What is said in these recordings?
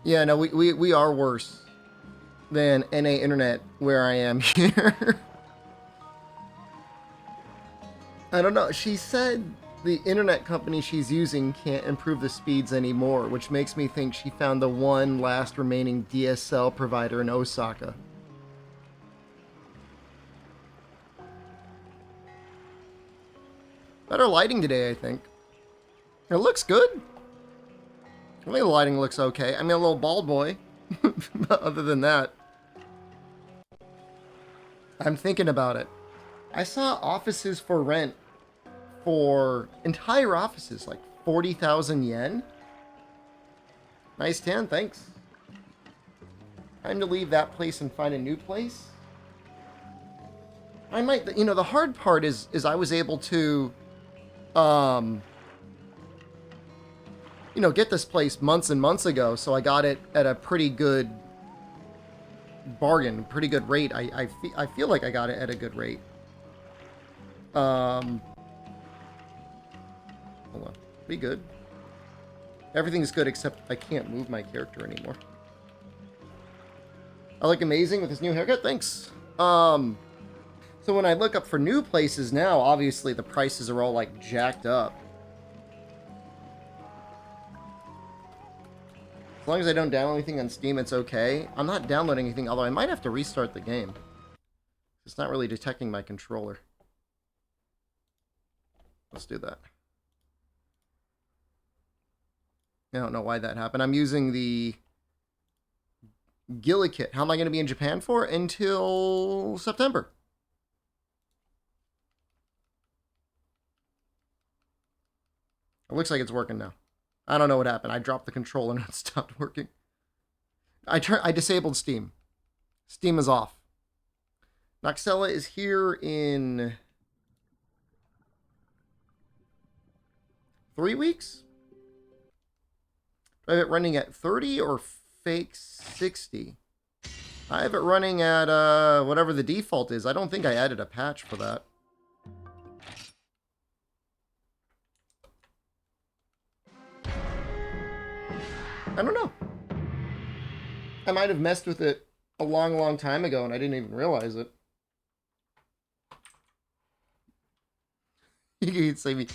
Yeah, no, we are worse than NA Internet where I am here. I don't know. She said the internet company she's using can't improve the speeds anymore, which makes me think she found the one last remaining DSL provider in Osaka. Better lighting today, I think. It looks good. I think the lighting looks okay. I mean, a little bald boy. But other than that, I'm thinking about it. I saw offices for rent for entire offices, like 40,000 yen. Nice tan, thanks. Time to leave that place and find a new place. I might, you know, the hard part is I was able to, you know, get this place months and months ago, so I got it at a pretty good bargain, pretty good rate. I feel like I got it at a good rate. Hold on. Be good. Everything's good except I can't move my character anymore. I look amazing with this new haircut. Thanks. So when I look up for new places now, obviously the prices are all like jacked up. As long as I don't download anything on Steam, it's okay. I'm not downloading anything, although I might have to restart the game. It's not really detecting my controller. Let's do that. I don't know why that happened. I'm using the Gillikit. How am I going to be in Japan for? Until September. It looks like it's working now. I don't know what happened. I dropped the controller and it stopped working. I disabled Steam. Steam is off. Noxella is here in 3 weeks? Do I have it running at 30 or fake 60? I have it running at whatever the default is. I don't think I added a patch for that. I don't know. I might have messed with it a long, long time ago and I didn't even realize it. You can see me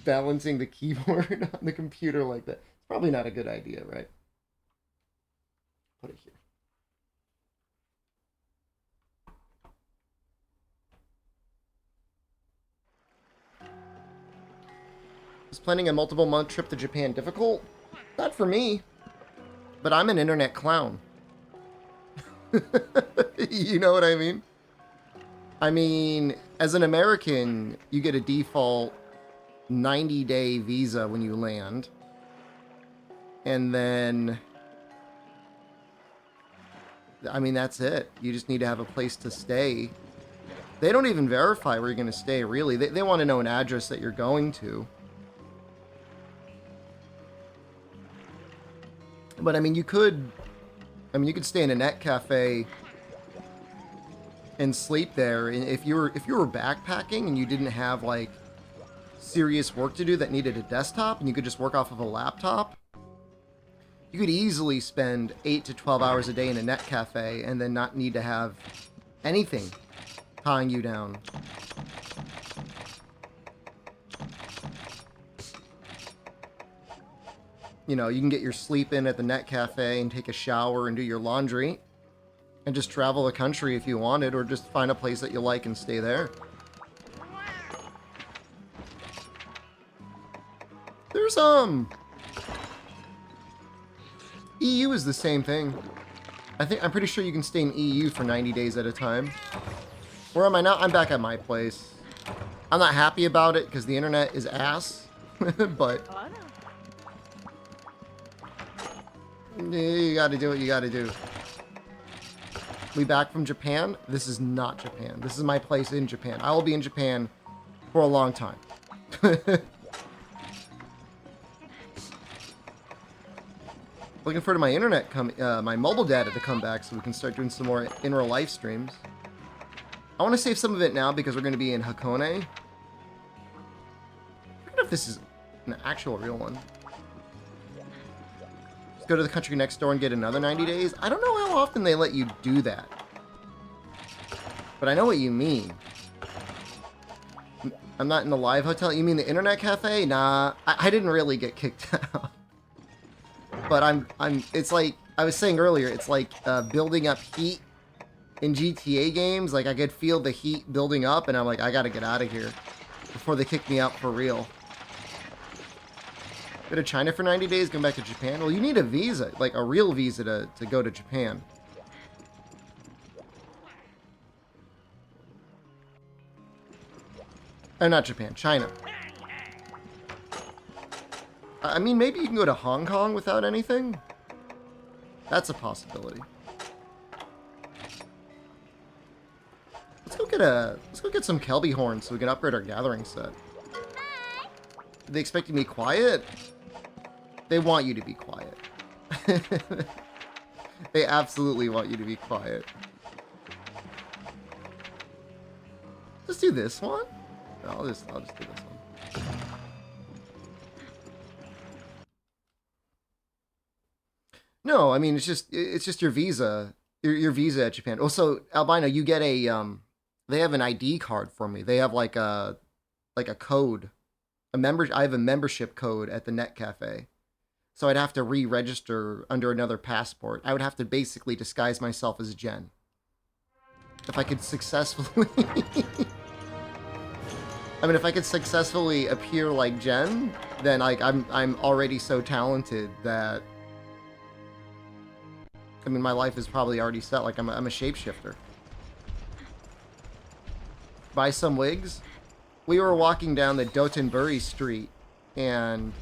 balancing the keyboard on the computer like that. It's probably not a good idea, right? Put it here. Is planning a multiple-month trip to Japan difficult? Not for me. But I'm an internet clown. You know what I mean? I mean, as an American, you get a default 90-day visa when you land. And then, I mean, that's it. You just need to have a place to stay. They don't even verify where you're going to stay, really. They want to know an address that you're going to. But, I mean, you could stay in a net cafe and sleep there. And if you were backpacking and you didn't have, like, serious work to do that needed a desktop and you could just work off of a laptop, you could easily spend 8 to 12 hours a day in a net cafe and then not need to have anything tying you down. You know, you can get your sleep in at the net cafe and take a shower and do your laundry and just travel the country if you wanted, or just find a place that you like and stay there. There's, EU is the same thing. I'm pretty sure you can stay in EU for 90 days at a time. Where am I now? I'm back at my place. I'm not happy about it because the internet is ass, but you gotta do what you gotta do. We back from Japan? This is not Japan. This is my place in Japan. I will be in Japan for a long time. Looking forward to my internet my mobile data to come back so we can start doing some more in-real life streams. I want to save some of it now because we're going to be in Hakone. I don't know if this is an actual real one. go to the country next door and get another 90 days. I don't know how often they let you do that. But I know what you mean. I'm not in the live hotel. You mean the internet cafe? Nah, I didn't really get kicked out. But it's like, I was saying earlier, it's like building up heat in GTA games. Like, I could feel the heat building up, and I'm like, I gotta get out of here before they kick me out for real. Go to China for 90 days, come back to Japan? Well, you need a visa, like a real visa to go to Japan. Oh, not Japan, China. I mean, maybe you can go to Hong Kong without anything. That's a possibility. Let's go get some Kelby horns so we can upgrade our gathering set. Are they expect you to be quiet? They want you to be quiet. They absolutely want you to be quiet. Let's do this one. No, I'll just do this one. No, I mean it's just your visa, your visa at Japan. Also, Albino, you get a they have an ID card for me. They have like a code, I have a membership code at the Net Cafe, so I'd have to re-register under another passport. I would have to basically disguise myself as Jen if I could successfully. I mean, if I could successfully appear like Jen, then like I'm already so talented that. I mean, my life is probably already set. Like, I'm a shapeshifter. Buy some wigs? We were walking down the Dotonbori street, and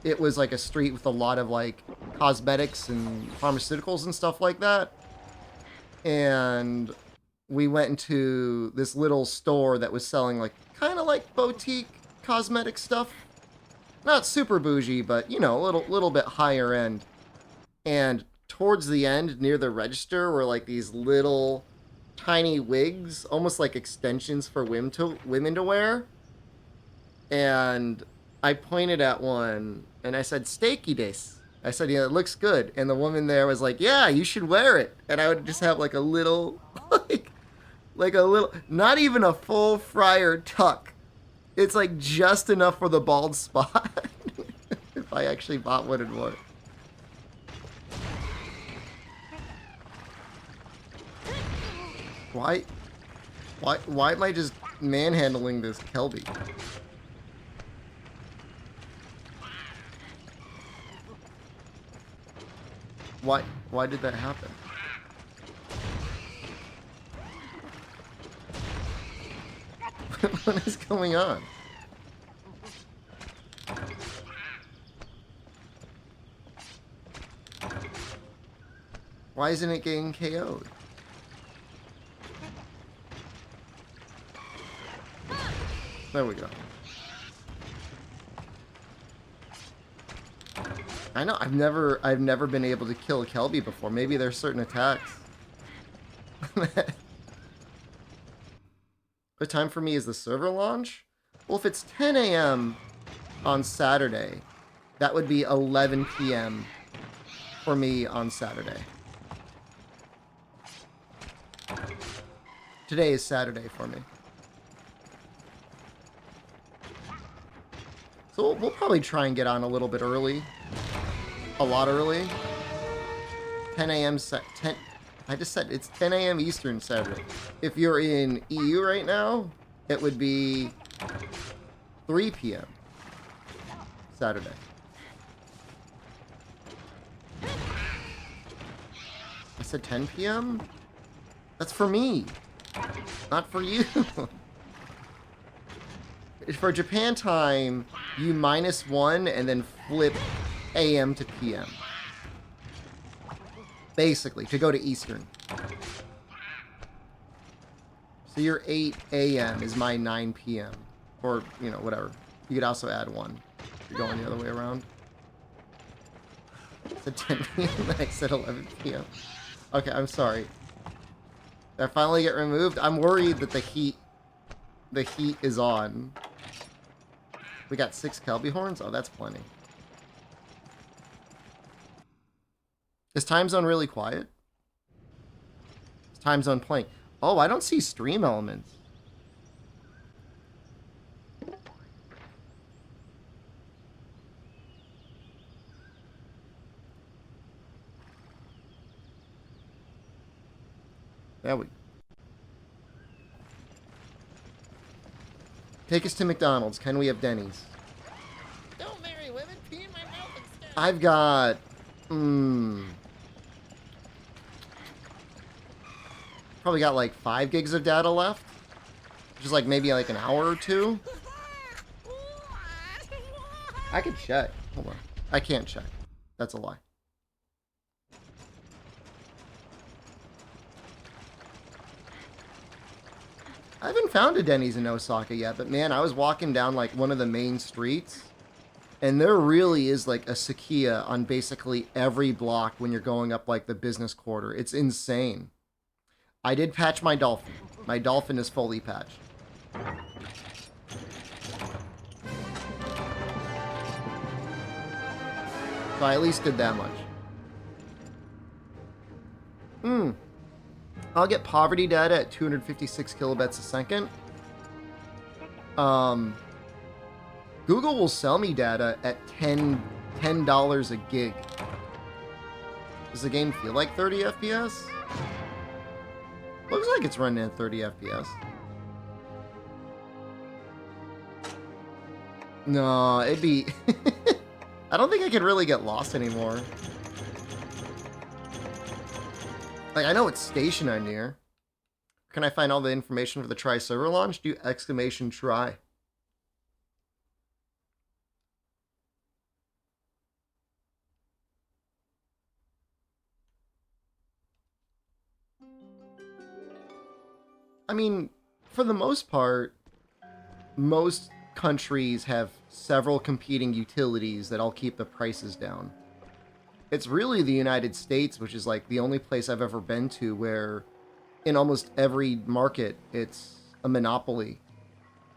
it was like a street with a lot of like cosmetics and pharmaceuticals and stuff like that. And we went into this little store that was selling like kind of like boutique cosmetic stuff. Not super bougie, but you know, a little bit higher end. And towards the end, near the register, were like these little tiny wigs, almost like extensions for women to wear. And I pointed at one and I said, "Steaky this." I said, "Yeah, it looks good." And the woman there was like, "Yeah, you should wear it." And I would just have like a little, like a little, not even a full fryer tuck. It's like just enough for the bald spot. If I actually bought one and wore it. Why am I just manhandling this Kelby? Why did that happen? What is going on? Why isn't it getting KO'd? There we go. I know, I've never been able to kill a Kelby before. Maybe there's certain attacks. What time for me is the server launch? Well, if it's 10 a.m. on Saturday, that would be 11 p.m. for me on Saturday. Today is Saturday for me. So we'll probably try and get on a little bit early. A lot early. 10 a.m. I just said it's 10 a.m. Eastern Saturday. If you're in EU right now, it would be 3 p.m. Saturday. I said 10 p.m.? That's for me. Not for you. For Japan time, you -1 and then flip AM to PM. Basically, to go to Eastern. So your 8 AM is my 9 PM. Or, you know, whatever. You could also add 1 if you're going the other way around. I said 10 PM, then I said 11 PM. Okay, I'm sorry. Did I finally get removed? I'm worried that the heat is on. We got 6 Kelby horns? Oh, that's plenty. Is time zone really quiet? Is time zone playing? Oh, I don't see stream elements. There we go. Take us to McDonald's. Can we have Denny's? Don't marry women, pee in my mouth instead. I've got... Probably got like 5 gigs of data left. Which is like maybe like an hour or two. I could check. Hold on. I can't check. That's a lie. I haven't found a Denny's in Osaka yet, but man, I was walking down like one of the main streets, and there really is like a Sakia on basically every block when you're going up like the business quarter. It's insane. I did patch my dolphin. My dolphin is fully patched. So I at least did that much. I'll get poverty data at 256 kilobits a second. Google will sell me data at $10 a gig. Does the game feel like 30 FPS? Looks like it's running at 30 FPS. No, it'd be... I don't think I could really get lost anymore. Like, I know what station I'm near. Can I find all the information for the try server launch? Do exclamation try. I mean, for the most part, most countries have several competing utilities that all keep the prices down. It's really the United States, which is like the only place I've ever been to where in almost every market it's a monopoly.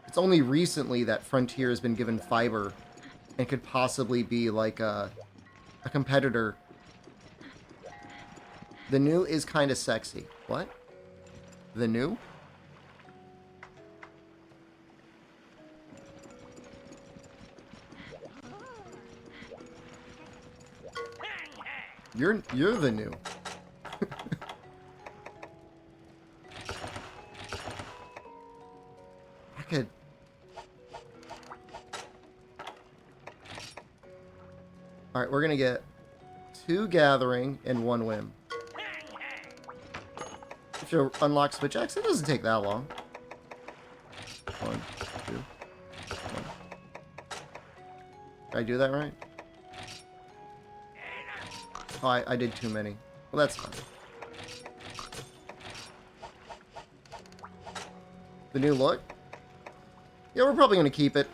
It's only recently that Frontier has been given fiber and could possibly be like a competitor. The new is kind of sexy. What? The new? You're the new. I could... Alright, we're gonna get 2 gathering and 1 whim. If you unlock Switch X, it doesn't take that long. 1, 2, 1. Did I do that right? Oh, I did too many. Well, that's fine. The new look? Yeah, we're probably going to keep it.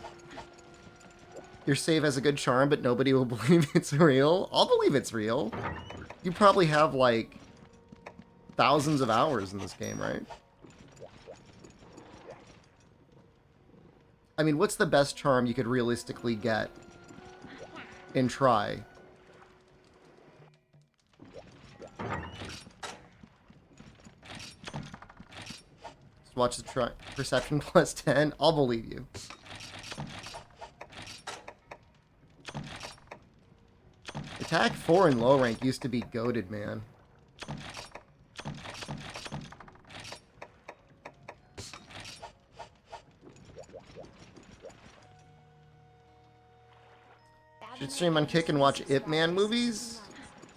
Your save has a good charm, but nobody will believe it's real. I'll believe it's real. You probably have, like, thousands of hours in this game, right? I mean, what's the best charm you could realistically get and try? Watch the perception plus 10. I'll believe you. Attack 4 in low rank used to be goated, man. Should stream on Kick and watch Ip Man movies?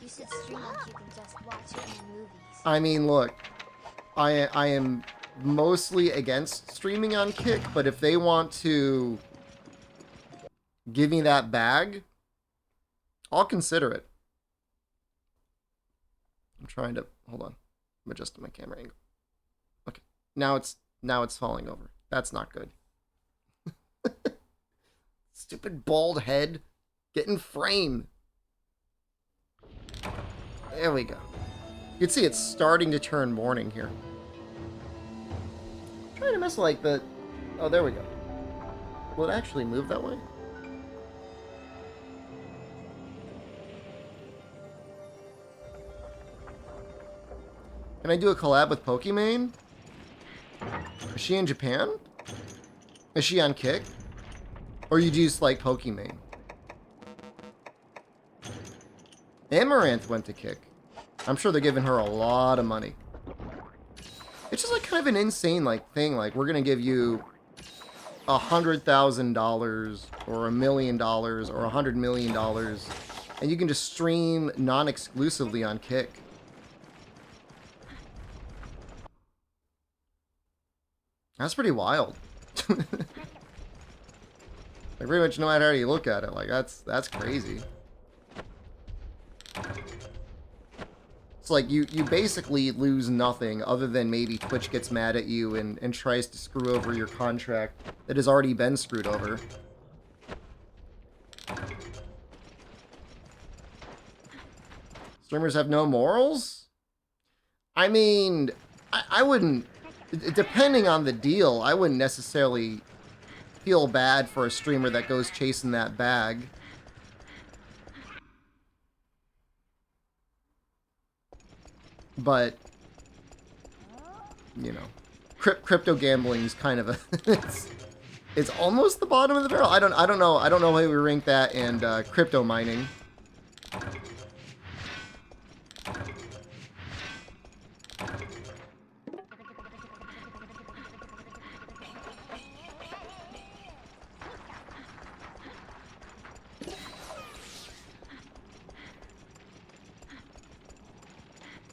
You should stream on Kick and just watch Ip Man movies. I mean, look, I am mostly against streaming on Kick, but if they want to give me that bag, I'll consider it. I'm trying to hold on. I'm adjusting my camera angle. Okay, now it's falling over. That's not good. Stupid bald head getting framed. There we go. You can see it's starting to turn morning here. I'm trying to miss like the... Oh, there we go. Will it actually move that way? Can I do a collab with Pokimane? Is she in Japan? Is she on Kick? Or you just like Pokimane? Amaranth went to Kick. I'm sure they're giving her a lot of money. It's just like kind of an insane like thing. Like, we're gonna give you $100,000 or $1 million or $100 million, and you can just stream non-exclusively on Kick. That's pretty wild. Like, pretty much no matter how you look at it, like that's crazy. It's like you basically lose nothing other than maybe Twitch gets mad at you and tries to screw over your contract that has already been screwed over. Streamers have no morals? I mean, I wouldn't, depending on the deal, I wouldn't necessarily feel bad for a streamer that goes chasing that bag. But, you know, crypto gambling is kind of a it's almost the bottom of the barrel. I don't know how we rank that and crypto mining.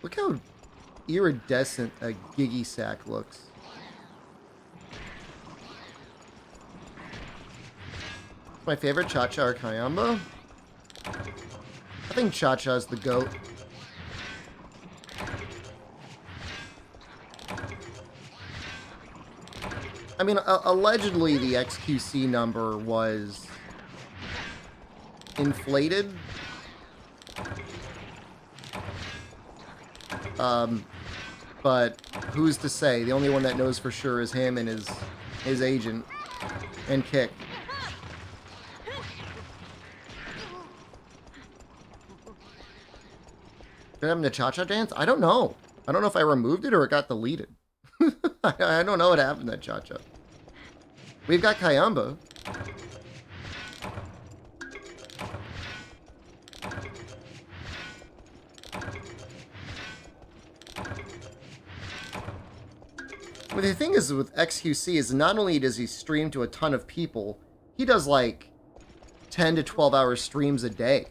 Look how iridescent a Giggy Sack looks. My favorite Cha-Cha or Kayamba? I think Cha-Cha's the GOAT. I mean, allegedly the XQC number was inflated. But who's to say? The only one that knows for sure is him and his agent and Kick. Did I have the Cha-Cha dance? I don't know. I don't know if I removed it or it got deleted. I don't know what happened to that Cha-Cha. We've got Kayamba. But the thing is with XQC is not only does he stream to a ton of people, he does like 10 to 12 hour streams a day.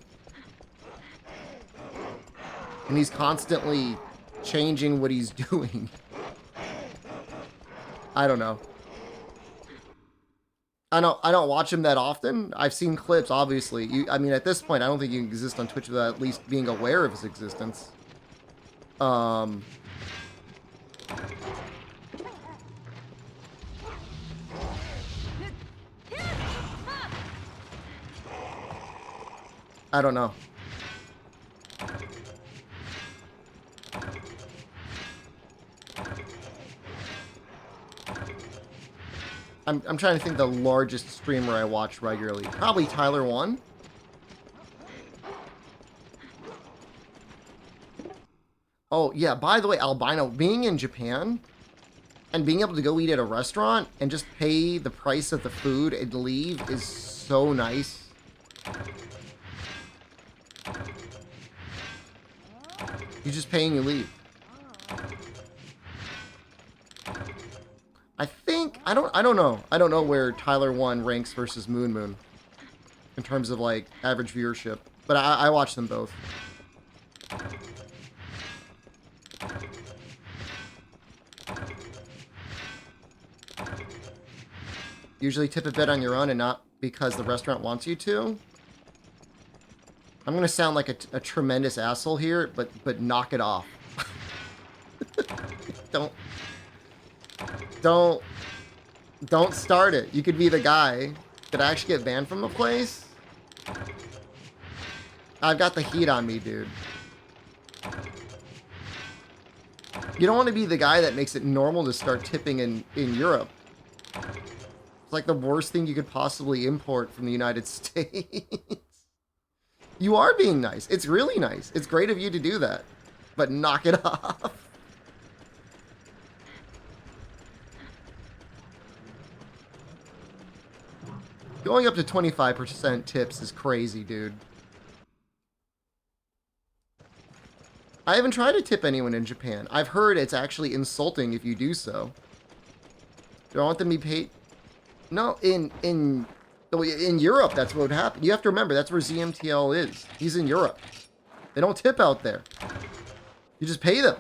And he's constantly changing what he's doing. I don't know. I don't watch him that often. I've seen clips, obviously. I mean, at this point, I don't think you can exist on Twitch without at least being aware of his existence. I don't know. I'm trying to think the largest streamer I watch regularly. Probably Tyler1. Oh, yeah, by the way, Albino, being in Japan and being able to go eat at a restaurant and just pay the price of the food and leave is so nice. You just pay and you leave. I think I don't know. I don't know where Tyler1 ranks versus Moon Moon in terms of like average viewership, but I watch them both. Usually tip a bit on your own and not because the restaurant wants you to. I'm gonna sound like a tremendous asshole here, but knock it off. Don't start it. You could be the guy. Did I actually get banned from the place? I've got the heat on me, dude. You don't want to be the guy that makes it normal to start tipping in Europe. It's like the worst thing you could possibly import from the United States. You are being nice. It's really nice. It's great of you to do that. But knock it off. Going up to 25% tips is crazy, dude. I haven't tried to tip anyone in Japan. I've heard it's actually insulting if you do so. Do I want them to be paid? No, in Europe, that's what would happen. You have to remember, that's where ZMTL is. He's in Europe. They don't tip out there. You just pay them.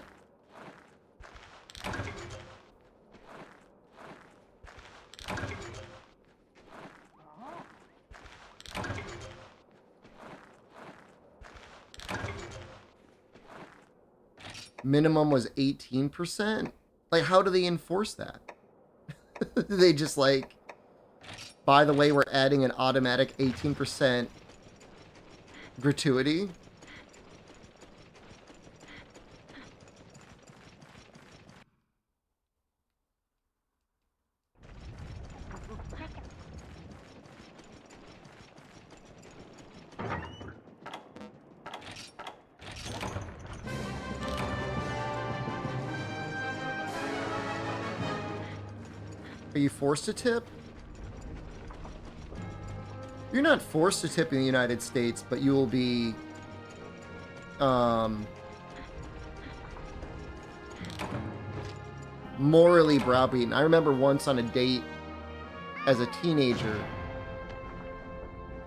Minimum was 18%? Like, how do they enforce that? They just like, by the way, we're adding an automatic 18% gratuity. Are you forced to tip? You're not forced to tip in the United States, but you will be, morally browbeaten. I remember once on a date as a teenager,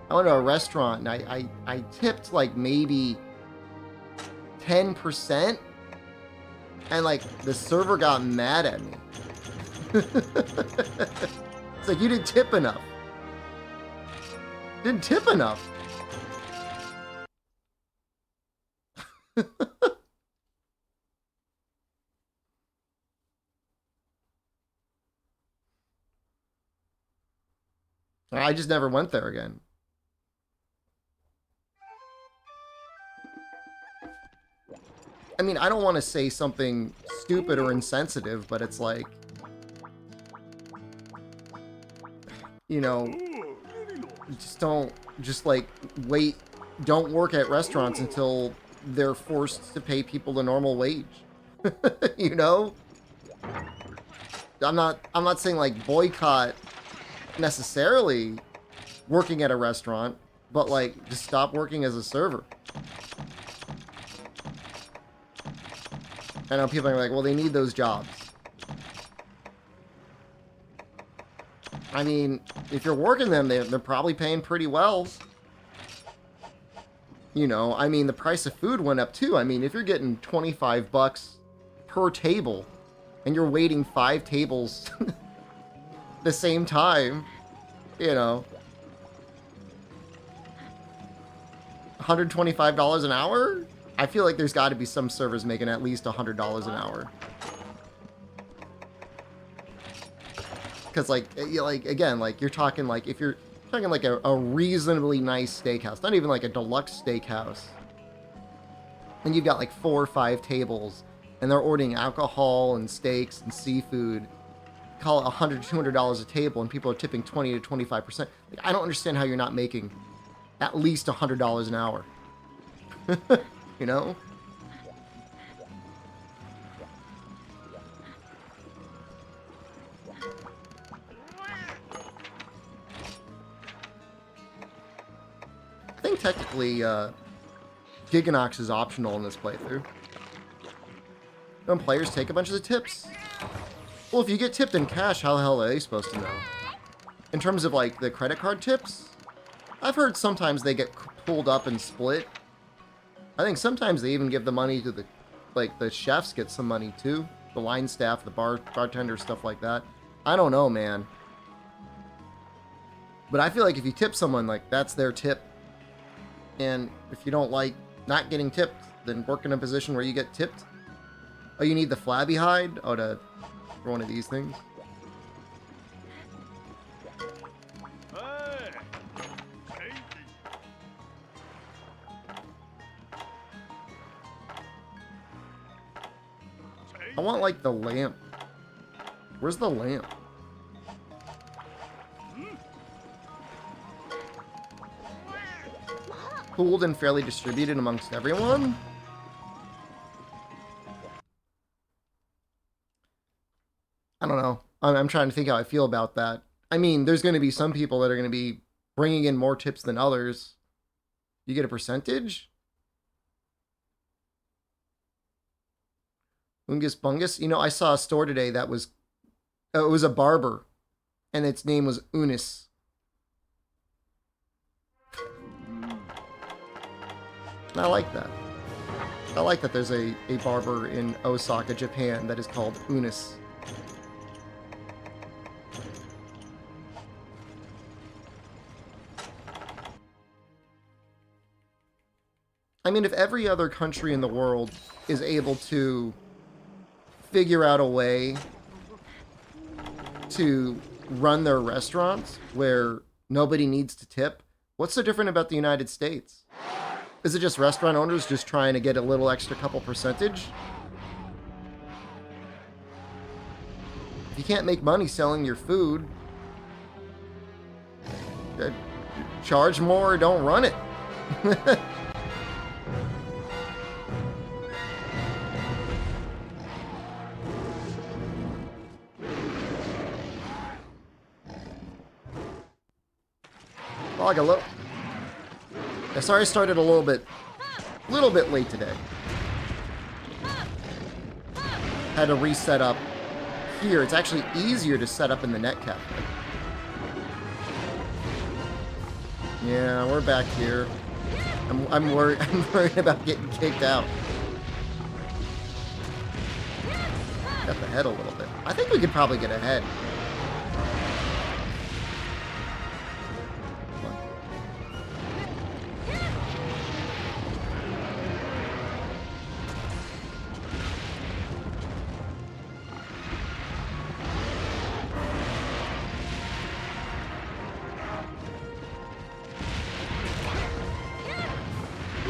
I went to a restaurant and I tipped like maybe 10%, and like the server got mad at me. It's like, you didn't tip enough. Didn't tip enough. I just never went there again. I mean, I don't want to say something stupid or insensitive, but it's like, you know, just like wait, don't work at restaurants until they're forced to pay people the normal wage. You know? I'm not saying like boycott necessarily working at a restaurant, but like just stop working as a server. I know people are like, well, they need those jobs. I mean, if you're working them, they're probably paying pretty well. You know, I mean, the price of food went up too. I mean, if you're getting 25 bucks per table and you're waiting 5 tables the same time, you know, $125 an hour? I feel like there's got to be some servers making at least $100 an hour. Because like again, like you're talking like, if you're talking like a reasonably nice steakhouse, not even like a deluxe steakhouse, and you've got like 4 or 5 tables and they're ordering alcohol and steaks and seafood, call it $100, $200 a table, and people are tipping 20 to 25%. Like, I don't understand how you're not making at least $100 an hour. You know? I think technically, Giganox is optional in this playthrough. Don't players take a bunch of the tips? Well, if you get tipped in cash, how the hell are they supposed to know? In terms of, like, the credit card tips, I've heard sometimes they get pulled up and split. I think sometimes they even give the money to the, like, the chefs get some money, too. The line staff, the bartender, stuff like that. I don't know, man. But I feel like if you tip someone, like, that's their tip. And if you don't like not getting tipped, then work in a position where you get tipped. Oh, you need the flabby hide? Oh, for one of these things? I want, like, the lamp. Where's the lamp? Pooled and fairly distributed amongst everyone? I don't know. I'm trying to think how I feel about that. I mean, there's going to be some people that are going to be bringing in more tips than others, you get a percentage? Ungus Bungus? You know, I saw a store today that was, it was a barber, and its name was Unis. And I like that. I like that there's a barber in Osaka, Japan that is called Unis. I mean, if every other country in the world is able to figure out a way to run their restaurants where nobody needs to tip, what's so different about the United States? Is it just restaurant owners just trying to get a little extra couple percentage? If you can't make money selling your food, charge more or don't run it. Well, I got a little... Sorry I started a little bit late today. Had to reset up here. It's actually easier to set up in the net cafe. Yeah, we're back here. I'm worried. I'm worried about getting kicked out. Got the head a little bit. I think we could probably get ahead.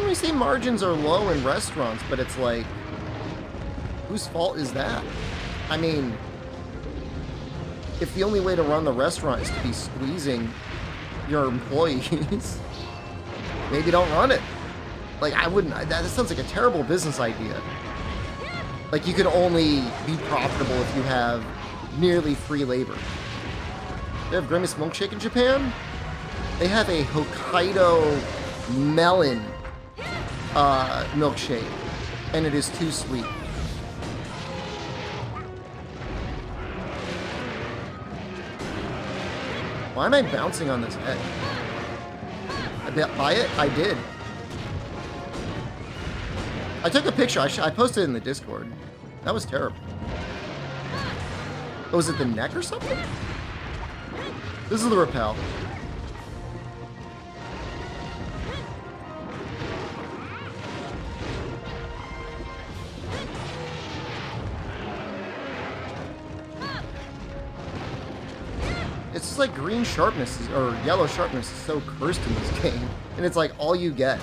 We say margins are low in restaurants, but it's like, whose fault is that? I mean, if the only way to run the restaurant is to be squeezing your employees, maybe don't run it. Like, I wouldn't, that sounds like a terrible business idea. Like, you can only be profitable if you have nearly free labor. They have Grimace Milkshake in Japan? They have a Hokkaido melon milkshake, and it is too sweet. Why am I bouncing on this head? I bet buy it? I did. I took a picture. I posted it in the Discord. That was terrible. Oh, was it the neck or something? This is the rappel. It's just like green sharpness or yellow sharpness is so cursed in this game, and it's like all you get.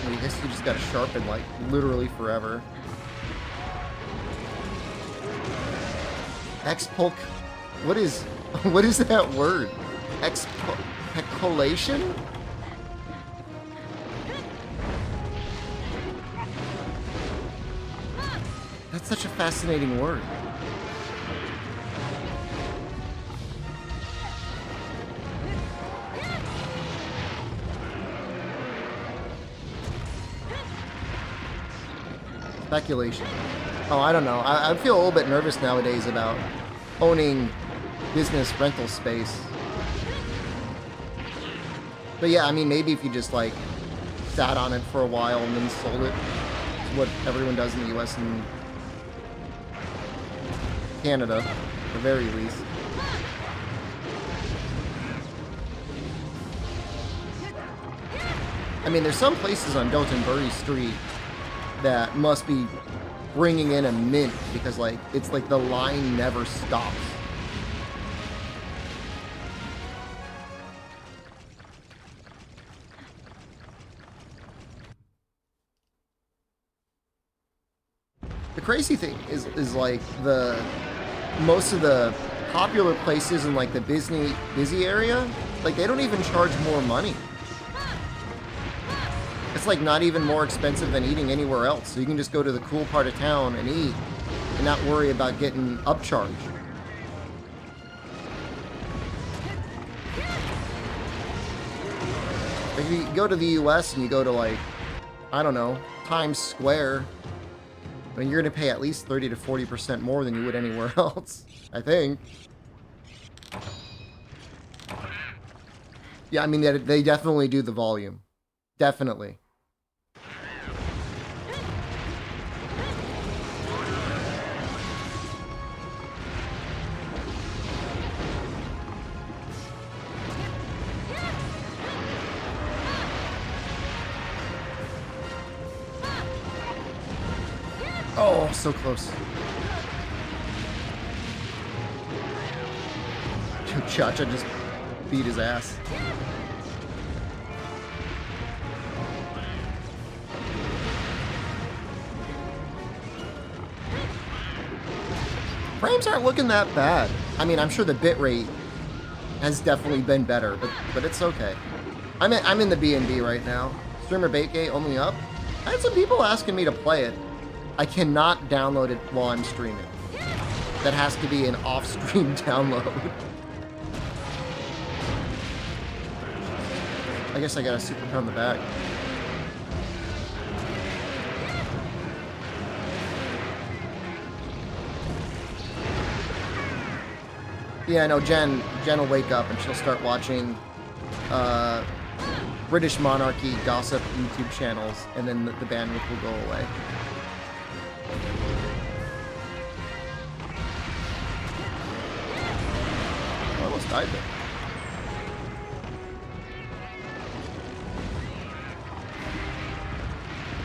I guess you just gotta sharpen like literally forever. Expulc. What is that word? Expeculation? That's such a fascinating word. Speculation. Oh, I don't know. I feel a little bit nervous nowadays about owning business rental space. But yeah, I mean, maybe if you just like sat on it for a while and then sold it, it's what everyone does in the US and Canada, at the very least. I mean, there's some places on Dotonbori Street that must be bringing in a mint because, like, it's like the line never stops. The crazy thing is like most of the popular places in like the busy area, like they don't even charge more money. it's like not even more expensive than eating anywhere else. So you can just go to the cool part of town and eat and not worry about getting upcharged. If you go to the US and you go to, like, I don't know, Times Square, I mean, you're going to pay at least 30 to 40% more than you would anywhere else, I think. Yeah, I mean, they definitely do the volume. Definitely. Oh, so close. Cha-Cha just beat his ass. Frames aren't looking that bad. I mean, I'm sure the bitrate has definitely been better, but it's okay. I'm in the B&B right now. Streamer Baitgate only up. I had some people asking me to play it. I cannot download it while I'm streaming. That has to be an off-stream download. I guess I got a super on the back. Yeah, no, Jen will wake up and she'll start watching British monarchy gossip YouTube channels, and then the bandwidth will go away. I almost died there.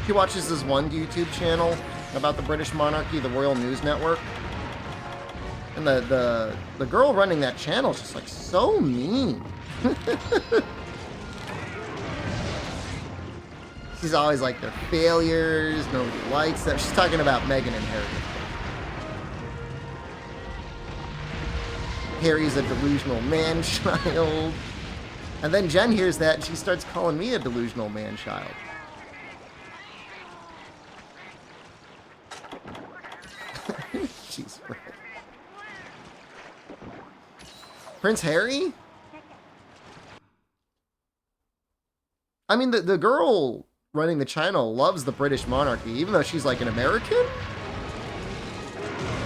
She watches this one YouTube channel about the British monarchy, the Royal News Network. And the girl running that channel is just like so mean. She's always like, they're failures, nobody likes them. She's talking about Meghan and Harry. Harry's a delusional man-child. And then Jen hears that and she starts calling me a delusional man-child. Jeez. Prince Harry? I mean, the girl running the channel loves the British monarchy, even though she's like an American?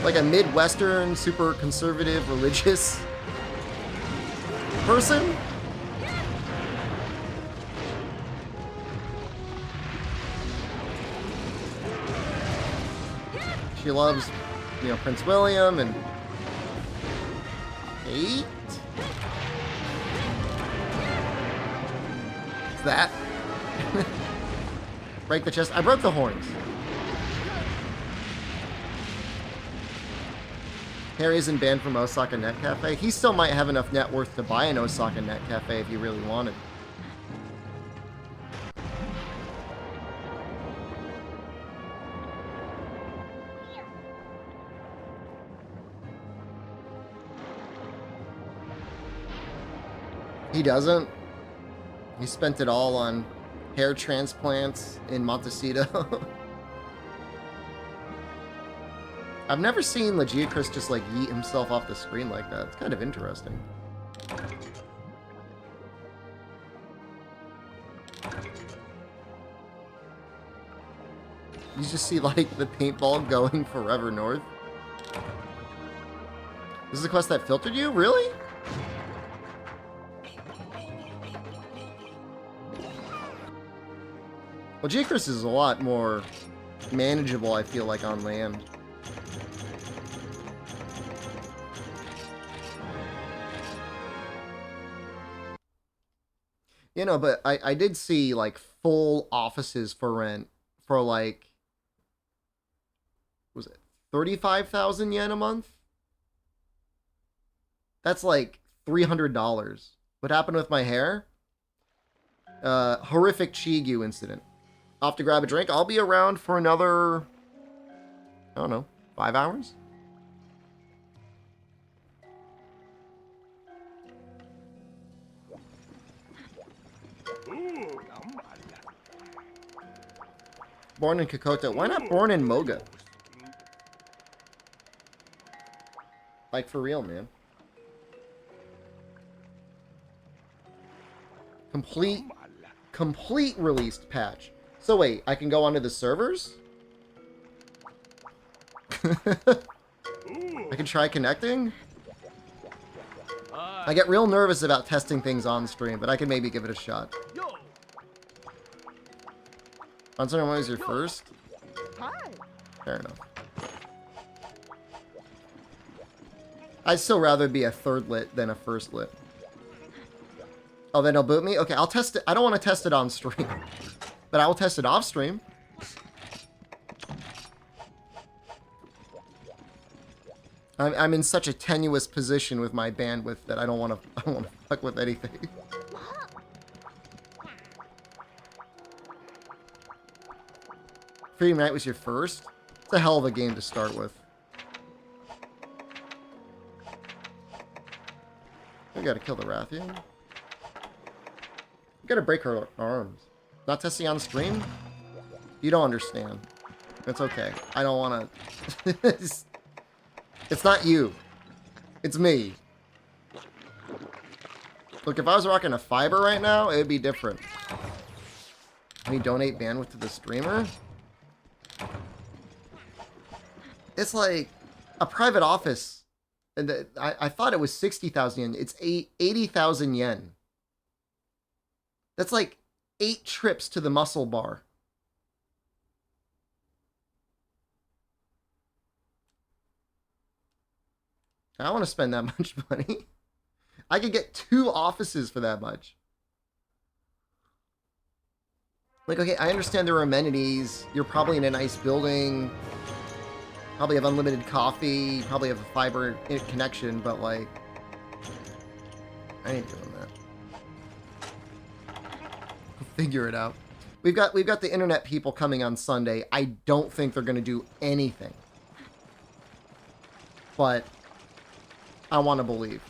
Like a Midwestern, super conservative, religious person? She loves, you know, Prince William and Kate? That. Break the chest. I broke the horns. Harry isn't banned from Osaka Net Cafe. He still might have enough net worth to buy an Osaka Net Cafe if he really wanted. He doesn't. He spent it all on hair transplants in Montecito. I've never seen Legiacris just like yeet himself off the screen like that. It's kind of interesting. You just see like the paintball going forever north. This is a quest that filtered you? Really? Well, Legiacris is a lot more manageable, I feel like, on land. You know, but I did see, like, full offices for rent for, like, was it 35,000 yen a month? That's, like, $300. What happened with my hair? Horrific Chigyu incident. Off to grab a drink. I'll be around for another, I don't know, 5 hours? Born in Kokoto. Why not born in Moga? Like, for real, man. Complete released patch. So wait, I can go onto the servers? I can try connecting? I get real nervous about testing things on stream, but I can maybe give it a shot. Monster was your first? Fair enough. I'd still rather be a third lit than a first lit. Oh, then it'll boot me? Okay, I'll test it. I don't want to test it on stream. But I will test it off stream. I'm in such a tenuous position with my bandwidth that I don't want to fuck with anything. Freedom Night was your first? It's a hell of a game to start with. We gotta kill the Rathian. We gotta break her arms. Not testing on stream? You don't understand. It's okay. I don't wanna... It's not you. It's me. Look, if I was rocking a fiber right now, it would be different. Can you donate bandwidth to the streamer? It's like a private office. And I thought it was 60,000 yen. It's 80,000 yen. That's like 8 trips to the muscle bar. I don't want to spend that much money. I could get 2 offices for that much. Like, okay, I understand there are amenities. You're probably in a nice building. Probably have unlimited coffee. Probably have a fiber connection, but like... I ain't doing that. Figure it out. We've got the internet people coming on Sunday. I don't think they're going to do anything. But... I want to believe.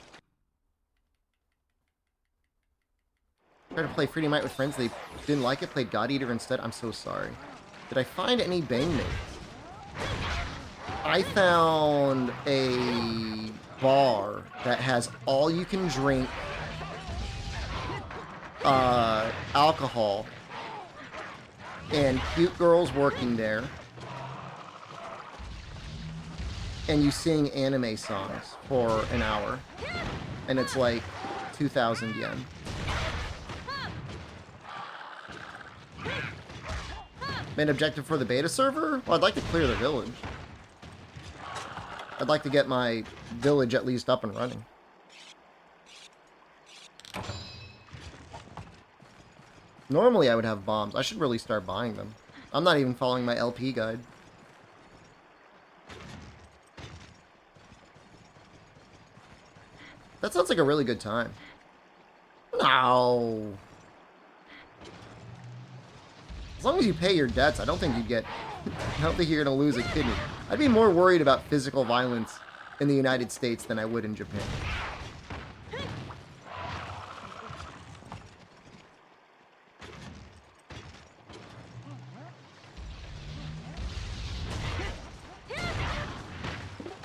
Tried to play Freedom Night with friends. They didn't like it. Played God Eater instead. I'm so sorry. Did I find any bang mates? I found a bar that has all you can drink alcohol and cute girls working there. And you sing anime songs for an hour. And it's like 2,000 yen. Main objective for the beta server? Well, I'd like to clear the village. I'd like to get my village at least up and running. Normally I would have bombs. I should really start buying them. I'm not even following my LP guide. That sounds like a really good time. No. As long as you pay your debts, I don't think you're gonna lose a kidney. I'd be more worried about physical violence in the United States than I would in Japan.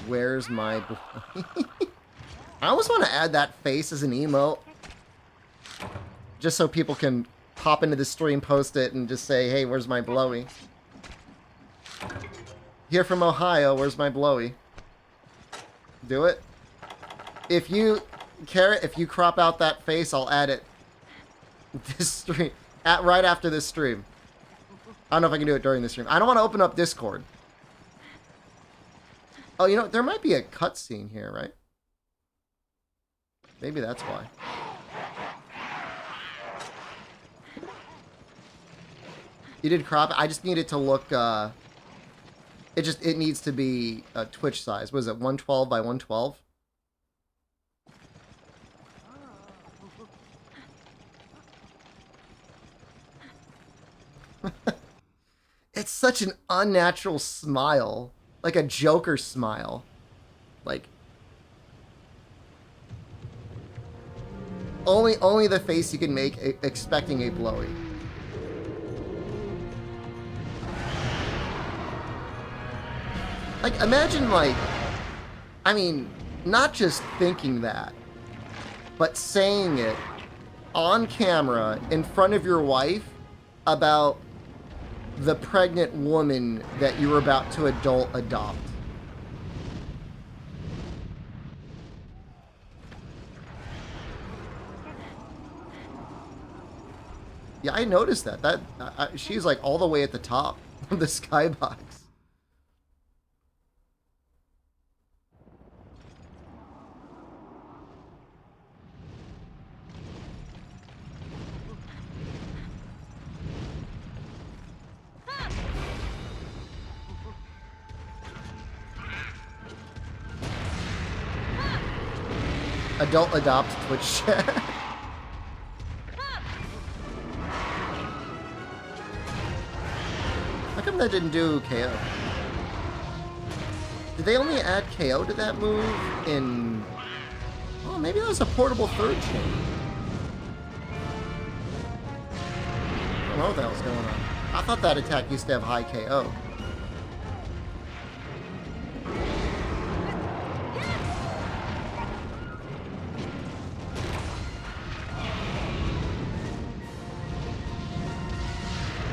Where's my boy? I almost want to add that face as an emote. Just so people can pop into the stream, post it, and just say, hey, where's my blowy? Here from Ohio, where's my blowy? Do it. If you, Carrot, if you crop out that face, I'll add it. This stream. Right after this stream. I don't know if I can do it during this stream. I don't want to open up Discord. Oh, you know, there might be a cutscene here, right? Maybe that's why. You did crop it? I just need it to look, it needs to be Twitch size. What is it, 112 by 112? It's such an unnatural smile. Like a Joker smile. Like... Only the face you can make expecting a blowy. Like, imagine, like, I mean, not just thinking that, but saying it on camera in front of your wife about the pregnant woman that you're about to adult adopt. Yeah, I noticed that. She's like all the way at the top of the skybox. Adult adopt Twitch chat. How come that didn't do KO? Did they only add KO to that move in... Oh, maybe that was a portable third chain. I don't know what the hell's going on. I thought that attack used to have high KO.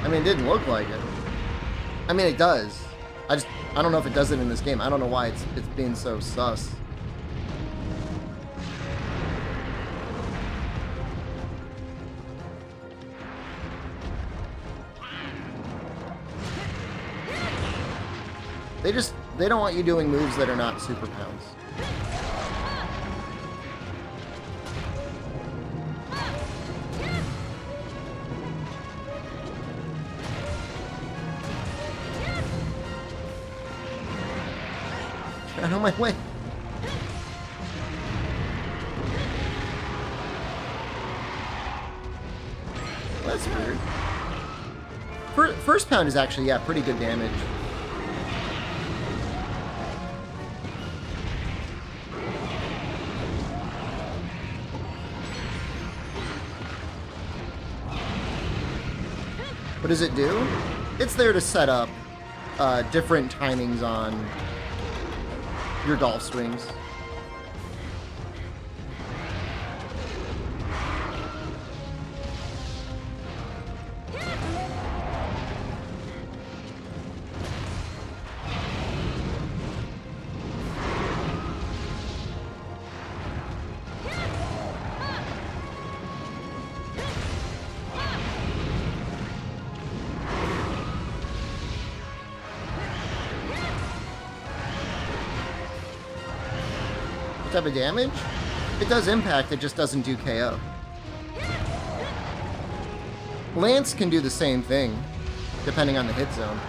I mean, it didn't look like it. I mean, it does. I don't know if it does it in this game. I don't know why it's being so sus. They don't want you doing moves that are not super pounds. Out of my way. That's weird. First pound is actually, yeah, pretty good damage. What does it do? It's there to set up different timings on your golf swings. Type of damage? It does impact, it just doesn't do KO. Lance can do the same thing, depending on the hit zone.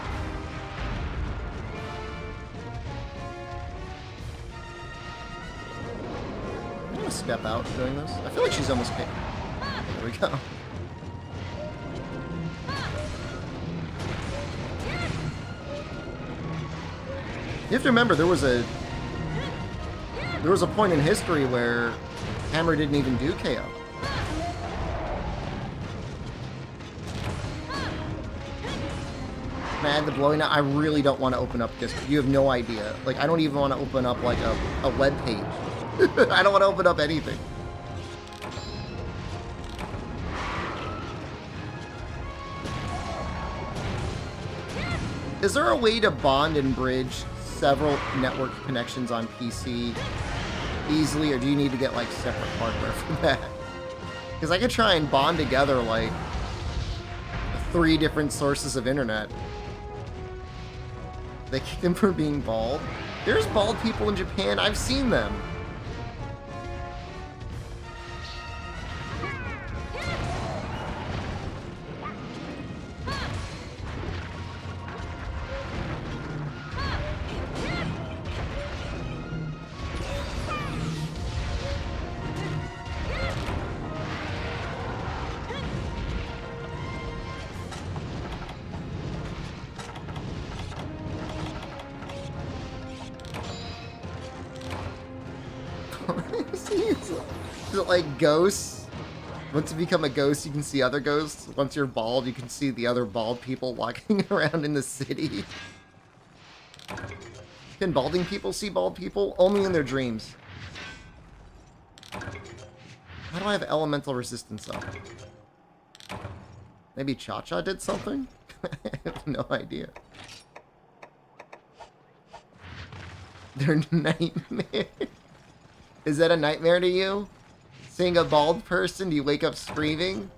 I'm gonna step out doing this. I feel like she's almost kicked. There we go. You have to remember, there was a point in history where Hammer didn't even do KO. Man, the blowing out, I really don't want to open up this. You have no idea. Like, I don't even want to open up, like, a web page. I don't want to open up anything. Is there a way to bond and bridge several network connections on PC easily, or do you need to get like separate hardware for that? Because I could try and bond together like 3 different sources of internet. They kick them for being bald. There's bald people in Japan. I've seen them. Is it like ghosts? Once you become a ghost, you can see other ghosts. Once you're bald, you can see the other bald people walking around in the city. Can balding people see bald people? Only in their dreams. How do I have elemental resistance up? Maybe Cha-Cha did something? I have no idea. They're nightmare. Is that a nightmare to you? Seeing a bald person, do you wake up screaming?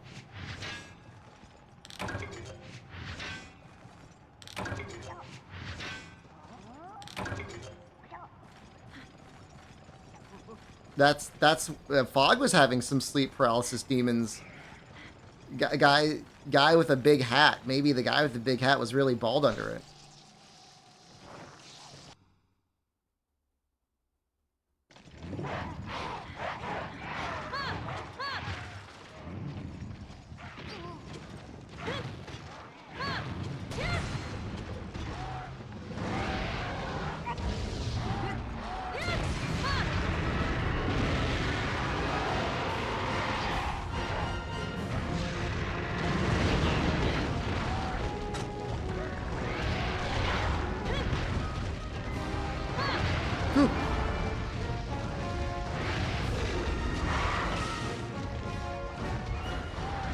That's Fog was having some sleep paralysis demons. Guy with a big hat. Maybe the guy with the big hat was really bald under it.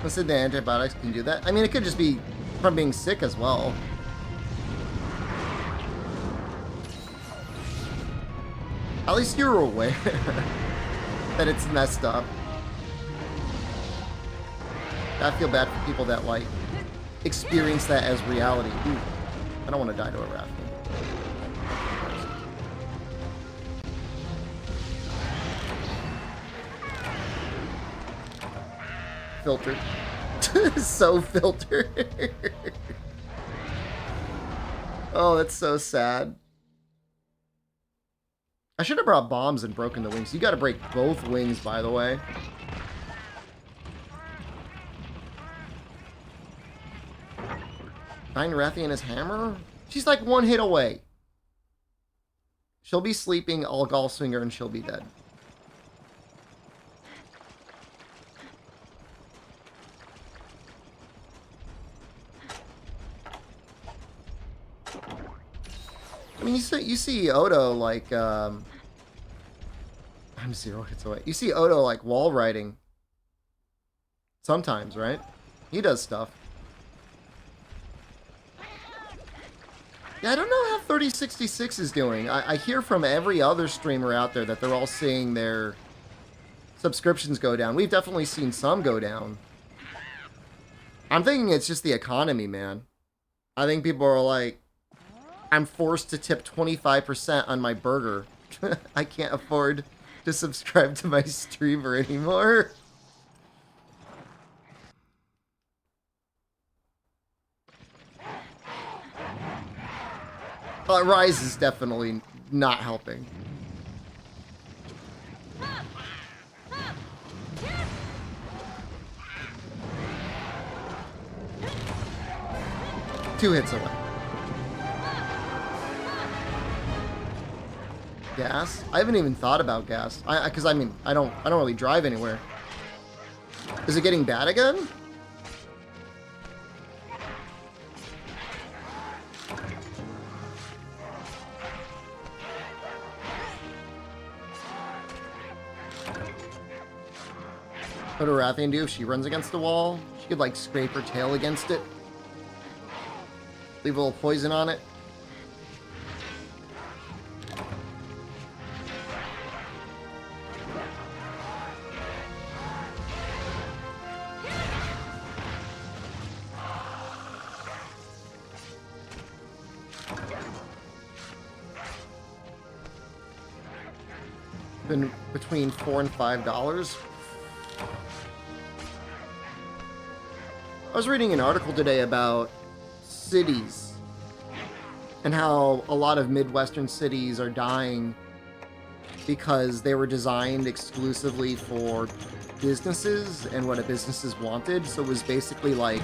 I said the antibiotics can do that. I mean, it could just be from being sick as well. At least you're aware that it's messed up. I feel bad for people that, like, experience that as reality. Ooh, I don't want to die to a raft. Filtered. So filtered. Oh, that's so sad. I should have brought bombs and broken the wings. You gotta break both wings, by the way. Find Rathian his hammer? She's like one hit away. She'll be sleeping, I'll golf swing her, and she'll be dead. I mean, you see Odo, like, I'm 0 hits away. You see Odo, like, wall riding. Sometimes, right? He does stuff. Yeah, I don't know how 3066 is doing. I hear from every other streamer out there that they're all seeing their subscriptions go down. We've definitely seen some go down. I'm thinking it's just the economy, man. I think people are like, I'm forced to tip 25% on my burger. I can't afford to subscribe to my streamer anymore. Rise is definitely not helping. Two hits away. Gas? I haven't even thought about gas. Because I mean, I don't really drive anywhere. Is it getting bad again? What does Rathian do if she runs against the wall? She could, like, scrape her tail against it. Leave a little poison on it. Been between $4 and $5. I was reading an article today about cities and how a lot of Midwestern cities are dying because they were designed exclusively for businesses and what a businesses wanted. So it was basically like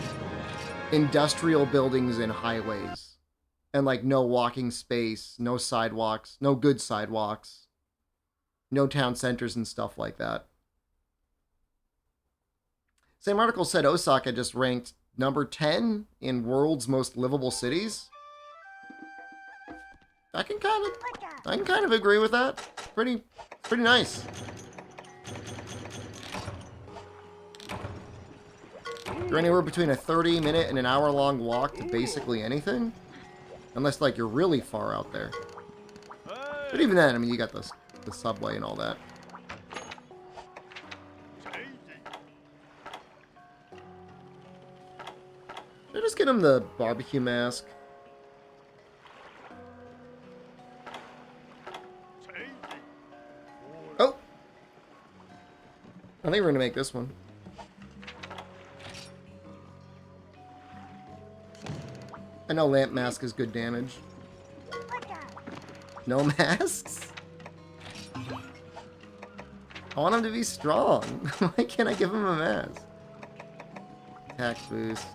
industrial buildings and highways and like no walking space, no sidewalks, no good sidewalks, no town centers and stuff like that. Same article said Osaka just ranked number 10 in world's most livable cities. I can kind of agree with that. Pretty nice. You're anywhere between a 30-minute and an hour-long walk to basically anything, unless like you're really far out there. But even then, I mean, you got the subway and all that. Should I just get him the barbecue mask? Oh! I think we're gonna make this one. I know lamp mask is good damage. No masks? I want him to be strong. Why can't I give him a mask? Attack boost.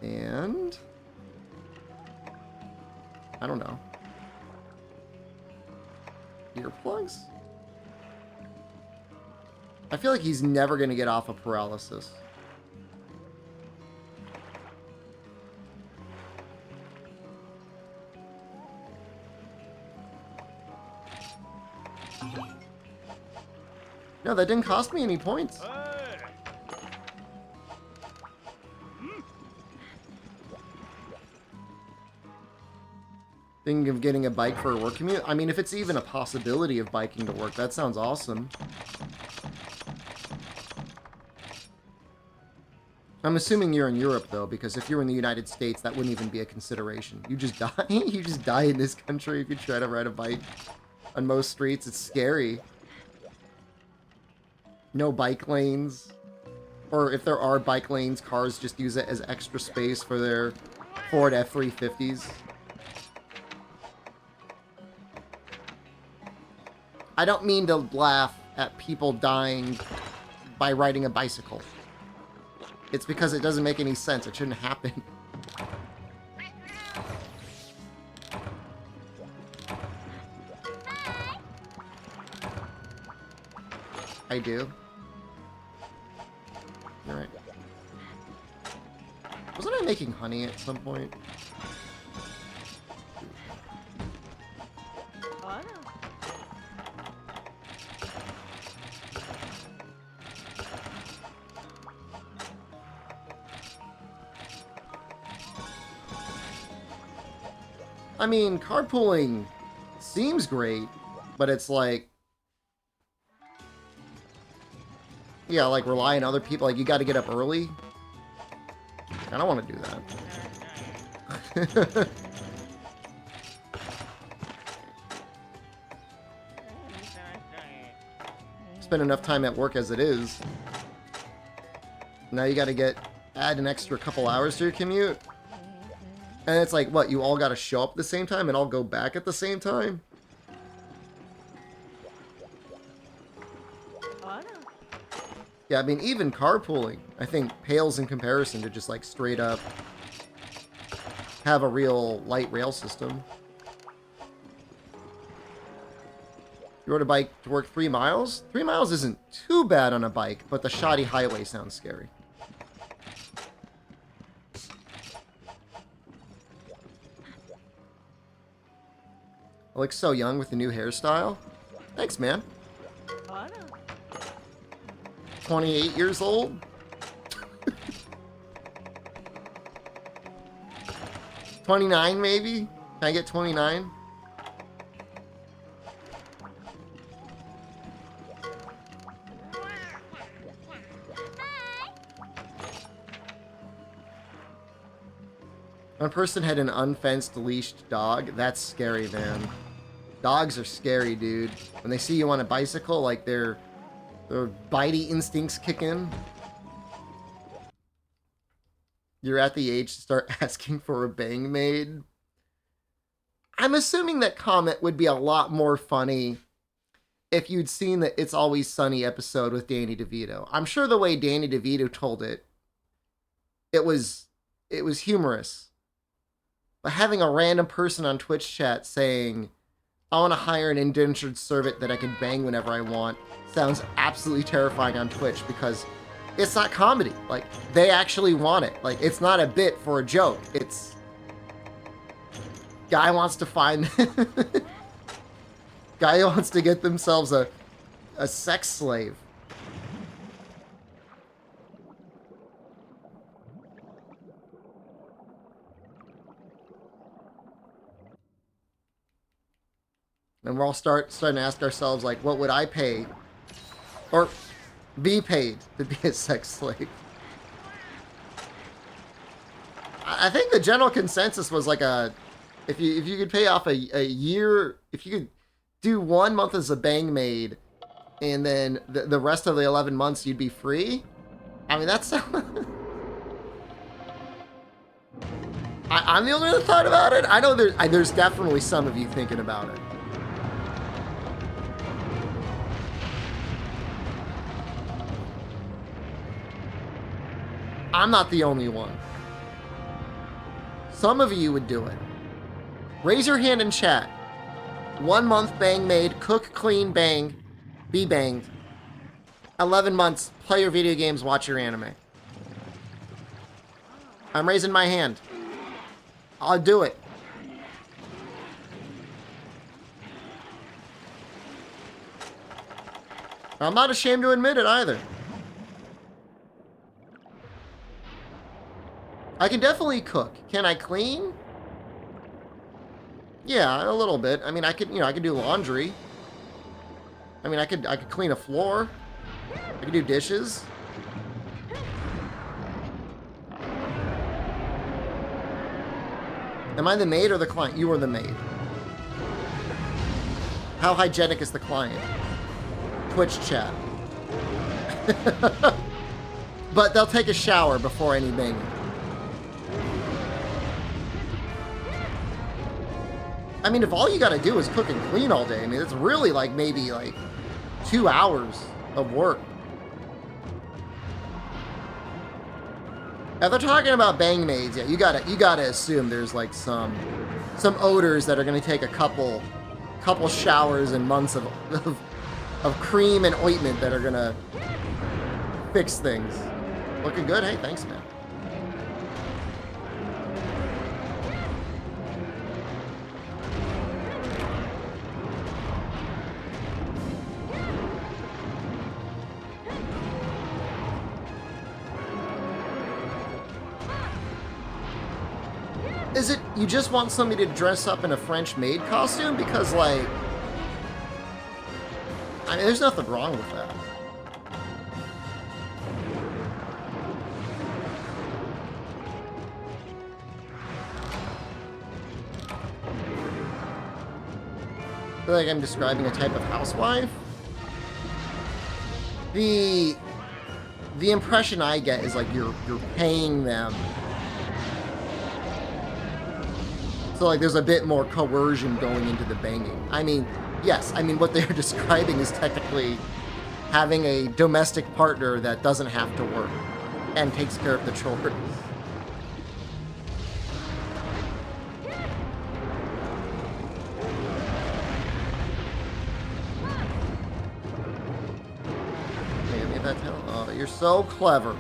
And... I don't know. Earplugs? I feel like he's never going to get off of paralysis. No, that didn't cost me any points. Thinking of getting a bike for a work commute? I mean, if it's even a possibility of biking to work, that sounds awesome. I'm assuming you're in Europe, though, because if you're in the United States, that wouldn't even be a consideration. You just die. You just die in this country if you try to ride a bike on most streets. It's scary. No bike lanes. Or if there are bike lanes, cars just use it as extra space for their Ford F-350s. I don't mean to laugh at people dying by riding a bicycle. It's because it doesn't make any sense. It shouldn't happen. I do. You're right. Wasn't I making honey at some point? I mean, carpooling seems great, but it's like... Yeah, like relying on other people. Like, you gotta get up early. I don't want to do that. Spend enough time at work as it is. Now you gotta add an extra couple hours to your commute. And it's like, what, you all gotta show up at the same time and all go back at the same time? Yeah, I mean, even carpooling, I think, pales in comparison to just, like, straight up have a real light rail system. You rode a bike to work 3 miles? 3 miles isn't too bad on a bike, but the shoddy highway sounds scary. I look so young with the new hairstyle. Thanks, man. 28 years old? 29 maybe? Can I get 29? One person had an unfenced leashed dog. That's scary, man. Dogs are scary, dude. When they see you on a bicycle, like their bitey instincts kick in. You're at the age to start asking for a bang maid. I'm assuming that comment would be a lot more funny if you'd seen the It's Always Sunny episode with Danny DeVito. I'm sure the way Danny DeVito told it, it was humorous. But having a random person on Twitch chat saying, I want to hire an indentured servant that I can bang whenever I want, sounds absolutely terrifying on Twitch because it's not comedy. Like, they actually want it. Like, it's not a bit for a joke. Guy wants to find... Guy wants to get themselves a sex slave. And we're all starting to ask ourselves, like, what would I pay? Or be paid to be a sex slave? I think the general consensus was like if you could pay off a year, if you could do 1 month as a bang maid, and then the rest of the 11 months you'd be free. I mean, that's... I'm the only one that thought about it. I know there's definitely some of you thinking about it. I'm not the only one. Some of you would do it. Raise your hand in chat. 1 month bang maid, cook, clean, bang, be banged. 11 months, play your video games, watch your anime. I'm raising my hand. I'll do it. I'm not ashamed to admit it either. I can definitely cook. Can I clean? Yeah, a little bit. I mean, I could do laundry. I mean, I could clean a floor. I could do dishes. Am I the maid or the client? You are the maid. How hygienic is the client? Twitch chat. But they'll take a shower before any banging. I mean, if all you gotta do is cook and clean all day, I mean, it's really like maybe like 2 hours of work. If they're talking about bang maids, yeah, you gotta assume there's like some odors that are gonna take a couple showers and months of cream and ointment that are gonna fix things. Looking good, hey, thanks, man. Is it you just want somebody to dress up in a French maid costume? Because, like, I mean, there's nothing wrong with that. I feel like I'm describing a type of housewife. The impression I get is like you're paying them. So, like, there's a bit more coercion going into the banging. I mean, yes, I mean, what they're describing is technically having a domestic partner that doesn't have to work and takes care of the children. Oh, you're so clever.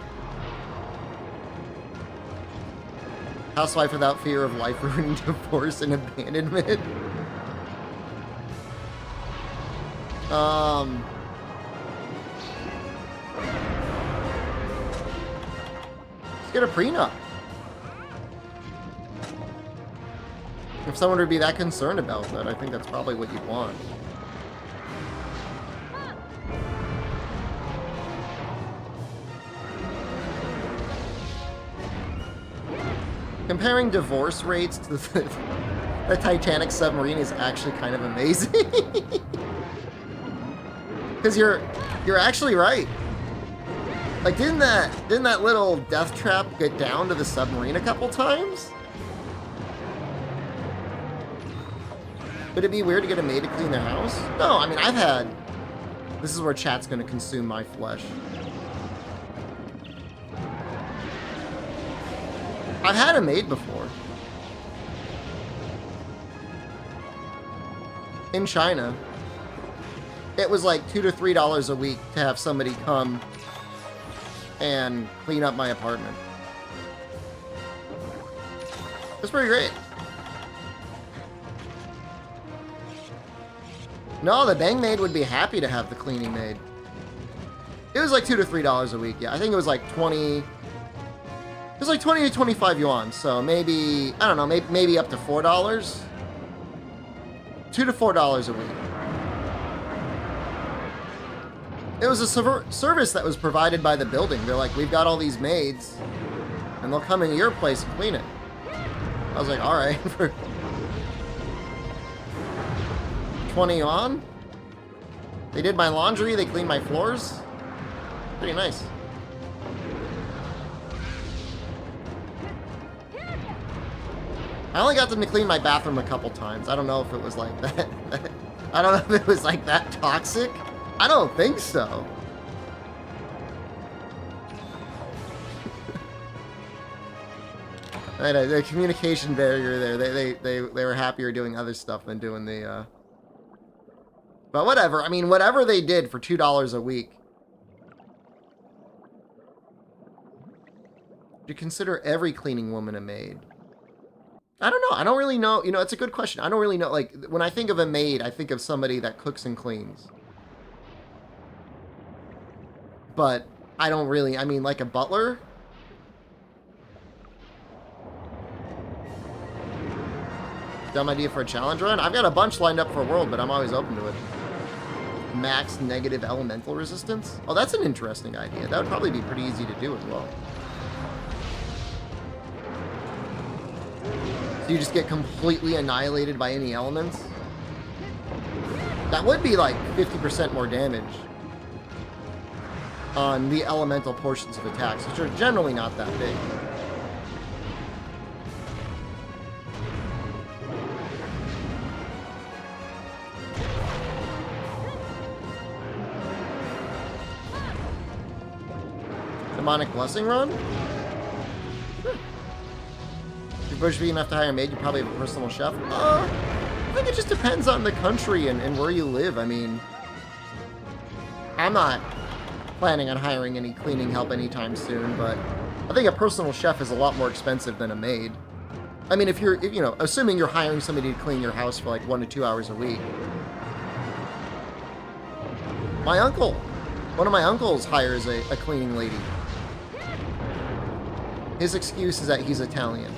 Housewife without fear of life ruining, divorce, and abandonment. Let's get a prenup. If someone would be that concerned about that, I think that's probably what you'd want. Comparing divorce rates to the Titanic submarine is actually kind of amazing. Because you're actually right. Like, didn't that little death trap get down to the submarine a couple times? Would it be weird to get a maid to clean their house? No, I mean, this is where chat's gonna consume my flesh. I've had a maid before. In China. It was like $2 to $3 a week to have somebody come and clean up my apartment. It's pretty great. No, the Bang maid would be happy to have the cleaning maid. It was like $2 to $3 a week. Yeah, I think it was like 20. It was like 20 to 25 yuan. So maybe, I don't know, maybe up to $4. $2 to $4 a week. It was a service that was provided by the building. They're like, we've got all these maids, and they'll come into your place and clean it. I was like, all right, for 20 yuan? They did my laundry, they cleaned my floors. Pretty nice. I only got them to clean my bathroom a couple times. I don't know if it was like that. I don't know if it was like that toxic. I don't think so. I know, the communication barrier there. They were happier doing other stuff than doing the. But whatever. I mean, whatever they did for $2 a week. Do you consider every cleaning woman a maid? I don't know. I don't really know. You know, it's a good question. I don't really know. Like, when I think of a maid, I think of somebody that cooks and cleans. But I don't really, I mean, like a butler? Dumb idea for a challenge run? I've got a bunch lined up for World, but I'm always open to it. Max negative elemental resistance? Oh, that's an interesting idea. That would probably be pretty easy to do as well. So you just get completely annihilated by any elements? That would be like 50% more damage on the elemental portions of attacks, which are generally not that big. Demonic Blessing run? If you're bush enough to hire a maid, you probably have a personal chef. I think it just depends on the country and where you live. I mean, I'm not planning on hiring any cleaning help anytime soon, but I think a personal chef is a lot more expensive than a maid. I mean, if you know, assuming you're hiring somebody to clean your house for like 1 to 2 hours a week. My uncle, one of my uncles hires a cleaning lady. His excuse is that he's Italian.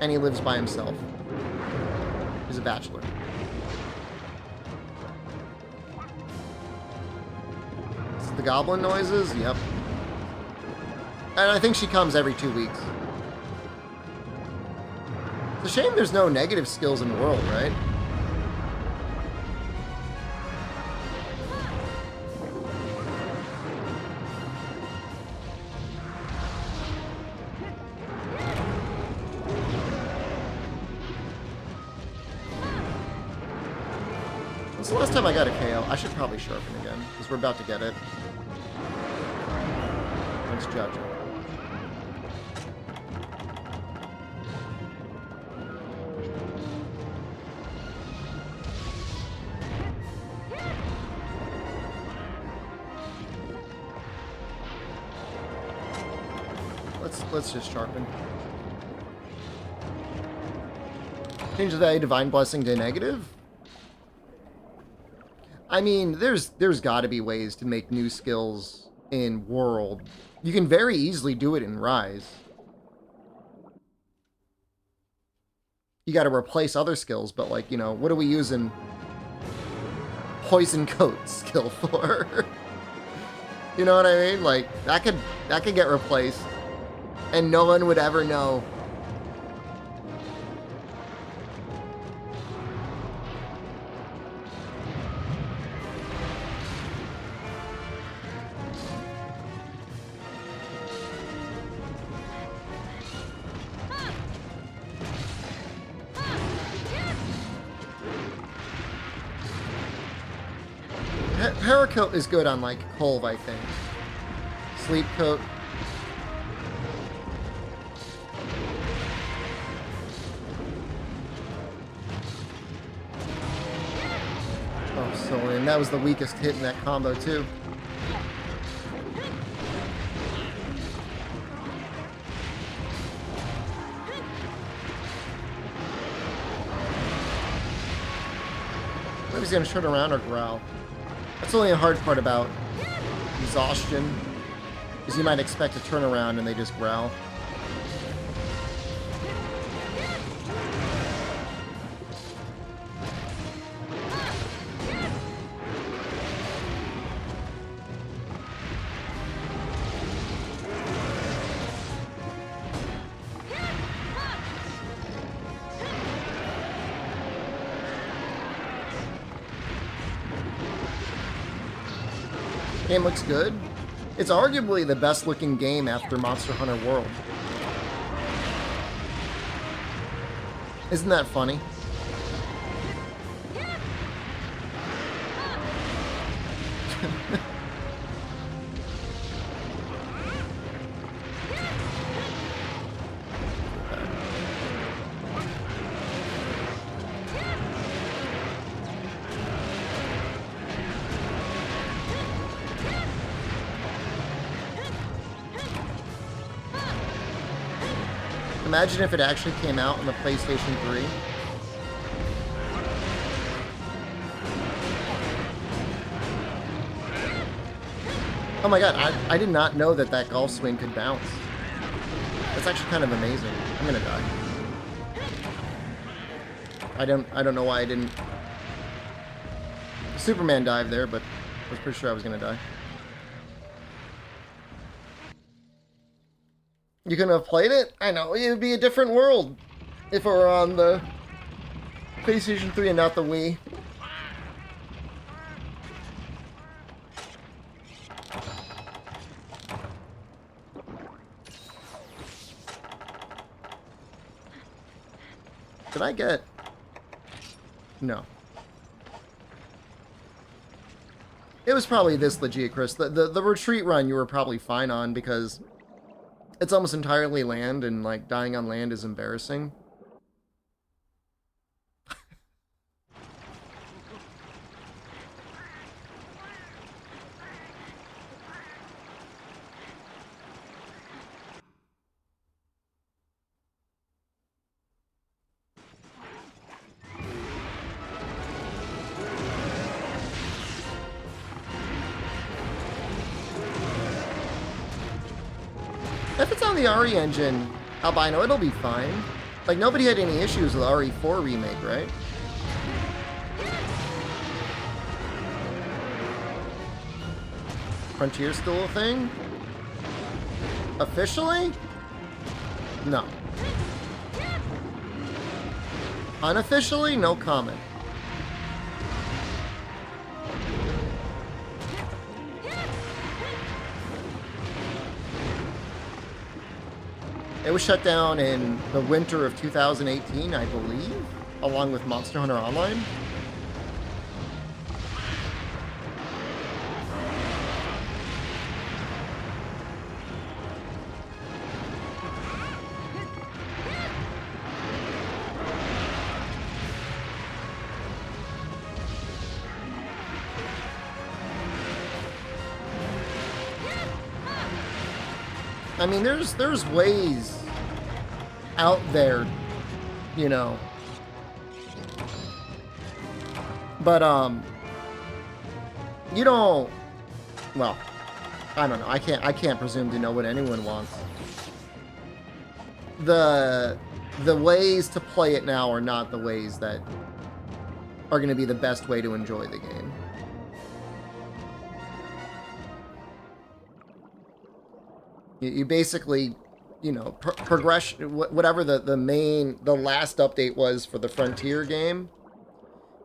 And he lives by himself. He's a bachelor. The goblin noises? Yep. And I think she comes every 2 weeks. It's a shame there's no negative skills in the world, right? When's the last time I got a KO? I should probably sharpen again, because we're about to get it. Thanks, Judge. Let's just sharpen. Change the value Divine Blessing to negative? I mean, there's got to be ways to make new skills in World. You can very easily do it in Rise. You got to replace other skills, but like, you know, what are we using Poison Coat skill for? You know what I mean? Like, that could get replaced, and no one would ever know. Paracoat is good on, like, Colv, I think. Sleep Coat. Oh, so and that was the weakest hit in that combo, too. gonna turn around or growl. That's only a hard part about exhaustion, is you might expect to turn around and they just growl. Game looks good. It's arguably the best looking game after Monster Hunter World. Isn't that funny? Imagine if it actually came out on the PlayStation 3. Oh my god, I did not know that that golf swing could bounce. That's actually kind of amazing. I'm gonna die. I don't know why I didn't Superman dive there, but I was pretty sure I was gonna die. You couldn't have played it? I know, it would be a different world if it were on the PlayStation 3 and not the Wii. Did I get... No. It was probably this legit, Chris. The retreat run you were probably fine on because it's almost entirely land, and like dying on land is embarrassing. If it's on the RE engine, Albino, it'll be fine. Like, nobody had any issues with RE4 remake, right? Frontier's still a thing? Officially? No. Unofficially? No comment. It was shut down in the winter of 2018, I believe, along with Monster Hunter Online. I mean, there's ways out there, you know. But you don't. Well, I don't know. I can't presume to know what anyone wants. The ways to play it now are not the ways that are going to be the best way to enjoy the game. You basically, you know, progression, whatever the last update was for the Frontier game,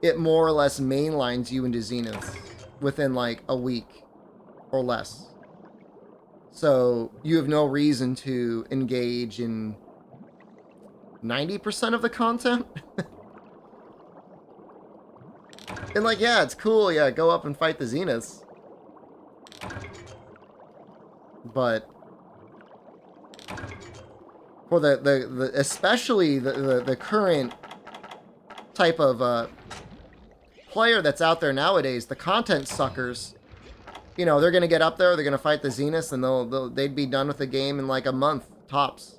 it more or less mainlines you into Zenith within like a week or less. So you have no reason to engage in 90% of the content. And like, yeah, it's cool, yeah, go up and fight the Zeniths. But for the especially the current type of player that's out there nowadays, the content suckers, you know, they're gonna get up there, they're gonna fight the Zeniths, and they'd be done with the game in like a month tops.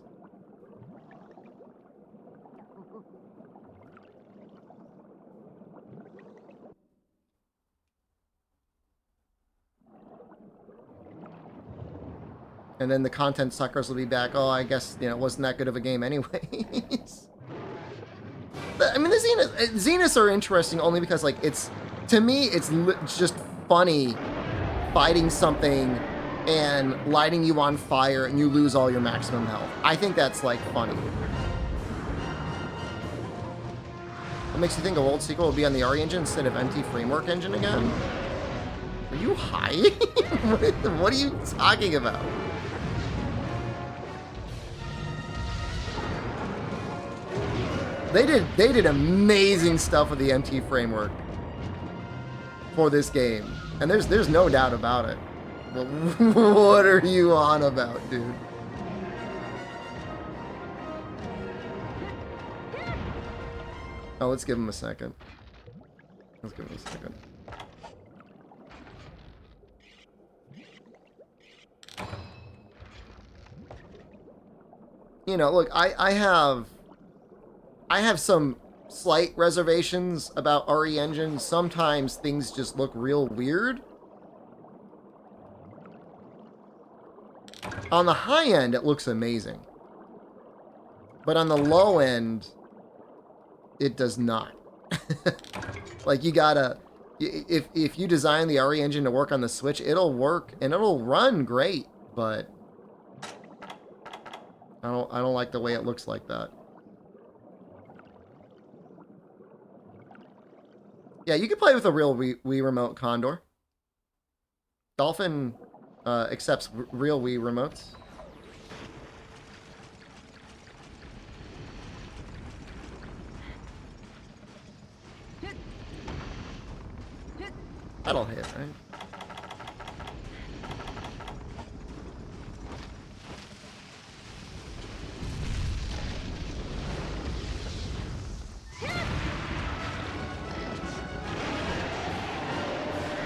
And then the content suckers will be back. Oh, I guess, you know, it wasn't that good of a game anyways. But, I mean, the Zeniths are interesting only because, like, it's, to me, it's just funny fighting something and lighting you on fire and you lose all your maximum health. I think that's, like, funny. What makes you think a world sequel will be on the RE engine instead of MT Framework engine again? Are you high? What are you talking about? They did amazing stuff with the MT Framework for this game. And there's no doubt about it. But what are you on about, dude? Oh, let's give him a second. Let's give him a second. You know, look, I have some slight reservations about RE Engine. Sometimes things just look real weird. On the high end, it looks amazing. But on the low end, it does not. Like, you gotta... If you design the RE engine to work on the Switch, it'll work and it'll run great, but I don't like the way it looks like that. Yeah, you can play with a real Wii remote, Condor. Dolphin accepts real Wii remotes. That'll hit, right?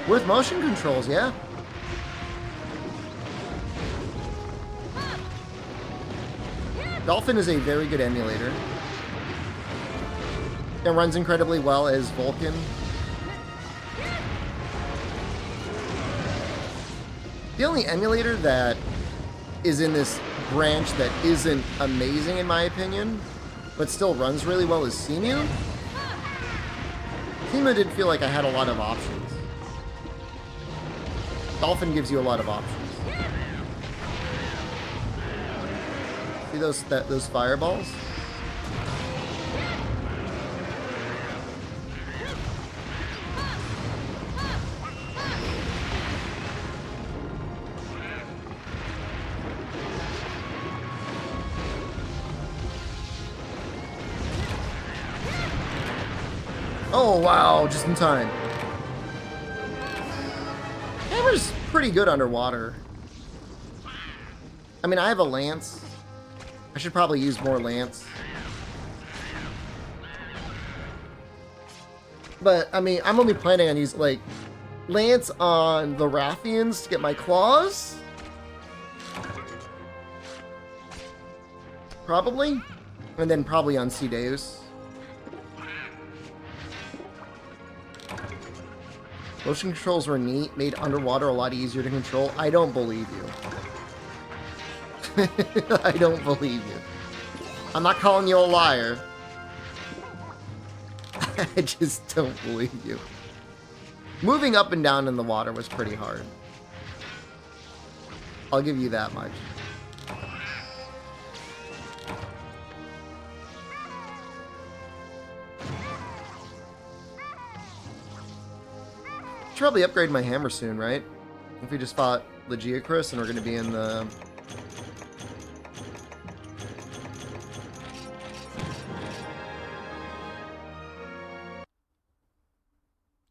With motion controls, yeah. Dolphin is a very good emulator. It runs incredibly well as Vulcan. The only emulator that is in this branch that isn't amazing, in my opinion, but still runs really well is Cemu. Cemu did feel like I had a lot of options. Dolphin gives you a lot of options. See those fireballs? Oh, wow, just in time. Hammer's pretty good underwater. I mean, I have a lance. I should probably use more lance. But, I mean, I'm only planning on using, like, lance on the Rathians to get my claws. Probably. And then probably on Deus. Motion controls were neat, made underwater a lot easier to control. I don't believe you. I don't believe you. I'm not calling you a liar. I just don't believe you. Moving up and down in the water was pretty hard. I'll give you that much. Should probably upgrade my hammer soon, right? If we just fought Legiacris and we're going to be in the...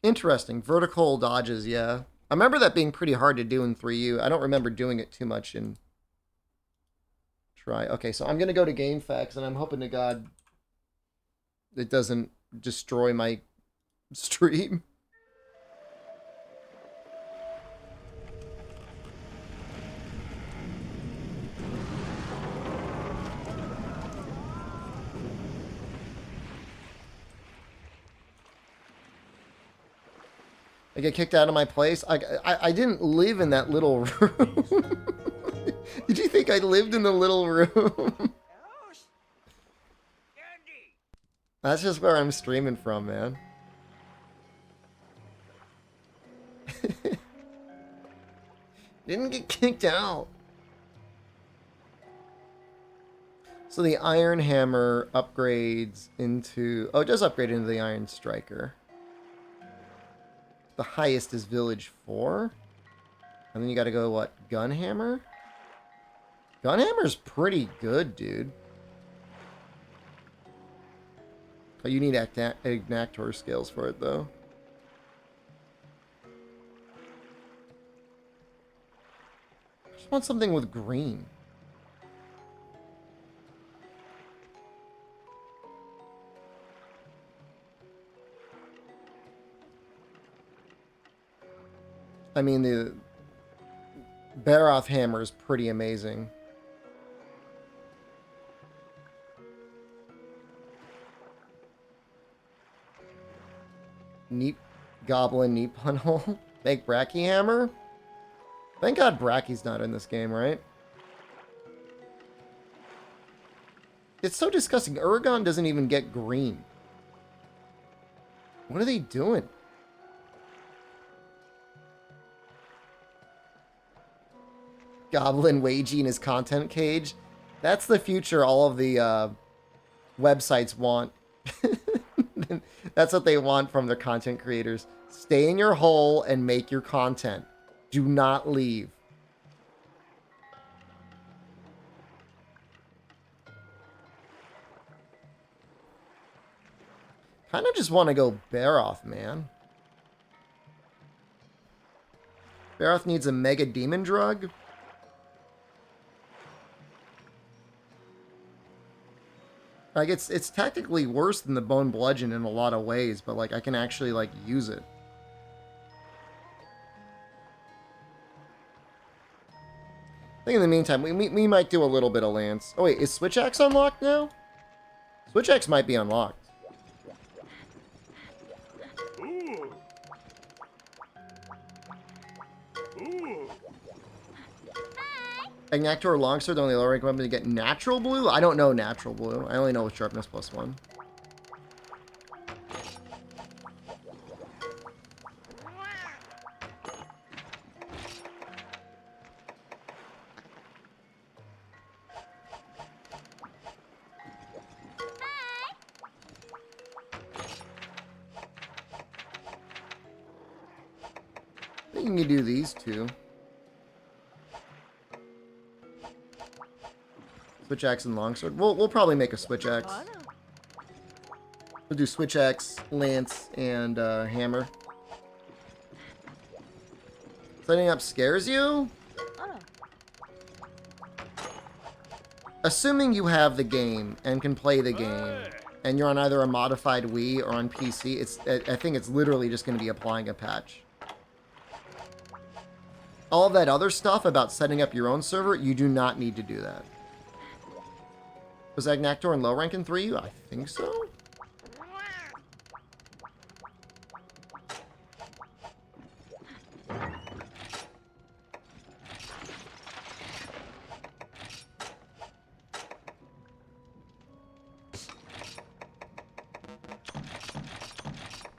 Interesting. Vertical dodges, yeah. I remember that being pretty hard to do in 3U. I don't remember doing it too much in... Try. Okay, so I'm going to go to GameFAQs, and I'm hoping to God it doesn't destroy my stream. I get kicked out of my place. I didn't live in that little room. Did I lived in the little room. That's just where I'm streaming from, man. Didn't get kicked out. So the Iron Hammer upgrades into... Oh, it does upgrade into the Iron Striker. The highest is Village 4. And then you gotta go, what, Gunhammer? Gunhammer's pretty good, dude. Oh, you need Ignactor scales for it, though. I just want something with green. I mean, the Baroth hammer is pretty amazing. Neep Goblin Neep Hole. Make Bracky hammer? Thank God Bracky's not in this game, right? It's so disgusting. Uragon doesn't even get green. What are they doing? Goblin Wagey in his content cage. That's the future all of the websites want. That's what they want from their content creators. Stay in your hole and make your content. Do not leave. Kind of just want to go Baroth, man. Baroth needs a Mega Demon Drug. Like, it's technically worse than the Bone Bludgeon in a lot of ways, but, like, I can actually, like, use it. I think in the meantime, we might do a little bit of Lance. Oh, wait, is Switch Axe unlocked now? Switch Axe might be unlocked. Ignactor or Longsword, the only lower rank weapon to get natural blue? I don't know natural blue. I only know with sharpness +1. I think you can do these two. Switch Axe and Longsword. We'll probably make a Switch Axe. We'll do Switch Axe, Lance, and Hammer. Setting up scares you? Assuming you have the game and can play the game, and you're on either a modified Wii or on PC, I think it's literally just going to be applying a patch. All of that other stuff about setting up your own server, you do not need to do that. Was Ignactor in low rank in 3? I think so.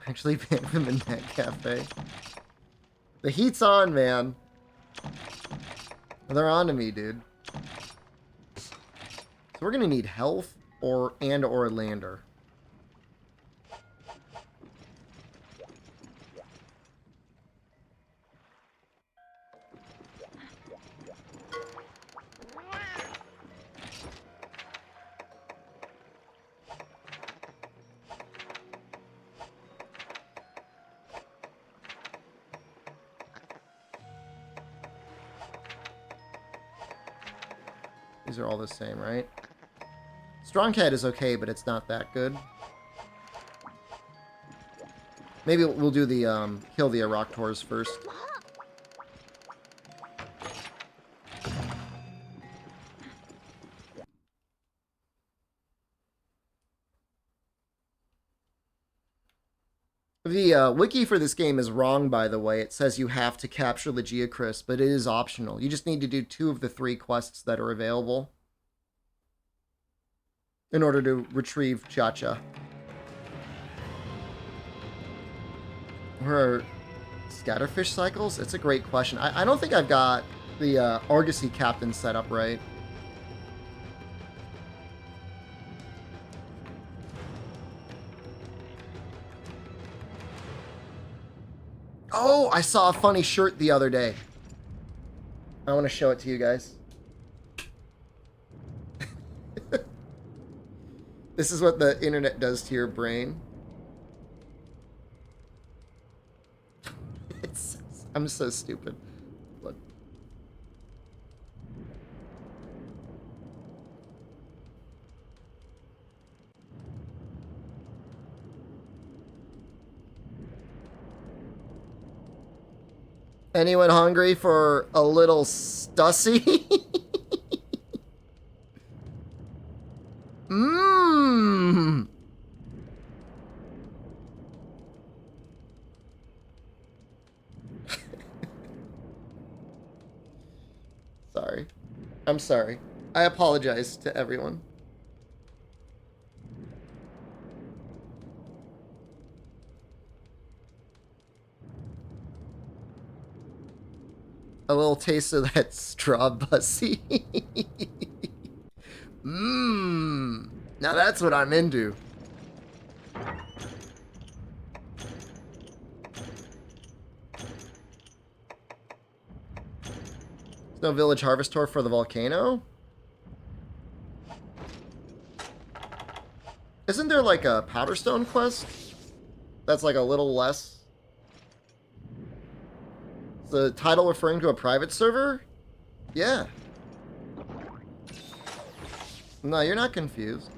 Actually banned from the Net Cafe. The heat's on, man. They're on to me, dude. So we're gonna need health or lander. These are all the same, right? Strong Cat is okay, but it's not that good. Maybe we'll do the, kill the Aroctors first. The wiki for this game is wrong, by the way. It says you have to capture the Geocryst, but it is optional. You just need to do 2 of the 3 quests that are available in order to retrieve Chacha. Where are scatterfish cycles? It's a great question. I don't think I've got the Argosy captain set up right. Oh, I saw a funny shirt the other day. I want to show it to you guys. This is what the internet does to your brain. I'm so stupid. Look. Anyone hungry for a little Stussy? Mmm. Sorry. I'm sorry. I apologize to everyone. A little taste of that straw bussy. Mmm. Now that's what I'm into. No village harvest tour for the volcano? Isn't there like a Powderstone quest? That's like a little less. Is the title referring to a private server? Yeah. No, you're not confused.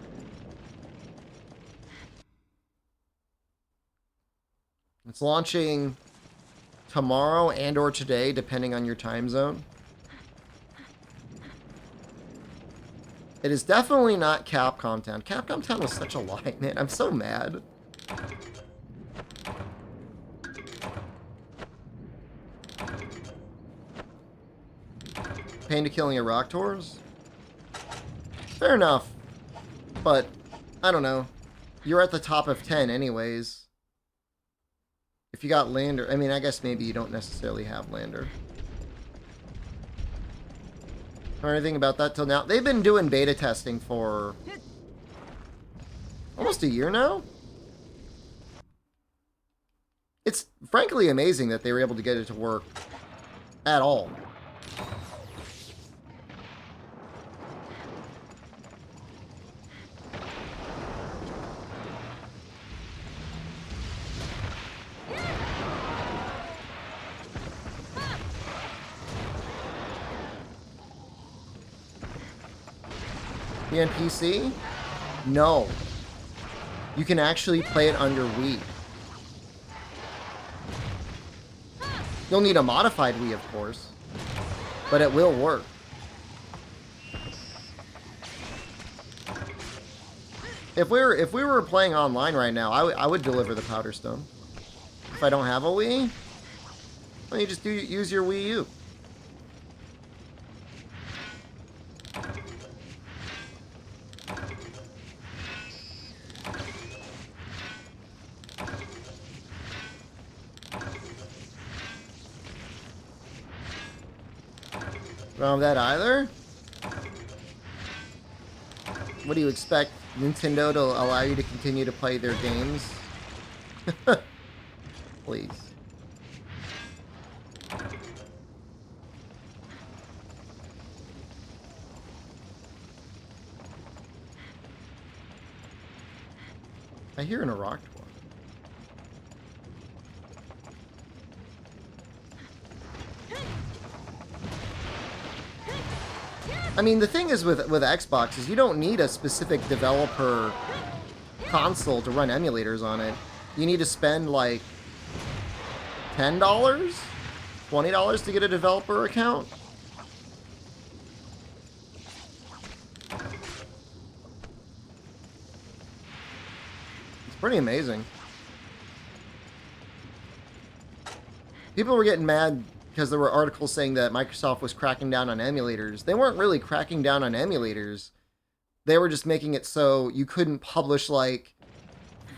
It's launching tomorrow and or today, depending on your time zone. It is definitely not Capcom Town. Capcom Town was such a lie, man. I'm so mad. Pain to killing Iraq tours? Fair enough. But, I don't know. You're at the top of 10 anyways. If you got Lander, I mean, I guess maybe you don't necessarily have Lander. Or anything about that till now. They've been doing beta testing for almost a year now. It's frankly amazing that they were able to get it to work at all. You on PC? No. You can actually play it on your Wii. You'll need a modified Wii, of course. But it will work. If we were playing online right now, I would deliver the Powderstone. If I don't have a Wii, well, you just use your Wii U. Wrong with that either? What do you expect? Nintendo to allow you to continue to play their games? Please. I hear an Iraq one. I mean, the thing is with Xbox is you don't need a specific developer console to run emulators on it. You need to spend like $10, $20 to get a developer account. It's pretty amazing. People were getting mad because there were articles saying that Microsoft was cracking down on emulators. They weren't really cracking down on emulators. They were just making it so you couldn't publish, like,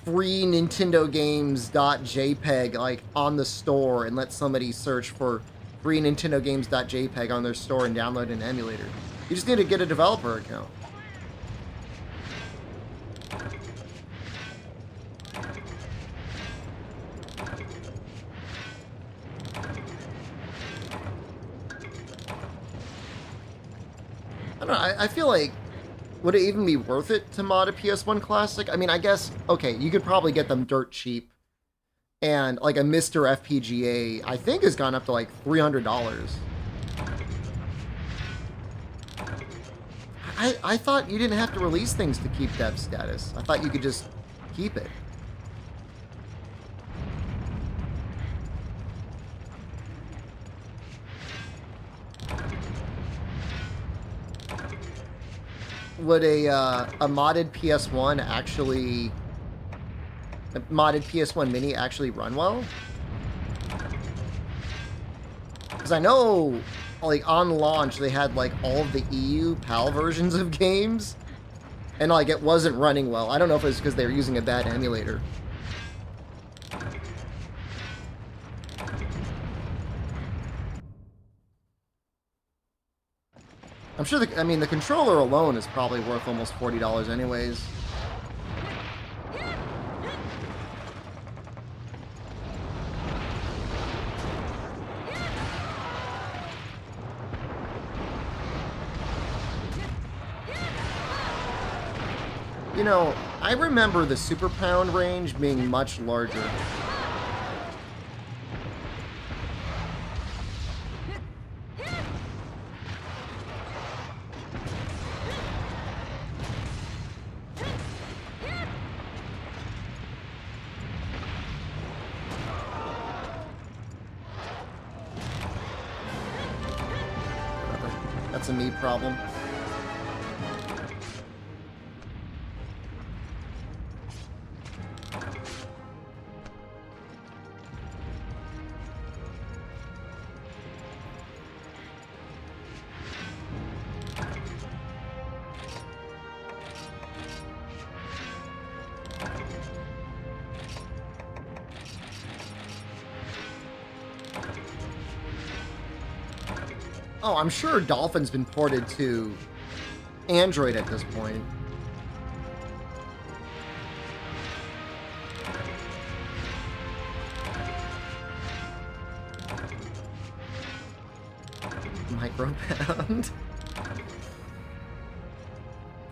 free Nintendo games.jpg, like, on the store and let somebody search for free Nintendo games.jpg on their store and download an emulator. You just need to get a developer account. I don't know, I feel like, would it even be worth it to mod a PS1 Classic? I mean, I guess, okay, you could probably get them dirt cheap. And, like, a Mr. FPGA, I think, has gone up to, like, $300. I thought you didn't have to release things to keep dev status. I thought you could just keep it. Would a modded PS1 actually... A modded PS1 Mini actually run well? Because I know, like, on launch, they had, like, all of the EU PAL versions of games. And, like, it wasn't running well. I don't know if it was because they were using a bad emulator. I'm sure, I mean, the controller alone is probably worth almost $40 anyways. You know, I remember the Super Pound range being much larger. That's a me problem. Oh, I'm sure Dolphin's been ported to Android at this point. Micropound.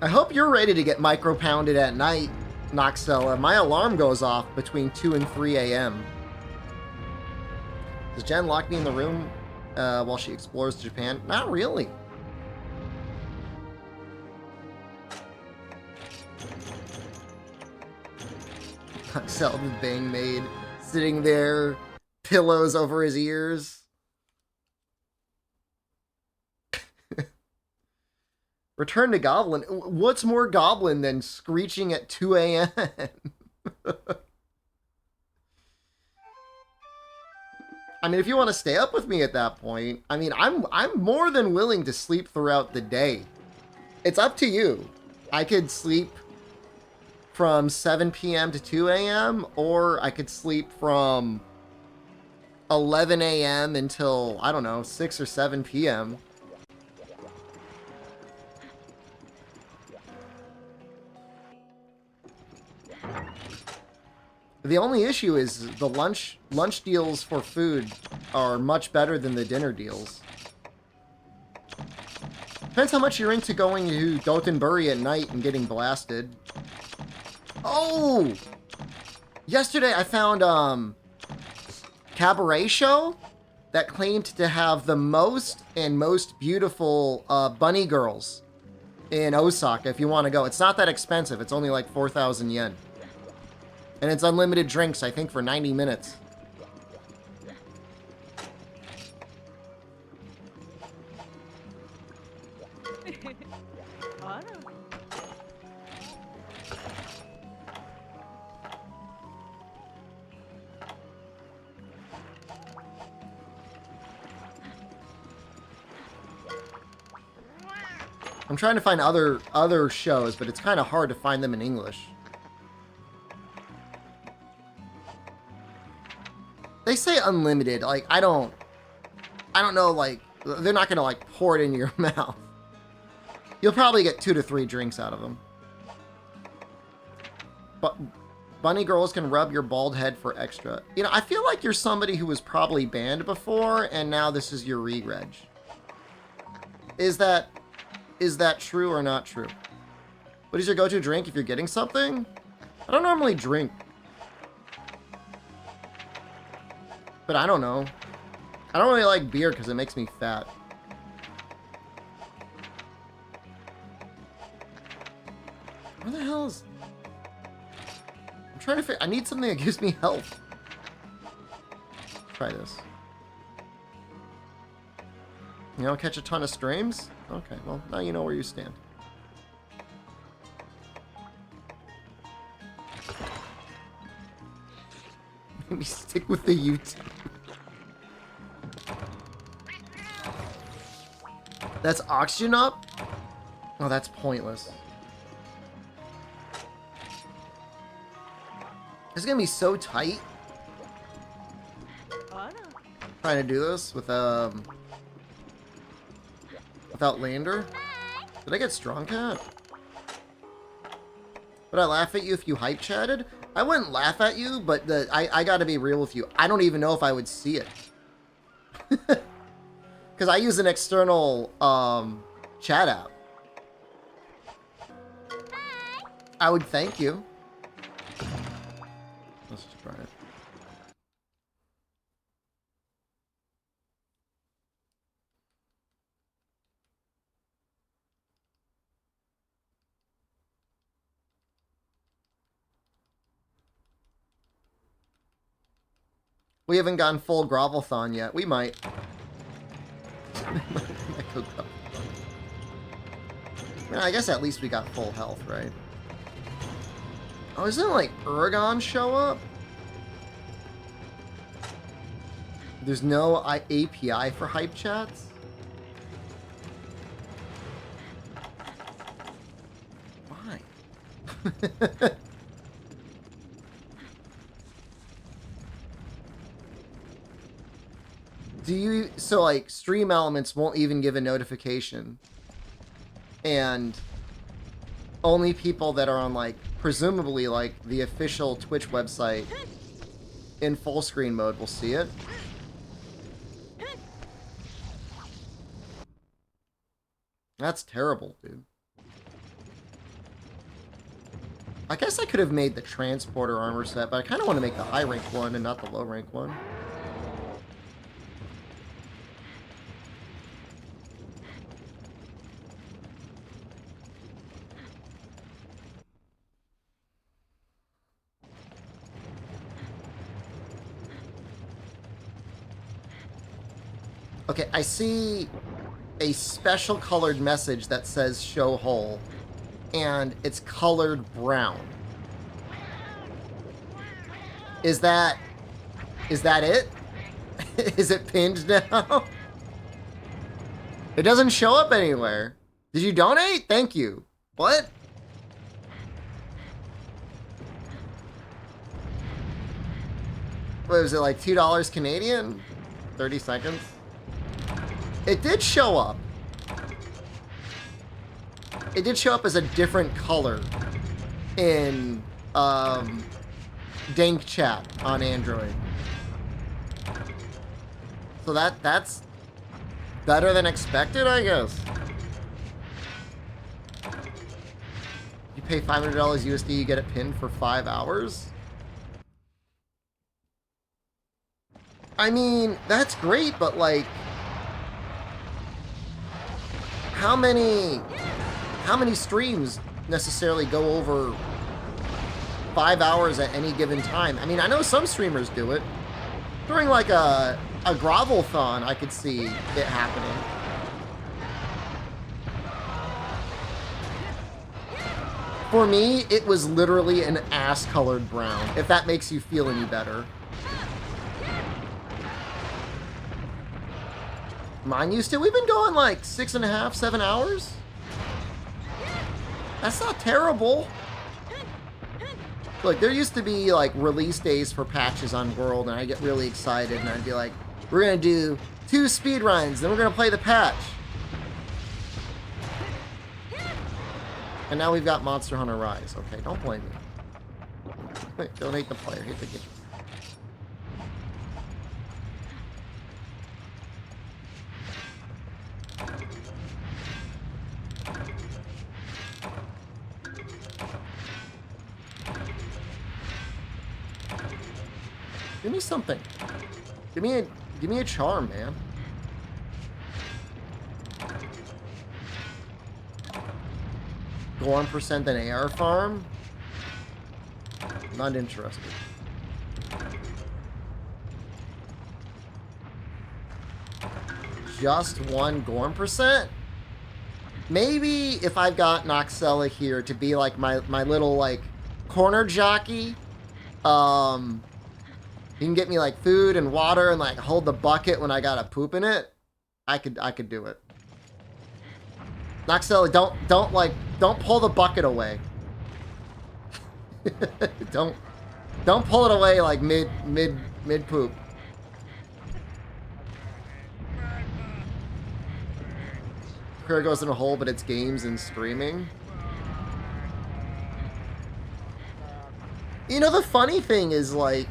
I hope you're ready to get micropounded at night, Noxella. My alarm goes off between 2 and 3 a.m. Does Jen lock me in the room while she explores Japan? Not really. Noxella Bang Maid sitting there, pillows over his ears. Return to Goblin. What's more Goblin than screeching at 2 a.m.? I mean, if you want to stay up with me at that point, I mean, I'm more than willing to sleep throughout the day. It's up to you. I could sleep from 7 p.m. to 2 a.m., or I could sleep from 11 a.m. until, I don't know, 6 or 7 p.m. The only issue is the lunch deals for food are much better than the dinner deals. Depends how much you're into going to Dotonbori at night and getting blasted. Oh! Yesterday I found Cabaret Show that claimed to have the most beautiful bunny girls in Osaka if you want to go. It's not that expensive. It's only like 4,000 yen. And it's unlimited drinks, I think, for 90 minutes. I'm trying to find other shows, but it's kind of hard to find them in English. They say unlimited. Like, I don't know, like, they're not going to, like, pour it into your mouth. You'll probably get 2 to 3 drinks out of them. But bunny girls can rub your bald head for extra. You know, I feel like you're somebody who was probably banned before, and now this is your re-reg. Is that true or not true? What is your go-to drink if you're getting something? I don't normally drink. But I don't know. I don't really like beer because it makes me fat. Where the hell is... I'm trying to figure... I need something that gives me health. Try this. You don't catch a ton of streams? Okay, well, now you know where you stand. Maybe stick with the YouTube. That's oxygen up? Oh, that's pointless. It's gonna be so tight. Trying to do this with without Lander. Did I get Strong Cat? Would I laugh at you if you hype chatted? I wouldn't laugh at you, but I gotta be real with you. I don't even know if I would see it. Because I use an external chat app. I would thank you. Let's just try it. We haven't gone full Grovelthon yet. We might. I guess at least we got full health, right? Oh, isn't like Uragon show up? There's no API for hype chats? Why? So like Stream Elements won't even give a notification, and only people that are on like presumably like the official Twitch website in full screen mode will see it. That's terrible, dude. I guess I could have made the transporter armor set, but I kind of want to make the high rank one and not the low rank one. Okay, I see a special colored message that says show hole, and it's colored brown. Is that it? Is it pinned now? It doesn't show up anywhere. Did you donate? Thank you. What? What was it, like $2 Canadian? 30 seconds? It did show up. It did show up as a different color in Dank Chat on Android. So that's better than expected, I guess. You pay $500 USD, you get it pinned for 5 hours? I mean, that's great, but like, how many streams necessarily go over 5 hours at any given time? I mean, I know some streamers do it. During like a Grovelthon, I could see it happening. For me, it was literally an ass-colored brown, if that makes you feel any better. Mine used to. We've been going like 6.5, 7 hours. That's not terrible. Look, there used to be like release days for patches on World, and I get really excited, and I'd be like, we're gonna do 2 speed runs, then we're gonna play the patch. And now we've got Monster Hunter Rise. Okay, don't blame me. Wait, don't hate the player, hate the game. Give me something. Give me a charm, man. Go on percent an AR farm? Not interested. Just 1 Gorm percent? Maybe if I've got Noxella here to be like my little like corner jockey, he can get me like food and water and like hold the bucket when I gotta poop in it. I could do it. Noxella, don't pull the bucket away. don't pull it away like mid poop. Here goes in a hole, but it's games and streaming. You know, the funny thing is like,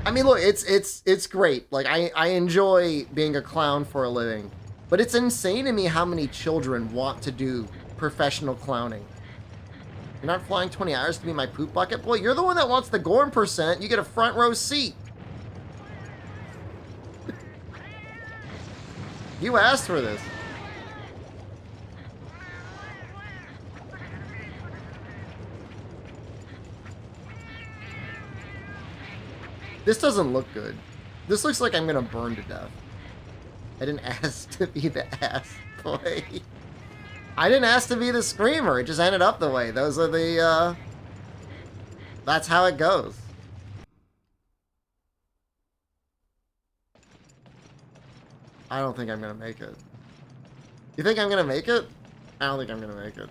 I mean, look, it's great. Like, I enjoy being a clown for a living. But it's insane to me how many children want to do professional clowning. You're not flying 20 hours to be my poop bucket? Boy, you're the one that wants the Gorm percent. You get a front row seat. You asked for this. This doesn't look good. This looks like I'm gonna burn to death. I didn't ask to be the ass boy. I didn't ask to be the screamer. It just ended up the way. Those are the, that's how it goes. I don't think I'm gonna make it. You think I'm gonna make it? I don't think I'm gonna make it.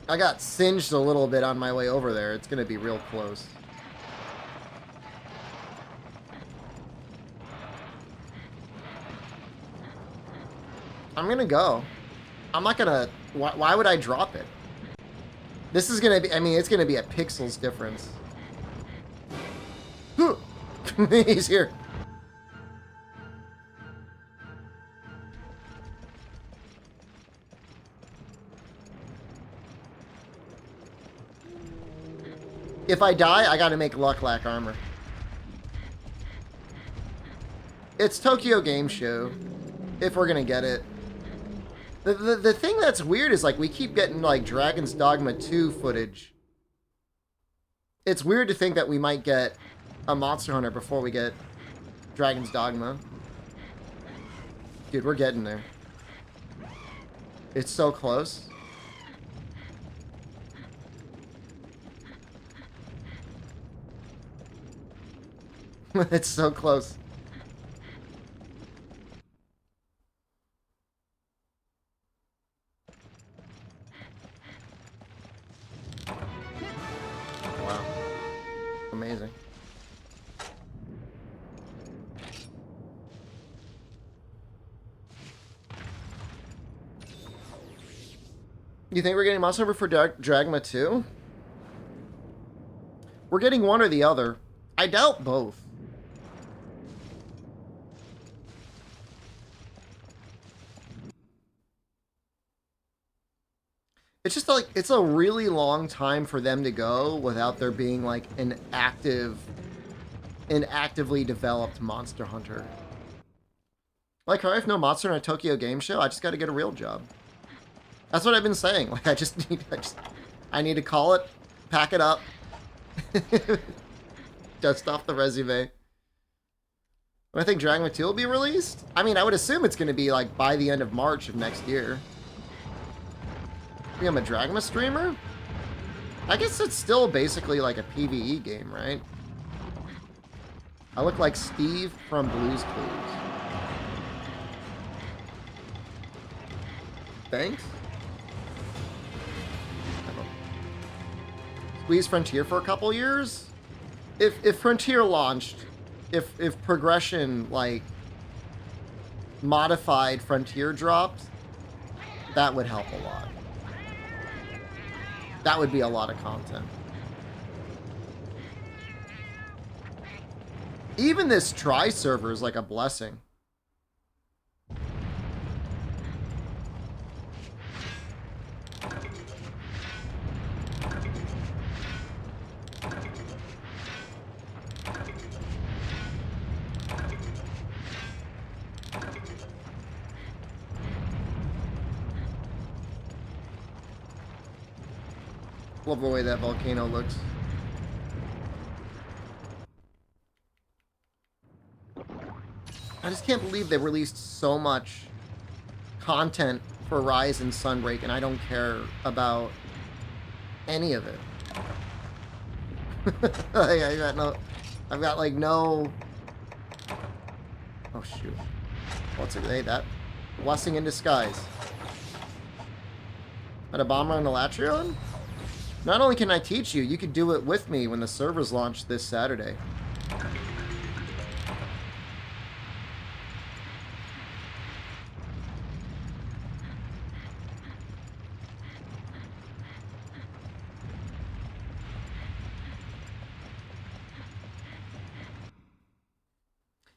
I got singed a little bit on my way over there. It's gonna be real close. I'm gonna go. I'm not gonna... Why would I drop it? This is gonna be... I mean, it's gonna be a pixels difference. He's here. If I die, I gotta make Luck Lack armor. It's Tokyo Game Show. If we're gonna get it. The thing that's weird is, like, we keep getting, like, Dragon's Dogma 2 footage. It's weird to think that we might get a Monster Hunter before we get Dragon's Dogma. Dude, we're getting there. It's so close. It's so close. Wow. Amazing. You think we're getting Monster Hunter for Dragma 2? We're getting one or the other. I doubt both. It's just like, it's a really long time for them to go without there being like an actively developed Monster Hunter. Like, I have no Monster Hunter Tokyo Game Show, I just gotta get a real job. That's what I've been saying. Like, I need to call it, pack it up, dust off the resume. When I think Dragon 2 will be released? I mean, I would assume it's gonna be like by the end of March of next year. I'm a Dragma streamer? I guess it's still basically like a PvE game, right? I look like Steve from Blue's Clues. Thanks. Squeeze Frontier for a couple years? If Frontier launched, if progression, like, modified Frontier dropped, that would help a lot. That would be a lot of content. Even this try server is like a blessing. Love the way that volcano looks. I just can't believe they released so much content for Rise and Sunbreak, and I don't care about any of it. I've got like no. Oh shoot! What's it? Hey, that blessing in disguise. At a bomber on the Latrion? Not only can I teach you, you could do it with me when the servers launch this Saturday.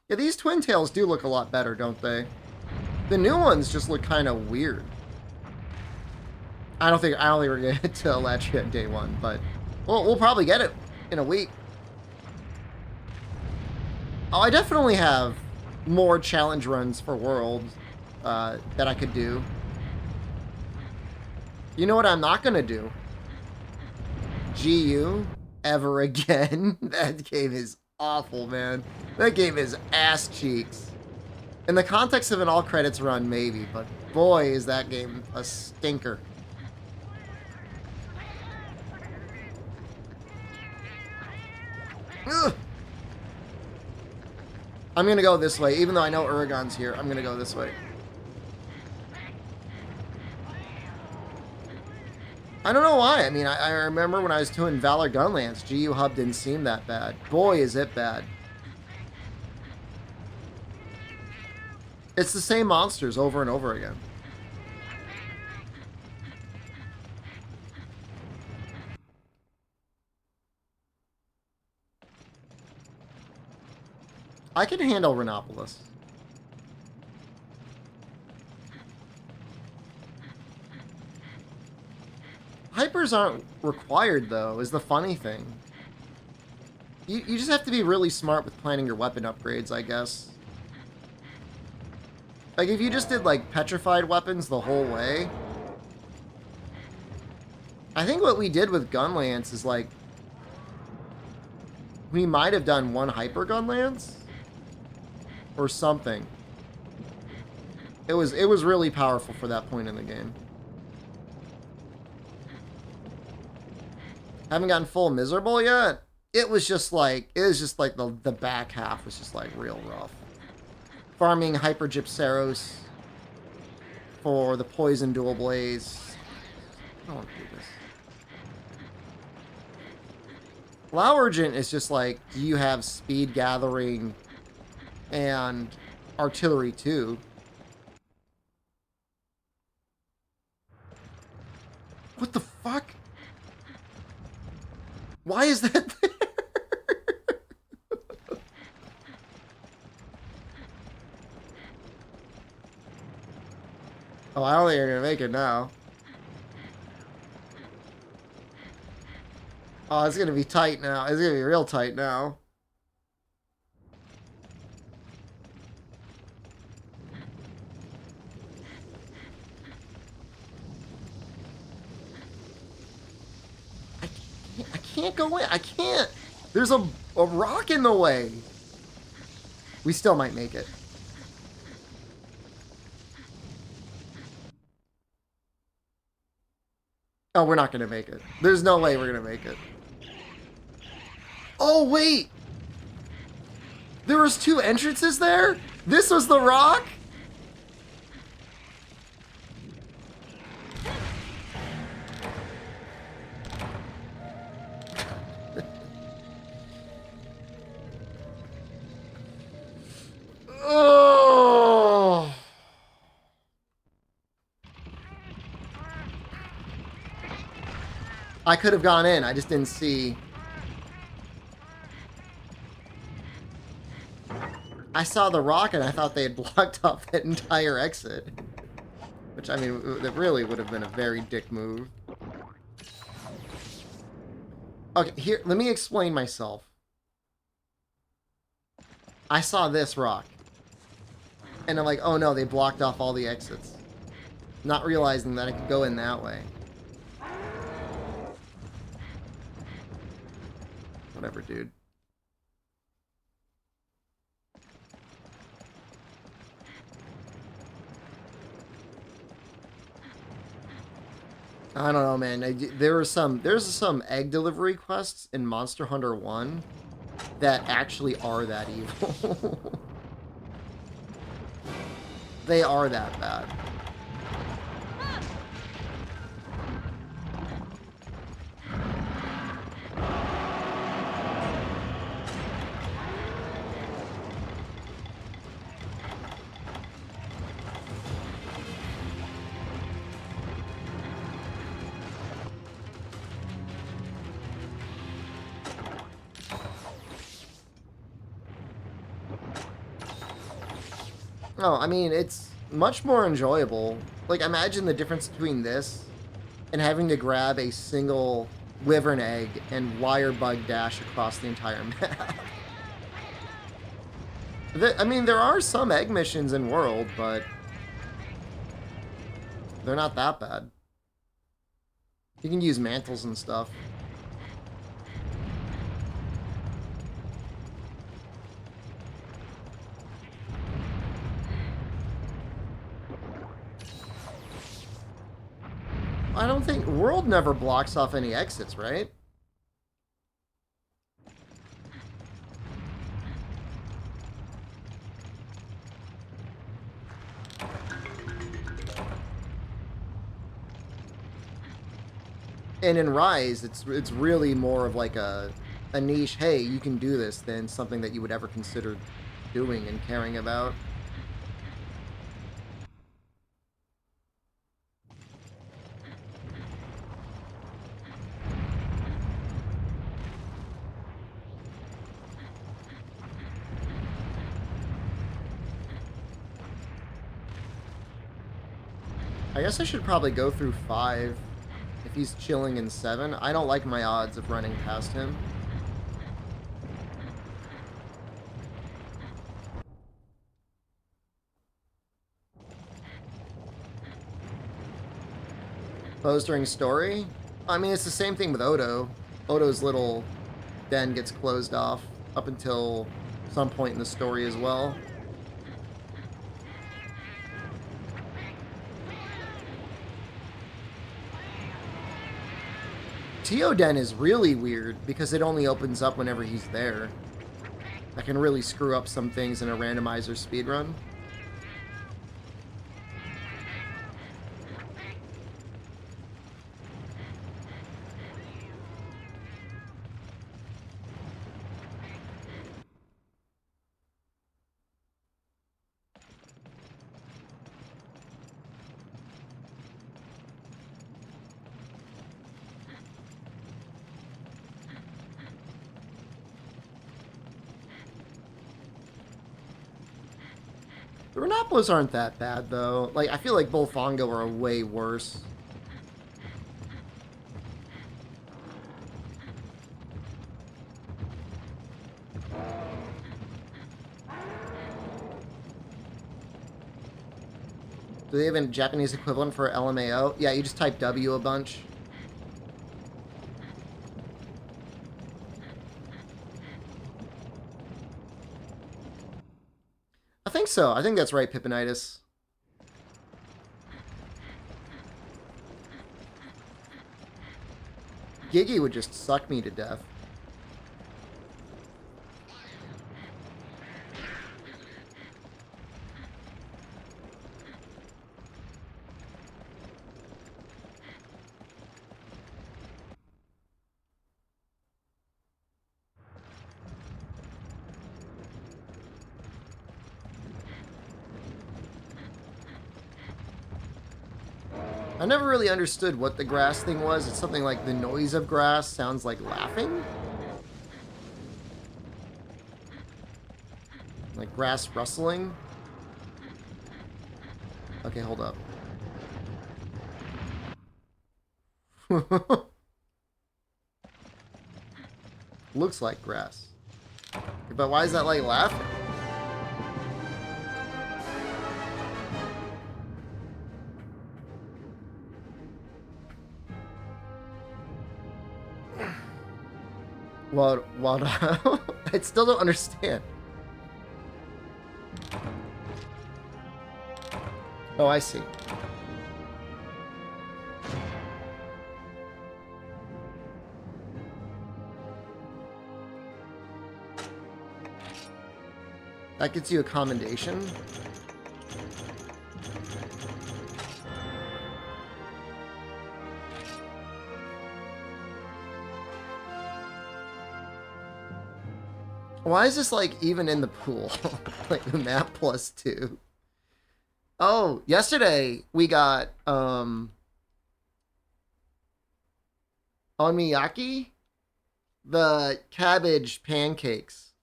Yeah, these twin tails do look a lot better, don't they? The new ones just look kind of weird. I don't think we're gonna get to Latria day one, but we'll probably get it in a week. Oh, I definitely have more challenge runs for Worlds that I could do. You know what I'm not gonna do? GU ever again. That game is awful, man. That game is ass cheeks. In the context of an all credits run, maybe, but boy, is that game a stinker. Ugh. I'm gonna go this way, even though I know Uragon's here. I'm gonna go this way. I don't know why. I mean, I remember when I was doing Valor Gunlance, GU Hub didn't seem that bad. Boy, is it bad. It's the same monsters over and over again. I can handle Renopolis. Hypers aren't required, though, is the funny thing. You just have to be really smart with planning your weapon upgrades, I guess. Like, if you just did, like, petrified weapons the whole way... I think what we did with Gunlance is, like... we might have done one Hyper Gunlance? Or something. It was really powerful for that point in the game. Haven't gotten full miserable yet? It was just like the back half was just like real rough. Farming Hyper Gypceros for the Poison Dual Blaze. I don't want to do this. Lowergent is just like, do you have speed gathering and artillery too? What the fuck? Why is that there? Oh, I don't think you're gonna make it now. Oh, it's gonna be tight now. It's gonna be real tight now. I can't go in. I can't. There's a rock in the way. We still might make it. Oh, we're not gonna make it. There's no way we're gonna make it. Oh, wait! There was 2 entrances there? This was the rock? Oh! I could have gone in. I just didn't see. I saw the rock and I thought they had blocked off that entire exit. Which, I mean, that really would have been a very dick move. Okay, here, let me explain myself. I saw this rock. And I'm like, oh no, they blocked off all the exits. Not realizing that I could go in that way. Whatever, dude. I don't know, man. There's some egg delivery quests in Monster Hunter 1 that actually are that evil. They are that bad. No, I mean, it's much more enjoyable. Like, imagine the difference between this and having to grab a single wyvern egg and wire bug dash across the entire map. I mean, there are some egg missions in World, but they're not that bad. You can use mantles and stuff. I don't think World never blocks off any exits, right? And in Rise, it's really more of like a niche, hey, you can do this, than something that you would ever consider doing and caring about. I guess I should probably go through 5 if he's chilling in 7. I don't like my odds of running past him. Closed during story? I mean, it's the same thing with Odo. Odo's little den gets closed off up until some point in the story as well. Teoden is really weird because it only opens up whenever he's there. That can really screw up some things in a randomizer speedrun. The Renoplos aren't that bad, though. Like, I feel like Bullfongo are way worse. Do they have a Japanese equivalent for LMAO? Yeah, you just type W a bunch. I think so. I think that's right, Pippinitis. Giggy would just suck me to death. I never really understood what the grass thing was. It's something like the noise of grass sounds like laughing. Like grass rustling. Okay, hold up. Looks like grass. But why is that like laughing? What? I still don't understand. Oh, I see. That gets you a commendation. Why is this like even in the pool? Like the map +2. Oh, yesterday we got onmiyaki, the cabbage pancakes.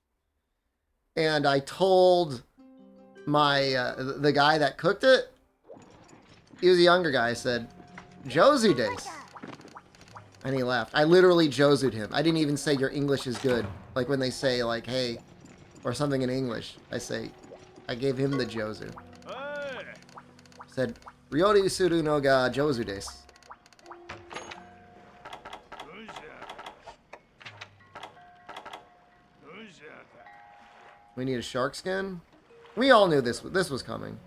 And I told my the guy that cooked it, he was a younger guy, I said, Jozu days. And he laughed. I literally Jozu'd him. I didn't even say your English is good. Like when they say like, hey, or something in English. I gave him the Jozu. Said, Ryori suru no ga Jozu desu. We need a shark skin? We all knew this was coming.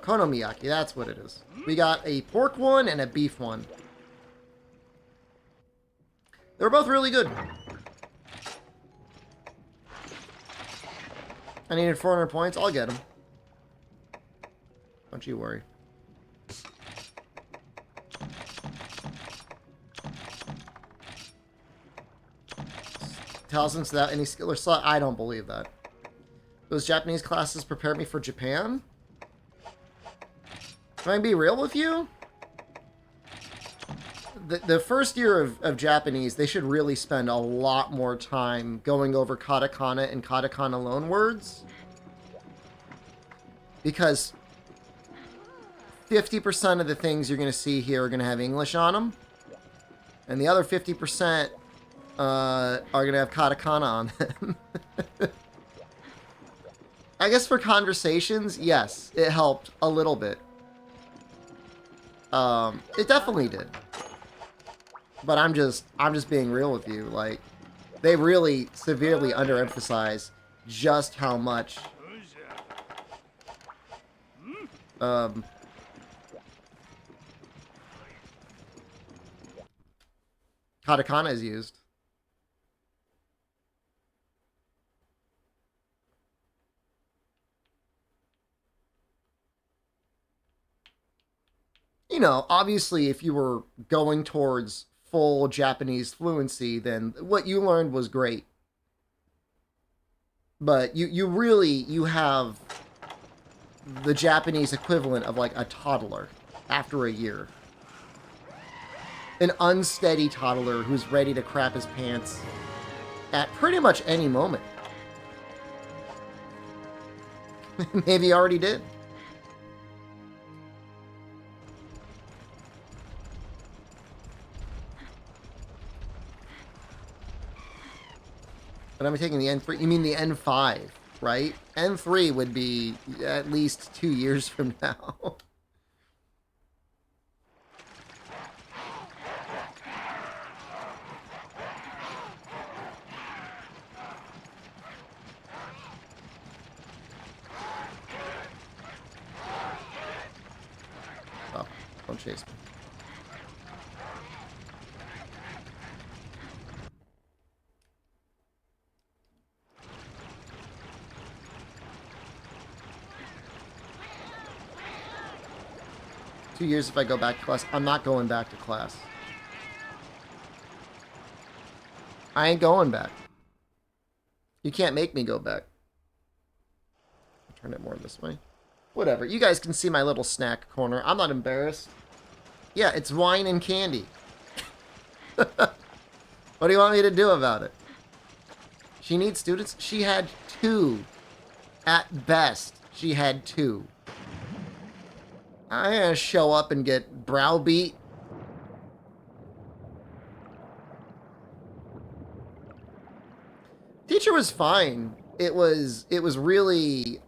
Konomiyaki, that's what it is. We got a pork one and a beef one. They were both really good. I needed 400 points. I'll get them. Don't you worry. Thousands without any skill or slot. I don't believe that. Those Japanese classes prepared me for Japan? Can I be real with you? The first year of Japanese, they should really spend a lot more time going over katakana and katakana loanwords. Because 50% of the things you're going to see here are going to have English on them. And the other 50% are going to have katakana on them. I guess for conversations, yes, it helped a little bit. It definitely did. But I'm just being real with you. Like, they really severely underemphasize just how much katakana is used. You know, obviously, if you were going towards full Japanese fluency, then what you learned was great. But you have the Japanese equivalent of like a toddler after a year. An unsteady toddler who's ready to crap his pants at pretty much any moment. Maybe he already did. But I'm taking the N3. You mean the N5, right? N3 would be at least 2 years from now. Oh. Don't chase me. $2 if I go back to class. I'm not going back to class. I ain't going back. You can't make me go back. I'll turn it more this way. Whatever. You guys can see my little snack corner. I'm not embarrassed. Yeah, it's wine and candy. What do you want me to do about it? She needs students? She had 2. At best, she had 2. I'm gonna show up and get browbeat. Teacher was fine. It was really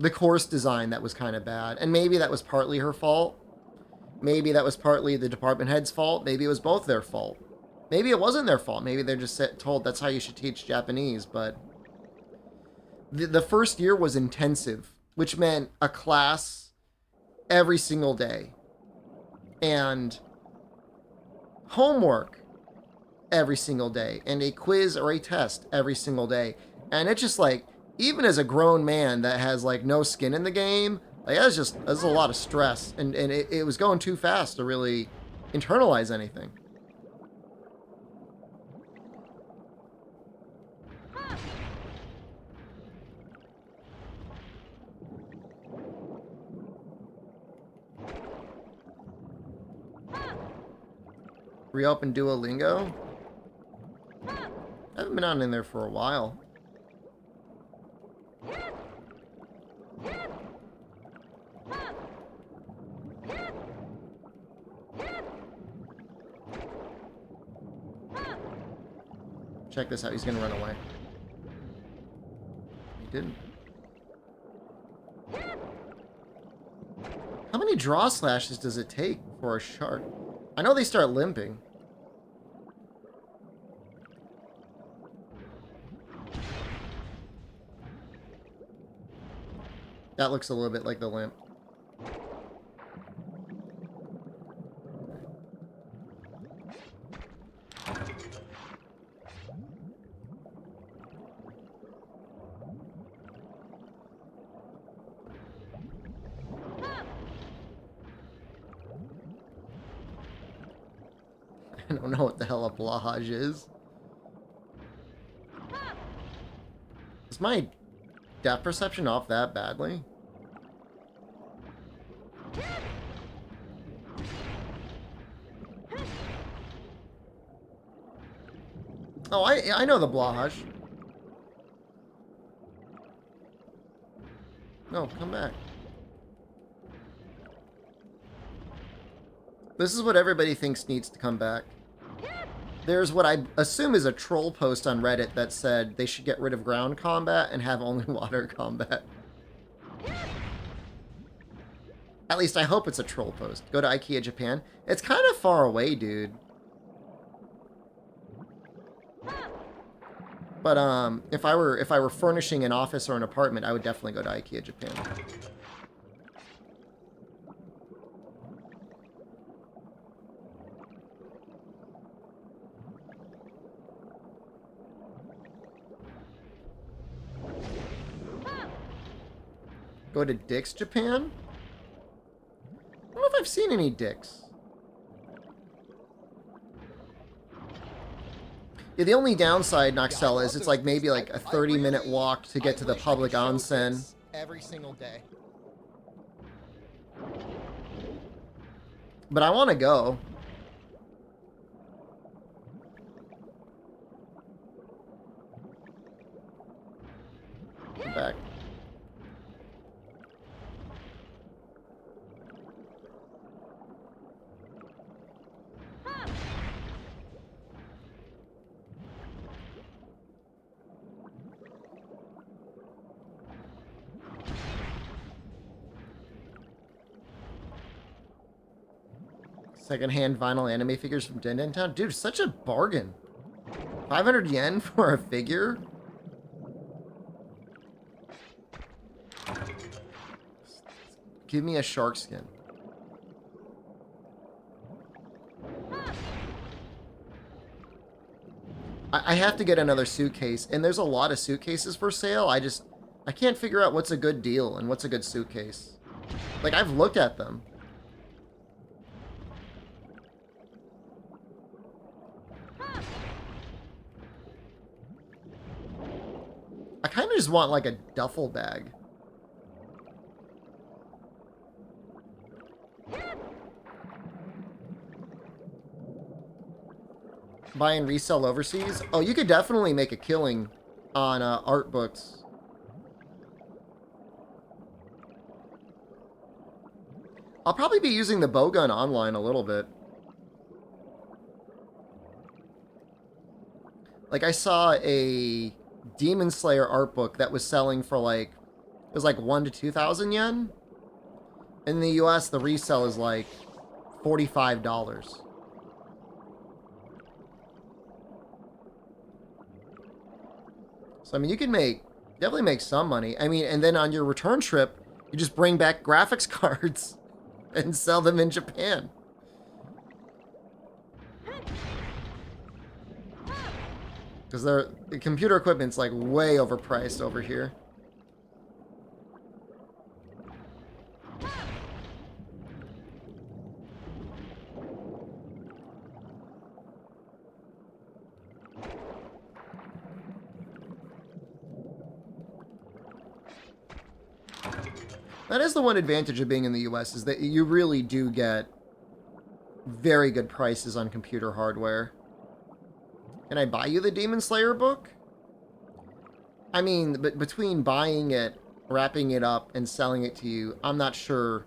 the course design that was kind of bad, and maybe that was partly her fault. Maybe that was partly the department head's fault. Maybe it was both their fault. Maybe it wasn't their fault. Maybe they're just told that's how you should teach Japanese. But the first year was intensive, which meant a class every single day and homework every single day and a quiz or a test every single day. And it's just like, even as a grown man that has like no skin in the game, like that's a lot of stress, and it was going too fast to really internalize anything. Reopen Duolingo? I haven't been on in there for a while. Check this out, he's gonna run away. He didn't. How many draw slashes does it take for a shark? I know they start limping. That looks a little bit like the limp. I don't know what the hell a blahage is. Is my depth perception off that badly? Oh, I know the blahage. No, come back. This is what everybody thinks needs to come back. There's what I assume is a troll post on Reddit that said they should get rid of ground combat and have only water combat. At least I hope it's a troll post. Go to IKEA Japan. It's kind of far away, dude. But if I were furnishing an office or an apartment, I would definitely go to IKEA Japan. Go to Dick's Japan? I don't know if I've seen any Dick's. Yeah, the only downside, Noxella, is it's like maybe like a 30-minute walk to get to the public onsen. Every single day. But I want to go. Come back. Second-hand vinyl anime figures from Den Town. Dude, such a bargain. 500 yen for a figure? Give me a shark skin. I have to get another suitcase, and there's a lot of suitcases for sale. I can't figure out what's a good deal and what's a good suitcase. Like, I've looked at them. I kind of just want, like, a duffel bag. Buy and resell overseas? Oh, you could definitely make a killing on art books. I'll probably be using the bowgun online a little bit. Like, I saw a Demon Slayer art book that was selling for like, it was like 1,000 to 2,000 yen. In the US, the resale is like $45. So, I mean, you can definitely make some money. I mean, and then on your return trip, you just bring back graphics cards and sell them in Japan. Because the computer equipment's like way overpriced over here. That is the one advantage of being in the US, is that you really do get very good prices on computer hardware. Can I buy you the Demon Slayer book? I mean, but between buying it, wrapping it up, and selling it to you, I'm not sure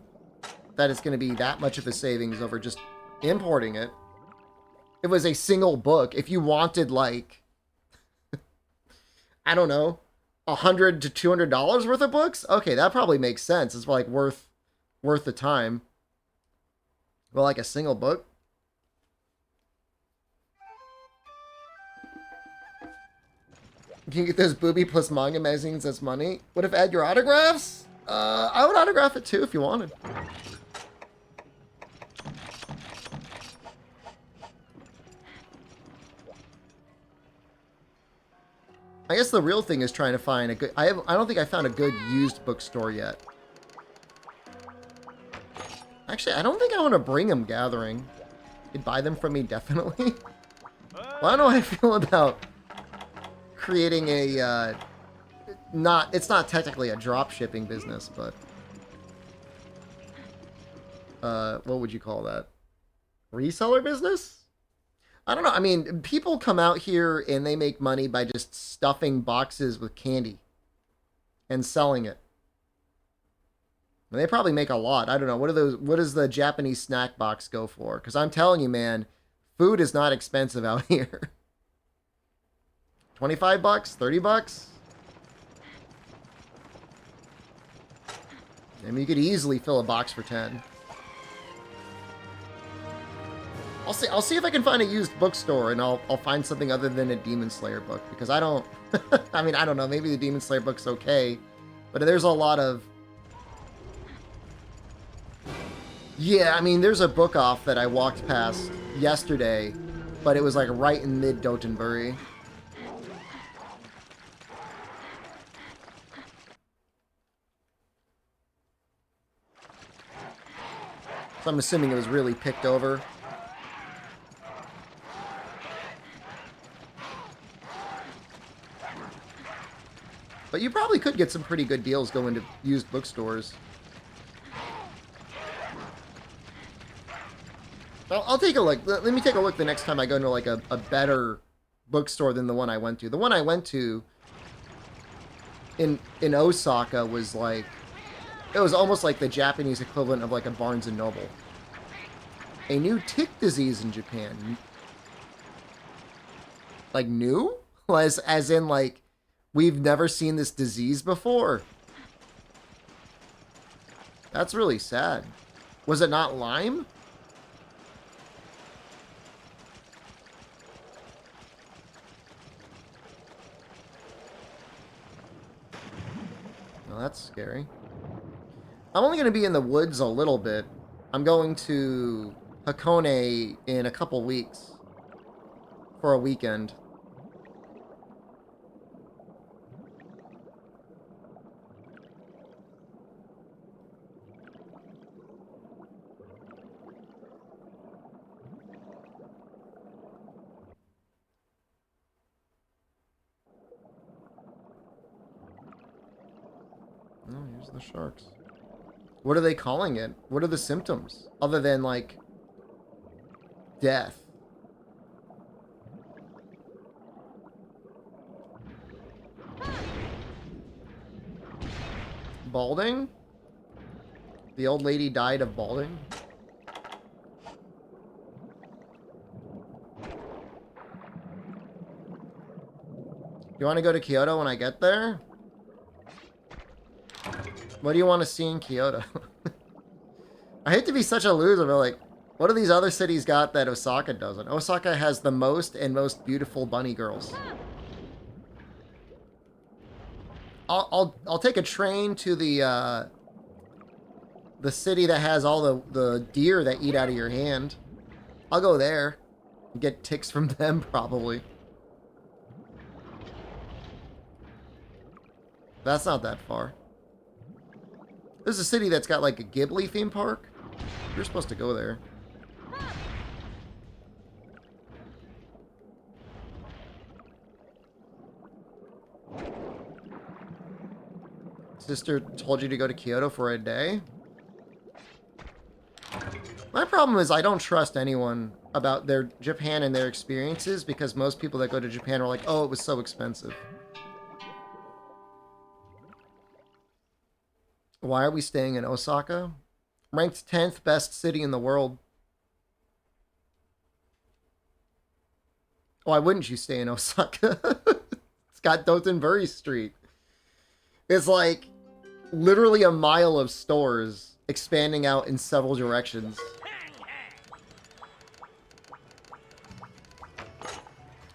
that it's going to be that much of a savings over just importing it. It was a single book. If you wanted, like, I don't know, $100 to $200 worth of books? Okay, that probably makes sense. It's like worth the time. Well, like a single book? Can you get those booby plus manga magazines as money? What if add your autographs? I would autograph it too if you wanted. I guess the real thing is trying to find a good... I don't think I found a good used bookstore yet. Actually, I don't think I want to bring them gathering. You'd buy them from me, definitely. Well, I don't know how I feel about creating a... It's not technically a drop shipping business, but... what would you call that? Reseller business? I don't know. I mean, people come out here and they make money by just stuffing boxes with candy and selling it. And they probably make a lot. I don't know. What does the Japanese snack box go for? Because I'm telling you, man, food is not expensive out here. 25 bucks, 30 bucks. I mean, you could easily fill a box for 10. I'll see if I can find a used bookstore, and I'll find something other than a Demon Slayer book, because I don't... I mean, I don't know. Maybe the Demon Slayer book's okay, but there's a lot of... Yeah, I mean, there's a book off that I walked past yesterday, but it was like right in mid-Dotonbori. So I'm assuming it was really picked over. But you probably could get some pretty good deals going to used bookstores. I'll take a look. Let me take a look the next time I go to like a better bookstore than the one I went to. The one I went to in Osaka was like... It was almost like the Japanese equivalent of like a Barnes & Noble. A new tick disease in Japan. Like new? As in like... We've never seen this disease before. That's really sad. Was it not Lyme? Well, that's scary. I'm only going to be in the woods a little bit. I'm going to Hakone in a couple weeks for a weekend. Oh, here's the sharks. What are they calling it? What are the symptoms? Other than, like, death. Balding? The old lady died of balding? You want to go to Kyoto when I get there? What do you want to see in Kyoto? I hate to be such a loser, but like, what do these other cities got that Osaka doesn't? Osaka has the most and most beautiful bunny girls. I'll take a train to the city that has all the deer that eat out of your hand. I'll go there and get ticks from them probably. That's not that far. There's a city that's got like a Ghibli theme park. You're supposed to go there. Sister told you to go to Kyoto for a day? My problem is I don't trust anyone about their Japan and their experiences because most people that go to Japan are like, oh, it was so expensive. Why are we staying in Osaka? Ranked 10th best city in the world. Why wouldn't you stay in Osaka? It's got Dotonbori Street. It's like literally a mile of stores expanding out in several directions.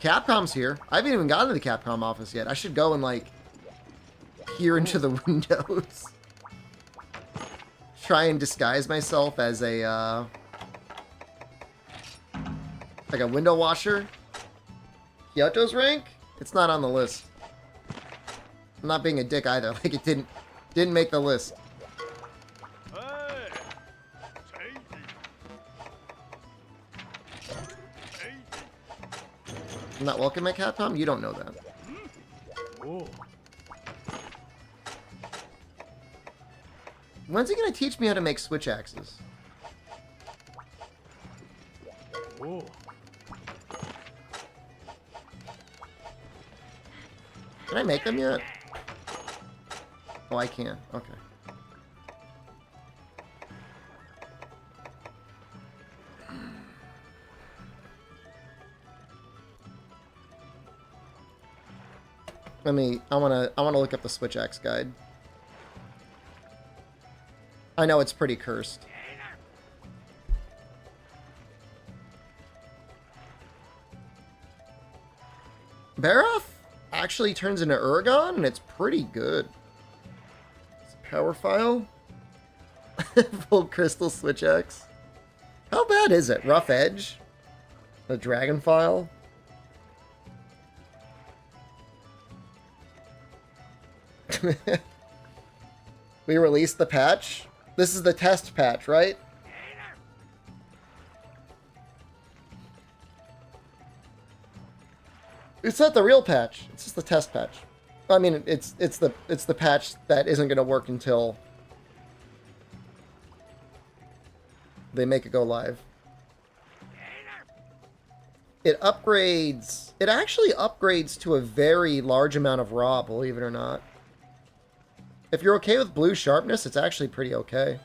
Capcom's here. I haven't even gotten to the Capcom office yet. I should go and like peer into the windows. Try and disguise myself as a like a window washer. Kyoto's rank? It's not on the list. I'm not being a dick either. Like it didn't make the list. I'm not welcome at Capcom? You don't know that. When's he gonna teach me how to make switch axes? Can I make them yet? Oh, I can. Okay. I wanna look up the switch axe guide. I know it's pretty cursed. Baroth actually turns into Uragon, and it's pretty good. It's a power file. Full crystal switch axe. How bad is it? Rough edge? The dragon file? We released the patch. This is the test patch, right? It's not the real patch. It's just the test patch. I mean, it's the patch that isn't going to work until they make it go live. It upgrades. It actually upgrades to a very large amount of raw, believe it or not. If you're okay with blue sharpness, it's actually pretty okay.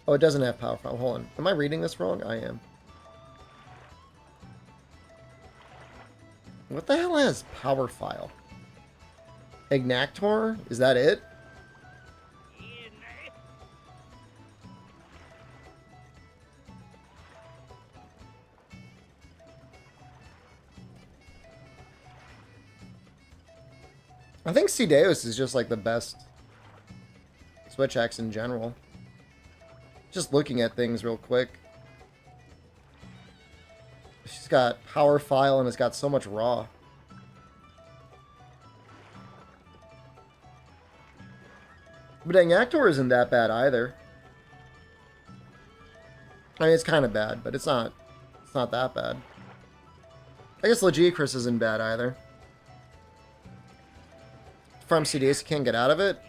Oh, it doesn't have power file. Hold on. Am I reading this wrong? I am. What the hell has power file? Ignactor? Is that it? I think Cedeus is just like the best Switch X in general. Just looking at things real quick. She's got power file and it's got so much raw. But dang, Actor isn't that bad either. I mean, it's kind of bad, but it's not that bad. I guess Legicris isn't bad either. From CDs, you can't get out of it.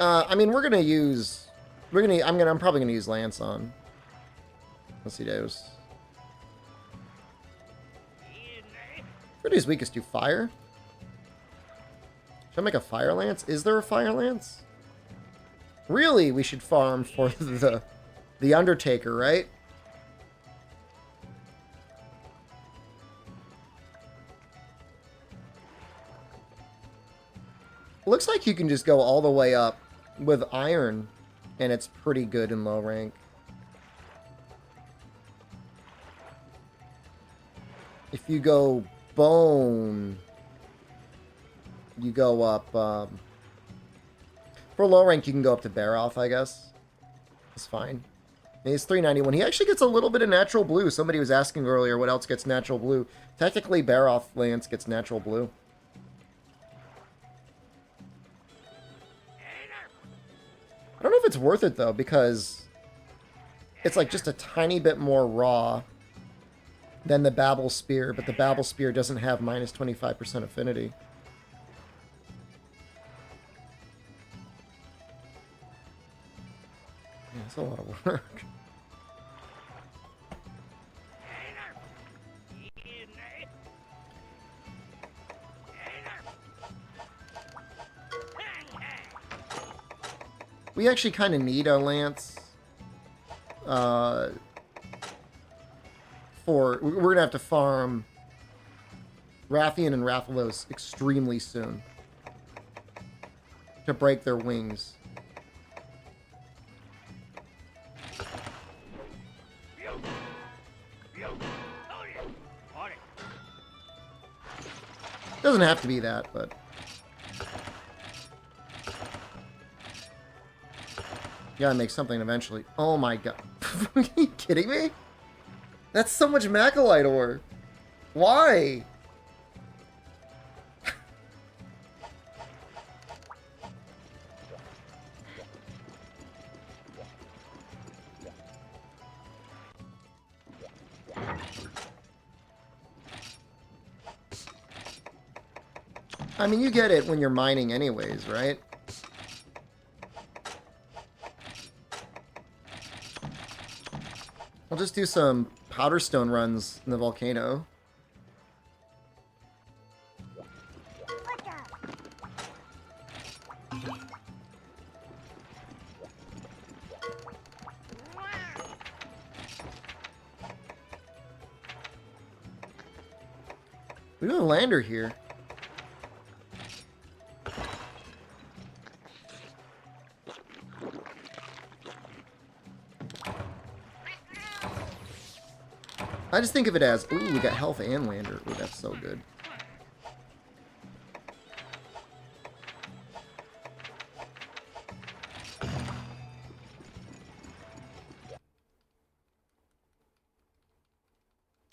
I mean, I'm probably gonna use Lance on. Let's see those. Freddy's weakest to fire. Should I make a fire lance? Is there a fire lance? Really, we should farm for the Undertaker, right? Looks like you can just go all the way up with iron, and it's pretty good in low rank. If you go bone, you go up. For low rank, you can go up to Baroth, I guess. It's fine. And he's 391. He actually gets a little bit of natural blue. Somebody was asking earlier what else gets natural blue. Technically, Baroth Lance gets natural blue. I don't know if it's worth it, though, because it's like just a tiny bit more raw than the Babel Spear, but the Babel Spear doesn't have minus 25% affinity. Yeah, that's a lot of work. We actually kind of need a lance. We're gonna have to farm Rathian and Rathalos extremely soon to break their wings. Doesn't have to be that, but you gotta make something eventually. Oh my god. Are you kidding me? That's so much Macalite ore. Why? I mean, you get it when you're mining anyways, right? I'll just do some powder stone runs in the volcano. We have a lander here. I just think of it as, ooh, we got health and lander. Ooh, that's so good.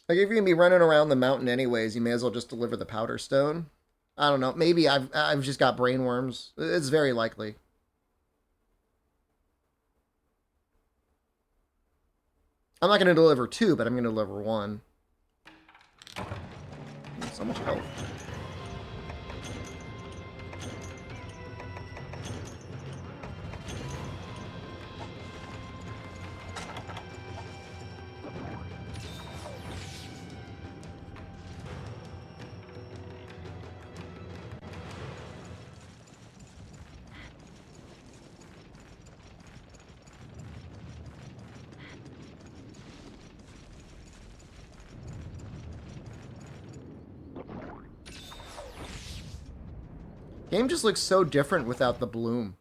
Like, if you're gonna be running around the mountain anyways, you may as well just deliver the powder stone. I don't know. Maybe I've just got brainworms. It's very likely. I'm not going to deliver 2, but I'm going to deliver 1. So much health. Game just looks so different without the bloom.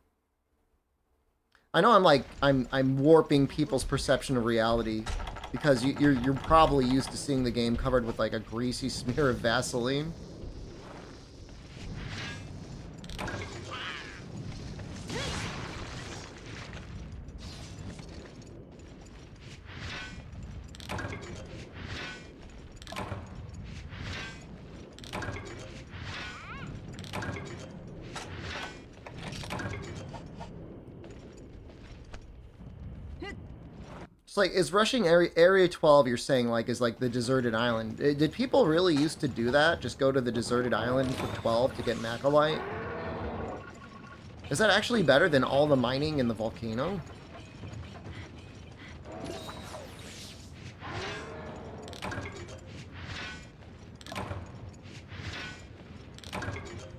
I know I'm warping people's perception of reality because you're probably used to seeing the game covered with like a greasy smear of Vaseline. It's like, is rushing Area 12, you're saying, like, is like the deserted island. Did people really used to do that? Just go to the deserted island for 12 to get Macrolite? Is that actually better than all the mining in the volcano?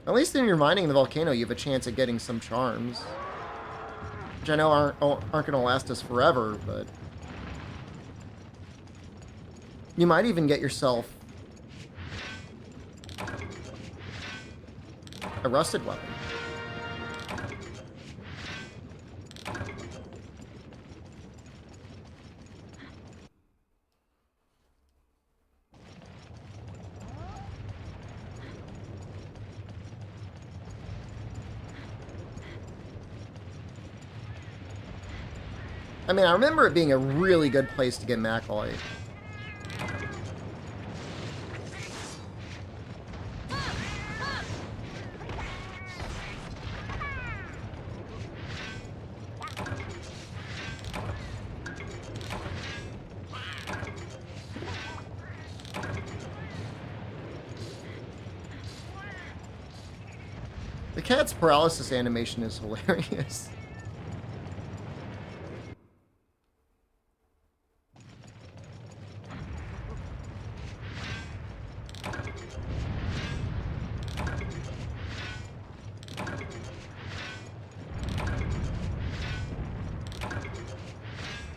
At least in your mining in the volcano, you have a chance at getting some charms. Which I know aren't going to last us forever, but... You might even get yourself a rusted weapon. I mean, I remember it being a really good place to get Macrolite. The cat's paralysis animation is hilarious.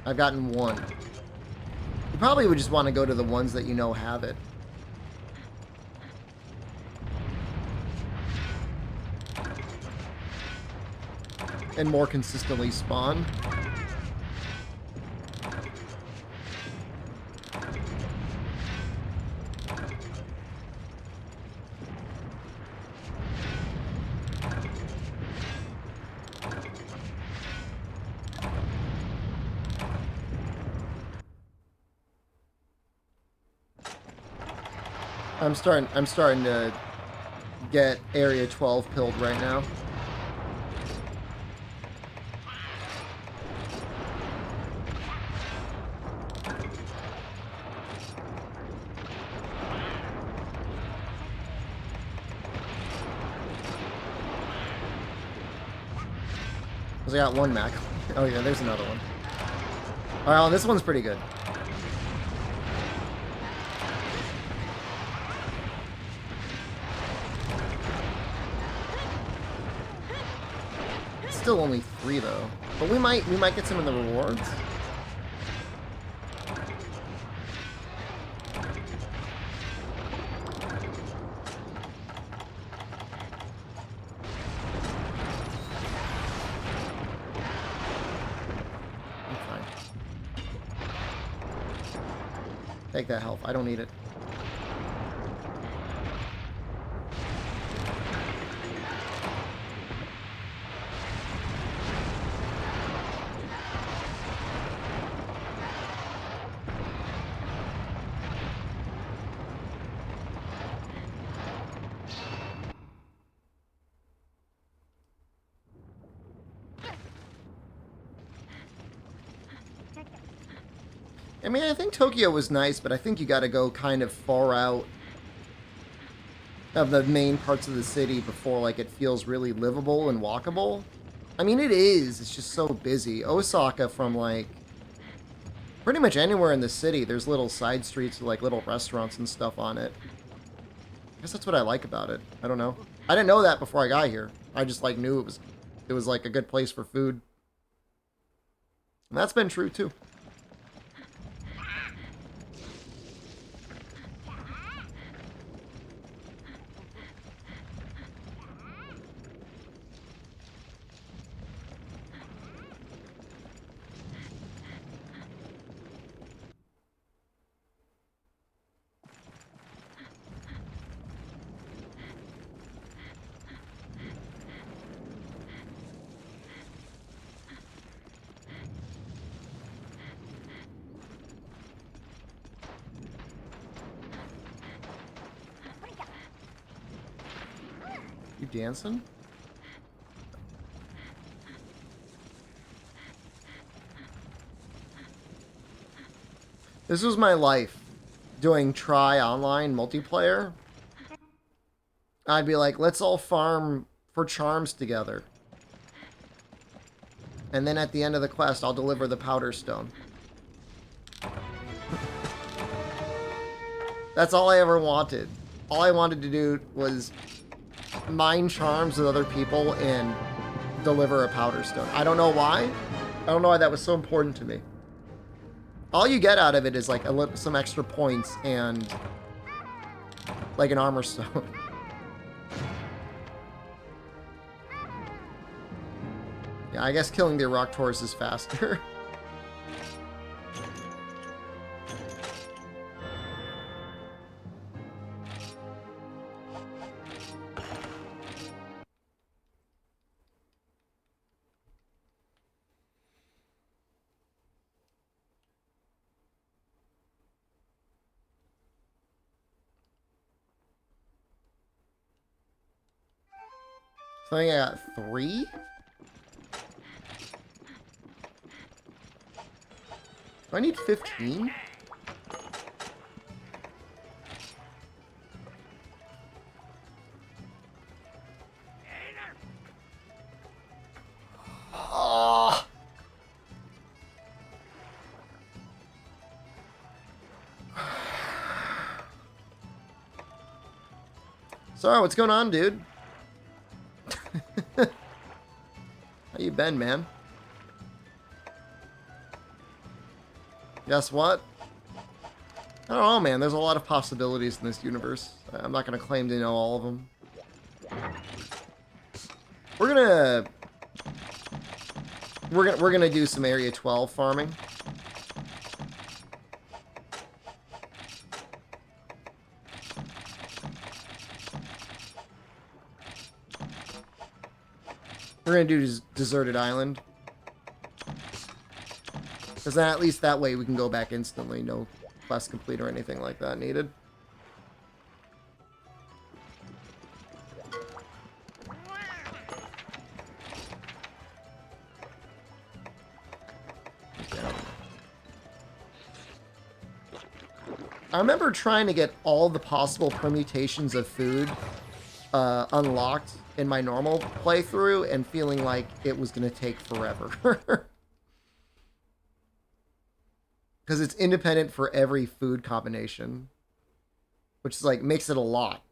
I've gotten one. You probably would just want to go to the ones that you know have it. And more consistently spawn. I'm starting to get Area 12 pilled right now. Cause I got one Mac. Oh yeah, there's another one. Alright, this one's pretty good. Still only 3 though, but we might get some of the rewards. I'm fine. Take that health. I don't need it. I mean, I think Tokyo was nice, but I think you gotta go kind of far out of the main parts of the city before, like, it feels really livable and walkable. I mean, it is. It's just so busy. Osaka, from, like, pretty much anywhere in the city, there's little side streets with, like, little restaurants and stuff on it. I guess that's what I like about it. I don't know. I didn't know that before I got here. I just, like, knew it was like, a good place for food. And that's been true, too. You dancing? This was my life doing try online multiplayer. I'd be like, let's all farm for charms together. And then at the end of the quest, I'll deliver the powder stone. That's all I ever wanted. All I wanted to do was mine charms with other people and deliver a powder stone. I don't know why. I don't know why that was so important to me. All you get out of it is like some extra points and like an armor stone. Yeah, I guess killing the Rock Taurus is faster. So I think I got 3? Do I need 15? Oh. Sorry, what's going on, dude? How you been, man? Guess what? I don't know, man. There's a lot of possibilities in this universe. I'm not gonna claim to know all of them. We're gonna do some Area 12 farming. We're gonna do Deserted Island. Because then at least that way we can go back instantly. No quest complete or anything like that needed. I remember trying to get all the possible permutations of food unlocked in my normal playthrough and feeling like it was going to take forever. Because it's independent for every food combination. Which is like, makes it a lot.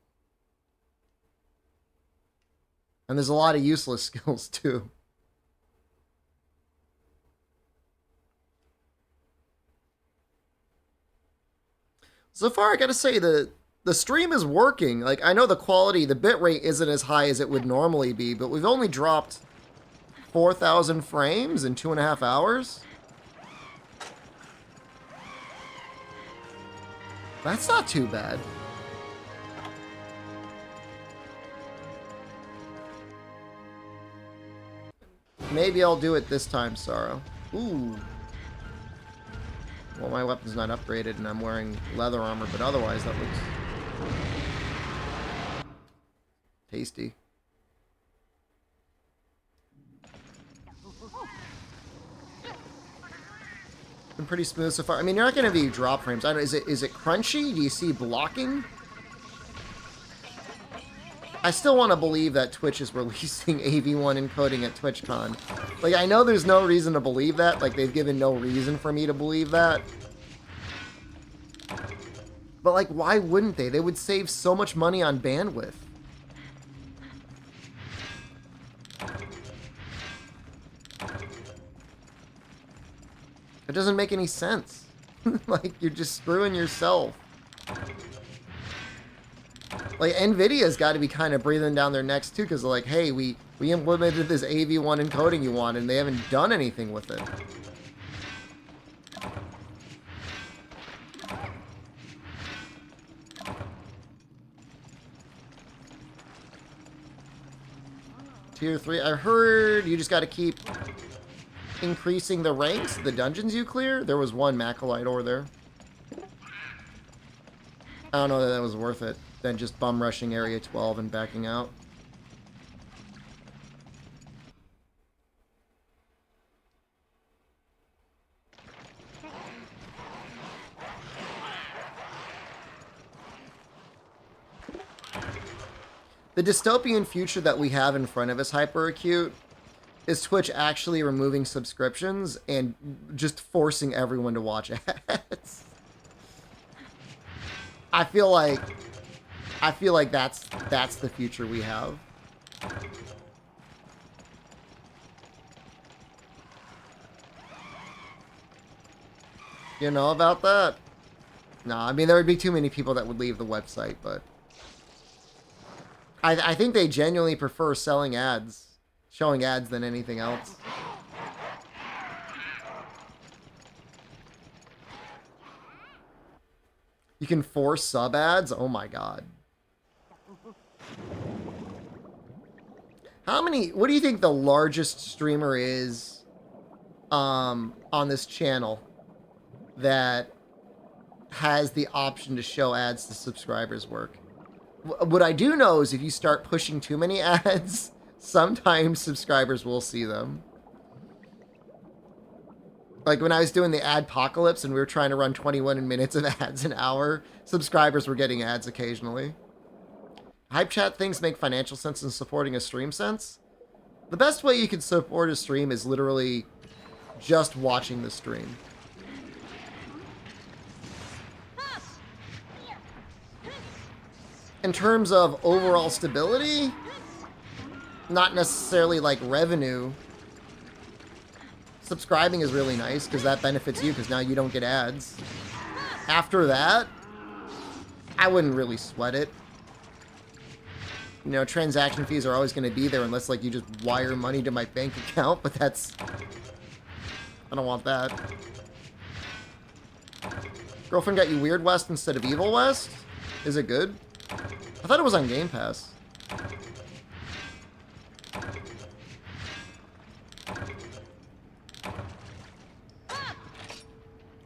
And there's a lot of useless skills too. So far, I gotta say, the stream is working. Like, I know the quality, the bitrate isn't as high as it would normally be, but we've only dropped 4,000 frames in 2.5 hours. That's not too bad. Maybe I'll do it this time, Sorrow. Ooh. Well, my weapon's not upgraded and I'm wearing leather armor, but otherwise that looks tasty. Been pretty smooth so far. I mean, you're not going to have any drop frames. I don't. Is it crunchy? Do you see blocking? I still want to believe that Twitch is releasing AV1 encoding at TwitchCon. Like, I know there's no reason to believe that. Like, they've given no reason for me to believe that. But, like, why wouldn't they? They would save so much money on bandwidth. It doesn't make any sense. Like, you're just screwing yourself. Like, NVIDIA's got to be kind of breathing down their necks, too, because they're like, hey, we implemented this AV1 encoding you want, and they haven't done anything with it. Tier 3. I heard you just got to keep increasing the ranks, the dungeons you clear. There was one Macalite ore there. I don't know that was worth it. Than just bum rushing Area 12 and backing out. The dystopian future that we have in front of us, Hyperacute, is Twitch actually removing subscriptions and just forcing everyone to watch ads. I feel like that's the future we have. You know about that? No, I mean, there would be too many people that would leave the website, but I think they genuinely prefer showing ads than anything else. You can force sub ads? Oh my god. What do you think the largest streamer is on this channel that has the option to show ads to subscribers work? What I do know is if you start pushing too many ads, sometimes subscribers will see them. Like when I was doing the adpocalypse and we were trying to run 21 minutes of ads an hour, subscribers were getting ads occasionally. Hype chat things make financial sense in supporting a stream sense. The best way you can support a stream is literally just watching the stream. In terms of overall stability, not necessarily like revenue. Subscribing is really nice because that benefits you because now you don't get ads. After that, I wouldn't really sweat it. You know, transaction fees are always going to be there unless like you just wire money to my bank account, but that's... I don't want that. Girlfriend got you Weird West instead of Evil West? Is it good? I thought it was on Game Pass.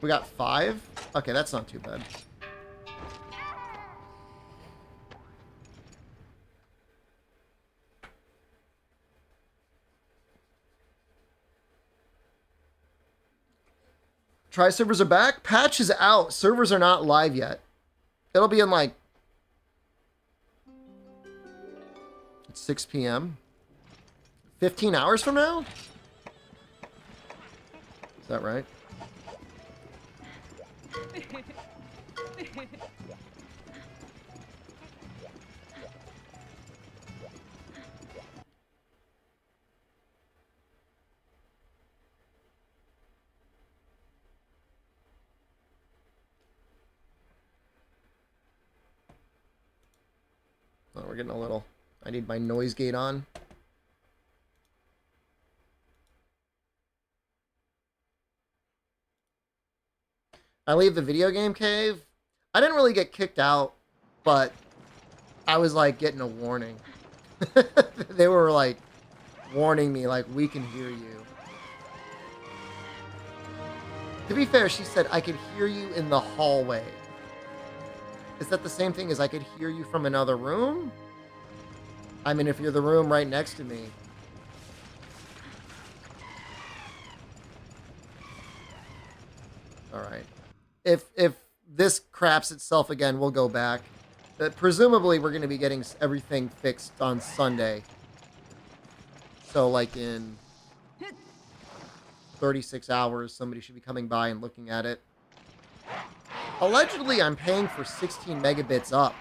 We got 5? Okay, that's not too bad. Try servers are back. Patch is out. Servers are not live yet. It'll be in like... It's 6 p.m. 15 hours from now? Is that right? Oh, we're getting a little... I need my noise gate on. I leave the video game cave. I didn't really get kicked out, but I was like getting a warning. They were like warning me, like, we can hear you. To be fair, she said, I could hear you in the hallway. Is that the same thing as I could hear you from another room? I mean, if you're the room right next to me. Alright. If this craps itself again, we'll go back. Presumably, we're going to be getting everything fixed on Sunday. So, like, in 36 hours, somebody should be coming by and looking at it. Allegedly, I'm paying for 16 megabits up.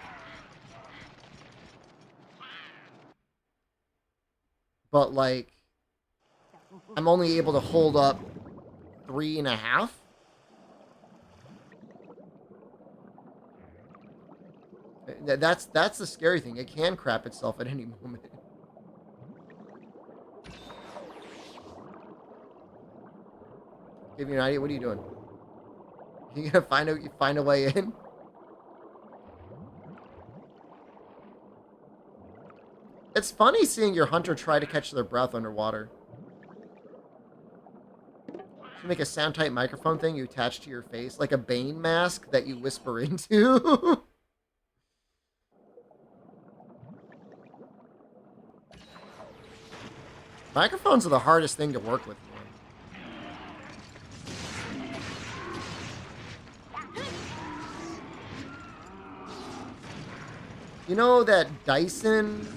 But, like, I'm only able to hold up 3.5. That's the scary thing. It can crap itself at any moment. Give you an idea. What are you doing? You gonna find a way in? It's funny seeing your hunter try to catch their breath underwater. You make a sound tight microphone thing you attach to your face, like a Bane mask that you whisper into. Microphones are the hardest thing to work with, man. You know that Dyson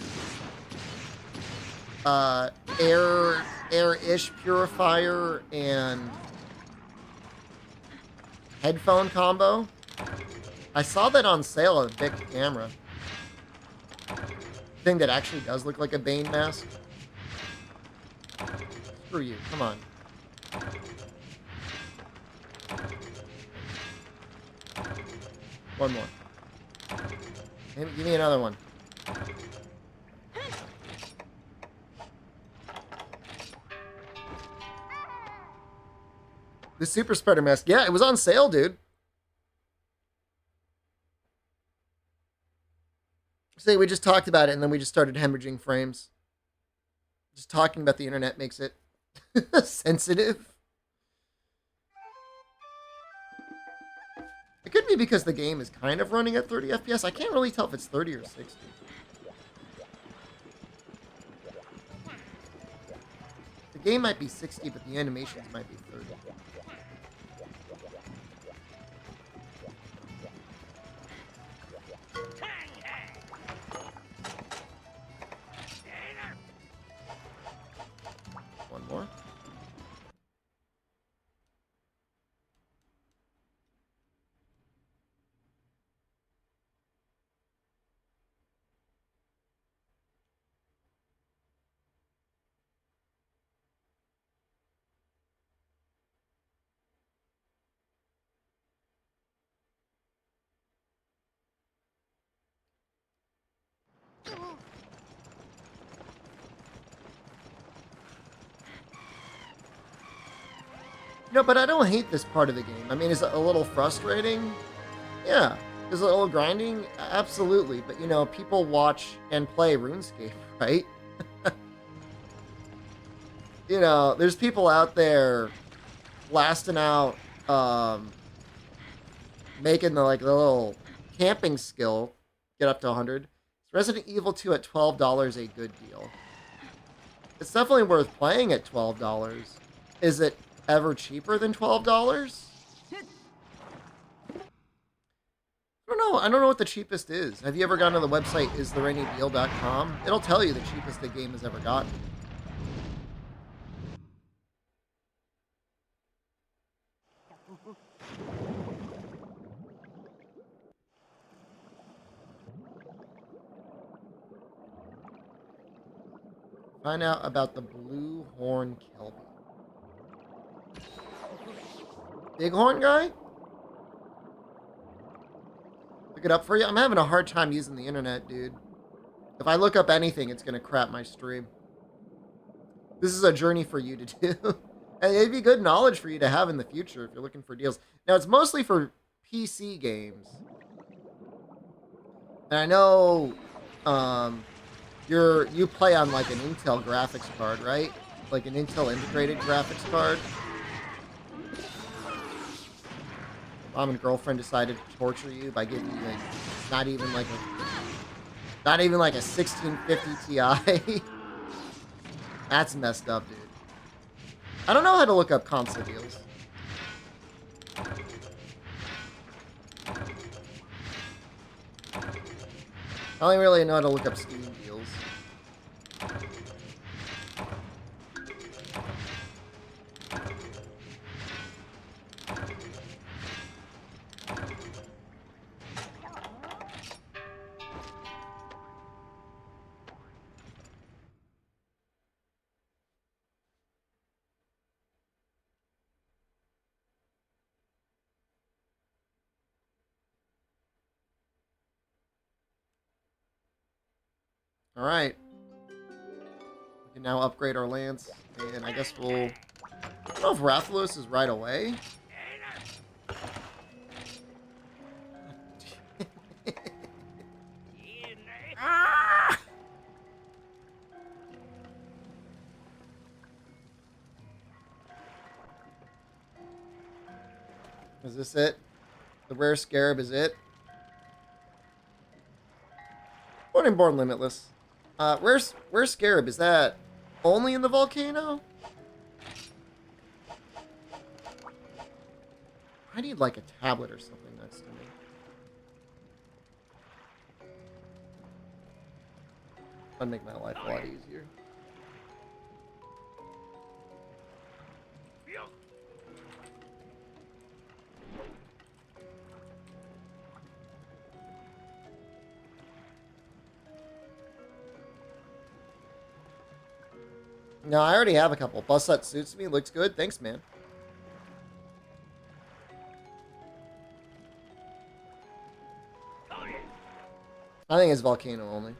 air-ish purifier and headphone combo? I saw that on sale at Bic Camera. Thing that actually does look like a Bane mask. Screw you, come on. One more. Give me another one. The super spreader mask. Yeah, it was on sale, dude. Say we just talked about it and then we just started hemorrhaging frames. Just talking about the internet makes it sensitive. It could be because the game is kind of running at 30 FPS. I can't really tell if it's 30 or 60. The game might be 60, but the animations might be 30. One more. No, but I don't hate this part of the game. I mean, is it a little frustrating? Yeah. Is it a little grinding? Absolutely. But, you know, people watch and play RuneScape, right? You know, there's people out there blasting out, making the little camping skill get up to 100. Is Resident Evil 2 at $12 a good deal? It's definitely worth playing at $12. Is it ever cheaper than $12? I don't know what the cheapest is. Have you ever gone to the website istherainydeal.com? It'll tell you the cheapest the game has ever gotten. Find out about the blue horn kelpie. Bighorn guy? Look it up for you. I'm having a hard time using the internet, dude. If I look up anything, it's going to crap my stream. This is a journey for you to do. And it'd be good knowledge for you to have in the future if you're looking for deals. Now, it's mostly for PC games. And I know you play on like an Intel graphics card, right? Like an Intel integrated graphics card. Mom and girlfriend decided to torture you by giving you like not even like a 1650 Ti. That's messed up, dude. I don't know how to look up console deals. I only really know how to look up Steam deals. Alright. We can now upgrade our lance, and I guess we'll... I don't know if Rathalos is right away. Ah! Is this it? The rare scarab is it? Born Limitless. Where's Scarab? Is that only in the volcano? I need like a tablet or something next to me. That'd make my life a lot easier. No, I already have a couple. Plus, that suits me. Looks good. Thanks, man. I think it's volcano only.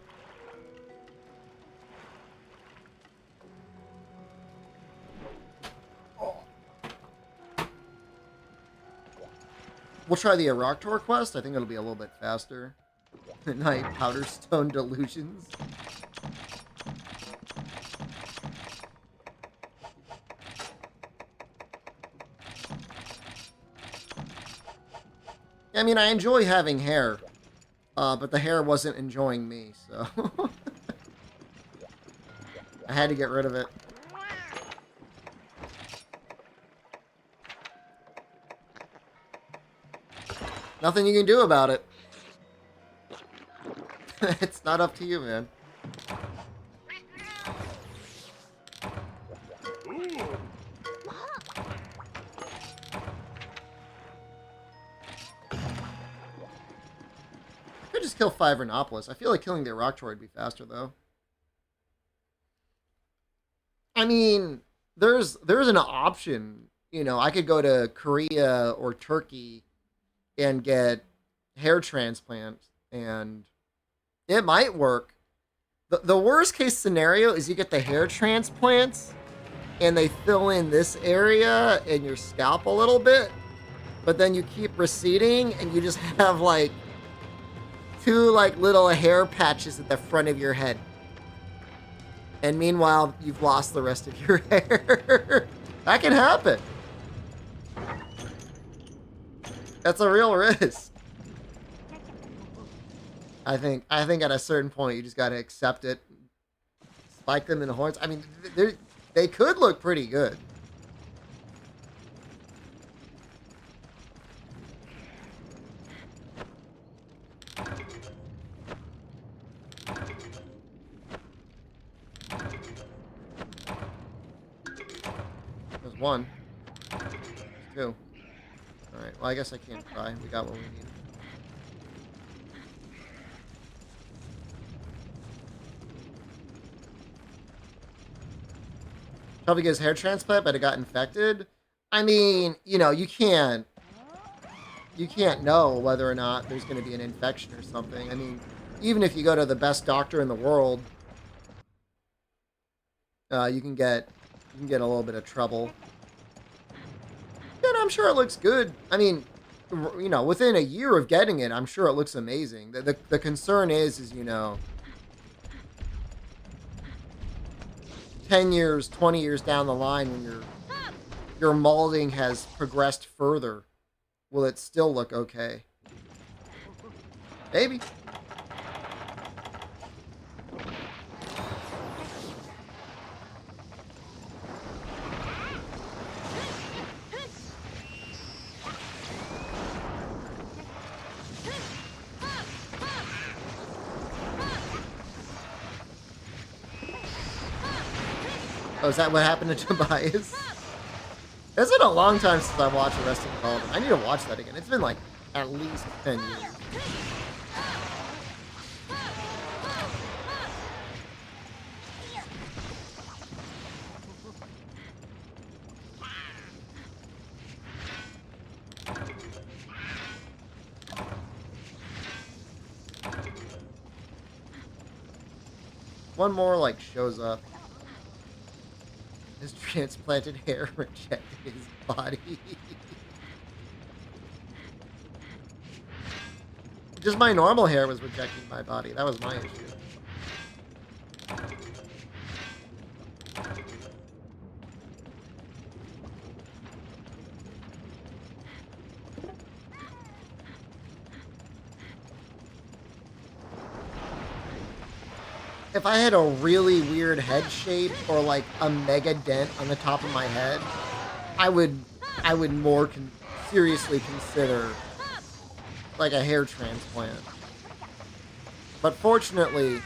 We'll try the Aroctor quest. I think it'll be a little bit faster. Night Powder Stone Delusions. I mean, I enjoy having hair, but the hair wasn't enjoying me, so I had to get rid of it. Nothing you can do about it. It's not up to you, man. I could just kill 5 Rhinopolis. I feel like killing the Aroctor would be faster, though. I mean, there's an option. You know, I could go to Korea or Turkey and get hair transplant, and it might work. The worst case scenario is you get the hair transplants and they fill in this area and your scalp a little bit, but then you keep receding and you just have like 2 like little hair patches at the front of your head. And meanwhile, you've lost the rest of your hair. That can happen. That's a real risk. I think at a certain point you just gotta accept it. Spike them in the horns. I mean, they could look pretty good. There's 1. 2. Alright, well I guess I can't try. We got what we need. Probably gets hair transplant, but it got infected. I mean, you know, you can't know whether or not there's going to be an infection or something. I mean, even if you go to the best doctor in the world, you can get a little bit of trouble. And I'm sure it looks good. I mean, you know, within a year of getting it, I'm sure it looks amazing. The concern is, you know, 10 years, 20 years down the line when your molding has progressed further, will it still look okay? Maybe. Oh, is that what happened to Tobias? It's been a long time since I watched Arrested Development. I need to watch that again. It's been like at least 10 years. One more like shows up. His transplanted hair rejected his body. Just my normal hair was rejecting my body. That was my issue. If I had a really weird head shape or like a mega dent on the top of my head, I would more seriously consider like a hair transplant. But fortunately,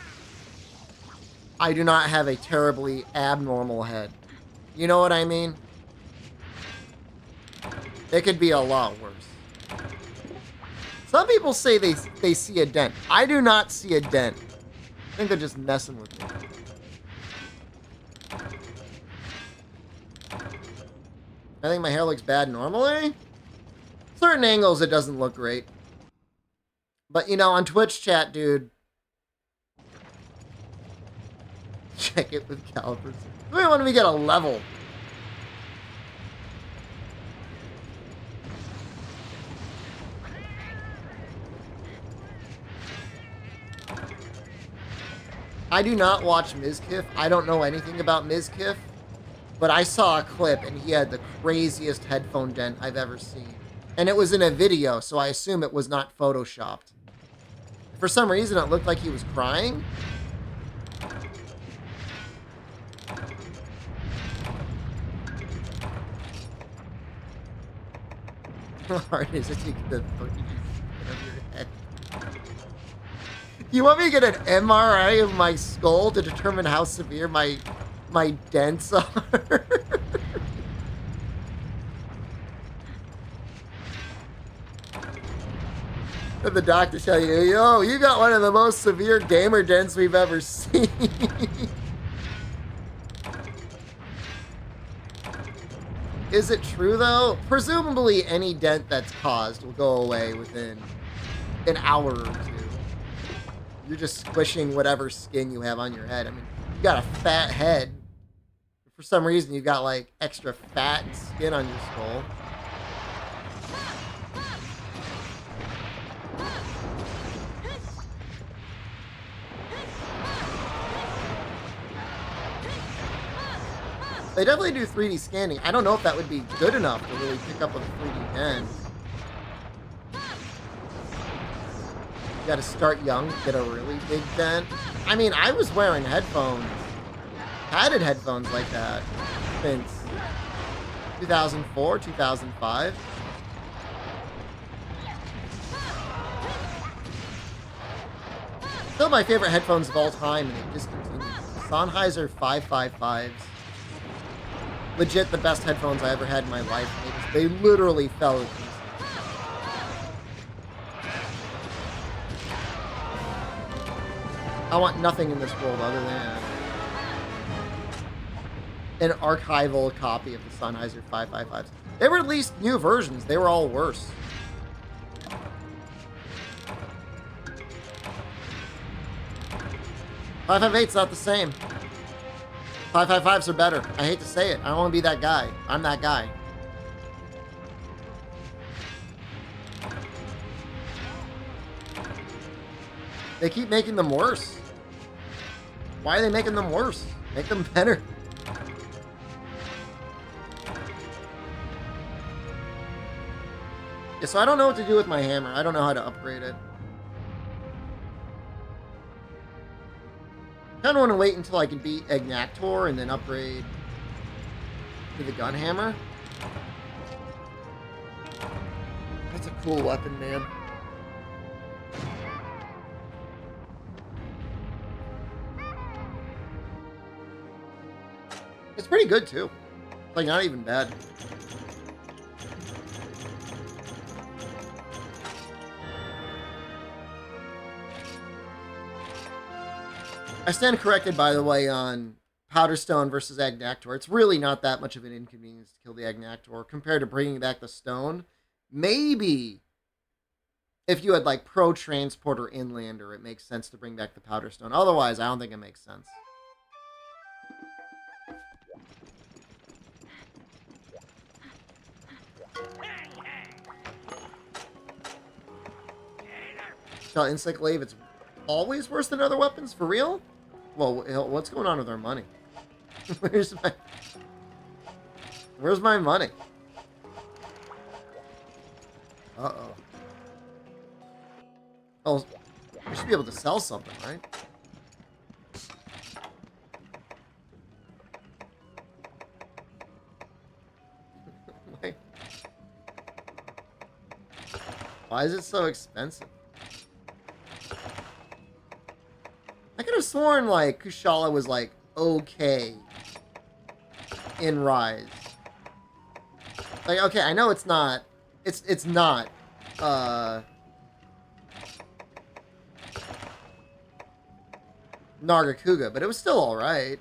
I do not have a terribly abnormal head. You know what I mean? It could be a lot worse. Some people say they see a dent. I do not see a dent. I think they're just messing with me. I think my hair looks bad normally. Certain angles, it doesn't look great. But, you know, on Twitch chat, dude. Check it with calipers. We want to get a level. I do not watch Mizkif. I don't know anything about Mizkif. But I saw a clip, and he had the craziest headphone dent I've ever seen. And it was in a video, so I assume it was not photoshopped. For some reason, it looked like he was crying. How hard is it to get the 3D scan of your head? You want me to get an MRI of my skull to determine how severe my dents are? And the doctor tell you, yo, you got one of the most severe gamer dents we've ever seen. Is it true, though? Presumably, any dent that's caused will go away within an hour or two. You're just squishing whatever skin you have on your head. I mean, you got a fat head. For some reason, you've got, like, extra fat and skin on your skull. They definitely do 3D scanning. I don't know if that would be good enough to really pick up a 3D dent. You gotta start young to get a really big dent. I mean, I was wearing headphones, padded headphones like that since 2004, 2005. Still my favorite headphones of all time, and it discontinued. Sennheiser 555s. Legit the best headphones I ever had in my life. They literally fell to pieces. I want nothing in this world other than an archival copy of the Sennheiser 555s. They were at least new versions. They were all worse. .558's not the same. 555s are better. I hate to say it. I don't want to be that guy. I'm that guy. They keep making them worse. Why are they making them worse? Make them better. Yeah, so I don't know what to do with my hammer. I don't know how to upgrade it. I kind of want to wait until I can beat Agnactor and then upgrade to the gun hammer. That's a cool weapon, man. It's pretty good, too. Like, not even bad. I stand corrected, by the way, on Powderstone versus Agnactor. It's really not that much of an inconvenience to kill the Agnactor compared to bringing back the stone. Maybe if you had, like, Pro Transporter Inlander, it makes sense to bring back the Powderstone. Otherwise, I don't think it makes sense. Tell Insect Glaive it's always worse than other weapons? For real? Well, what's going on with our money? Where's my money? Uh-oh. Oh, we should be able to sell something, right? Why is it so expensive? I could have have sworn, like, Kushala was, like, okay in Rise. Like, okay, I know it's not... It's not, Nargacuga, but it was still alright.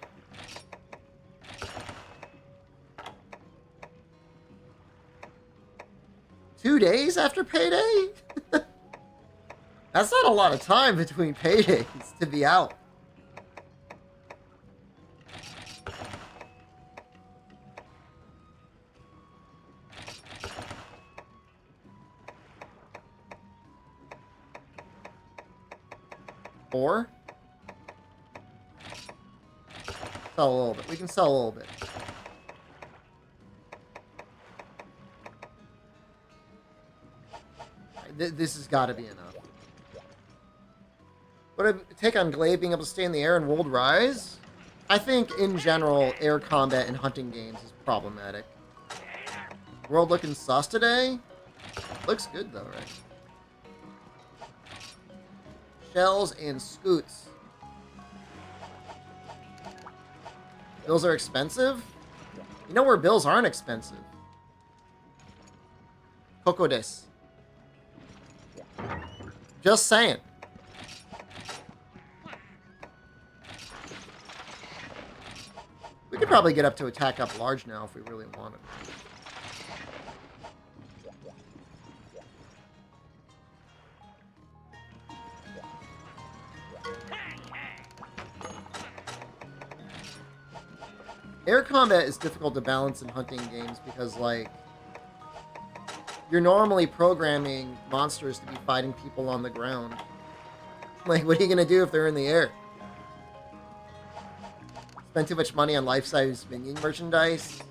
Two days after payday? That's not a lot of time between paydays to be out. Or sell a little bit. We can sell a little bit. This has got to be enough. What a take on Glaive being able to stay in the air in World Rise? I think, in general, air combat in hunting games is problematic. World looking sus today? Looks good, though, right? Shells and scoots. Bills are expensive? You know where bills aren't expensive? Kokodes. Just saying. We could probably get up to attack up large now if we really wanted. Air combat is difficult to balance in hunting games because, like, you're normally programming monsters to be fighting people on the ground. Like, what are you gonna do if they're in the air? Spend too much money on life-size minion merchandise?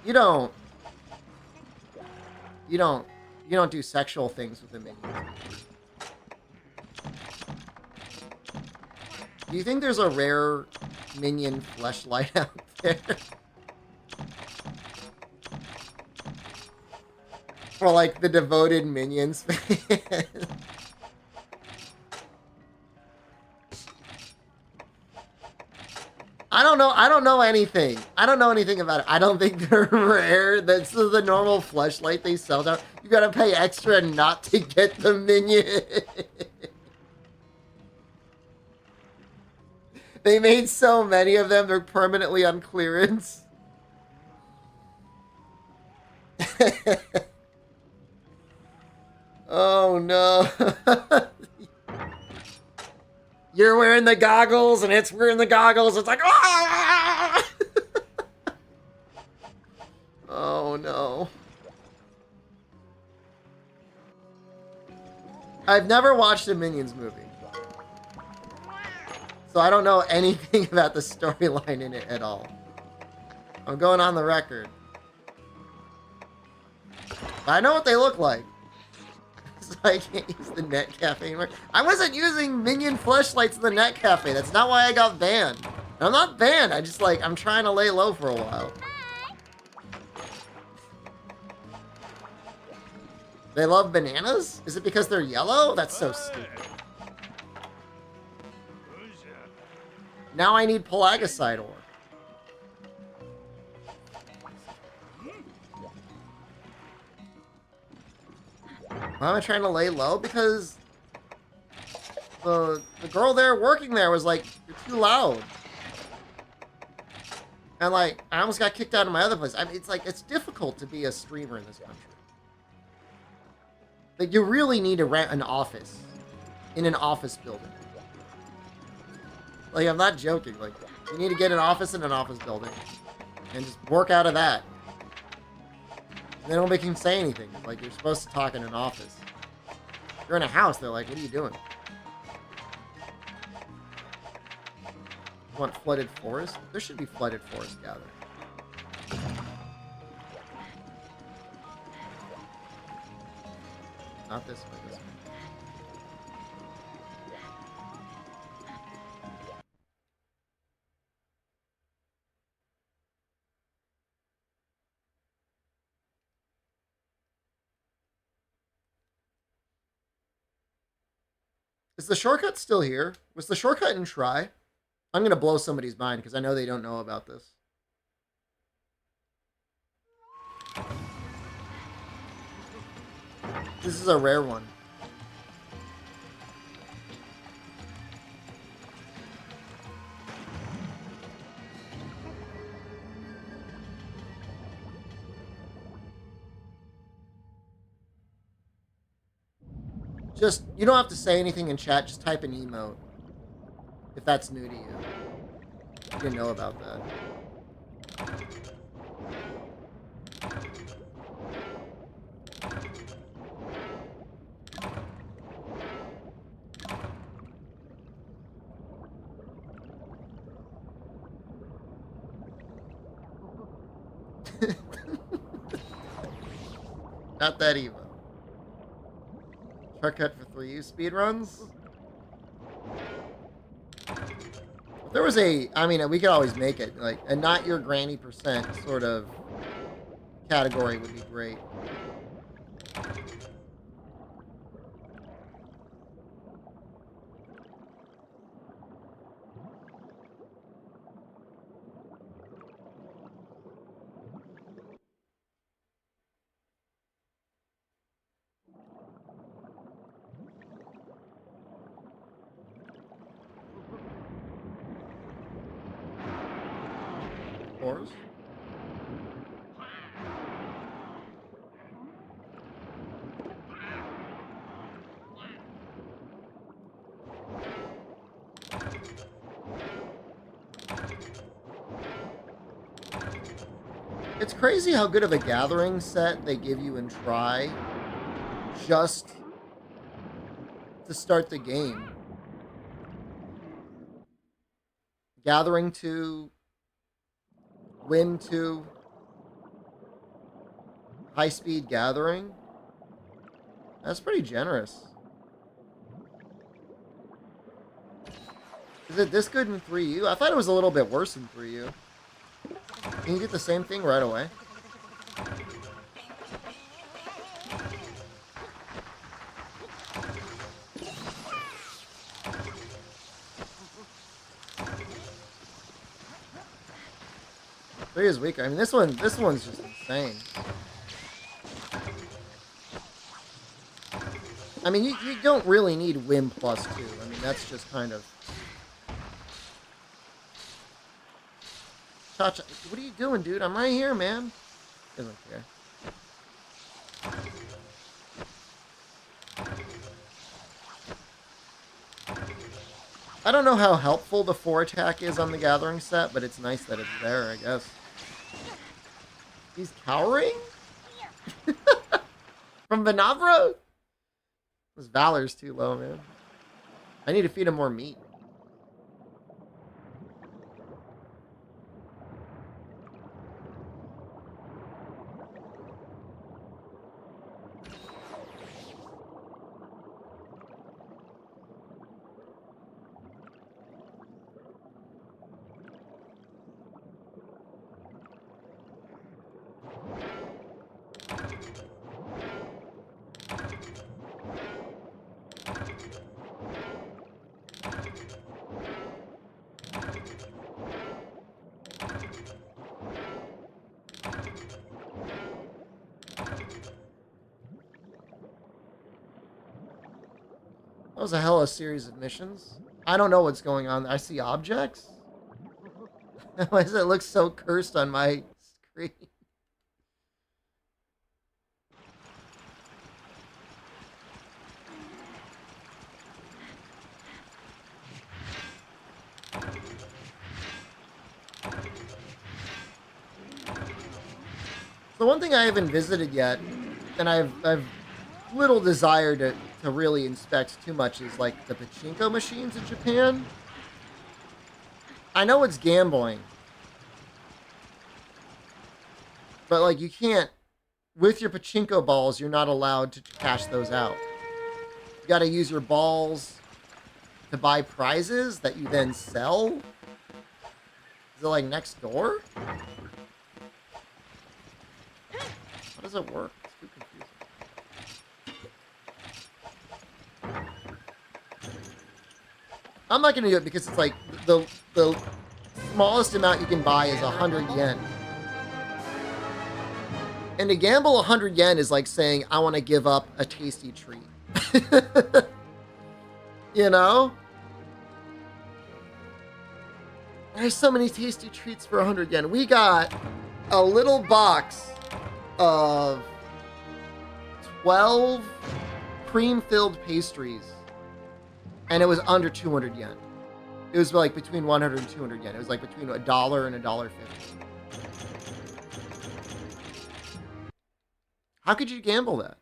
You don't do sexual things with the minions. Do you think there's a rare minion fleshlight out there? For, like, the devoted minions fan? I don't know anything. I don't know anything about it. I don't think they're rare. That's the normal fleshlight they sell now. You gotta pay extra not to get the minion. They made so many of them, they're permanently on clearance. Oh no. You're wearing the goggles and it's wearing the goggles. It's like, ah! Oh no. I've never watched a Minions movie. So I don't know anything about the storyline in it at all. I'm going on the record. But I know what they look like. So I can't use the net cafe anymore. I wasn't using minion fleshlights in the net cafe. That's not why I got banned. I'm not banned. I just, like, I'm trying to lay low for a while. They love bananas? Is it because they're yellow? That's so stupid. Now I need Pelagiside ore. Why am I trying to lay low? Because the girl there working there was like, you're too loud. And like, I almost got kicked out of my other place. I mean, it's like, it's difficult to be a streamer in this country. Like, you really need to rent an office in an office building. Like, I'm not joking. Like, you need to get an office in an office building and just work out of that. And then nobody can say anything. Like, you're supposed to talk in an office. If you're in a house, they're like, what are you doing? You want flooded forest? There should be flooded forest gathering. Not this way, this way. Is the shortcut still here? Was the shortcut in Try? I'm gonna blow somebody's mind because I know they don't know about this. This is a rare one. Just, you don't have to say anything in chat, just type an emote. If that's new to you. You didn't know about that. Not that evil. Shortcut for 3U speedruns? If there was a, I mean, we could always make it, like, a not your granny percent sort of category would be great. Course. It's crazy how good of a gathering set they give you in Try just to start the game. Gathering 2, Win 2, high-speed gathering. That's pretty generous. Is it this good in 3U? I thought it was a little bit worse in 3U. Can you get the same thing right away? Three is weaker. I mean, this one's just insane. I mean, you don't really need Win plus 2. I mean, that's just kind of... Cha-cha, what are you doing, dude? I'm right here, man. Doesn't care. I don't know how helpful the 4 attack is on the gathering set, but it's nice that it's there, I guess. He's cowering? From Vinavra? His valor's too low, man. I need to feed him more meat. That was a hella series of missions. I don't know what's going on. I see objects? Why does it look so cursed on my screen? The one thing I haven't visited yet, and I've little desire to really inspect too much, is like the pachinko machines in Japan. I know it's gambling, but like you can't, with your pachinko balls, you're not allowed to cash those out. You got to use your balls to buy prizes that you then sell. Is it like next door? How does it work? It's too confusing. I'm not going to do it because it's like the smallest amount you can buy is 100 yen. And to gamble 100 yen is like saying, I want to give up a tasty treat. You know? There's so many tasty treats for 100 yen. We got a little box of 12 cream-filled pastries, and it was under 200 yen. It was like between 100 and 200 yen. It was like between $1 and $1.50. How could you gamble that?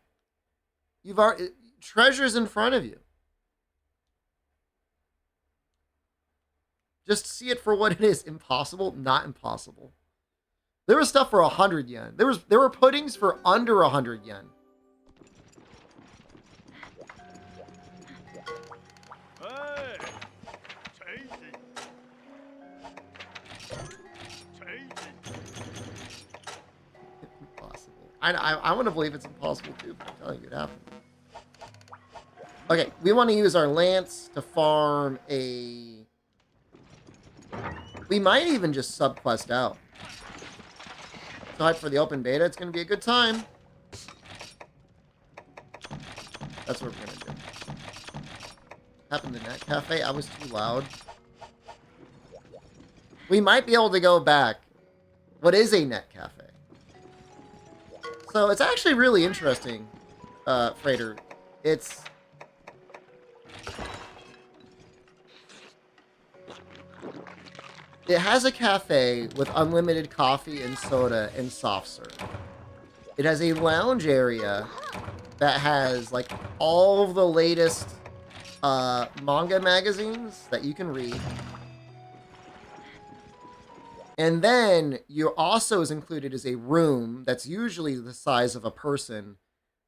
You've already, treasure's in front of you. Just see it for what it is. Impossible? Not impossible. There was stuff for 100 yen. There were puddings for under 100 yen. Hey, tasty. Impossible. I want to believe it's impossible too, but I'm telling you it happened. Okay, we want to use our lance to farm a... We might even just subquest out. So hyped for the open beta. It's going to be a good time. That's what we're going to do. Happened to Net Cafe. I was too loud. We might be able to go back. What is a Net Cafe? So it's actually really interesting, Freighter. It has a cafe with unlimited coffee and soda and soft serve. It has a lounge area that has like all of the latest manga magazines that you can read. And then you also is included is a room that's usually the size of a person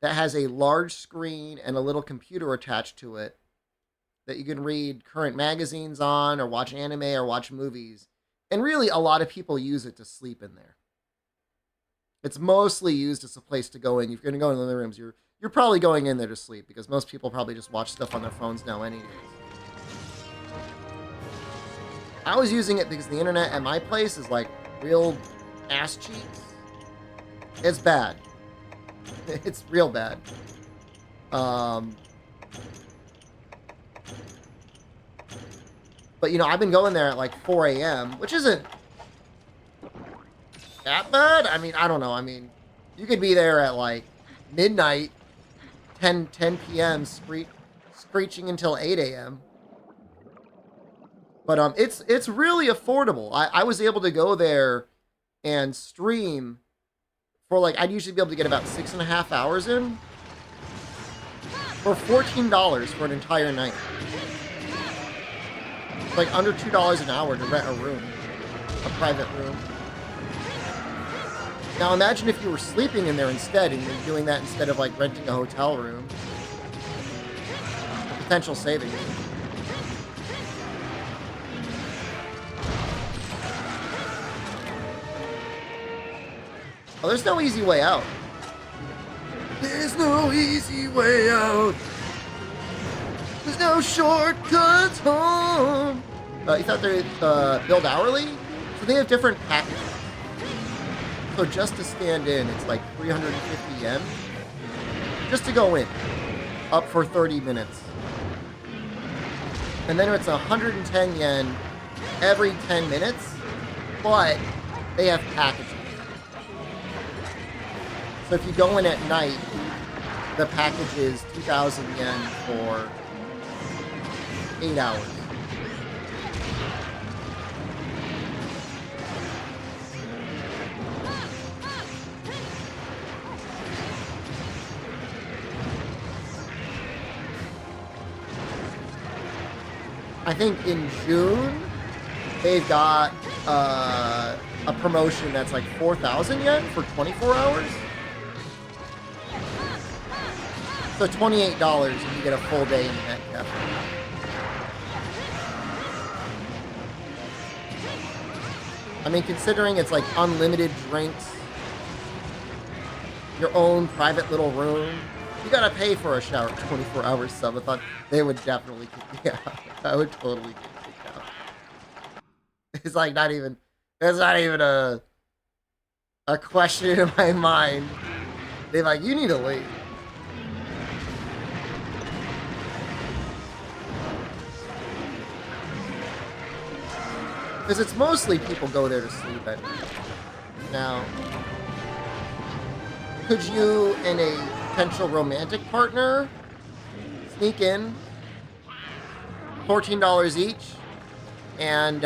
that has a large screen and a little computer attached to it that you can read current magazines on or watch anime or watch movies. And really, a lot of people use it to sleep in there. It's mostly used as a place to go in. If you're going to go in the living rooms, you're probably going in there to sleep because most people probably just watch stuff on their phones now anyways. I was using it because the internet at my place is like real ass cheeks. It's bad. It's real bad. But, you know, I've been going there at like 4 a.m., which isn't that bad. I mean, I don't know. I mean, you could be there at like midnight, 10 p.m., screeching until 8 a.m. But it's really affordable. I was able to go there and stream for like, I'd usually be able to get about 6.5 hours in for $14 for an entire night. It's like under $2 an hour to rent a room, a private room. Now imagine if you were sleeping in there instead and you're doing that instead of like renting a hotel room. Potential savings. Oh, there's no easy way out. There's no easy way out. There's no shortcuts home. You thought they billed hourly? So they have different packages. So just to stand in, it's like 350 yen. Just to go in. Up for 30 minutes. And then it's 110 yen every 10 minutes. But they have packages. So if you go in at night, the package is 2,000 yen for 8 hours. I think in June, they've got a promotion that's like 4,000 yen for 24 hours. So $28 and you get a full day in Net Cafe. I mean, considering it's like unlimited drinks, your own private little room, you gotta pay for a shower 24 hours sub. I thought they would definitely kick me out. I would totally get kicked out. It's like not even. It's not even a question in my mind. They're like, you need to leave. Because it's mostly people go there to sleep at night. Now, could you and a potential romantic partner sneak in $14 each and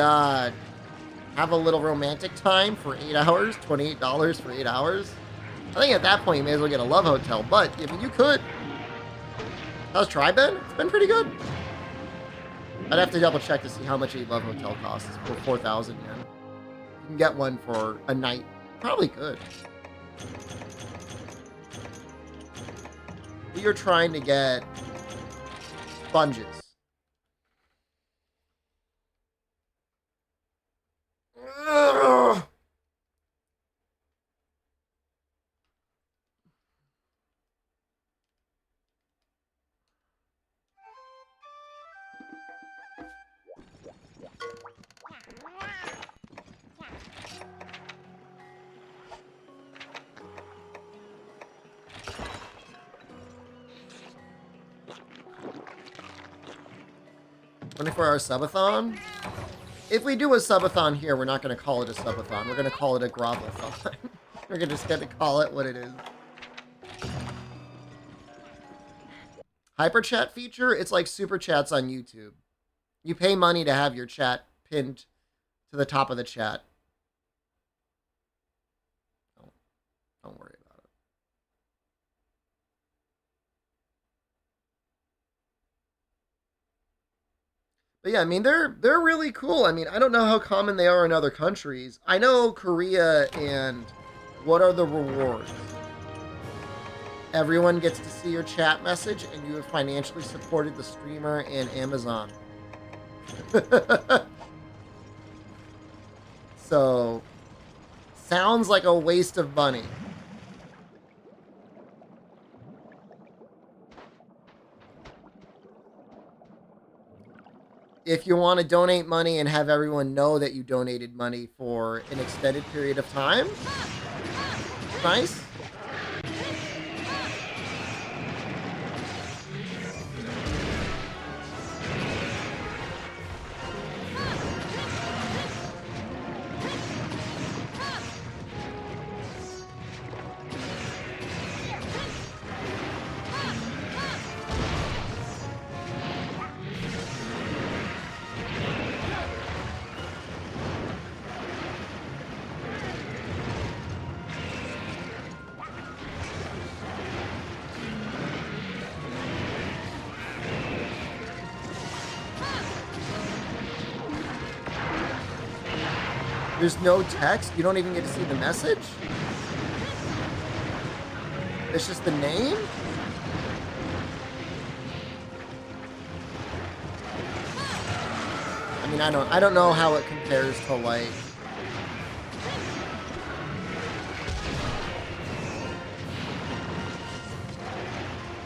have a little romantic time for 8 hours, $28 for 8 hours? I think at that point you may as well get a love hotel, but I mean, you could. How's Try been? It's been pretty good. I'd have to double check to see how much a love hotel costs for 4,000 yen. You can get one for a night. Probably could. We are trying to get sponges. Ugh. $24-hour subathon? If we do a subathon here, we're not going to call it a subathon. We're going to call it a grovel-thon. We're just going to call it what it is. Hyper chat feature? It's like super chats on YouTube. You pay money to have your chat pinned to the top of the chat. Don't worry about it. But yeah, I mean, they're really cool. I mean, I don't know how common they are in other countries. I know Korea, and what are the rewards? Everyone gets to see your chat message, and you have financially supported the streamer and Amazon. So, sounds like a waste of money. If you want to donate money and have everyone know that you donated money for an extended period of time, nice. There's no text? You don't even get to see the message? It's just the name? I mean, I don't know how it compares to, like,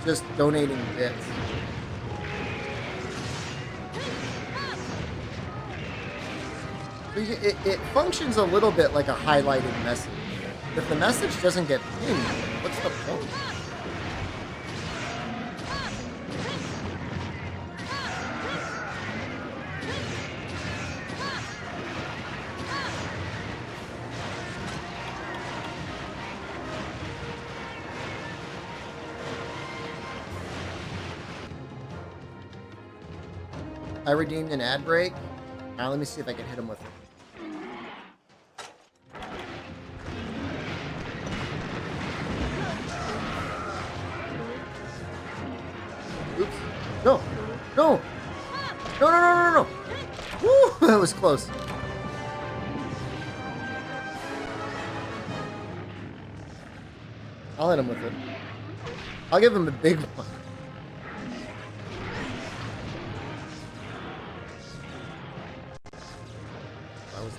just donating bits. It functions a little bit like a highlighted message. If the message doesn't get pinned, what's the point? I redeemed an ad break. Now let me see if I can hit him with it. Oops. No. No. No, no, no, no, no. Woo, that was close. I'll hit him with it. I'll give him a big one.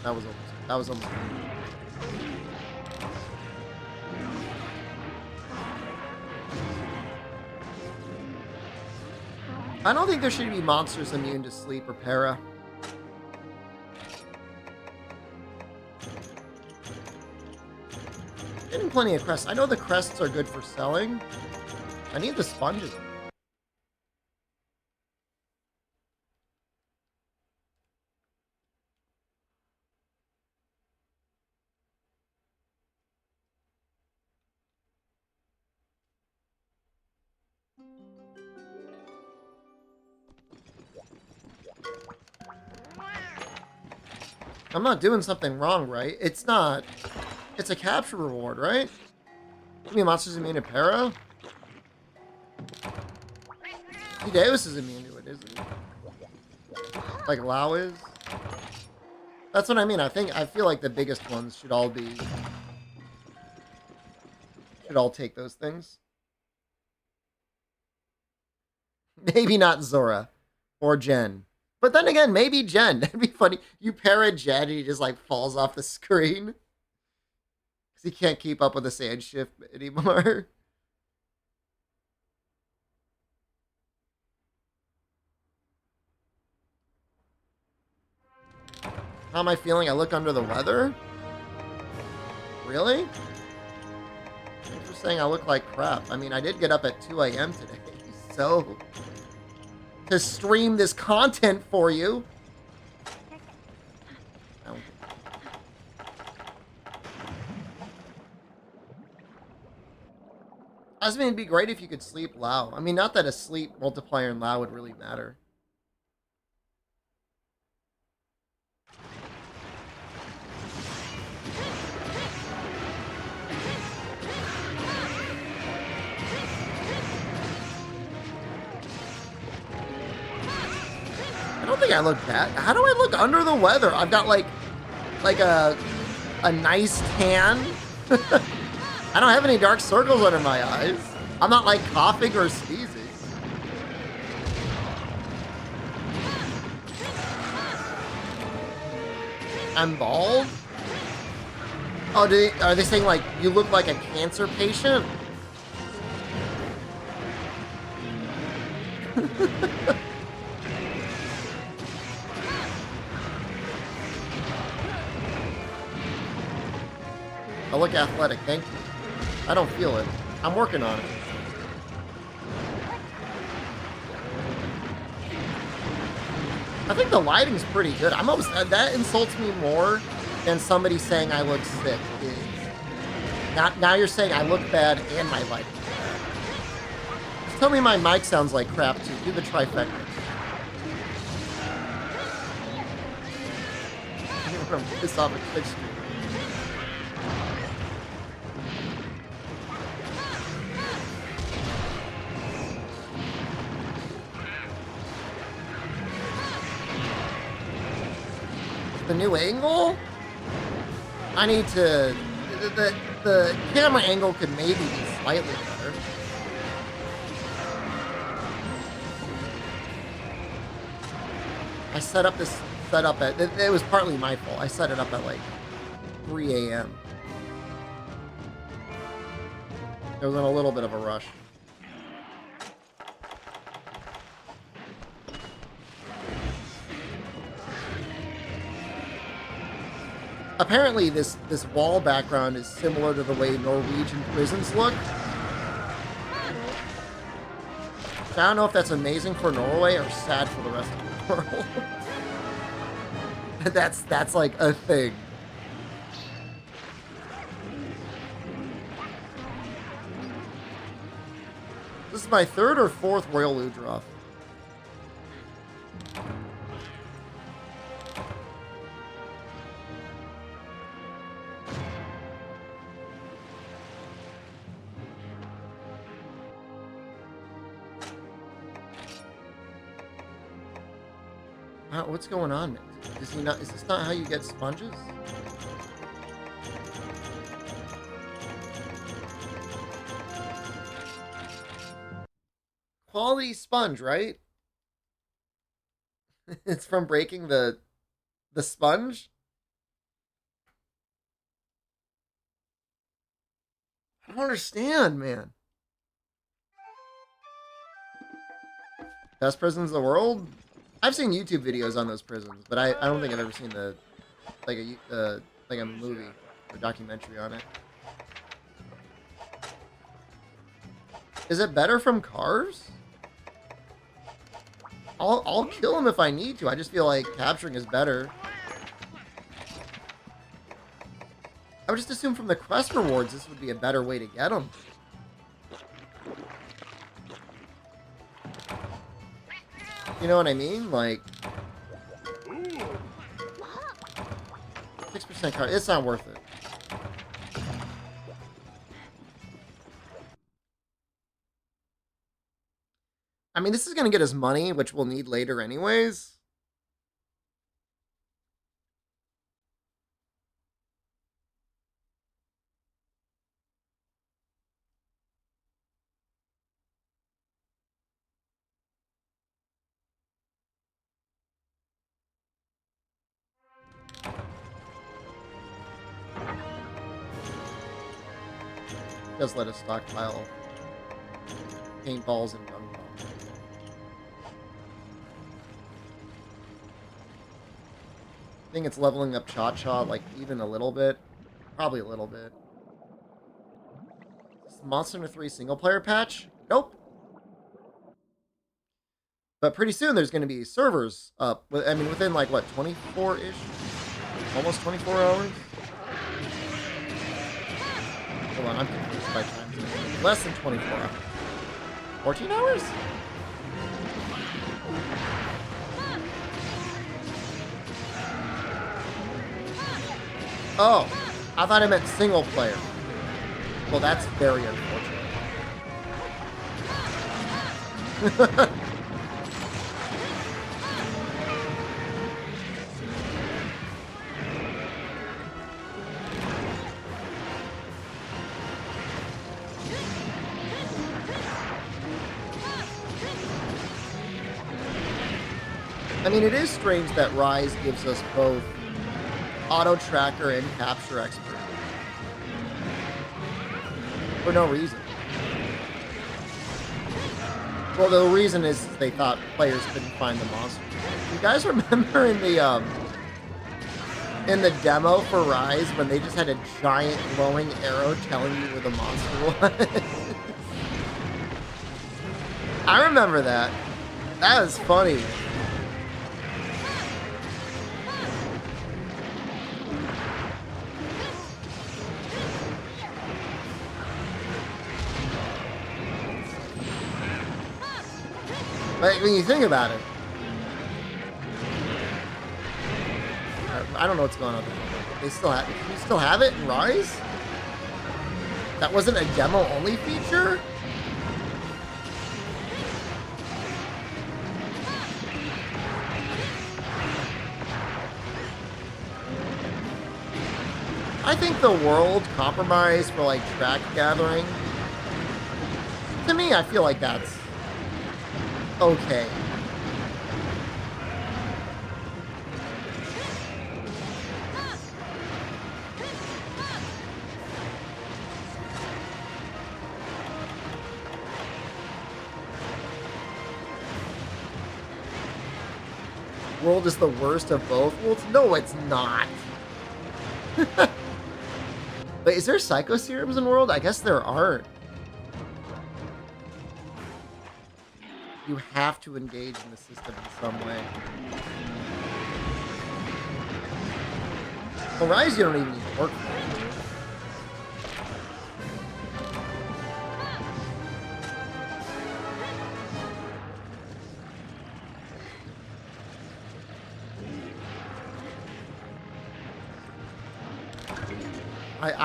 That was almost. I don't think there should be monsters immune to sleep or para. Getting plenty of crests. I know the crests are good for selling. I need the sponges. I'm not doing something wrong, right? It's not. It's a capture reward, right? How many monsters immune to Para? Hideos is immune to it, isn't he? Like Lao is? That's what I mean. I feel like the biggest ones should all be... should all take those things. Maybe not Zora. Or Jen. But then again, maybe Jen. That'd be funny. You para Jen and he just like falls off the screen. Because he can't keep up with the sand shift anymore. How am I feeling? I look under the weather? Really? Thanks for saying I look like crap. I mean, I did get up at 2 a.m. today, so... to stream this content for you. Oh. I was mean, it'd be great if you could sleep Lao. I mean, not that a sleep multiplier in Lao would really matter. I don't think I look bad. How do I look under the weather? I've got like a nice tan. I don't have any dark circles under my eyes. I'm not like coughing or sneezing. I'm bald? Oh, are they saying like you look like a cancer patient? I look athletic, thank you. I don't feel it. I'm working on it. I think the lighting's pretty good. I'm almost, that insults me more than somebody saying I look sick. Now you're saying I look bad and my lighting. Just tell me my mic sounds like crap too. Do the trifecta. I'm gonna piss off a Twitch stream. The new angle? I need to... The camera angle could maybe be slightly better. I set up this setup at... It was partly my fault. I set it up at like 3 a.m. It was in a little bit of a rush. Apparently, this wall background is similar to the way Norwegian prisons look. So I don't know if that's amazing for Norway or sad for the rest of the world. That's like a thing. This is my 3rd or 4th Royal Ludroth. What's going on, man? Is this not how you get sponges? Quality sponge, right? It's from breaking the sponge? I don't understand, man. Best prisons in the world? I've seen YouTube videos on those prisons, but I don't think I've ever seen like a movie or documentary on it. Is it better from cars? I'll kill him if I need to. I just feel like capturing is better. I would just assume from the quest rewards this would be a better way to get them. You know what I mean? Like 6% car. It's not worth it. I mean, this is going to get us money, which we'll need later anyways. Does let us stockpile paintballs and gun bombs. I think it's leveling up Cha-Cha, like, even a little bit. Probably a little bit. Is Monster Hunter 3 single-player patch? Nope. But pretty soon there's going to be servers up. I mean, within, like, what, 24-ish? Almost 24 hours? Hold on, I'm confused by time. Less than 24 hours. 14 hours? Oh, I thought I meant single player. Well, that's very unfortunate. I mean, it is strange that Rise gives us both auto tracker and capture expert for no reason. Well, the reason is they thought players couldn't find the monster. You guys remember in the demo for Rise when they just had a giant glowing arrow telling you where the monster was? I remember that. That was funny. Like, when you think about it, I don't know what's going on there. They still have, can you still have it in Rise? That wasn't a demo-only feature? I think the world compromise for, like, track gathering, to me, I feel like that's okay. World is the worst of both worlds? No, it's not. Wait, is there psycho serums in World? I guess there aren't. You have to engage in the system in some way. Well, Rise, you don't even need to work for it.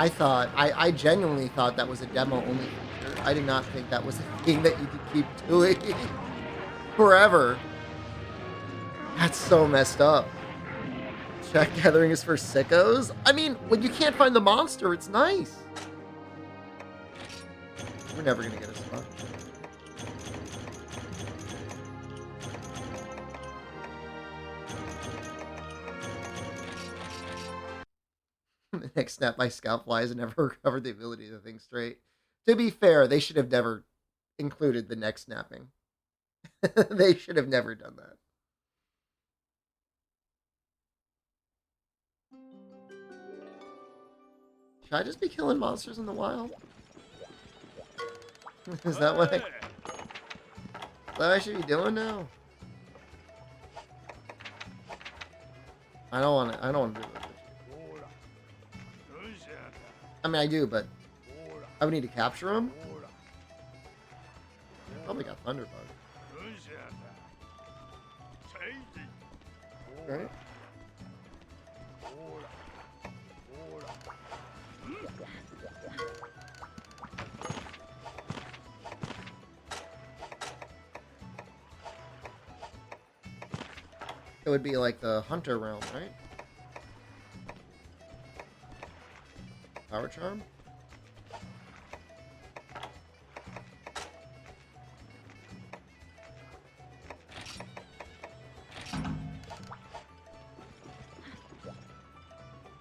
I genuinely thought that was a demo only feature. I did not think that was a thing that you could keep doing forever. That's so messed up. Track gathering is for sickos? I mean, when you can't find the monster, it's nice. We're never gonna get a spot. The next snap my scalp flies and never recovered the ability to think straight. To be fair, they should have never included the neck snapping. They should have never done that. Should I just be killing monsters in the wild? Is that what Hey. I should be doing now? I don't want to. I don't want to do this. I mean, I do, but I would need to capture him. Probably got Thunderbug. Right? It would be like the Hunter realm, right? Power Charm?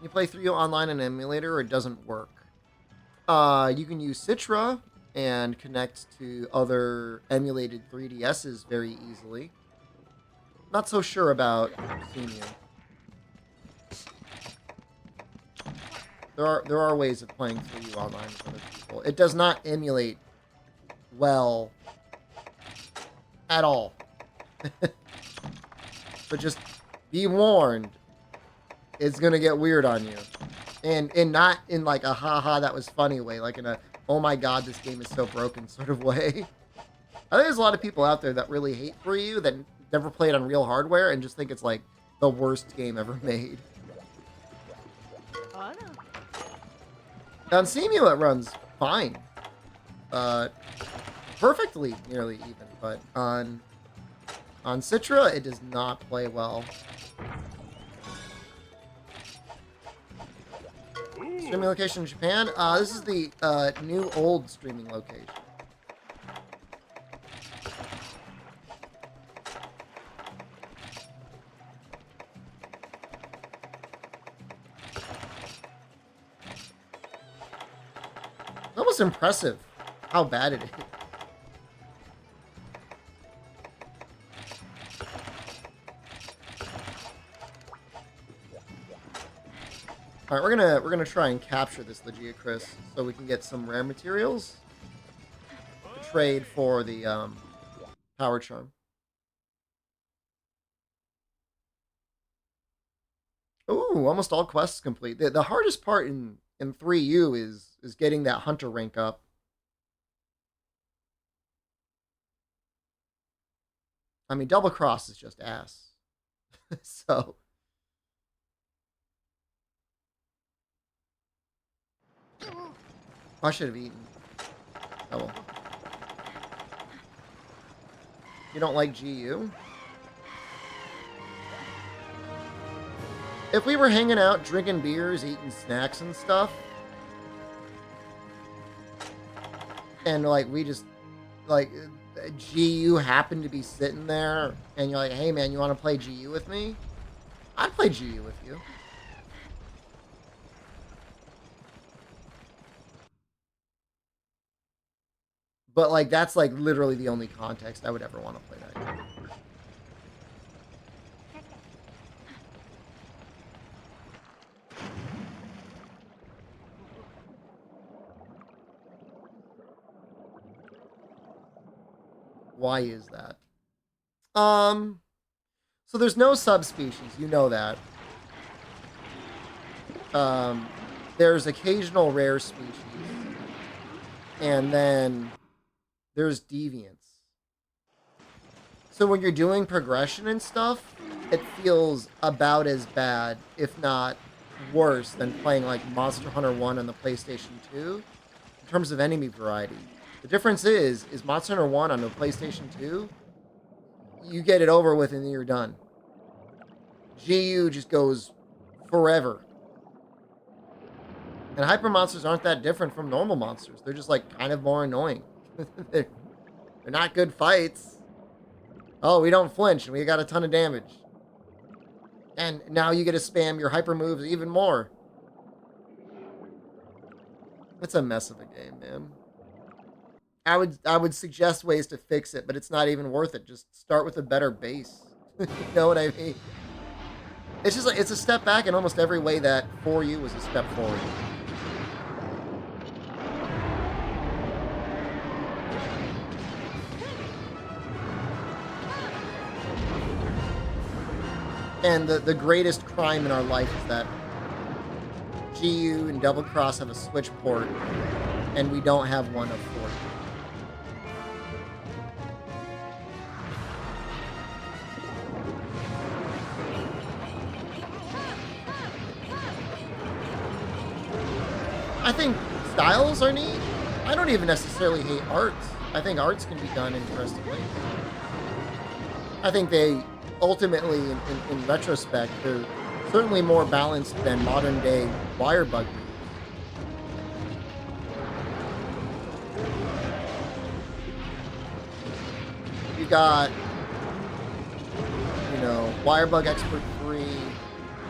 You play 3U online in an emulator, or it doesn't work. You can use Citra and connect to other emulated 3DSs very easily. Not so sure about Senior. There are ways of playing 3U online with other people. It does not emulate well at all. So just be warned. It's gonna get weird on you, and not in like a haha that was funny way, like in a oh my god this game is so broken sort of way. I think there's a lot of people out there that really hate 3U that never played on real hardware and just think it's like the worst game ever made. On CMU it runs fine, perfectly nearly even, but on Citra it does not play well. Streaming location in Japan? This is the new old streaming location. It's almost impressive how bad it is. All right, we're gonna try and capture this Legia Chris so we can get some rare materials to trade for the power charm. Ooh, almost all quests complete. The hardest part in 3U is getting that hunter rank up. I mean, double cross is just ass. So. I should have eaten. Oh well. You don't like GU? If we were hanging out, drinking beers, eating snacks and stuff, and like we just like GU happened to be sitting there, and you're like, "Hey man, you want to play GU with me?" I'd play GU with you. But, like, that's, like, literally the only context I would ever want to play that game. Why is that? So there's no subspecies, you know that. There's occasional rare species. And then there's deviance. So when you're doing progression and stuff, it feels about as bad, if not worse, than playing like Monster Hunter 1 on the PlayStation 2 in terms of enemy variety. The difference is Monster Hunter 1 on the PlayStation 2, you get it over with and then you're done. GU just goes forever. And hyper monsters aren't that different from normal monsters. They're just like kind of more annoying. They're not good fights. Oh, we don't flinch and we got a ton of damage. And now you get to spam your hyper moves even more. It's a mess of a game, man. I would suggest ways to fix it, but it's not even worth it. Just start with a better base. You know what I mean? It's just like it's a step back in almost every way that 4U was a step forward. And the greatest crime in our life is that GU and Double Cross have a Switch port, and we don't have one of 40. I think styles are neat. I don't even necessarily hate arts. I think arts can be done interestingly. I think they ultimately, in retrospect, they're certainly more balanced than modern day wire bug moves. You got, you know, Wirebug Expert 3,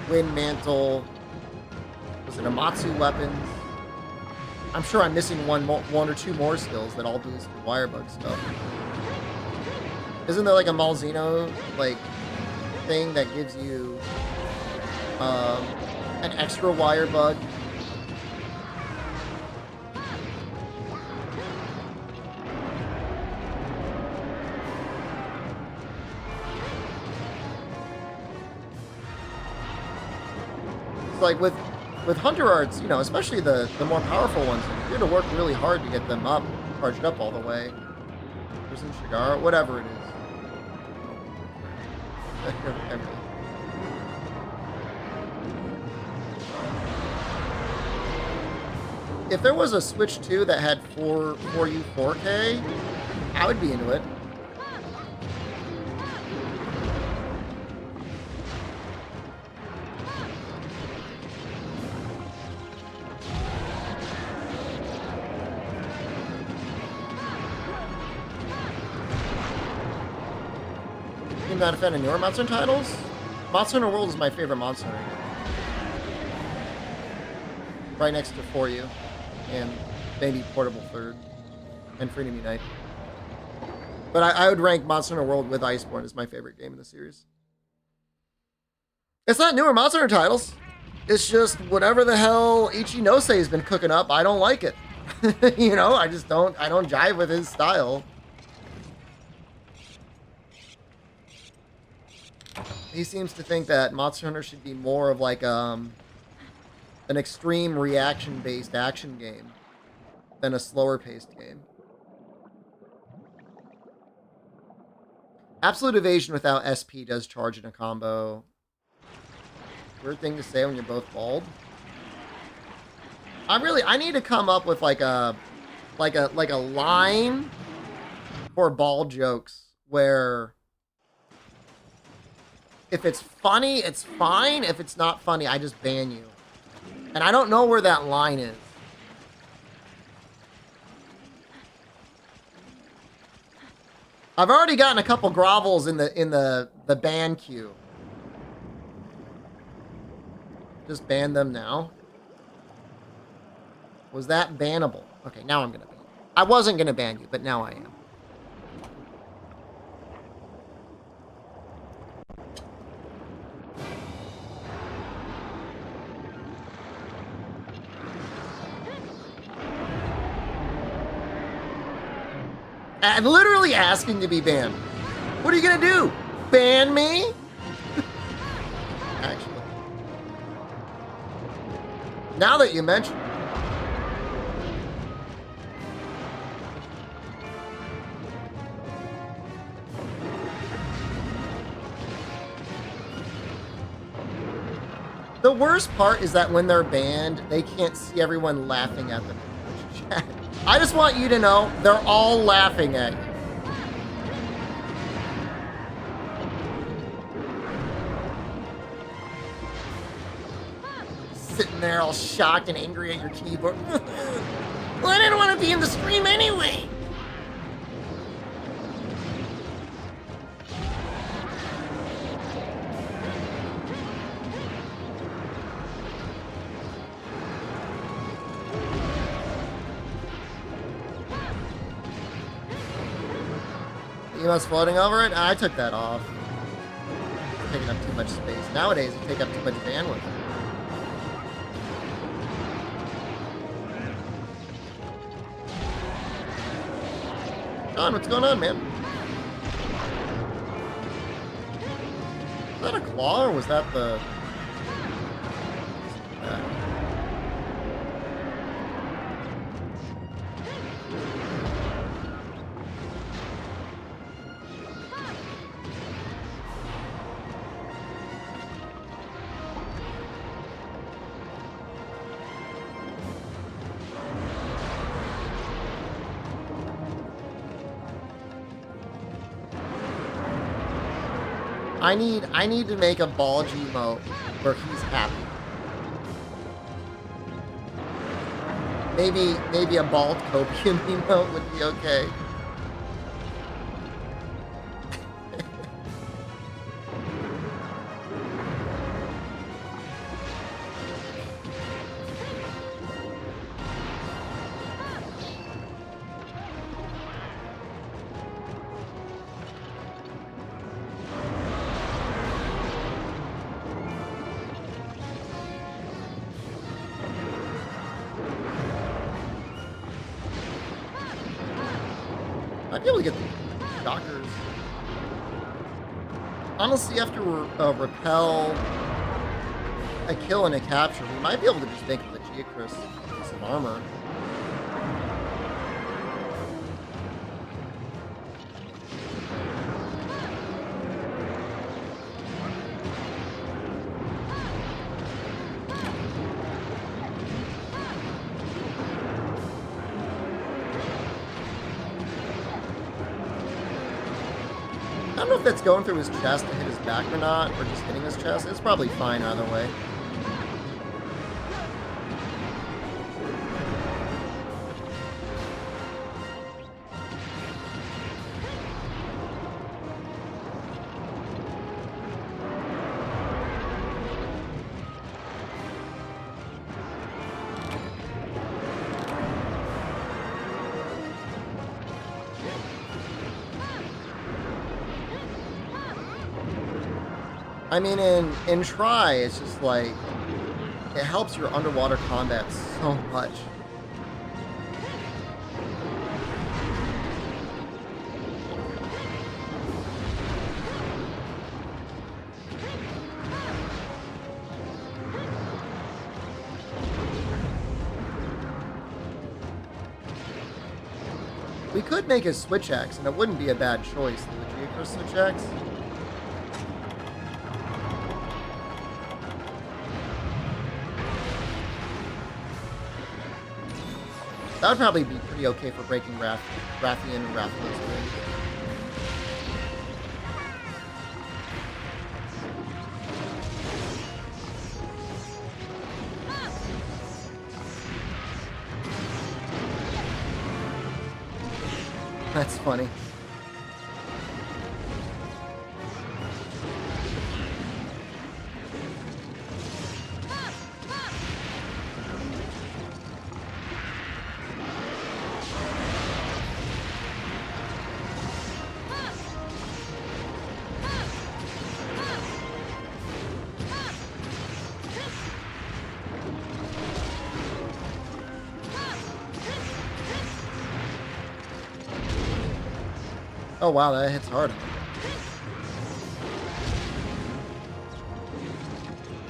Wind Mantle, was it Amatsu Weapons? I'm sure I'm missing one or two more skills that all do some Wirebug stuff. Isn't there like a Malzeno like thing that gives you an extra Wirebug? It's like with Hunter Arts, you know, especially the more powerful ones, you have to work really hard to get them up, charged up all the way. Prison Shigara, whatever it is. If there was a Switch 2 that had 4U 4K, I would be into it. You're not a fan of newer Monster Hunter titles? Monster Hunter World is my favorite Monster Hunter game. Right next to 4U. And maybe Portable third. And Freedom Unite. But I would rank Monster Hunter World with Iceborne as my favorite game in the series. It's not newer Monster Hunter titles. It's just whatever the hell Ichinose has been cooking up, I don't like it. You know, I don't jive with his style. He seems to think that Monster Hunter should be more of like an extreme reaction-based action game than a slower-paced game. Absolute Evasion without SP does charge in a combo. Weird thing to say when you're both bald. I need to come up with like a line for bald jokes where if it's funny, it's fine. If it's not funny, I just ban you. And I don't know where that line is. I've already gotten a couple grovels in the ban queue. Just ban them now. Was that bannable? Okay, now I'm gonna ban you. I wasn't gonna ban you, but now I am. I'm literally asking to be banned. What are you gonna do? Ban me? Actually. Now that you mention it. The worst part is that when they're banned, they can't see everyone laughing at them in the chat. I just want you to know, they're all laughing at you. Sitting there all shocked and angry at your keyboard. Well, I didn't want to be in the stream anyway. Emotes floating over it? I took that off. It's taking up too much space. Nowadays, it take up too much bandwidth. John, what's going on, man? Was that a claw or was that the... I need to make a ball emote where he's happy. Maybe a bald copium emote would be okay. Might be able to get the shockers. Honestly, after repel, a kill, and a capture, we might be able to just make the Geocris some armor. I don't know if that's going through his chest to hit his back or not, or just hitting his chest. It's probably fine either way. I mean, in Try, it's just like, it helps your underwater combat so much. We could make a Switch Axe, and it wouldn't be a bad choice, the Geocris Switch Axe. That would probably be pretty okay for breaking Rathian and Rathian's wing. That's funny. Oh wow, that hits hard.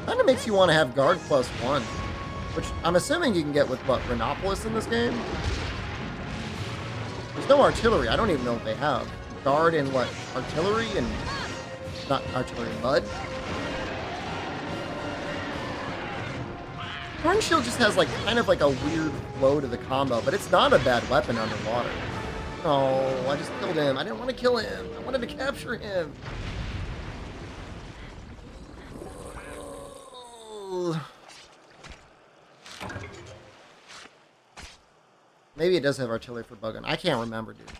Kinda makes you want to have guard +1. Which I'm assuming you can get with, what, Rhinopolis in this game? There's no artillery. I don't even know what they have. Guard and what? Artillery and... not artillery, mud? Horn Shield just has, like, kind of like a weird flow to the combo, but it's not a bad weapon underwater. Oh, I just killed him. I didn't want to kill him. I wanted to capture him. Maybe it does have artillery for bug gun. I can't remember, dude.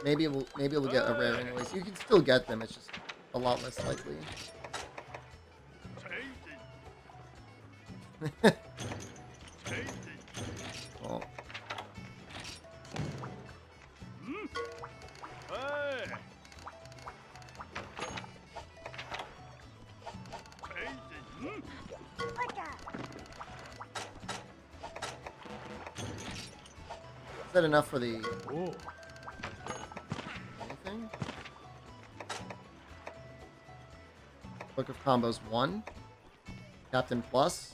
maybe we'll get a rare anyways. You can still get them. It's just a lot less likely. Tasty. Tasty. Well, Hey. Tasty. is that enough for the Oh. anything? Book of Combos 1. Captain Plus.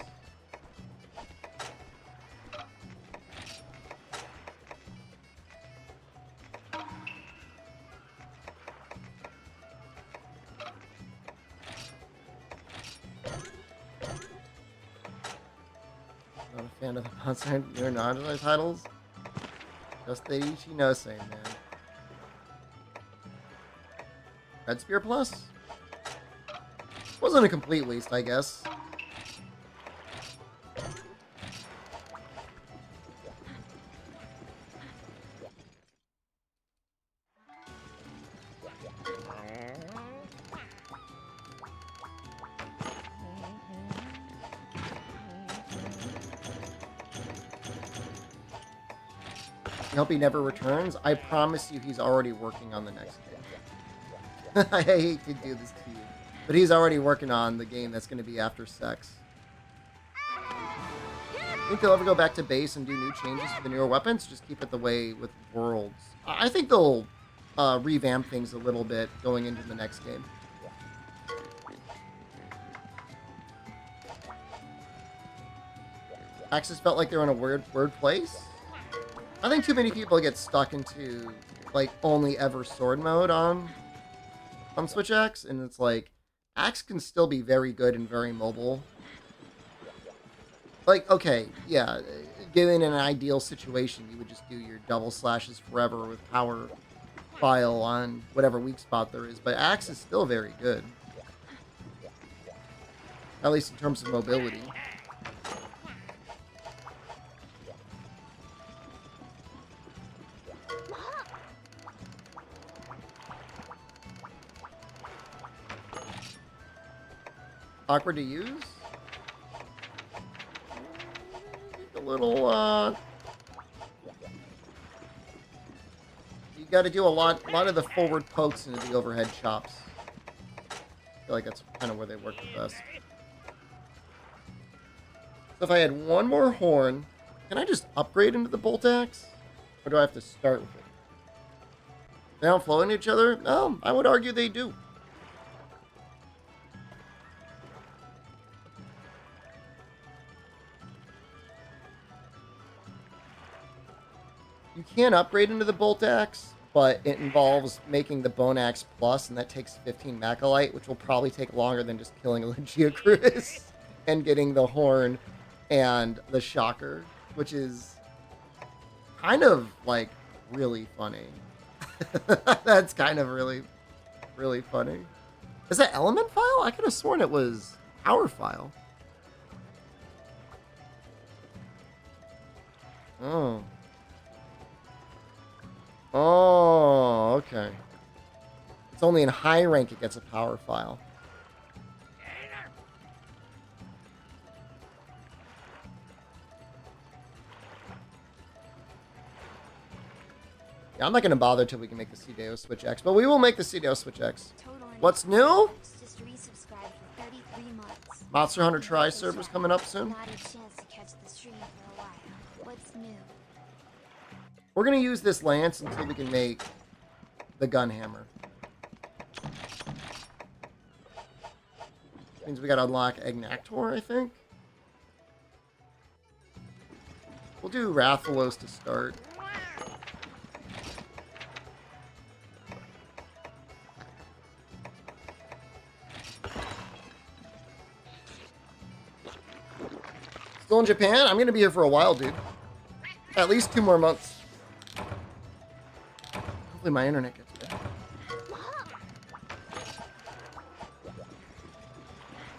Not a fan of the monster. You're not of the titles. Just the Ichinose, man. Red Spear Plus? Wasn't a complete waste, I guess. I hope he never returns. I promise you he's already working on the next game. I hate to do this to you. But he's already working on the game that's going to be after sex. Think they'll ever go back to base and do new changes to the newer weapons? Just keep it the way with Worlds. I think they'll revamp things a little bit going into the next game. Axis felt like they were in a weird place. I think too many people get stuck into like only ever sword mode on Switch X, and it's like Axe can still be very good and very mobile. Like, okay, yeah, given an ideal situation, you would just do your double slashes forever with power file on whatever weak spot there is, but Axe is still very good. At least in terms of mobility. Awkward to use? A little, you gotta do a lot of the forward pokes into the overhead chops. I feel like that's kind of where they work the best. So if I had one more horn, can I just upgrade into the bolt axe? Or do I have to start with it? They don't flow into each other? No, I would argue they do. You can upgrade into the Bolt Axe, but it involves making the Bone Axe Plus, and that takes 15 Macalite, which will probably take longer than just killing a Legiocruis and getting the Horn and the Shocker, which is kind of, like, really funny. That's kind of really, really funny. Is that Element File? I could have sworn it was Power File. Oh. Oh, okay. It's only in high rank it gets a power file. Yeah, I'm not going to bother till we can make the CDO Switch X, but we will make the CDO Switch X. What's new? Just resubscribed for 33 months. Monster Hunter Tri server's coming up soon. Not a chance to catch the stream for a while. What's new? We're going to use this lance until we can make the gun hammer. Means we got to unlock Agnactor, I think. We'll do Rathalos to start. Still in Japan? I'm going to be here for a while, dude. At least 2 more months. Hopefully my internet gets better.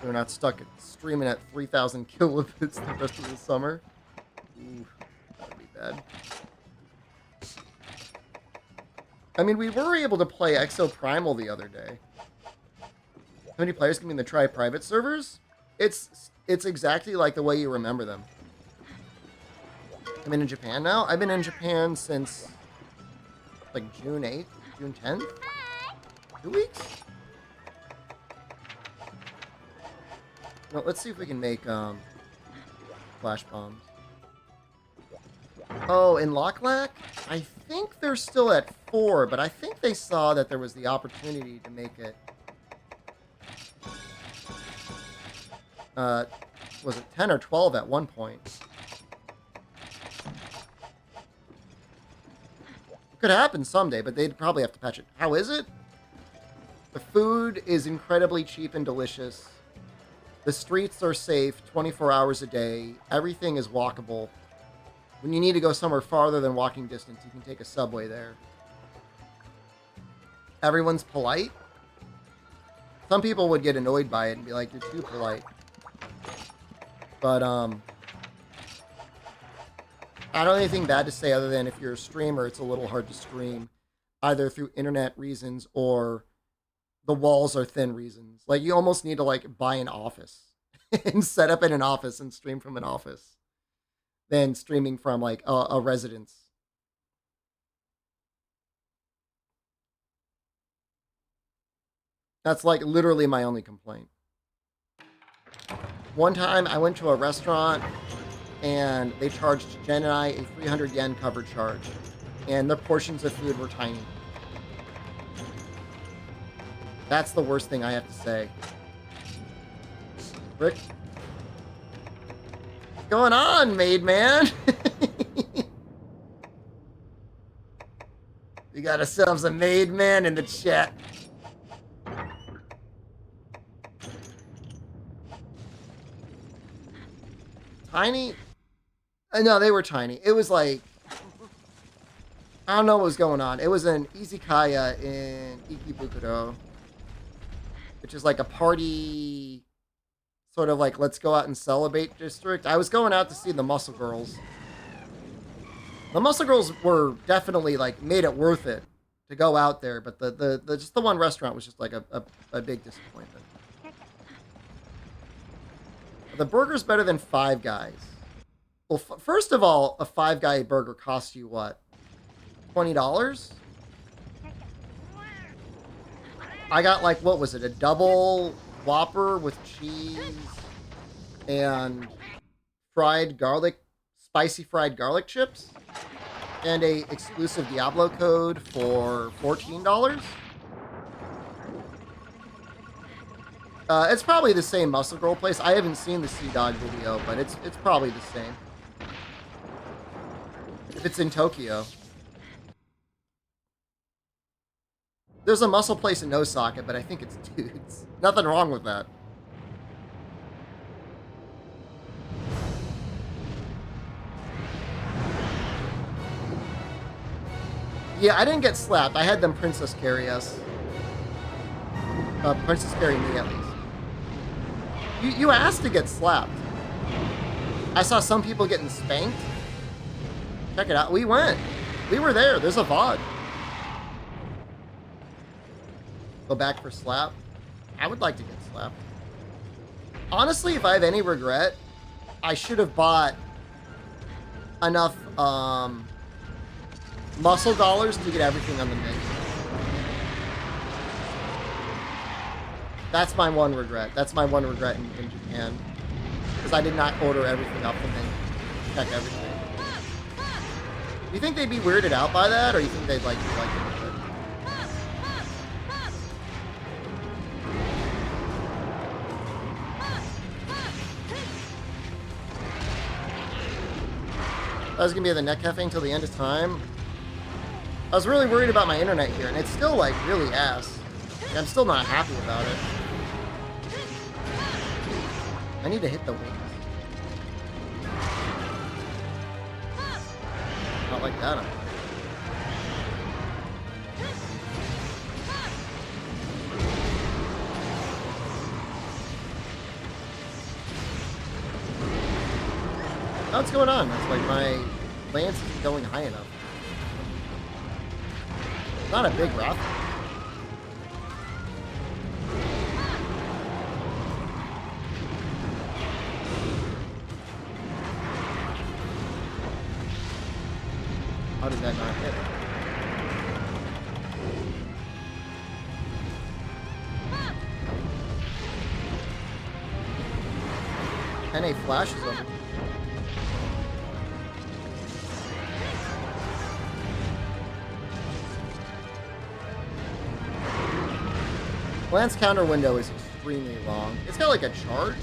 We're not stuck at streaming at 3,000 kilobits the rest of the summer. Ooh, that would be bad. I mean, we were able to play Exo Primal the other day. How many players can be in the try private servers? It's exactly like the way you remember them. I've been in Japan now. I've been in Japan since like June 8th, June 10th. 2 weeks. No, let's see if we can make flash bombs. Oh, in Locklack, I think they're still at 4, but I think they saw that there was the opportunity to make it. Was it 10 or 12 at one point? Could happen someday, but they'd probably have to patch it. How is it? The food is incredibly cheap and delicious. The streets are safe 24 hours a day. Everything is walkable. When you need to go somewhere farther than walking distance, you can take a subway there. Everyone's polite. Some people would get annoyed by it and be like, you're too polite. But, I don't have anything bad to say other than if you're a streamer, it's a little hard to stream. Either through internet reasons or the walls are thin reasons. Like, you almost need to, like, buy an office and set up in an office and stream from an office than streaming from, like, a residence. That's, like, literally my only complaint. One time, I went to a restaurant, and they charged Jen and I a 300 yen cover charge, and their portions of food were tiny. That's the worst thing I have to say. Rick? What's going on, maid man? We got ourselves a maid man in the chat. Tiny? No, they were tiny. It was like, I don't know what was going on. It was an izakaya in Ikebukuro, which is like a party, sort of like let's go out and celebrate district. I was going out to see the Muscle Girls. The Muscle Girls were definitely like made it worth it to go out there, but the just the one restaurant was just like a big disappointment. The burger's better than Five Guys. Well, first of all, a Five Guy burger costs you what? $20? I got like, what was it? A double Whopper with cheese and spicy fried garlic chips, and a exclusive Diablo code for $14. It's probably the same Muscle Girl place. I haven't seen the Sea Dog video, but it's probably the same. If it's in Tokyo. There's a muscle place in Osaka, but I think it's dudes. Nothing wrong with that. Yeah, I didn't get slapped. I had them princess carry us. Princess carry me, at least. You asked to get slapped. I saw some people getting spanked. Check it out. We went. We were there. There's a VOD. Go back for slap. I would like to get slapped. Honestly, if I have any regret, I should have bought enough muscle dollars to get everything on the menu. That's my one regret. That's my one regret in Japan. Because I did not order everything up and then check everything. Do you think they'd be weirded out by that, or you think they'd like it? I was gonna be at the Net Cafe until the end of time. I was really worried about my internet here, and it's still like really ass. I'm still not happy about it. I need to hit the wings. Not like that. What's going on? It's like my lance isn't going high enough. Not a big rough. How did that not hit? And a flashes him. Lance counter window is extremely long. It's got like a charge.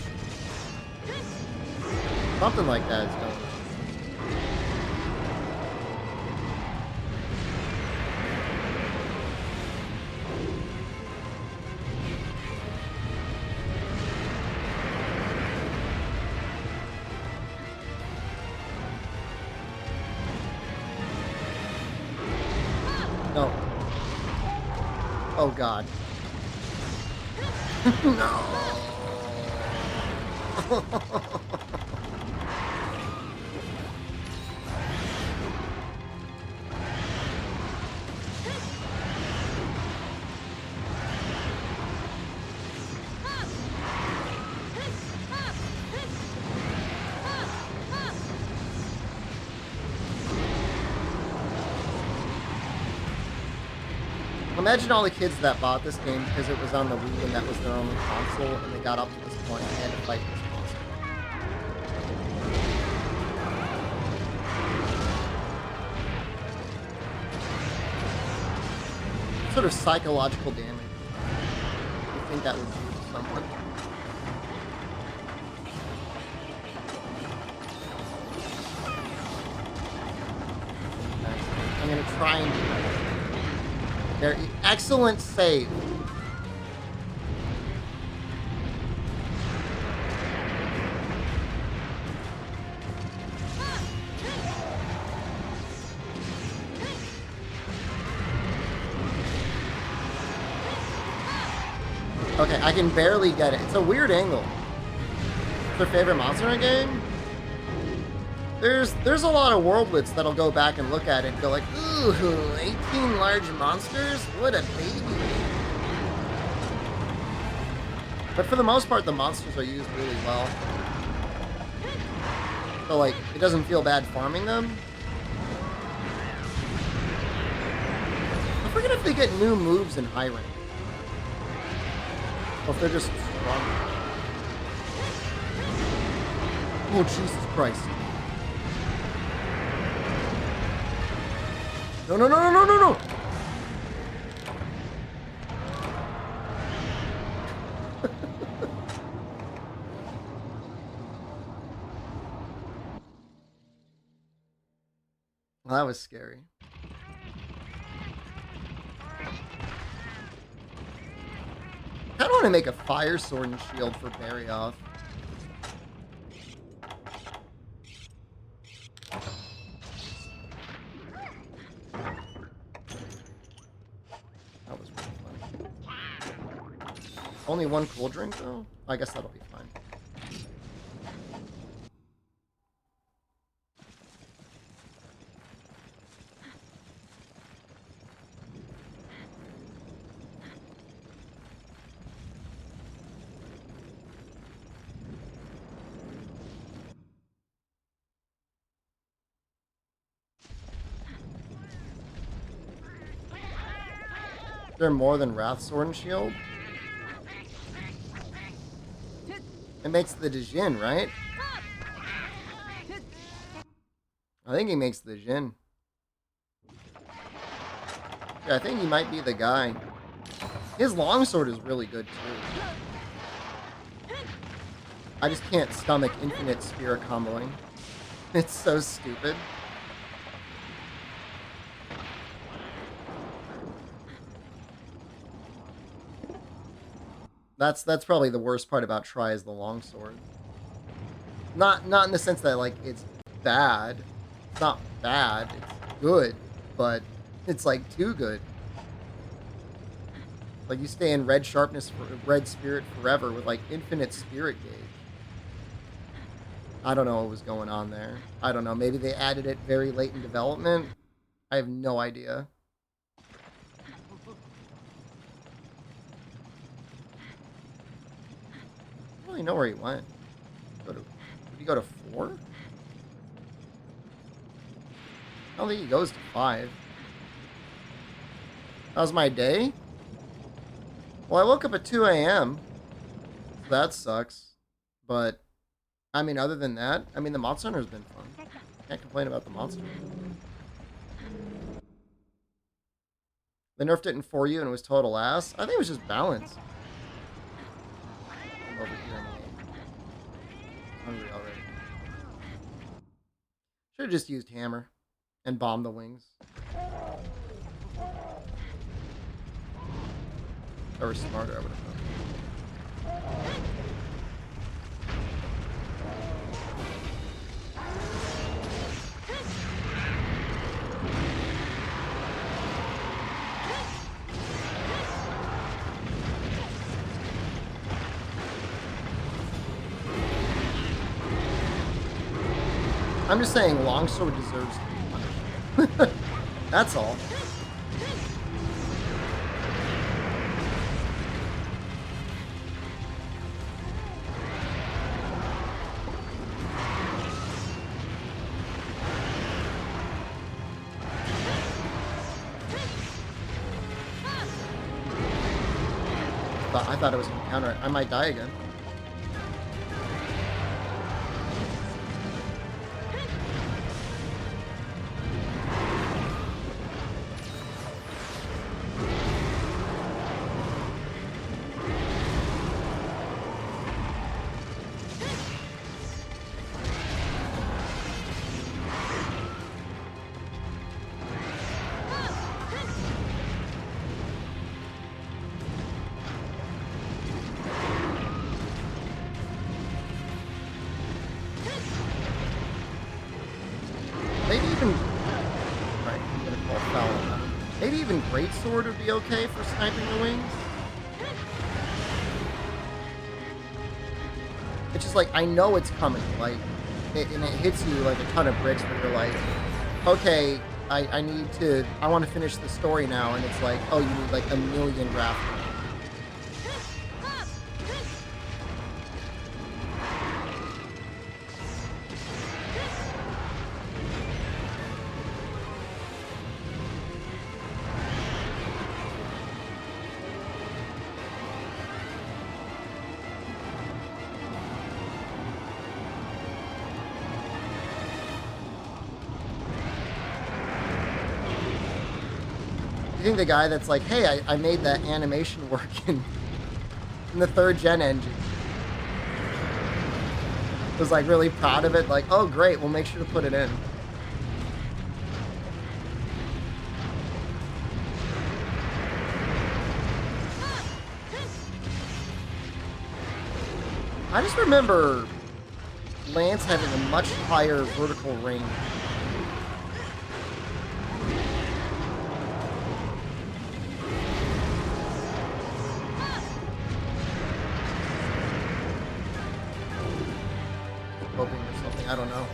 Something like that is going on. No. Oh god. No. Imagine all the kids that bought this game because it was on the Wii and that was their only console, and they got up to this point and had to fight this monster. Sort of psychological damage. You think that would do to someone? I'm gonna try and do that. There, excellent save. Okay, I can barely get it. It's a weird angle. Their favorite monster in a game? There's a lot of worldlets that'll go back and look at it and go like, ooh, 18 large monsters? What a baby. But for the most part, the monsters are used really well. So, like, it doesn't feel bad farming them. I forget if they get new moves in high rank. Or if they're just stronger. Oh, Jesus Christ. No, no, no, no, no, no, no! Well, that was scary. I kind of want to make a fire sword and shield for Barry off. That was really fun. Only one cool drink though? I guess that'll be fine. They're more than Wrath Sword and Shield? It makes the Dijin, right? I think he makes the Jin. Yeah, I think he might be the guy. His longsword is really good too. I just can't stomach infinite spirit comboing. It's so stupid. That's probably the worst part about Try is the longsword. Not in the sense that like it's bad. It's not bad. It's good, but it's like too good. Like you stay in red sharpness for red spirit forever with like infinite spirit gauge. I don't know what was going on there. I don't know. Maybe they added it very late in development. I have no idea. really know where he went. Did he go to 4? I don't think he goes to 5. That was my day? Well, I woke up at 2 a.m. That sucks. But, I mean, other than that, I mean, the Monster Hunter's been fun. Can't complain about the monster. They nerfed it in 4U and it was total ass. I think it was just balance. I'm over here anyway. Hungry already. Should have just used hammer and bombed the wings. If I were smarter, I would have done. I'm just saying Longsword deserves to be punished. That's all. I thought it was going to counter it. I might die again. Maybe even... Right, I'm gonna call foul on that. Maybe even Greatsword would be okay for sniping the wings. It's just like, I know it's coming, like, and it hits you like a ton of bricks where you're like, okay, I need to, I want to finish the story now, and it's like, oh, you need like a million raft. You think the guy that's like, hey, I made that animation work in the 3rd gen engine was like really proud of it, like, oh great, we'll make sure to put it in. I just remember Lance having a much higher vertical range. Hoping or something, I don't know.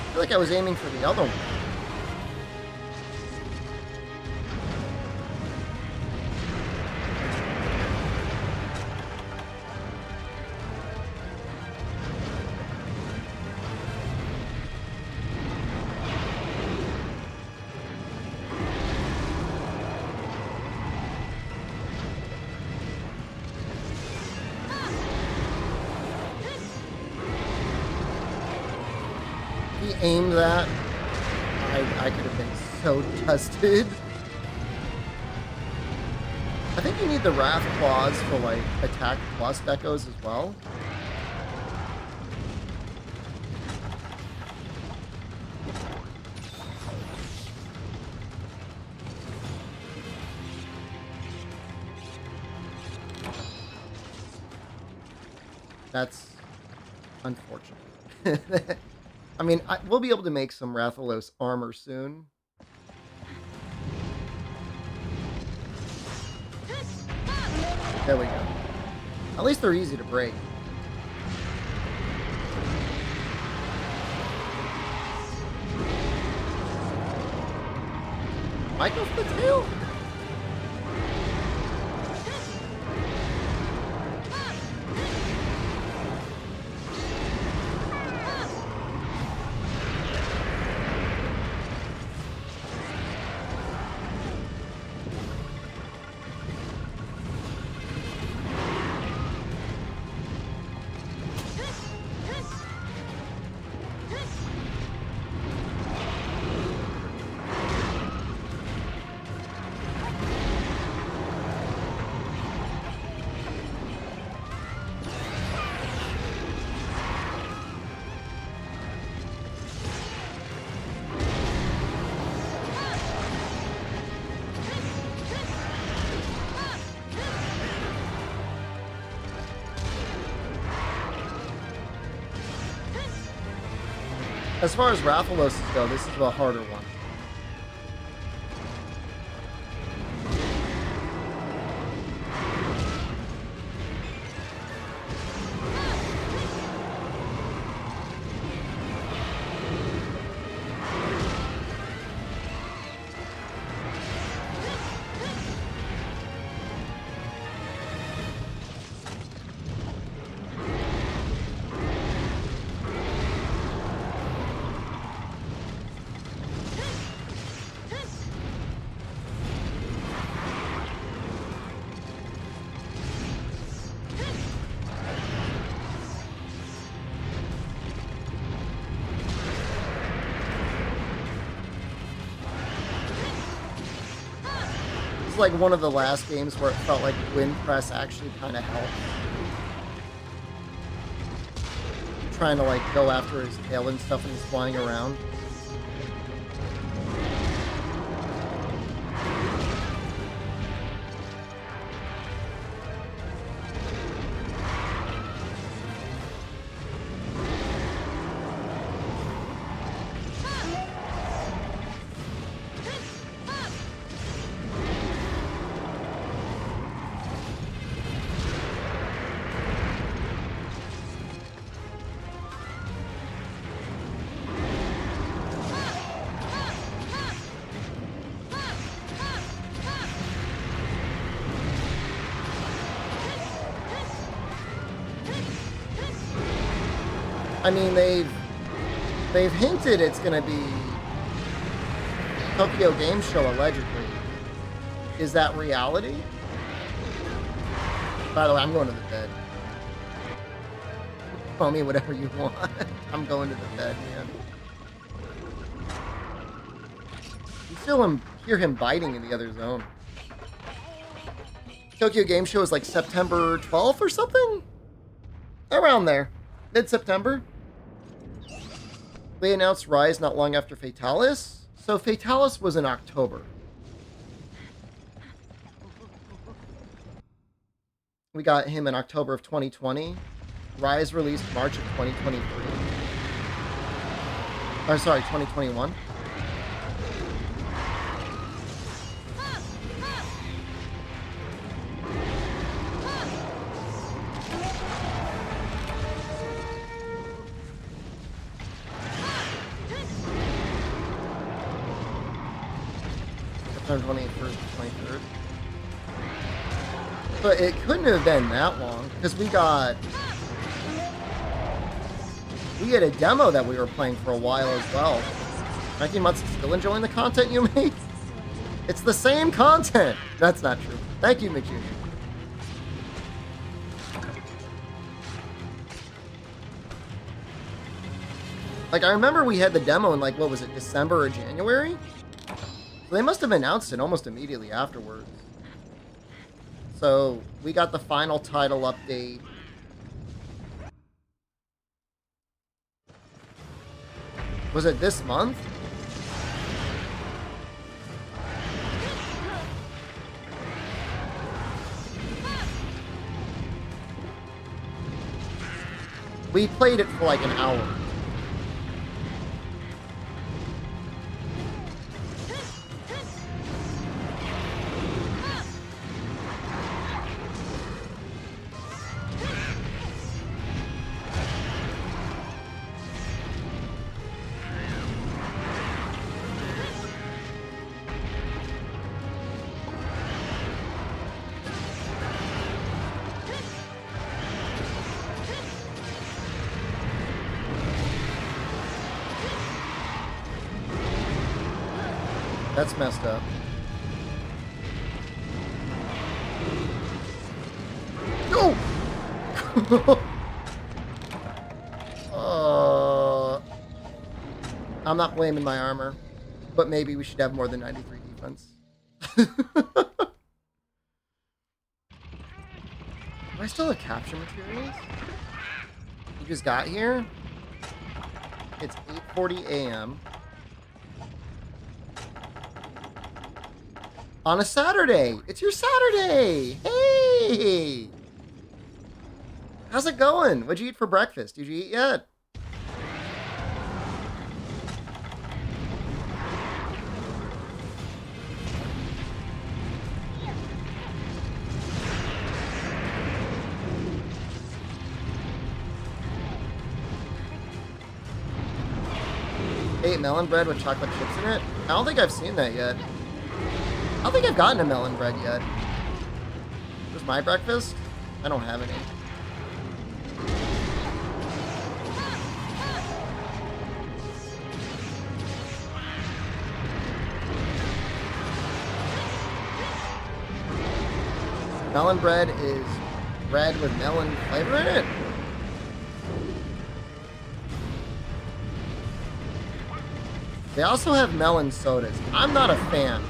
I feel like I was aiming for the other one. He aimed that, I could have been so dusted. I think you need the Wrath Claws for like attack plus decos as well. That's unfortunate. I mean, we'll be able to make some Rathalos armor soon. There we go. At least they're easy to break. Might go for the tail? As far as Rathaloses go, this is the harder one. It's like one of the last games where it felt like wind press actually kind of helped. Trying to like go after his tail and stuff and he's flying around. I mean, they've hinted it's gonna be Tokyo Game Show allegedly. Is that reality? By the way, I'm going to the bed. Call me whatever you want. I'm going to the bed, man. You hear him biting in the other zone. Tokyo Game Show is like September 12th or something? Around there. Mid-September. They announced Rise not long after Fatalis. So Fatalis was in October. We got him in October of 2020. Rise released March of 2023. Or sorry, 2021. September 21st, 23rd. But it couldn't have been that long, because we had a demo that we were playing for a while as well. 19 months still enjoying the content you make? It's the same content! That's not true. Thank you, McJunior. Like, I remember we had the demo in, like, what was it, December or January? So they must have announced it almost immediately afterwards. So, we got the final title update. Was it this month? We played it for like an hour. That's messed up. No! I'm not blaming my armor, but maybe we should have more than 93 defense. Do I still have capture materials? You just got here? It's 8:40 a.m. on a Saturday. It's your Saturday. Hey! How's it going? What'd you eat for breakfast? Did you eat yet? Ate melon bread with chocolate chips in it? I don't think I've seen that yet. I don't think I've gotten a melon bread yet. Where's my breakfast? I don't have any. Melon bread is bread with melon flavor in it. They also have melon sodas. I'm not a fan.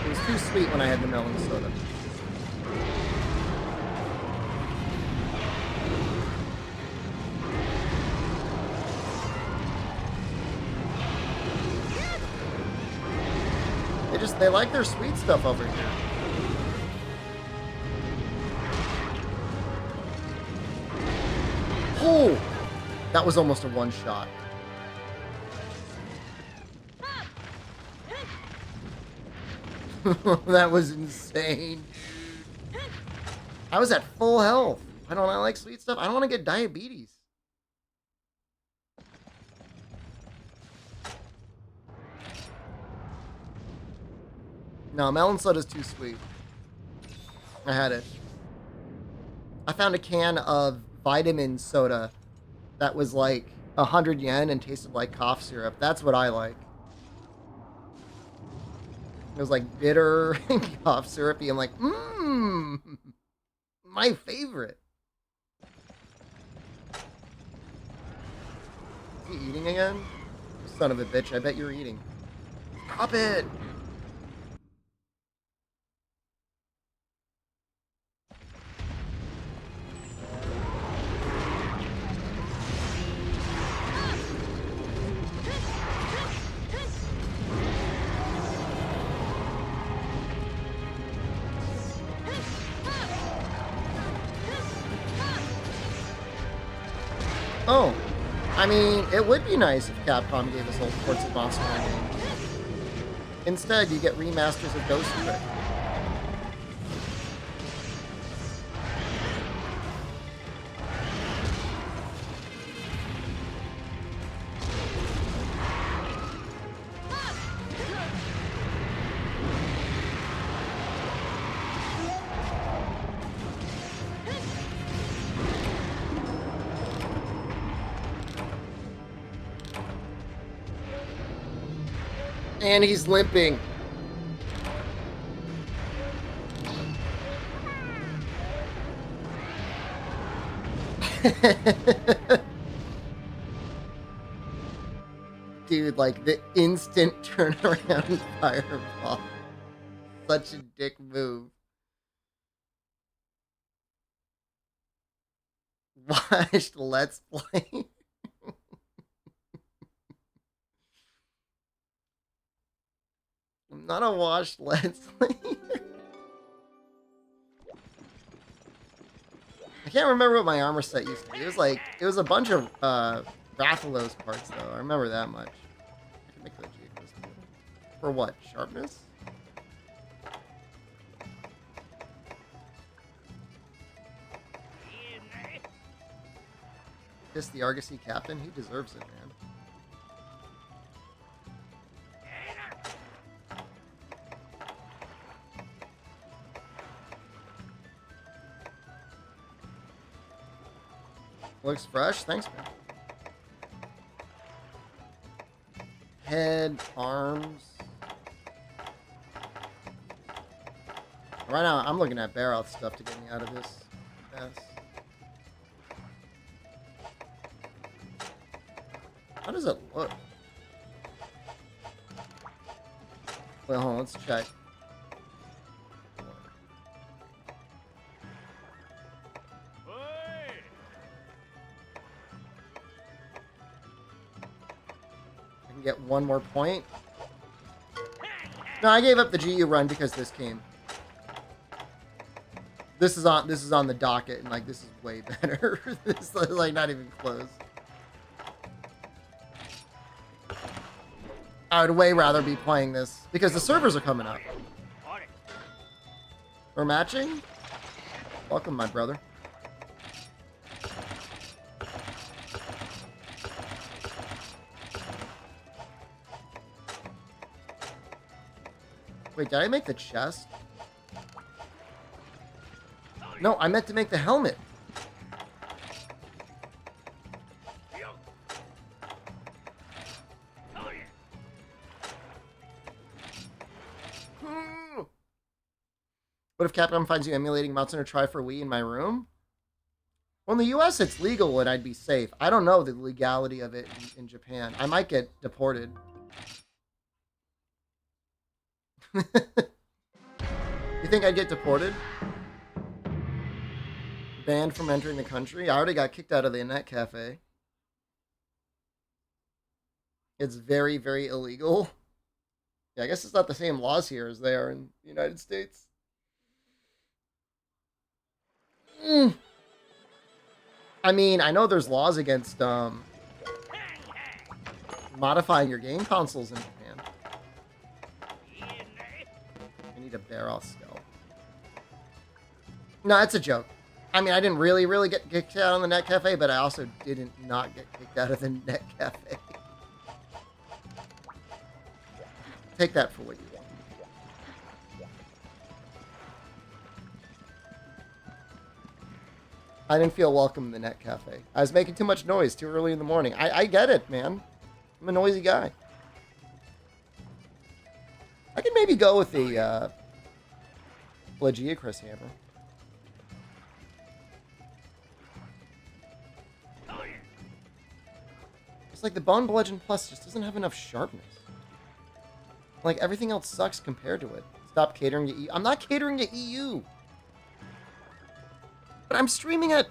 It was too sweet when I had the melon soda. They like their sweet stuff over here. Oh! That was almost a one shot. That was insane. I was at full health. Why don't I like sweet stuff? I don't want to get diabetes. No, melon soda's too sweet. I had it. I found a can of vitamin soda that was like 100 yen and tasted like cough syrup. That's what I like. It was like bitter and cough syrupy. I'm like, my favorite. Is he eating again? Son of a bitch, I bet you're eating. Stop it! Oh, I mean, it would be nice if Capcom gave us old ports of Monster Hunter games. Instead, you get remasters of Ghost Trick. And he's limping. Dude, like the instant turnaround fireball. Such a dick move. Watched Let's Play. Not a washed Leslie. I can't remember what my armor set used to be. It was a bunch of Rathalos parts though. I remember that much. I can make the Geochris. For what? Sharpness? Kiss the Argosy captain. He deserves it, man. Looks fresh. Thanks, man. Head, arms. Right now, I'm looking at barrel stuff to get me out of this mess. How does it look? Well, hold on, let's check. I can get one more point. No, I gave up the GU run because this came. This is on the docket, and like this is way better. This is like not even close. I would way rather be playing this because the servers are coming up. We're matching? Welcome, my brother. Wait, did I make the chest? No, I meant to make the helmet. What if Capcom finds you emulating Monster Try for Wii in my room? Well, in the US, it's legal and I'd be safe. I don't know the legality of it in Japan. I might get deported. You think I'd get deported? Banned from entering the country? I already got kicked out of the Net Cafe. It's very, very illegal. Yeah, I guess it's not the same laws here as they are in the United States. I mean, I know there's laws against modifying your game consoles in Japan. I need a barrel skull. No, it's a joke. I mean, I didn't really get kicked out of the Net Cafe, but I also didn't not get kicked out of the Net Cafe. Take that for what you want. I didn't feel welcome in the Net Cafe. I was making too much noise too early in the morning. I get it, man. I'm a noisy guy. I could maybe go with the Geochris hammer. It's like the Bone Bludgeon Plus just doesn't have enough sharpness. Like, everything else sucks compared to it. Stop catering to EU. I'm not catering to EU. But I'm streaming at...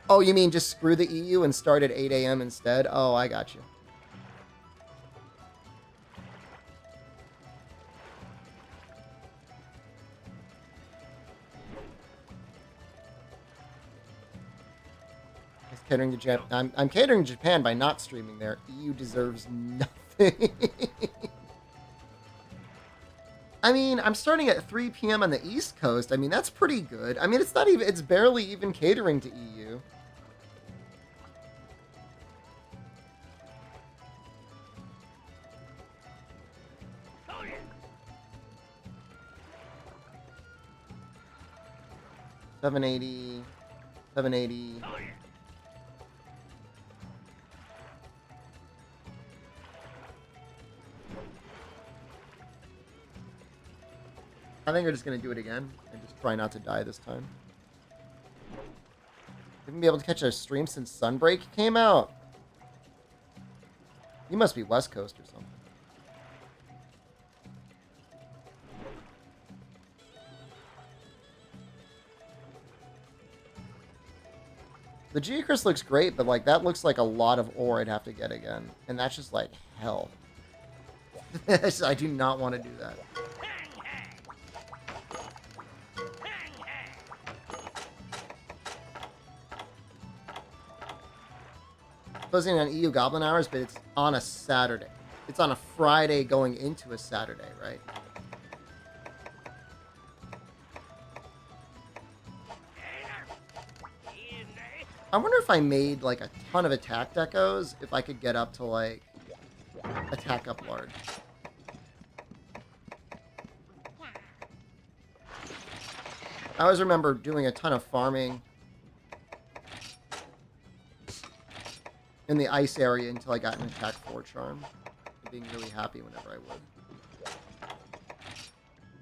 Oh, you mean just screw the EU and start at 8 a.m. instead? Oh, I got you. Catering to Japan. I'm catering to Japan by not streaming there. EU deserves nothing. I mean, I'm starting at 3 p.m. on the East Coast. I mean, that's pretty good. I mean, it's not even, it's barely even catering to EU. $780. $780. I think we're just going to do it again and just try not to die this time. Haven't been able to catch a stream since Sunbreak came out. You must be West Coast or something. The Geochris looks great, but like that looks like a lot of ore I'd have to get again. And that's just like hell. I do not want to do that. Closing on EU Goblin hours, but it's on a Saturday. It's on a Friday going into a Saturday, right? I wonder if I made like a ton of attack decos, if I could get up to like attack up large. I always remember doing a ton of farming in the ice area until I got an attack 4 charm. And being really happy whenever I would.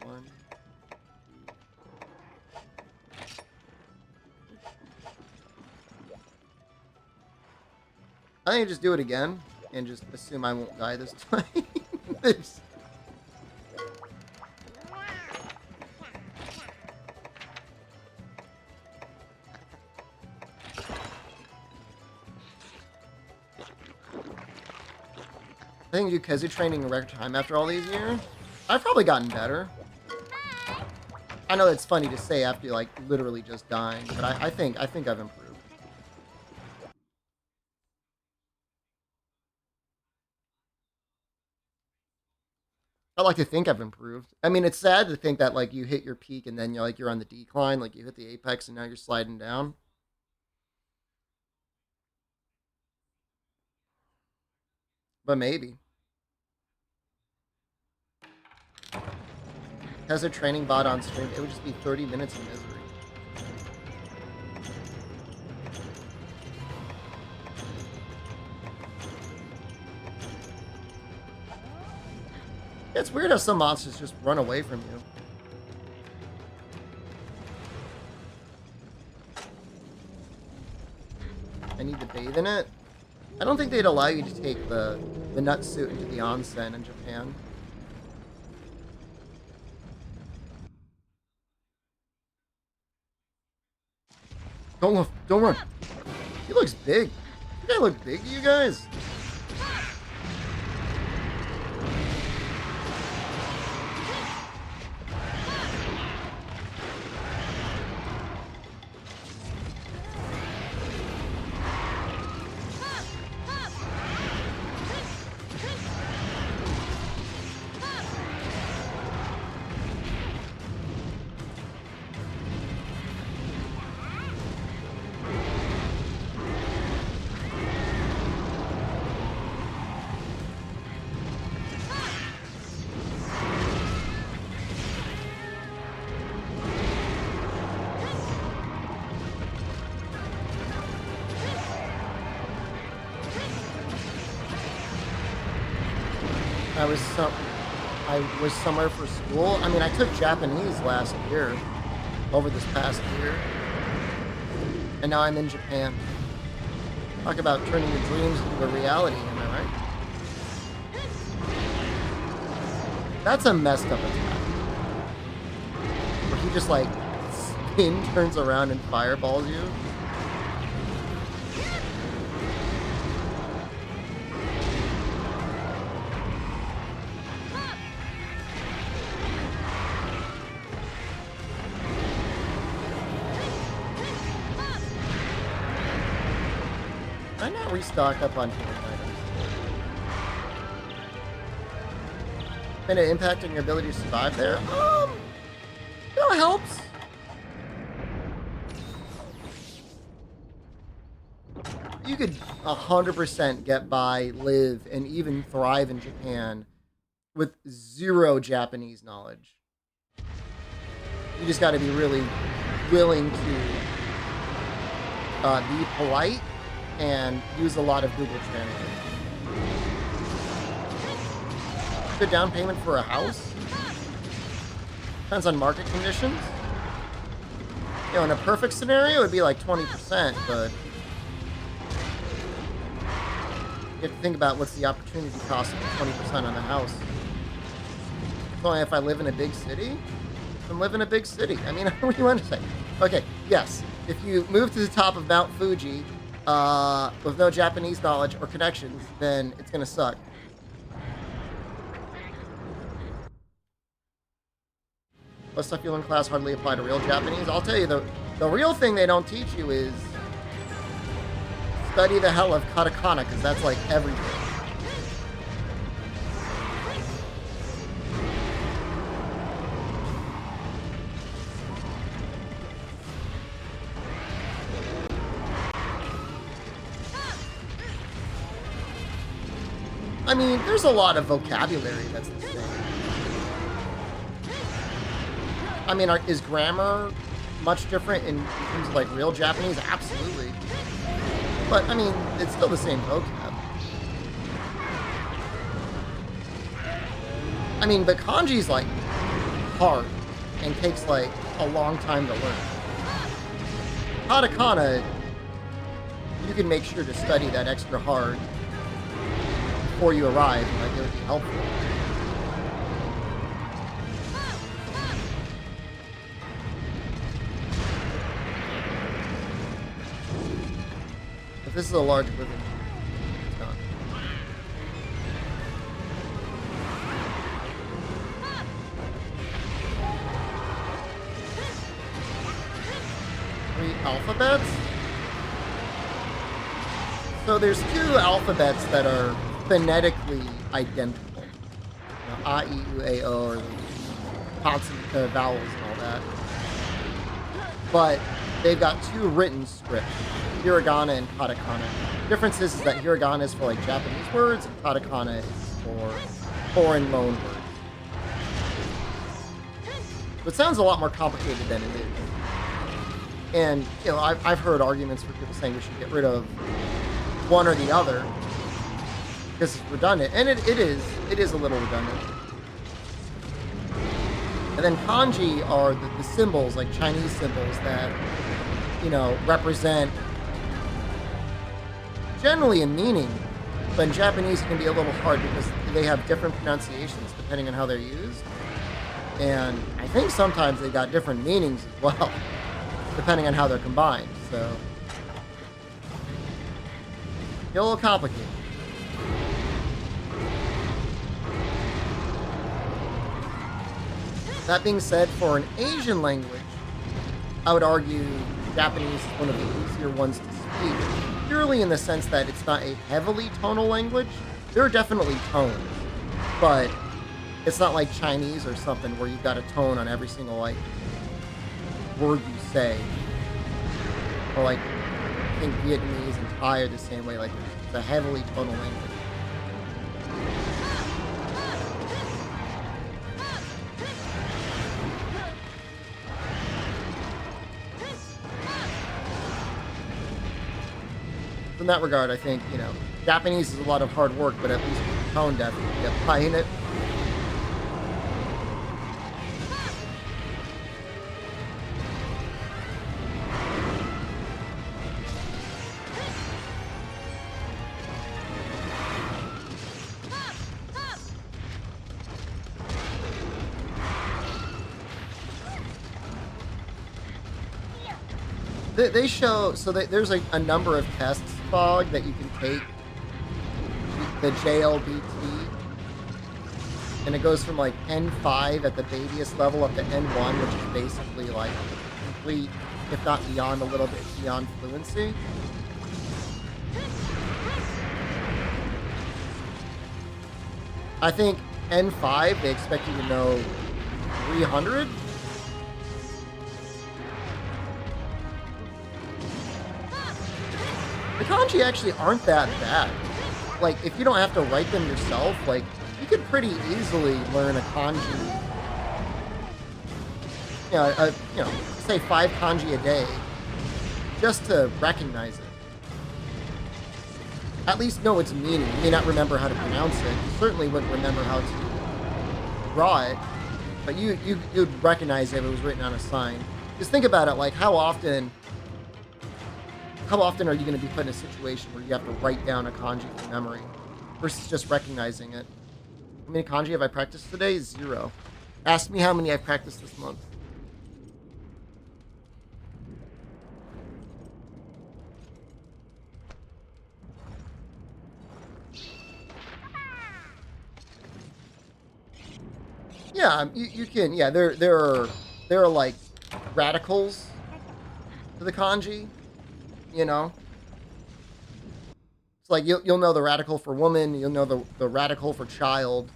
1. I think I just do it again and just assume I won't die this time. I think because you're training in record time after all these years, I've probably gotten better. I know it's funny to say after like literally just dying, but I think I've improved. I like to think I've improved. I mean, it's sad to think that like you hit your peak and then you're on the decline, like you hit the apex and now you're sliding down. But maybe. Has a training bot on stream, it would just be 30 minutes of misery. It's weird how some monsters just run away from you. I need to bathe in it. I don't think they'd allow you to take the nut suit into the onsen in Japan. Don't run. He looks big. You guys look big to you guys? I was somewhere for school. I mean, I took Japanese last year, over this past year, and now I'm in Japan. Talk about turning your dreams into a reality, am I right? That's a messed up attack. Where he just like turns around and fireballs you. Restock up on healing items. And it impacting your ability to survive there? It helps. You could 100% get by, live, and even thrive in Japan with 0 Japanese knowledge. You just got to be really willing to be polite and use a lot of Google Translate. Good down payment for a house? Depends on market conditions. You know, in a perfect scenario, it would be like 20%, but you have to think about what's the opportunity cost of 20% on the house. It's only if I live in a big city, then live in a big city. I mean, what do you want to say? Okay, yes, if you move to the top of Mount Fuji, with no Japanese knowledge or connections, then it's gonna suck. Plus stuff you learn in class hardly apply to real Japanese. I'll tell you, the real thing they don't teach you is study the hell of katakana, because that's like everything. I mean, there's a lot of vocabulary that's the same. I mean, is grammar much different in terms of like real Japanese? Absolutely. But I mean, it's still the same vocab. I mean, but kanji's like hard and takes like a long time to learn. Katakana, you can make sure to study that extra hard before you arrive, and like it would be helpful. If this is a large living room, it's not. Three alphabets? So there's two alphabets that are phonetically identical. You know, A, I, U, A, O, or the consonant vowels and all that. But they've got two written scripts, hiragana and katakana. Difference is that hiragana is for like Japanese words and katakana is for foreign loan words. So it sounds a lot more complicated than it is. And, you know, I've heard arguments for people saying we should get rid of one or the other because it's redundant, and it is a little redundant. And then kanji are the symbols, like Chinese symbols that, you know, represent generally a meaning, but in Japanese it can be a little hard because they have different pronunciations depending on how they're used. And I think sometimes they got different meanings as well, depending on how they're combined, so get a little complicated. That being said, for an Asian language, I would argue Japanese is one of the easier ones to speak, purely in the sense that it's not a heavily tonal language. There are definitely tones, but it's not like Chinese or something where you've got a tone on every single like word you say. Or like, I think Vietnamese and Thai are the same way, like it's a heavily tonal language. In that regard, I think, you know, Japanese is a lot of hard work, but at least the tone definitely apply in it. They show, so there's like a number of tests, Fog, that you can take. The JLBT, and it goes from like N5 at the babyest level up to N1, which is basically like complete, if not beyond a little bit beyond fluency. I think N5, they expect you to know 300. The kanji actually aren't that bad. Like, if you don't have to write them yourself, like, you could pretty easily learn a kanji. You know, say 5 kanji a day, just to recognize it. At least know its meaning. You may not remember how to pronounce it. You certainly wouldn't remember how to draw it, but you'd recognize it if it was written on a sign. Just think about it, like, how often are you going to be put in a situation where you have to write down a kanji from memory versus just recognizing it? How many kanji have I practiced today? 0. Ask me how many I've practiced this month. Yeah, you can. Yeah, there are like radicals to the kanji. You know, it's like you'll know the radical for woman, you'll know the radical for child,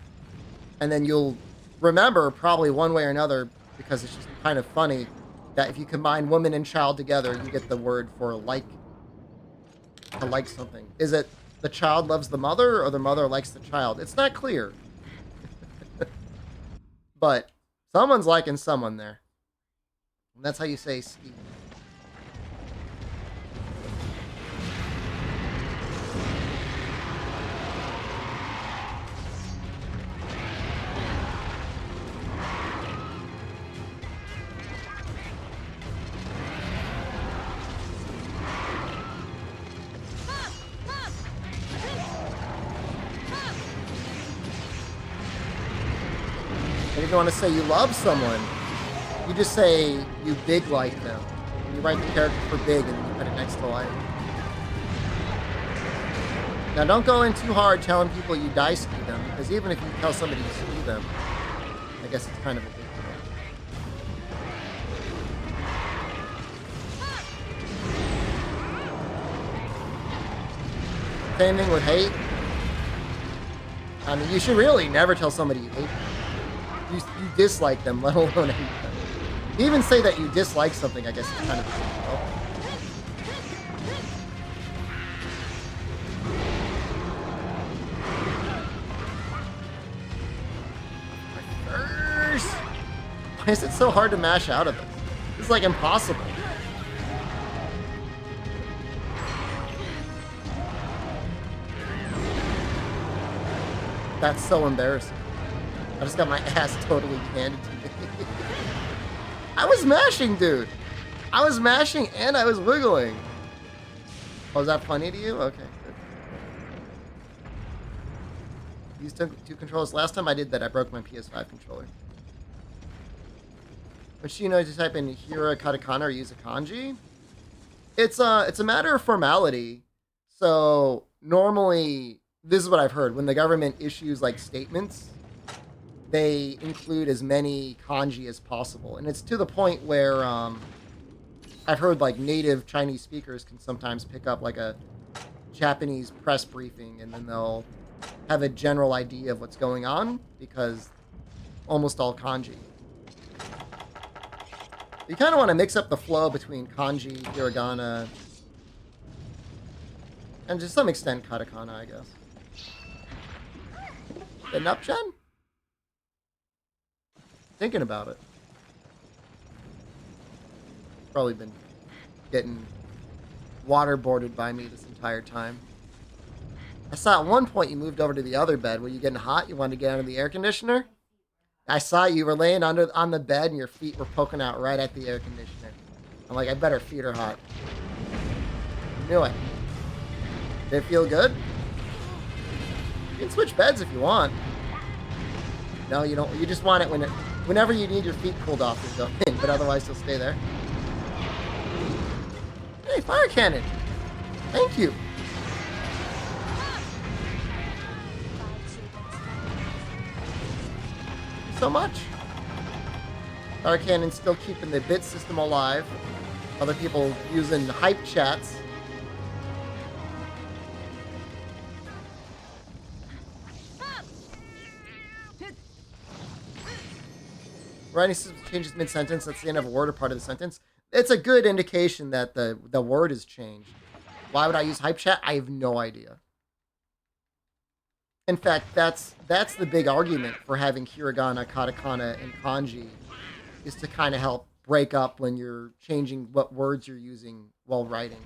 and then you'll remember probably one way or another because it's just kind of funny that if you combine woman and child together, you get the word for like to like something. Is it the child loves the mother or the mother likes the child? It's not clear, but someone's liking someone there. And that's how you say ski. And if you want to say you love someone, you just say you big like them. You write the character for big and then you put it next to like. Now don't go in too hard telling people you die ski them, because even if you tell somebody you ski them, I guess it's kind of a big deal. Same thing with hate. I mean, you should really never tell somebody you hate them. You dislike them, let alone hate them. Even say that you dislike something, I guess it's kind of a big deal. Why is it so hard to mash out of this? It's like impossible. That's so embarrassing. I just got my ass totally handed to me. I was mashing, dude. I was mashing and I was wiggling. Oh, is that funny to you? Okay, good. Used two controllers. Last time I did that, I broke my PS5 controller. But you know to type in Hira katakana or use a kanji? It's a matter of formality. So normally, this is what I've heard. When the government issues like statements, they include as many kanji as possible. And it's to the point where I've heard like native Chinese speakers can sometimes pick up like a Japanese press briefing and then they'll have a general idea of what's going on because almost all kanji. You kind of want to mix up the flow between kanji, hiragana, and to some extent katakana, I guess. Getting up, Jen? Thinking about it. Probably been getting waterboarded by me this entire time. I saw at one point you moved over to the other bed. Were you getting hot? You wanted to get under the air conditioner? I saw you were laying on the bed and your feet were poking out right at the air conditioner. I'm like, I bet her feet are hot. Knew it. Did it feel good? You can switch beds if you want. No, you don't. You just want it whenever you need your feet cooled off to go in, but otherwise you'll stay there. Hey, fire cannon! Thank you. So much. Fire cannon still keeping the bit system alive. Other people using hype chats. Writing system changes mid-sentence. That's the end of a word or part of the sentence. It's a good indication that the word has changed. Why would I use hype chat? I have no idea. In fact, that's the big argument for having hiragana, katakana, and kanji, is to kind of help break up when you're changing what words you're using while writing.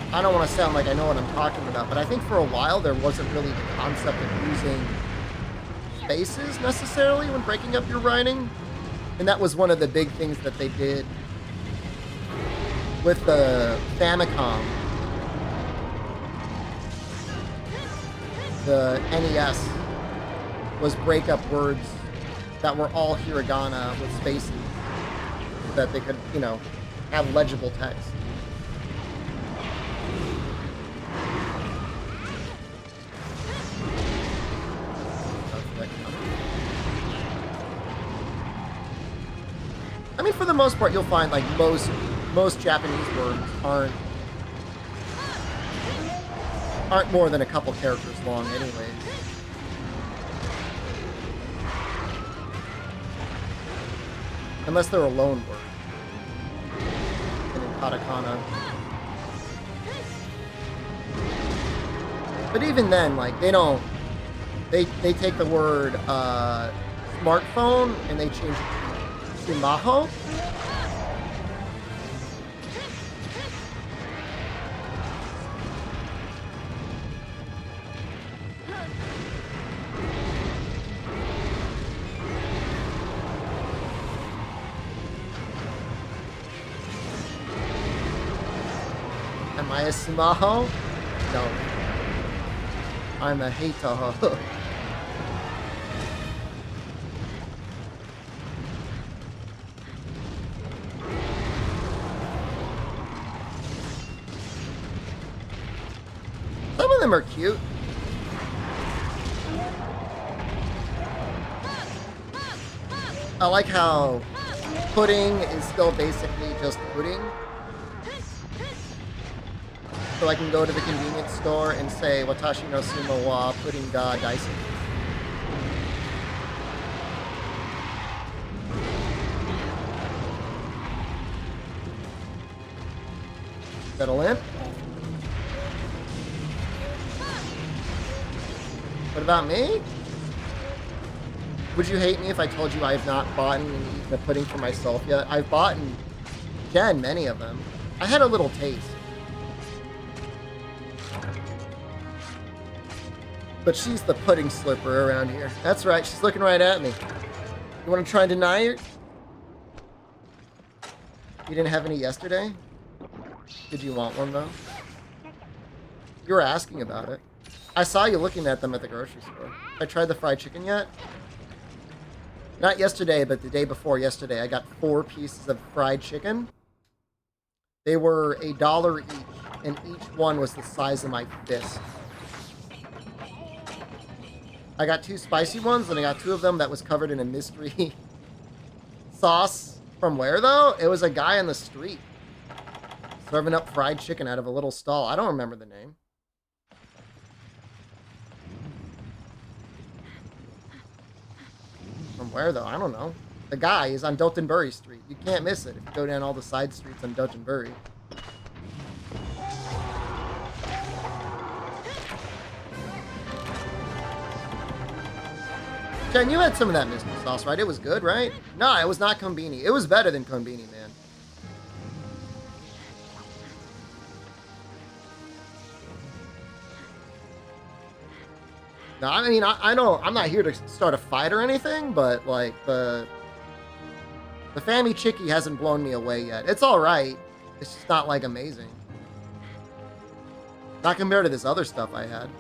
I don't want to sound like I know what I'm talking about, but I think for a while there wasn't really the concept of using spaces necessarily when breaking up your writing. And that was one of the big things that they did with the Famicom. The NES was break up words that were all hiragana with spaces so that they could, you know, have legible text. I mean, for the most part, you'll find like most Japanese words aren't more than a couple characters long, anyways. Unless they're a loan word. And in katakana. But even then, like, they don't... They take the word smartphone and they change it to sumaho. Am I a sumaho? No. I'm a heitaho. Some of them are cute. I like how pudding is still basically just pudding. So I can go to the convenience store and say, Watashi no sumo wa pudding ga daisuki. Is that a limp? What about me? Would you hate me if I told you I have not bought and eaten a pudding for myself yet? I've bought and Jen many of them. I had a little taste. But she's the pudding slurper around here. That's right, she's looking right at me. You want to try and deny it? You didn't have any yesterday? Did you want one, though? You were asking about it. I saw you looking at them at the grocery store. I tried the fried chicken yet? Not yesterday, but the day before yesterday. I got 4 pieces of fried chicken. They were $1 each, and each one was the size of my fist. I got 2 spicy ones, and I got 2 of them that was covered in a mystery sauce. From where, though? It was a guy on the street serving up fried chicken out of a little stall. I don't remember the name. From where, though? I don't know. The guy is on Dotonbori Street. You can't miss it if you go down all the side streets on Dotonbori. Jen, you had some of that mystery sauce, right? It was good, right? No, it was not konbini. It was better than konbini, man. No, I mean, I don't... I'm not here to start a fight or anything, but, like, the Fammy Chicky hasn't blown me away yet. It's alright. It's just not, like, amazing. Not compared to this other stuff I had.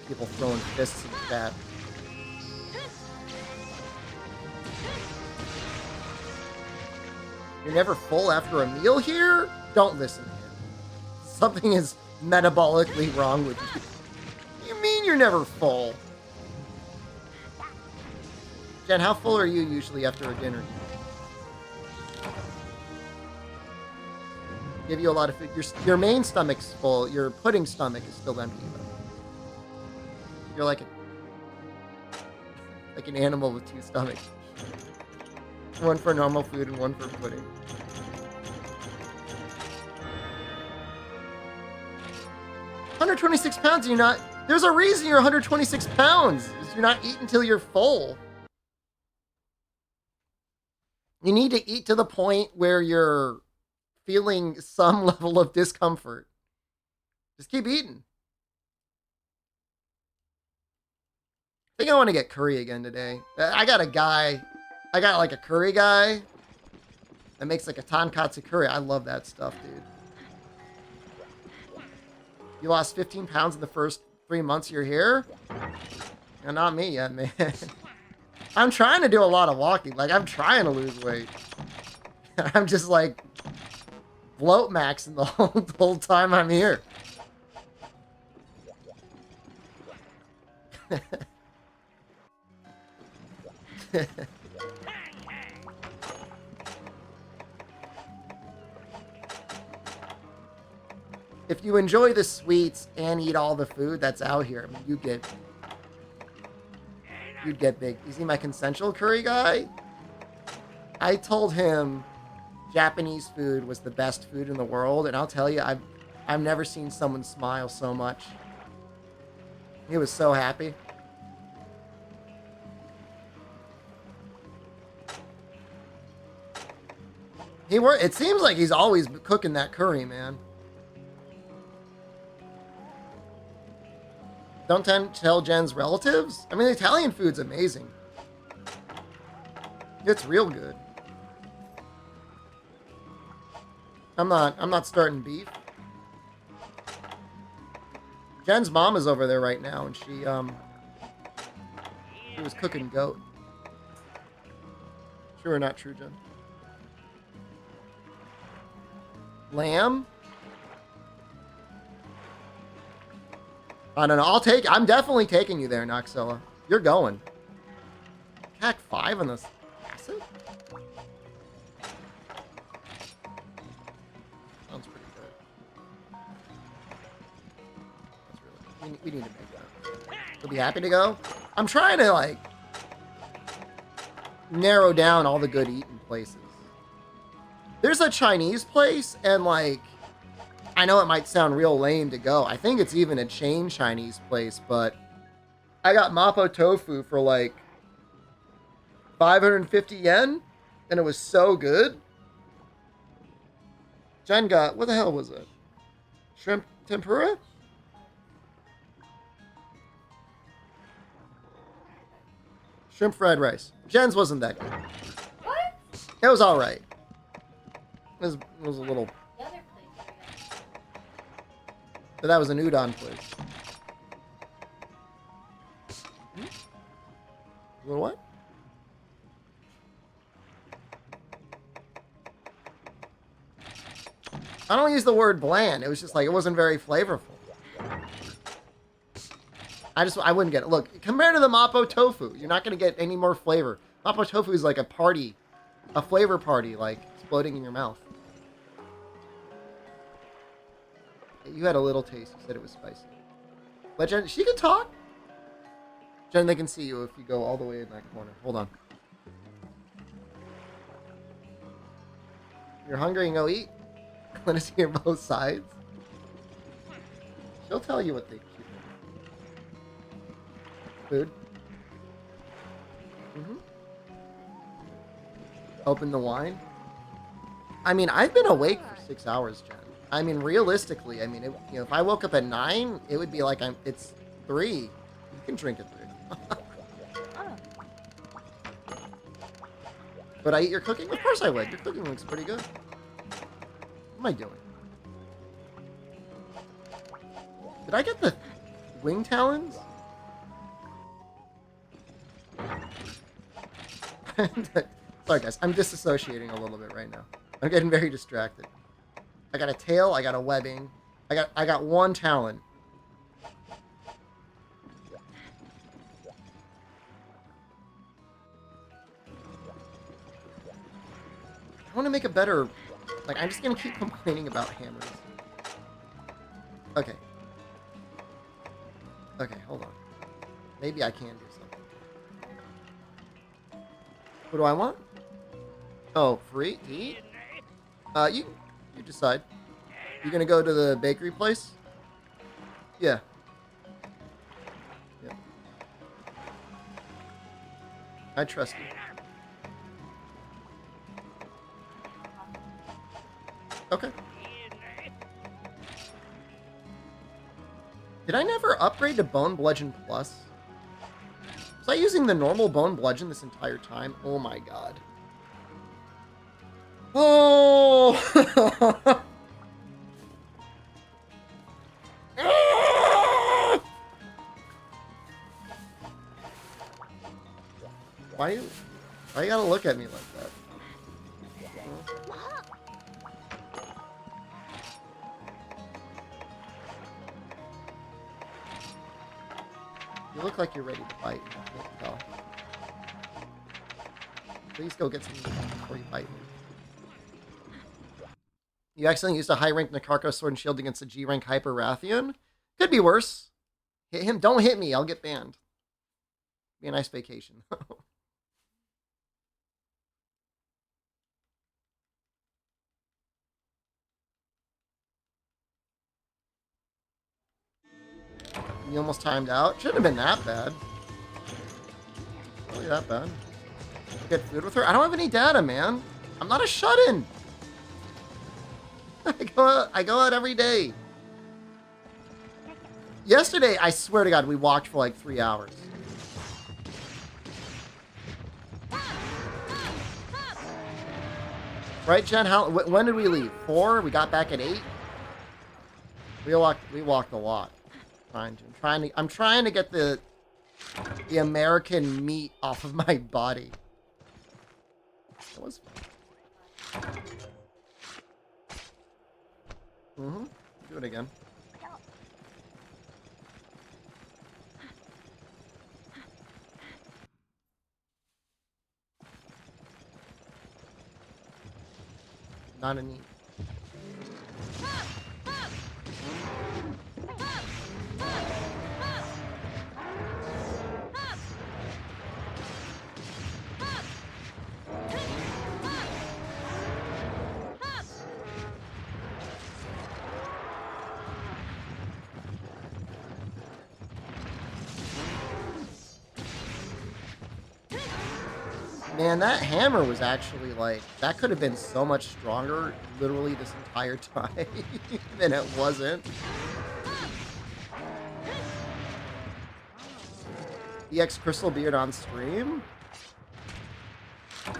People throwing fists in the chat. You're never full after a meal here? Don't listen to him. Something is metabolically wrong with you. What do you mean you're never full? Jen, how full are you usually after a dinner? Give you a lot of food. Your main stomach's full. Your pudding stomach is still empty, though. You're like an animal with 2 stomachs. One for normal food and one for pudding. £126 and you're not... There's a reason you're 126 pounds. You're not eating until you're full. You need to eat to the point where you're feeling some level of discomfort. Just keep eating. think I want to get curry again today. I got like a curry guy that makes like a tonkatsu curry. I love that stuff, dude. You lost 15 pounds in the first 3 months you're here? Yeah, not me yet, man. I'm trying to do a lot of walking. Like, I'm trying to lose weight. I'm just like bloat maxing the whole time I'm here. If you enjoy the sweets and eat all the food that's out here, I mean, you'd get big. You see my consensual curry guy? I told him Japanese food was the best food in the world, and I'll tell you, I've never seen someone smile so much. He was so happy. It seems like he's always cooking that curry, man. Don't tell Jen's relatives? I mean, Italian food's amazing. It's real good. I'm not starting beef. Jen's mom is over there right now, and she was cooking goat. True or not true, Jen? Lamb? I don't know. I'm definitely taking you there, Noxella. You're going. Hack 5 on this acid? Sounds pretty good. That's really good. We need to make that. You'll be happy to go? I'm trying to, like, narrow down all the good eating places. There's a Chinese place, and, like, I know it might sound real lame to go. I think it's even a chain Chinese place, but I got Mapo tofu for, like, 550 yen, and it was so good. Jen got, what the hell was it? Shrimp tempura? Shrimp fried rice. Jen's wasn't that good. What? It was alright. It was a little... The other place. But that was an udon place. Little what? I don't use the word bland. It was just like, it wasn't very flavorful. I wouldn't get it. Look, compared to the Mapo tofu, you're not going to get any more flavor. Mapo tofu is like a party. A flavor party, like, exploding in your mouth. You had a little taste. You said it was spicy. But Jen, she can talk. Jen, they can see you if you go all the way in that corner. Hold on. You're hungry and go eat? Let us hear both sides. She'll tell you what they keep. Food. Open the wine. I mean, I've been awake for 6 hours, Jen. I mean, realistically, I mean, if I woke up at 9, it would be like it's 3. You can drink at 3. Would I eat your cooking? Of course I would. Your cooking looks pretty good. What am I doing? Did I get the wing talons? Sorry, guys. I'm disassociating a little bit right now. I'm getting very distracted. I got a tail. I got a webbing. I got one talon. I want to make a better... Like, I'm just going to keep complaining about hammers. Okay. Okay, hold on. Maybe I can do something. What do I want? Oh, free to eat? You decide. You gonna go to the bakery place? Yeah. Yep. I trust you. Okay. Did I never upgrade to Bone Bludgeon Plus? Was I using the normal bone bludgeon this entire time? Oh my god. Oh! Why you gotta look at me like that? You look like you're ready to fight. I can't tell. Please go get some before you fight me. You accidentally used a high-rank Nakarko sword and shield against a G-rank Hyper Rathian? Could be worse. Hit him. Don't hit me. I'll get banned. Be a nice vacation. You almost timed out. Shouldn't have been that bad. Really that bad. Get food with her? I don't have any data, man. I'm not a shut-in. I go out every day. Yesterday, I swear to God, we walked for like 3 hours. Right, Jen? When did we leave? 4? We got back at 8? We walked a lot. I'm trying to get the American meat off of my body. That was fun. Do it again. Not a need. Man, that hammer was actually like, that could have been so much stronger literally this entire time. And it wasn't. EX Crystal Beard on stream?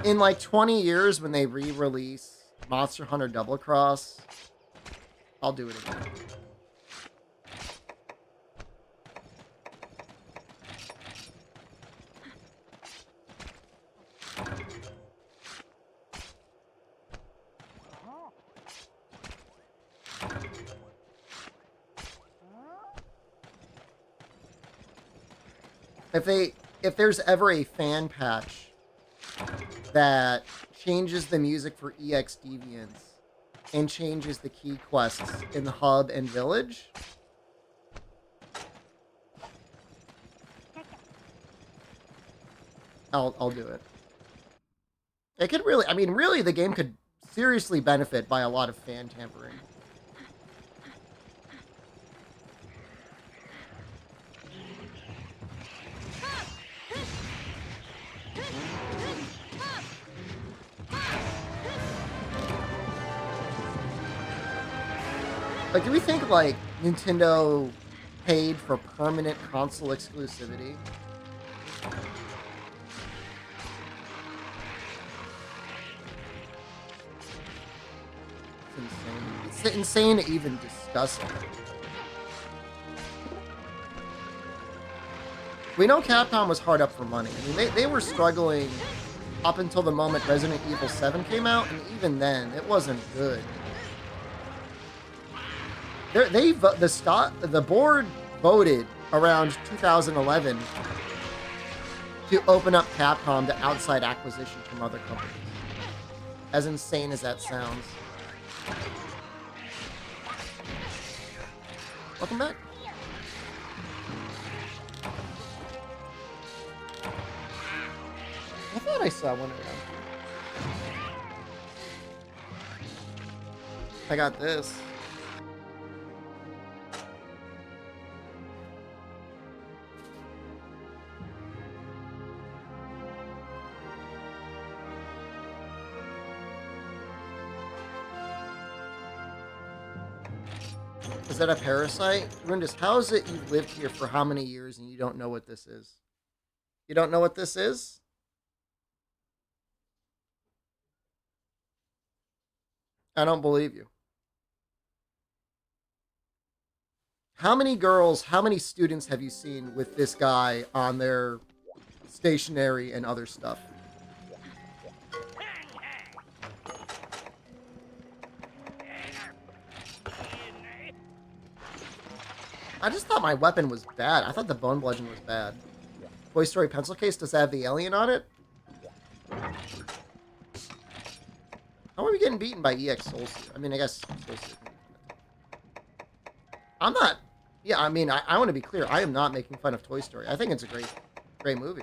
In like 20 years when they re-release Monster Hunter Double Cross, I'll do it again. If there's ever a fan patch that changes the music for EX Deviants and changes the key quests in the hub and village, I'll do it. It could really, I mean, really, the game could seriously benefit by a lot of fan tampering. Like, do we think, like, Nintendo paid for permanent console exclusivity? It's insane. It's insane to even discuss it. We know Capcom was hard up for money. I mean, they were struggling up until the moment Resident Evil 7 came out, and even then, it wasn't good. The board voted around 2011 to open up Capcom to outside acquisition from other companies. As insane as that sounds. Welcome back. I thought I saw one around. I got this. Is that a parasite? Rundus, how is it you've lived here for how many years and you don't know what this is? You don't know what this is? I don't believe you. How many girls, how many students have you seen with this guy on their stationery and other stuff? I just thought my weapon was bad. I thought the bone bludgeon was bad. Toy Story pencil case, does that have the alien on it? How are we getting beaten by EX Soulsuit? I mean, I guess Soulsuit. I'm not... Yeah, I mean, I want to be clear. I am not making fun of Toy Story. I think it's a great movie.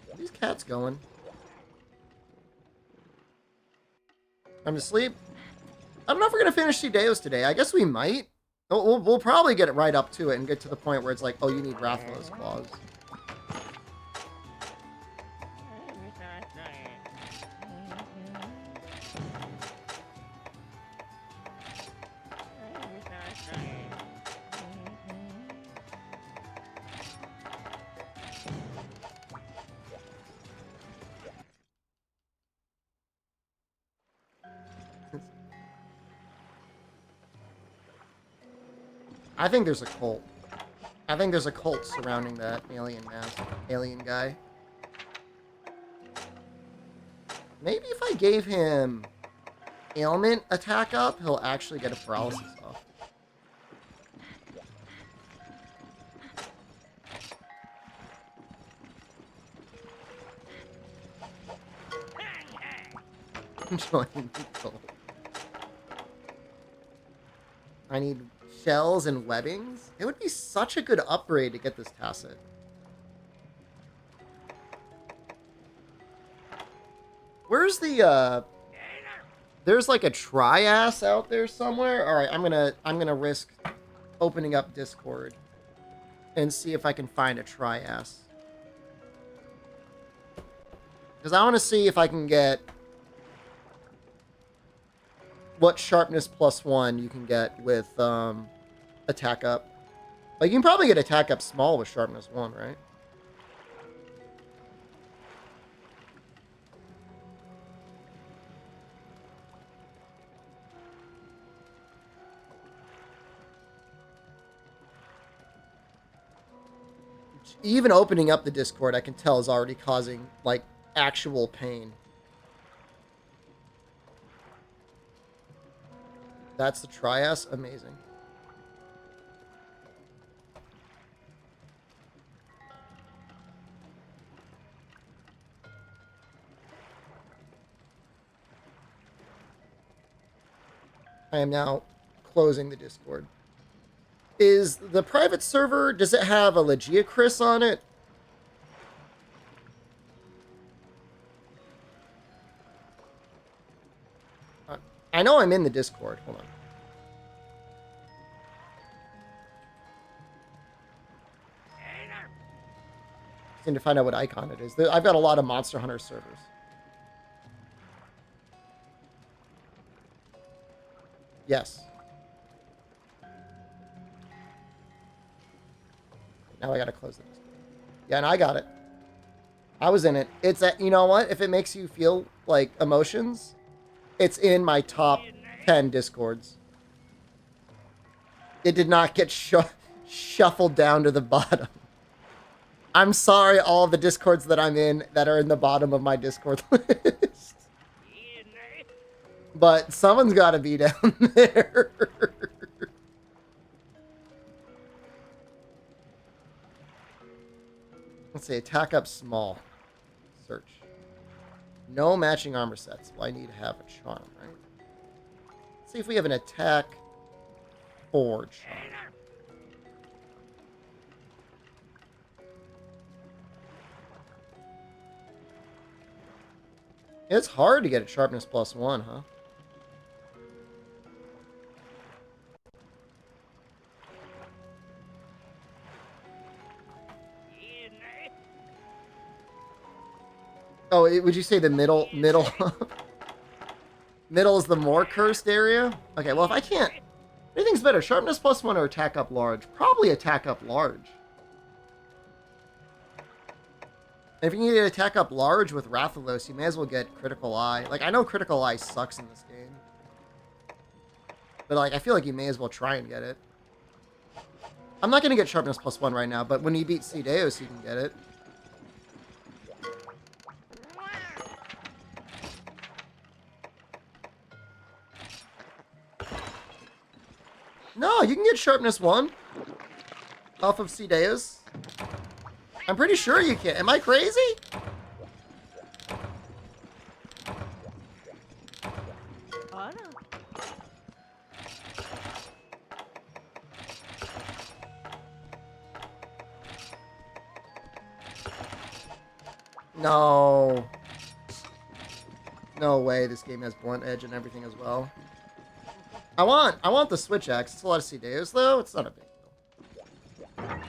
Where are these cats going? I'm asleep. I don't know if we're going to finish Deos today. I guess we might. We'll probably get it right up to it and get to the point where it's like, oh, you need Rathalos claws. I think there's a cult. I think there's a cult surrounding that alien guy. Maybe if I gave him ailment attack up, he'll actually get a paralysis off. Join the cult. I need shells and webbings. It would be such a good upgrade to get this tacit. Where's the there's like a triass out there somewhere? All right, I'm going to risk opening up Discord and see if I can find a triass. Cuz I want to see if I can get what sharpness +1 you can get with attack up. Like, you can probably get attack up small with sharpness 1, right? Even opening up the Discord, I can tell, is already causing, like, actual pain. That's the triass? Amazing. I am now closing the Discord. Is the private server, does it have a Legia Chris on it? I know I'm in the Discord. Hold on. Just need to find out what icon it is. I've got a lot of Monster Hunter servers. Yes. Now I gotta close this. Yeah, and I got it. I was in it. It's at, you know what? If it makes you feel like emotions, it's in my top 10 Discords. It did not get shuffled down to the bottom. I'm sorry, all the Discords that I'm in that are in the bottom of my Discord list. But someone's got to be down there. Let's see, attack up small. Search. No matching armor sets. Well, I need to have a charm, right? Let's see if we have an attack 4 charm. It's hard to get a sharpness +1, huh? Oh, would you say the middle middle is the more cursed area? Okay, well if I can't, anything's better, sharpness +1 or attack up large? Probably attack up large. If you need to attack up large with Rathalos, you may as well get Critical Eye. Like, I know Critical Eye sucks in this game. But, like, I feel like you may as well try and get it. I'm not going to get Sharpness +1 right now, but when you beat Cedeus, you can get it. No, you can get Sharpness 1 off of Cedeus. I'm pretty sure you can. Am I crazy? No. No way this game has blunt edge and everything as well. I want the Switch Axe. It's a lot of Cedeus though. It's not a big deal.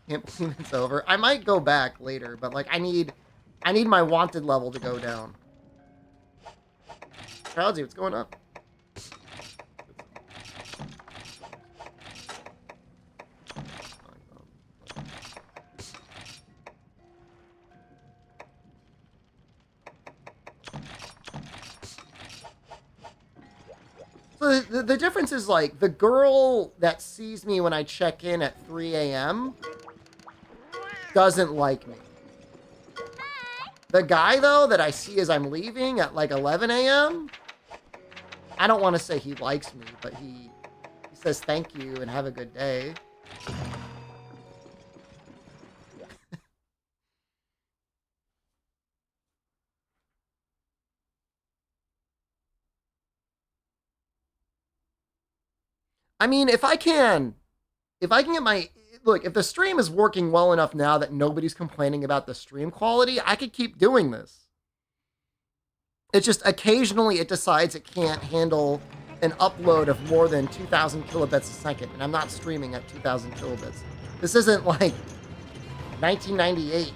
Can't believe it's over. I might go back later, but like I need my wanted level to go down. Crowdsy, what's going on? So the difference is like the girl that sees me when I check in at 3 a.m. doesn't like me. The guy, though, that I see as I'm leaving at like 11 a.m., I don't want to say he likes me, but he says thank you and have a good day. I mean, if I can get my... Look, if the stream is working well enough now that nobody's complaining about the stream quality, I could keep doing this. It's just occasionally it decides it can't handle an upload of more than 2,000 kilobits a second, and I'm not streaming at 2,000 kilobits. This isn't like 1998.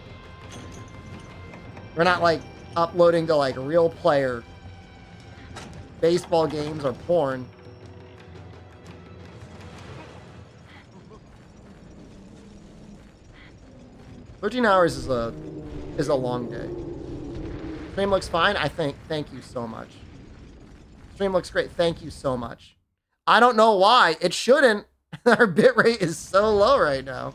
We're not like uploading to like Real Player, baseball games, or porn. "13 hours is a long day. Stream looks fine. Thank you so much. Stream looks great. Thank you so much. I don't know why. It shouldn't. Our bitrate is so low right now.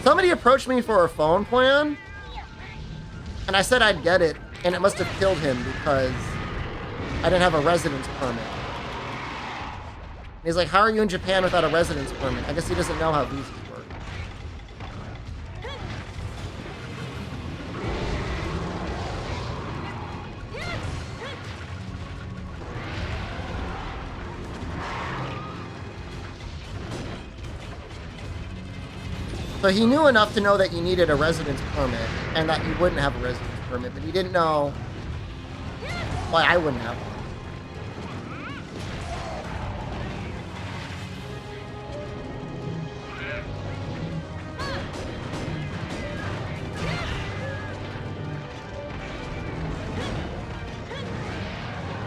Somebody approached me for a phone plan, and I said I'd get it, and it must have killed him because I didn't have a residence permit. And he's like, how are you in Japan without a residence permit? I guess he doesn't know how visas work. So he knew enough to know that you needed a residence permit and that you wouldn't have a residence permit, but he didn't know why I wouldn't have one.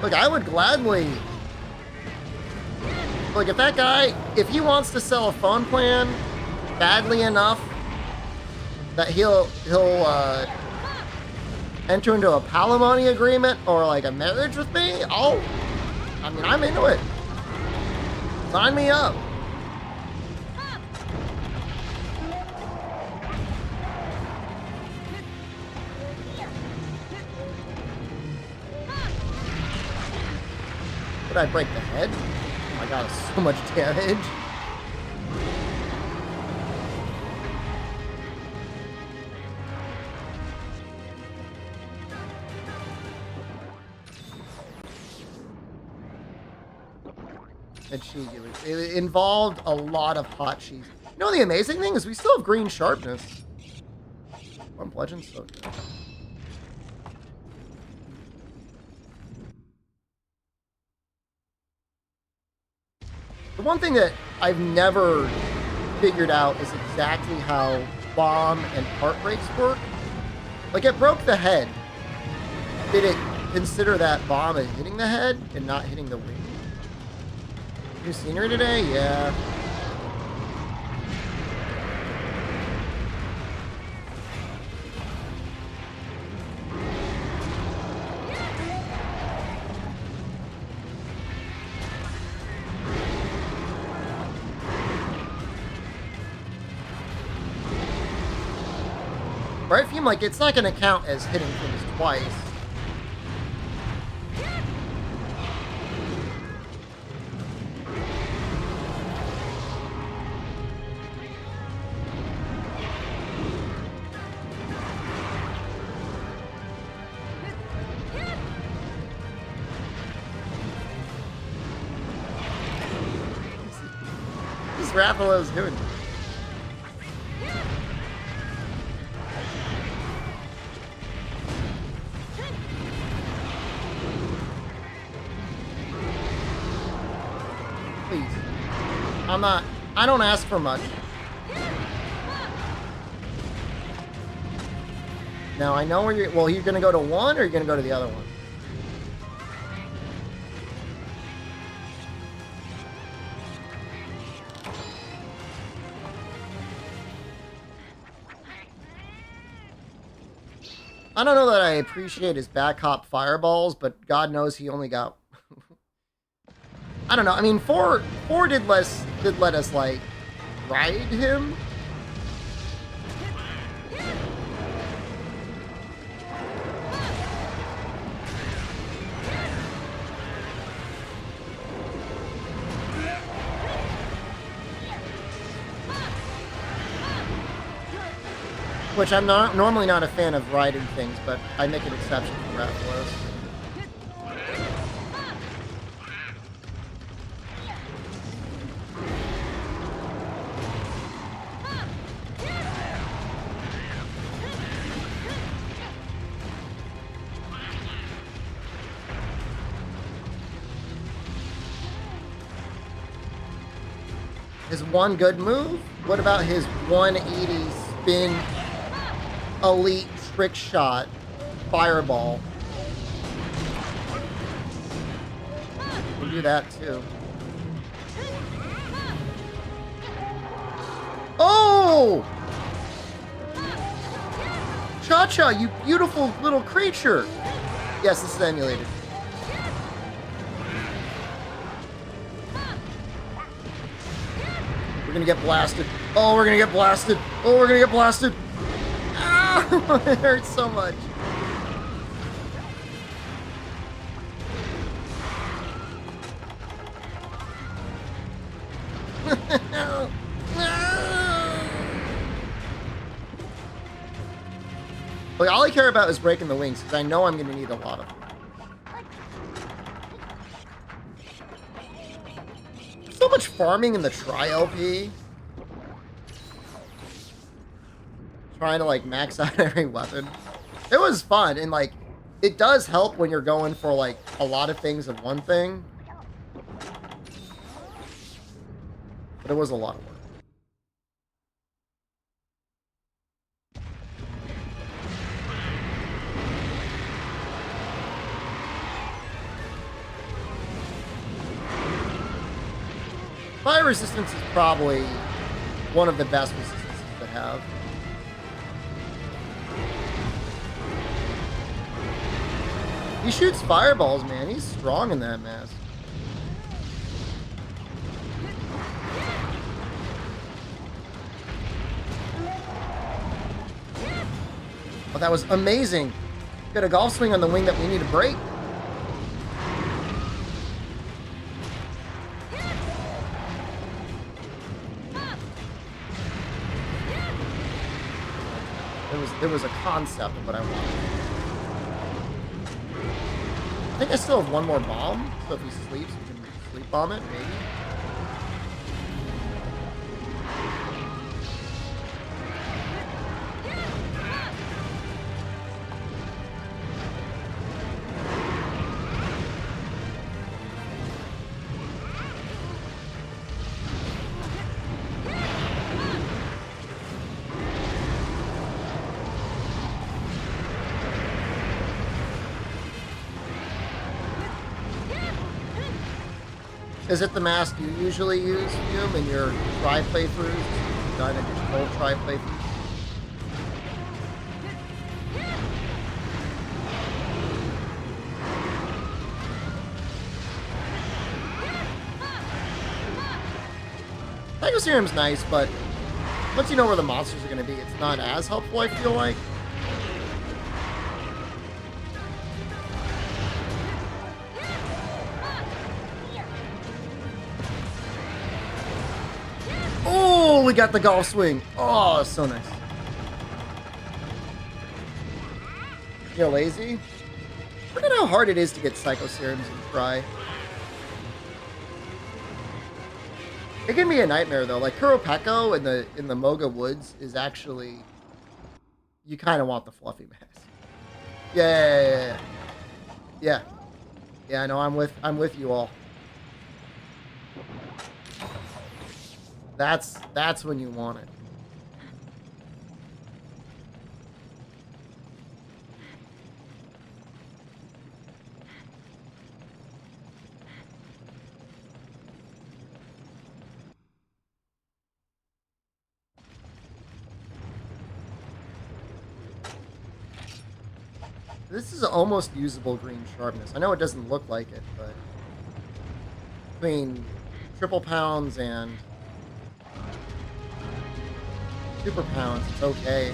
Look, I would gladly... Look, if that guy, if he wants to sell a phone plan badly enough that he'll enter into a palimony agreement or like a marriage with me, I'm into it. Sign me up. Did I break the head? Oh my god, so much damage. And cheese. It involved a lot of hot cheese. You know, the amazing thing is we still have green sharpness. Lump Legends, so good. The one thing that I've never figured out is exactly how bomb and heart breaks work. Like, it broke the head. Did it consider that bomb as hitting the head and not hitting the wing? New scenery today? Yeah. Right? I feel like it's not going to count as hitting things twice. This Raphael's doing. Please. I don't ask for much. Now I know where you're, well, you're gonna go to one or you're gonna go to the other one? I don't know that I appreciate his back hop fireballs, but God knows he only got. I don't know. I mean, four did let us like ride him. Which I'm not normally not a fan of riding things, but I make an exception for Rathalos. His one good move? What about his 180 spin elite trick shot fireball? We'll do that too. Oh! Cha-Cha, you beautiful little creature! Yes, this is emulated. We're gonna get blasted. Oh, we're gonna get blasted. Oh, we're gonna get blasted. Ah, it hurts so much. Like, all I care about is breaking the wings, because I know I'm gonna need a lot of them. So much farming in the tri-LP. Trying to like max out every weapon. It was fun, and like it does help when you're going for like a lot of things of one thing. But it was a lot of work. Fire resistance is probably one of the best resistances to have. He shoots fireballs, man. He's strong in that mess. Oh, that was amazing. Got a golf swing on the wing that we need to break. There was a concept of what I wanted. I think I still have one more bomb, so if he sleeps, we can sleep bomb it, maybe. Is it the mask you usually use, Fume, in your try playthroughs? Done in your full try playthroughs? Psycho Serum's nice, but once you know where the monsters are going to be, it's not as helpful, I feel like. Oh, we got the golf swing. Oh, so nice. You're lazy? Look at how hard it is to get Psycho Serums and try. It can be a nightmare though. Like Kuropeko in the Moga Woods is actually, you kind of want the fluffy mask. Yeah. I know. I'm with you all. That's when you want it. This is almost usable green sharpness. I know it doesn't look like it, but between triple pounds and super pounds, it's okay.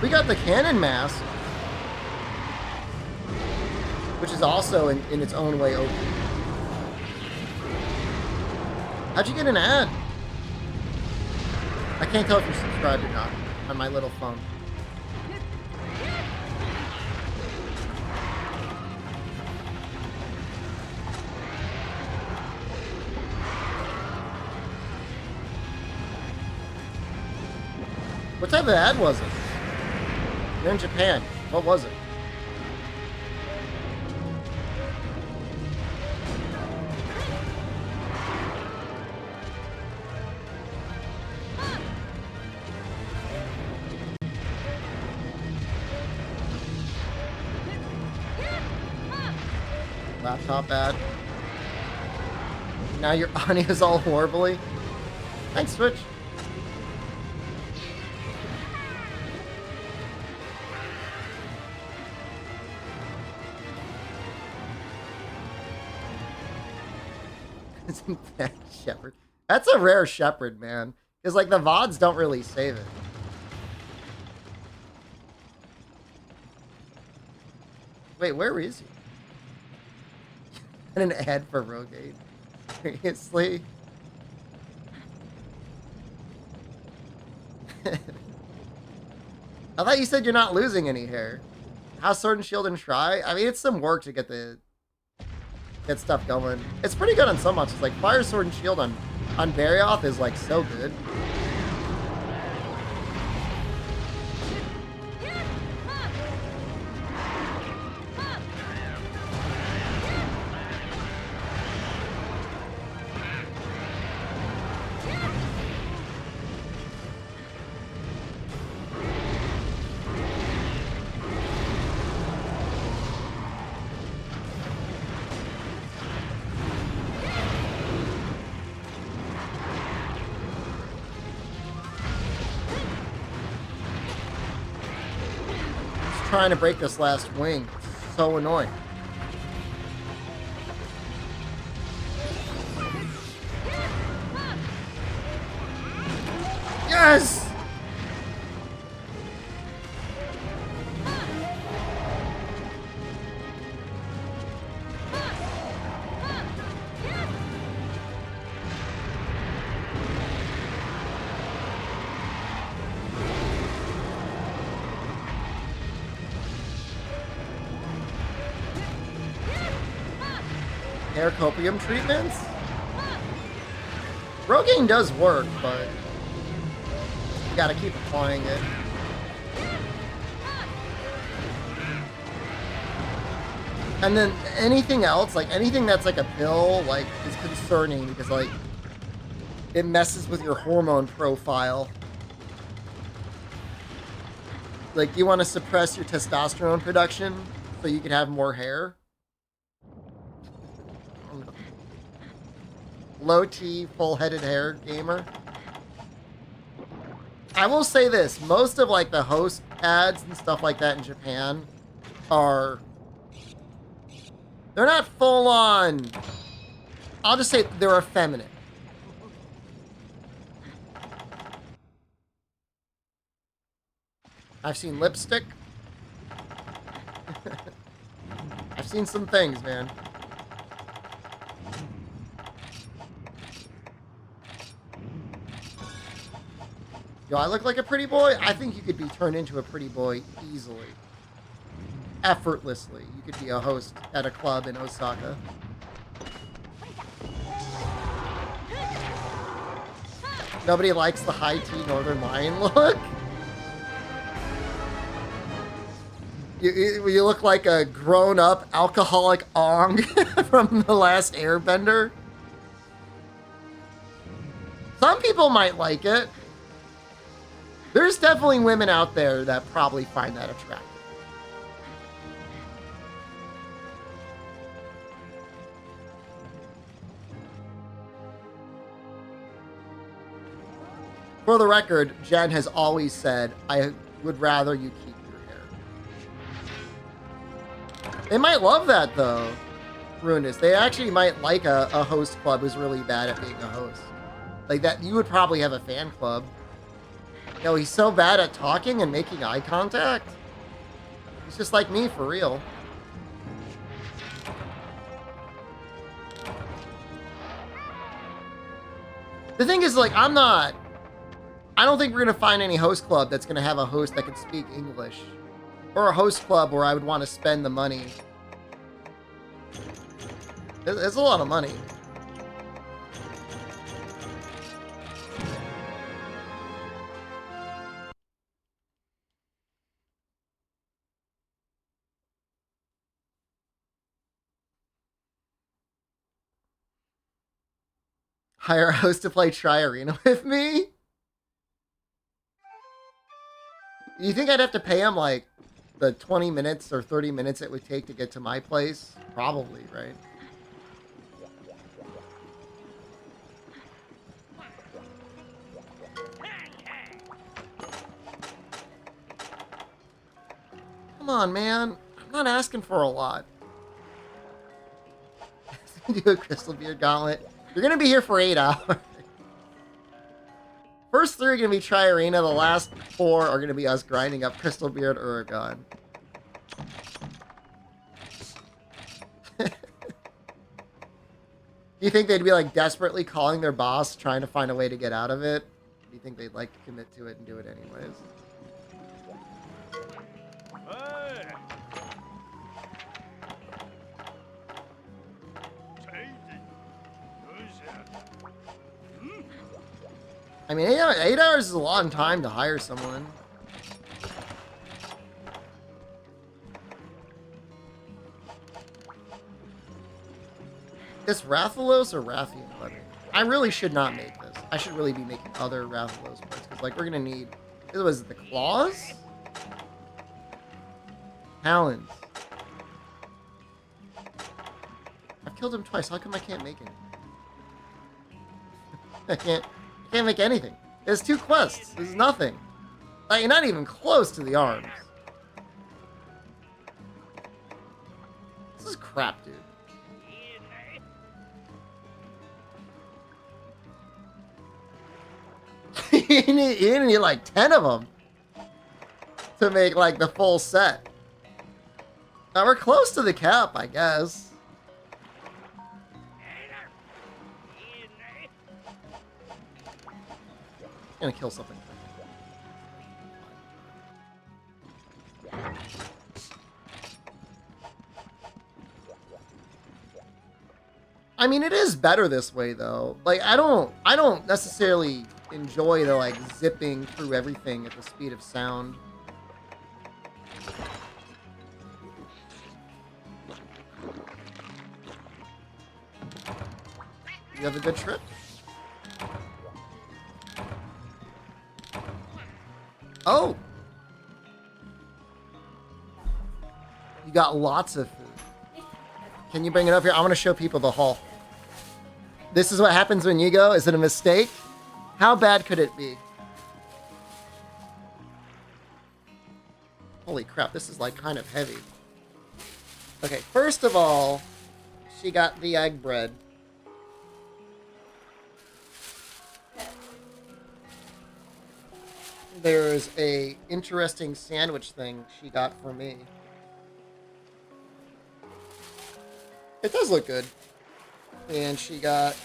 We got the cannon mask, which is also in its own way open. How'd you get an ad? I can't tell if you're subscribed or not on my little phone. What type of ad was it? You're in Japan. What was it? Laptop ad. Now your audio's all horribly. Thanks, Switch. Isn't that Shepard? That's a rare Shepard, man. Because, like, the VODs don't really save it. Wait, where is he? And an ad for Rogate. Seriously? I thought you said you're not losing any hair. How's Sword and Shield and Try? I mean, it's some work to get stuff going. It's pretty good on some monsters. Like Fire Sword and Shield on Barioth is like so good. Trying to break this last wing. It's so annoying. Yes! Hair copium treatments? Rogaine does work, but you gotta keep applying it. And then anything else, like anything that's like a pill, like is concerning because like It messes with your hormone profile. Like, you want to suppress your testosterone production so you can have more hair? Low T, full-headed hair gamer. I will say this. Most of, like, the host ads and stuff like that in Japan are... They're not full-on... I'll just say they're effeminate. I've seen lipstick. I've seen some things, man. Do I look like a pretty boy? I think you could be turned into a pretty boy easily. Effortlessly. You could be a host at a club in Osaka. Nobody likes the high tea Northern Lion look. You look like a grown-up alcoholic Ong from The Last Airbender. Some people might like it. There's definitely women out there that probably find that attractive. For the record, Jen has always said, I would rather you keep your hair. They might love that, though, Ruinous. They actually might like a host club who's really bad at being a host. Like that, you would probably have a fan club. Yo, he's so bad at talking and making eye contact. He's just like me, for real. The thing is, like, I don't think we're going to find any host club that's going to have a host that can speak English. Or a host club where I would want to spend the money. It's a lot of money. Hire a host to play Tri-Arena with me? You think I'd have to pay him, like, the 20 minutes or 30 minutes it would take to get to my place? Probably, right? Come on, man. I'm not asking for a lot. Do a Crystal Beard Gauntlet. You're going to be here for 8 hours. First 3 are going to be Tri-Arena. The last 4 are going to be us grinding up Crystal Beard Uragon. Do you think they'd be like desperately calling their boss, trying to find a way to get out of it? Do you think they'd like to commit to it and do it anyways? Hey. I mean, 8 hours is a long time to hire someone. It's Rathalos or Rathian butter? I really should not make this. I should really be making other Rathalos parts. Because, like, we're going to need... Was it the claws? Talons. I've killed him twice. How come I can't make it? I can't make anything. There's 2 quests. There's nothing. Like, you're not even close to the arms. This is crap, dude. you need like 10 of them to make like the full set. Now we're close to the cap, I guess. I'm gonna kill something. I mean, it is better this way though. Like, I don't necessarily enjoy the like zipping through everything at the speed of sound. You have a good trip? Oh! You got lots of food. Can you bring it up here? I want to show people the haul. This is what happens when you go? Is it a mistake? How bad could it be? Holy crap, this is like kind of heavy. Okay, first of all, she got the egg bread. There's a interesting sandwich thing she got for me. It does look good. And she got,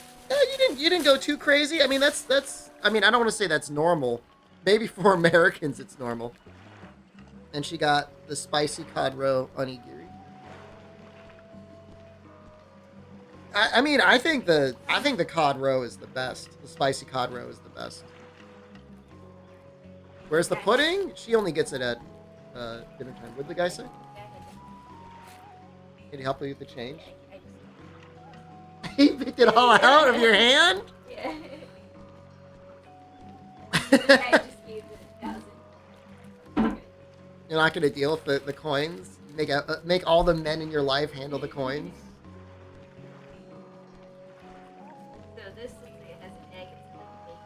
you didn't go too crazy. I mean, that's I mean, I don't want to say that's normal. Maybe for Americans it's normal. And she got the spicy cod roe onigiri. I mean, I think the cod roe is the best. The spicy cod roe is the best. Where's the pudding? She only gets it at dinner time. What'd the guy say? Can you help me with the change? He picked it all out of your hand? Yeah. I just gave it 1,000. You're not gonna deal with the coins? Make all the men in your life handle the coins? So this looks like it has an egg instead of bacon.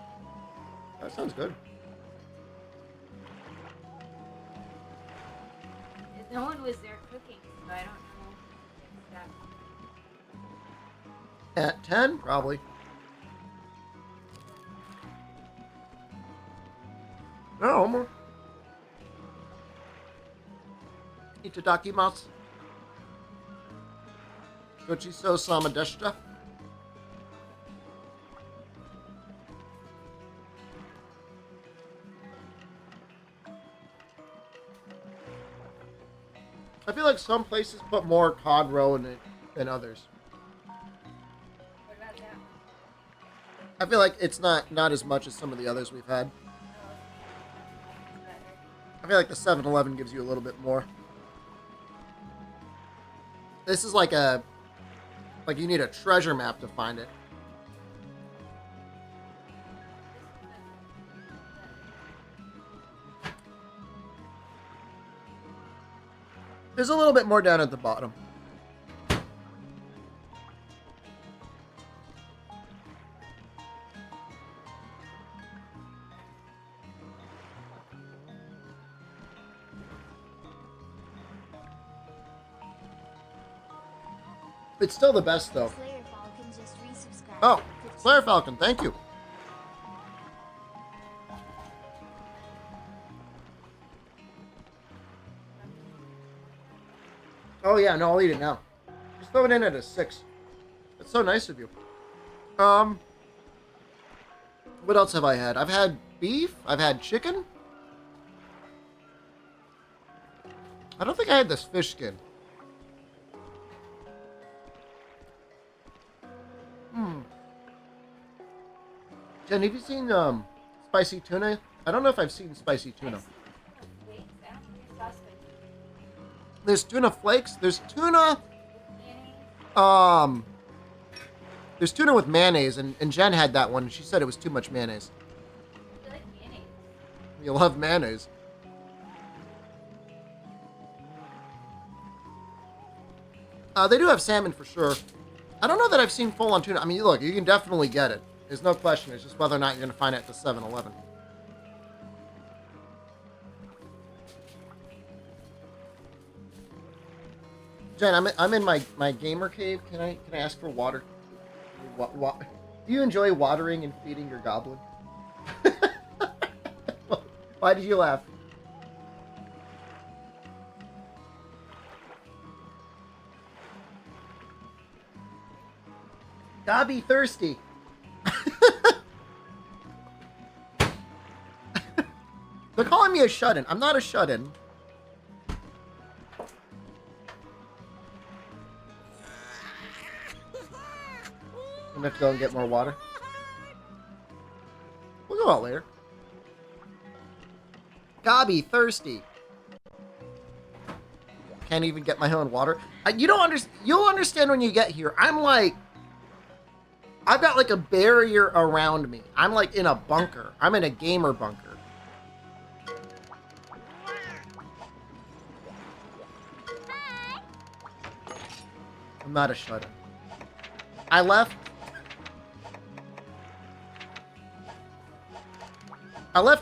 That sounds good. No one was there cooking, so I don't know if that. At 10? Probably. No, more. Itadakimasu. Gochiso samadeshita. I feel like some places put more cod roe in it than others. What about that one? I feel like it's not as much as some of the others we've had. I feel like the 7-Eleven gives you a little bit more. This is like you need a treasure map to find it. There's a little bit more down at the bottom. It's still the best, though. Slayer Falcon just resubscribed. Oh, Slayer Falcon, thank you. Oh yeah, no, I'll eat it now. Just throw it in at a 6. That's so nice of you. What else have I had? I've had beef. I've had chicken. I don't think I had this fish skin. Jen, have you seen spicy tuna? I don't know if I've seen spicy tuna. Wait, I don't think I saw spicy. There's tuna flakes. There's tuna. Mayonnaise? There's tuna with mayonnaise, and Jen had that one, and she said it was too much mayonnaise. I like mayonnaise. You love mayonnaise. They do have salmon for sure. I don't know that I've seen full-on tuna. I mean, look, you can definitely get it. There's no question. It's just whether or not you're going to find it at the 7-Eleven. Jen, I'm in my gamer cave. Can I ask for water? Do you enjoy watering and feeding your goblin? Why did you laugh? Dobby thirsty. They're calling me a shut-in. I'm not a shut-in. I'm gonna have to go and get more water. We'll go out later. Gobby thirsty. Can't even get my own water. You don't understand. You'll understand when you get here. I've got like a barrier around me. I'm like in a bunker. I'm in a gamer bunker. I'm not a shut-in. I left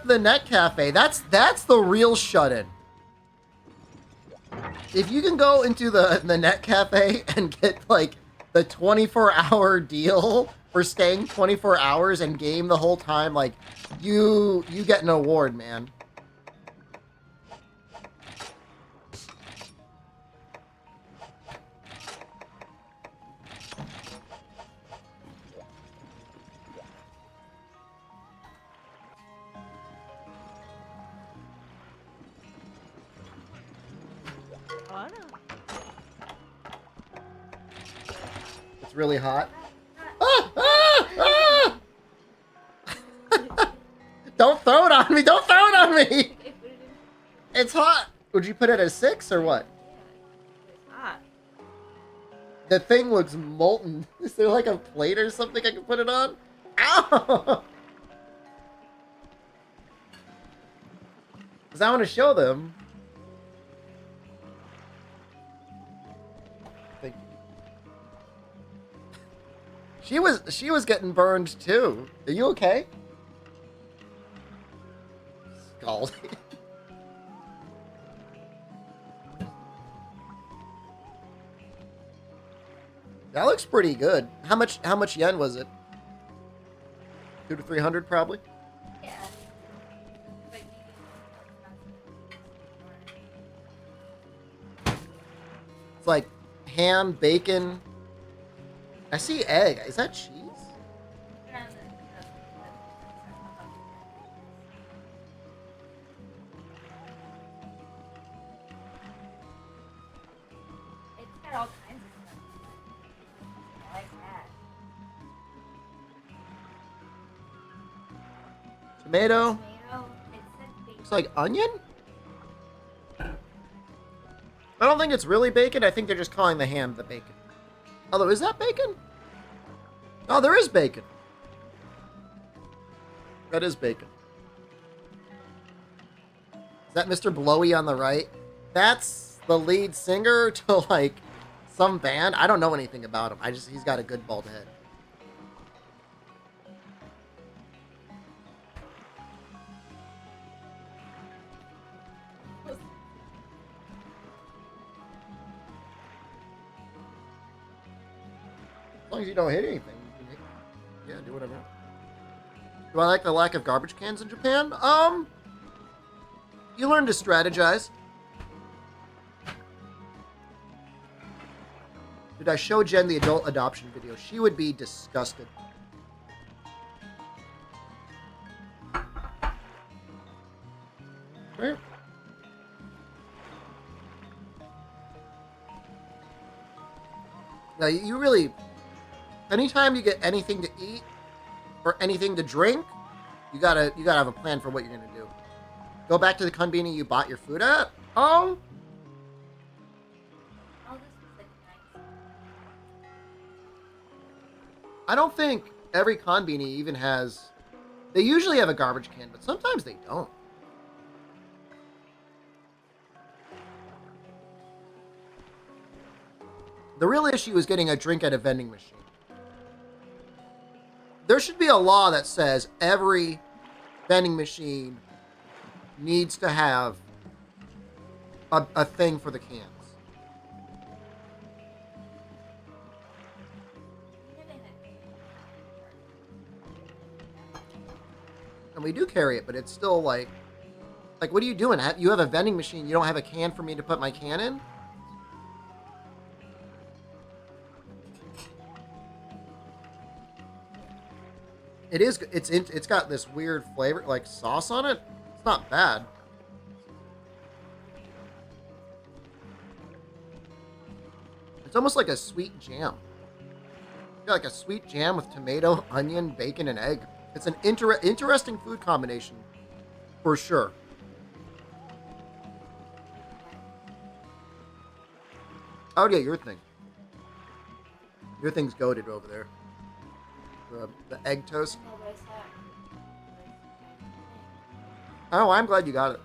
the net cafe. That's the real shut-in. If you can go into the net cafe and get like the 24-hour deal for staying 24 hours and game the whole time, like you get an award, man. It's really hot. Ah! Ah! Ah! Don't throw it on me! Don't throw it on me! It's hot! Would you put it at 6 or what? It's hot. The thing looks molten. Is there like a plate or something I can put it on? Ow! Because I want to show them. Thank you. She was getting burned too. Are you okay? Scalding. That looks pretty good. How much yen was it? 200 to 300 probably. Yeah. It's like ham, bacon. I see egg. Is that cheese? It's got all kinds of stuff. I like that. Tomato. Tomato. It said bacon. Looks like onion? I don't think it's really bacon. I think they're just calling the ham the bacon. Although, is that bacon? Oh, there is bacon. That is bacon. Is that Mr. Blowy on the right? That's the lead singer to, like, some band. I don't know anything about him. He's got a good bald head. As long as you don't hit anything, you can yeah, do whatever. Do I like the lack of garbage cans in Japan? You learn to strategize. Did I show Jen the adult adoption video? She would be disgusted. Right. Now, you really... Anytime you get anything to eat or anything to drink, you gotta have a plan for what you're gonna do. Go back to the konbini you bought your food at. Oh, this was like nice. I don't think every konbini even has... They usually have a garbage can, but sometimes they don't. The real issue is getting a drink at a vending machine. There should be a law that says every vending machine needs to have a thing for the cans. And we do carry it, but it's still like what are you doing? You have a vending machine, you don't have a can for me to put my can in? It is. It's got this weird flavor, like sauce on it. It's not bad. It's almost like a sweet jam. You got like a sweet jam with tomato, onion, bacon, and egg. It's an interesting food combination, for sure. I would get your thing. Your thing's goated over there. The egg toast. No, but I saw it. Oh, I'm glad you got it.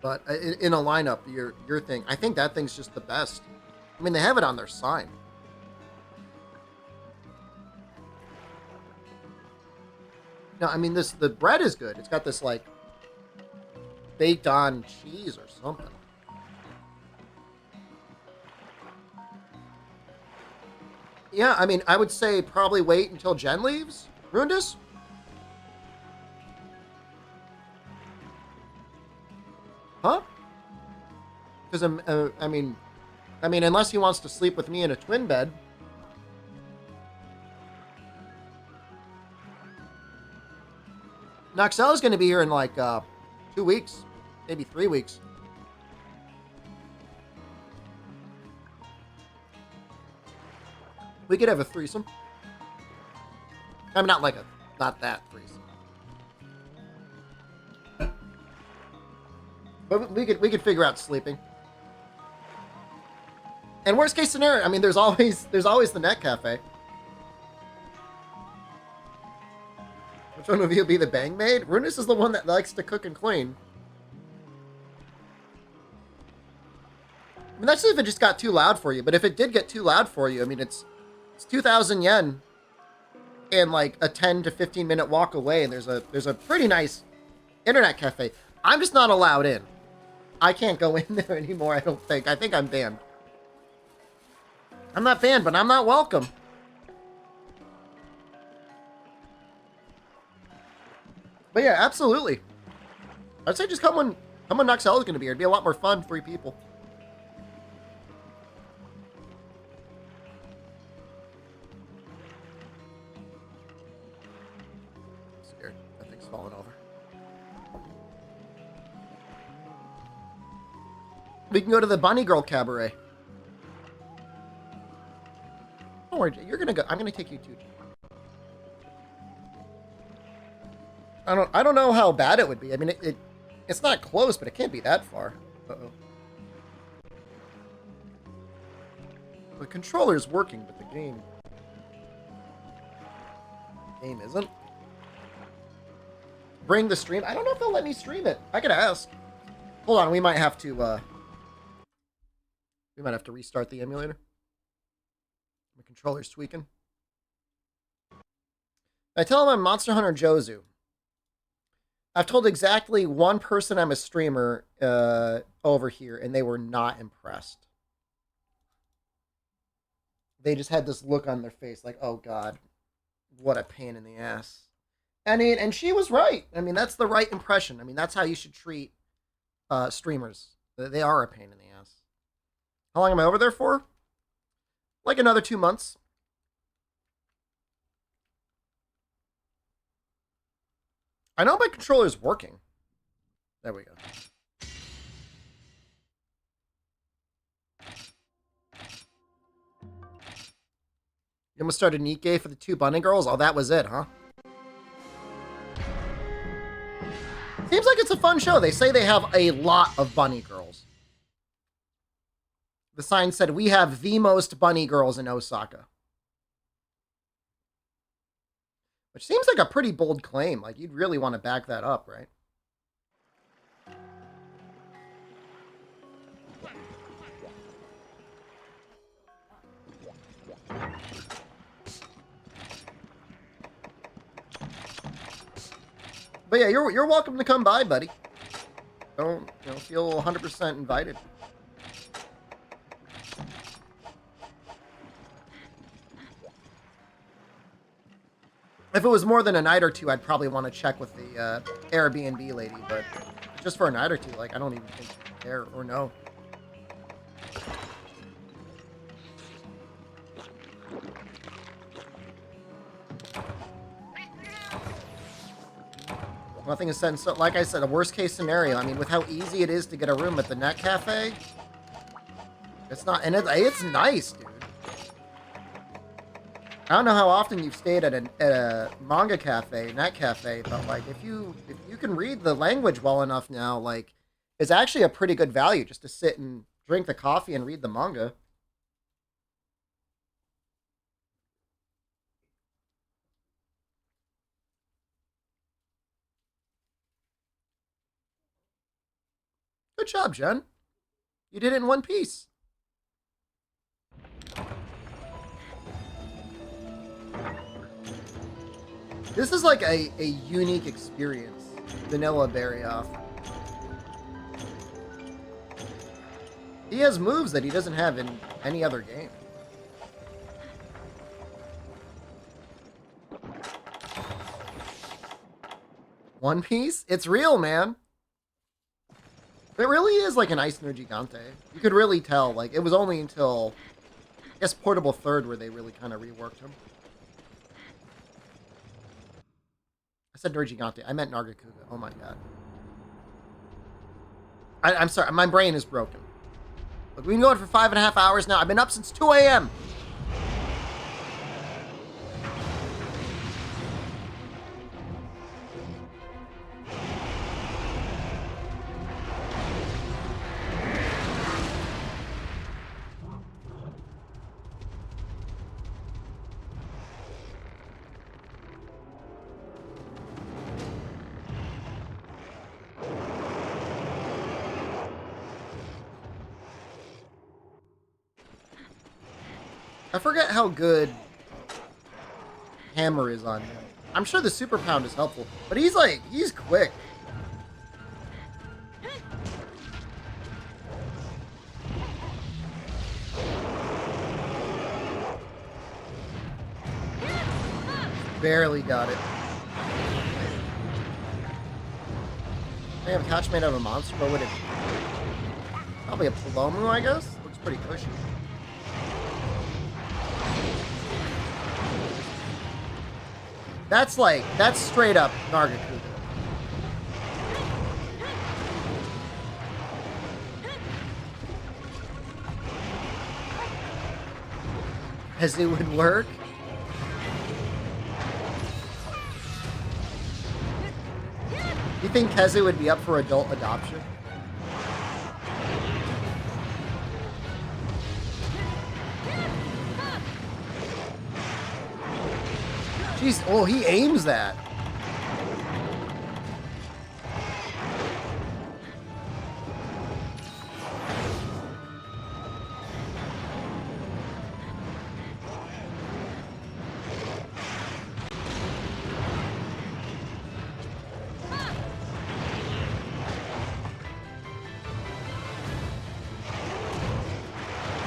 But in a lineup, your thing, I think that thing's just the best. I mean, they have it on their sign. No, I mean the bread is good. It's got this like baked on cheese or something. Yeah, I mean, I would say probably wait until Jen leaves. Rundus? Huh? Because I mean, unless he wants to sleep with me in a twin bed. Noxella's going to be here in like 2 weeks, maybe 3 weeks. We could have a threesome. I mean, not that threesome. But we could figure out sleeping. And worst case scenario, I mean, there's always the net cafe. Which one of you will be the bang maid? Runus is the one that likes to cook and clean. I mean, that's if it just got too loud for you. But if it did get too loud for you, I mean, it's 2,000 yen and like a 10 to 15 minute walk away, and there's a pretty nice internet cafe. I'm just not allowed in. I can't go in there anymore, I don't think. I think I'm banned. I'm not banned, but I'm not welcome. But yeah, absolutely. I'd say just come when Noxella's going to be here. It'd be a lot more fun, 3 people. I'm scared. That thing's falling over. We can go to the Bunny Girl Cabaret. Don't worry, you're gonna go. I'm gonna take you too. I don't know how bad it would be. I mean, it's not close, but it can't be that far. Uh-oh. The controller's working, but the game isn't. Bring the stream. I don't know if they'll let me stream it. I could ask. Hold on, we might have to restart the emulator. My controller's tweaking. I tell him I'm Monster Hunter Jozu. I've told exactly one person I'm a streamer over here, and they were not impressed. They just had this look on their face like, oh god, what a pain in the ass. And she was right. I mean, that's the right impression. I mean, that's how you should treat streamers. They are a pain in the ass. How long am I over there for? Like another 2 months. I know my controller's working. There we go. You almost started Nikkei for the 2 bunny girls? Oh, that was it, huh? Seems like it's a fun show. They say they have a lot of bunny girls. The sign said, we have the most bunny girls in Osaka. Which seems like a pretty bold claim. Like, you'd really want to back that up, right? But yeah, you're welcome to come by, buddy. Don't feel 100% invited. If it was more than a night or 2, I'd probably want to check with the Airbnb lady, but just for a night or 2, like, I don't even think she'd care or know. Nothing is set in stone. Like I said, a worst case scenario. I mean, with how easy it is to get a room at the Net Cafe, it's not, and it's nice, dude. I don't know how often you've stayed at a manga cafe, Net Cafe, but like if you can read the language well enough now, like it's actually a pretty good value just to sit and drink the coffee and read the manga. Good job, Jen. You did it in one piece. This is like a unique experience. Vanilla Berry off. He has moves that he doesn't have in any other game. One Piece? It's real, man. It really is like an Eisner Gigante. You could really tell. Like, it was only until, I guess, Portable Third where they really kind of reworked him. I said Gigante. I meant Nargacuga. Oh my god. I'm sorry. My brain is broken. Look, we've been going for 5.5 hours now. I've been up since 2 a.m. I forget how good Hammer is on him. I'm sure the Super Pound is helpful, but he's quick. Barely got it. I have a catch made out of a monster, but would it? Probably a Palomu, I guess? Looks pretty cushy. That's straight up Nargacuga. As it would work. You think Kezu would be up for adult adoption? Jeez, oh, he aims that.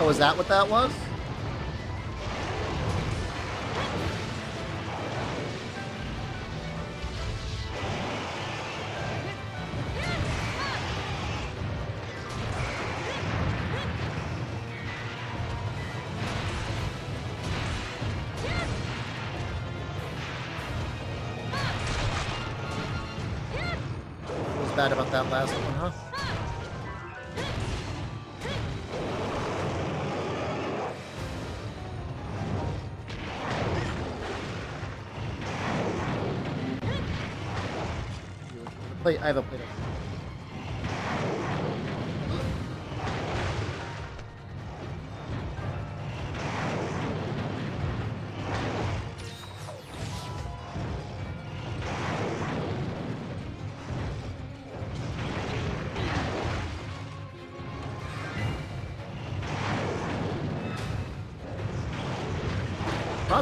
Oh, is that what that was? Bad about that last one, huh? I have a plate of.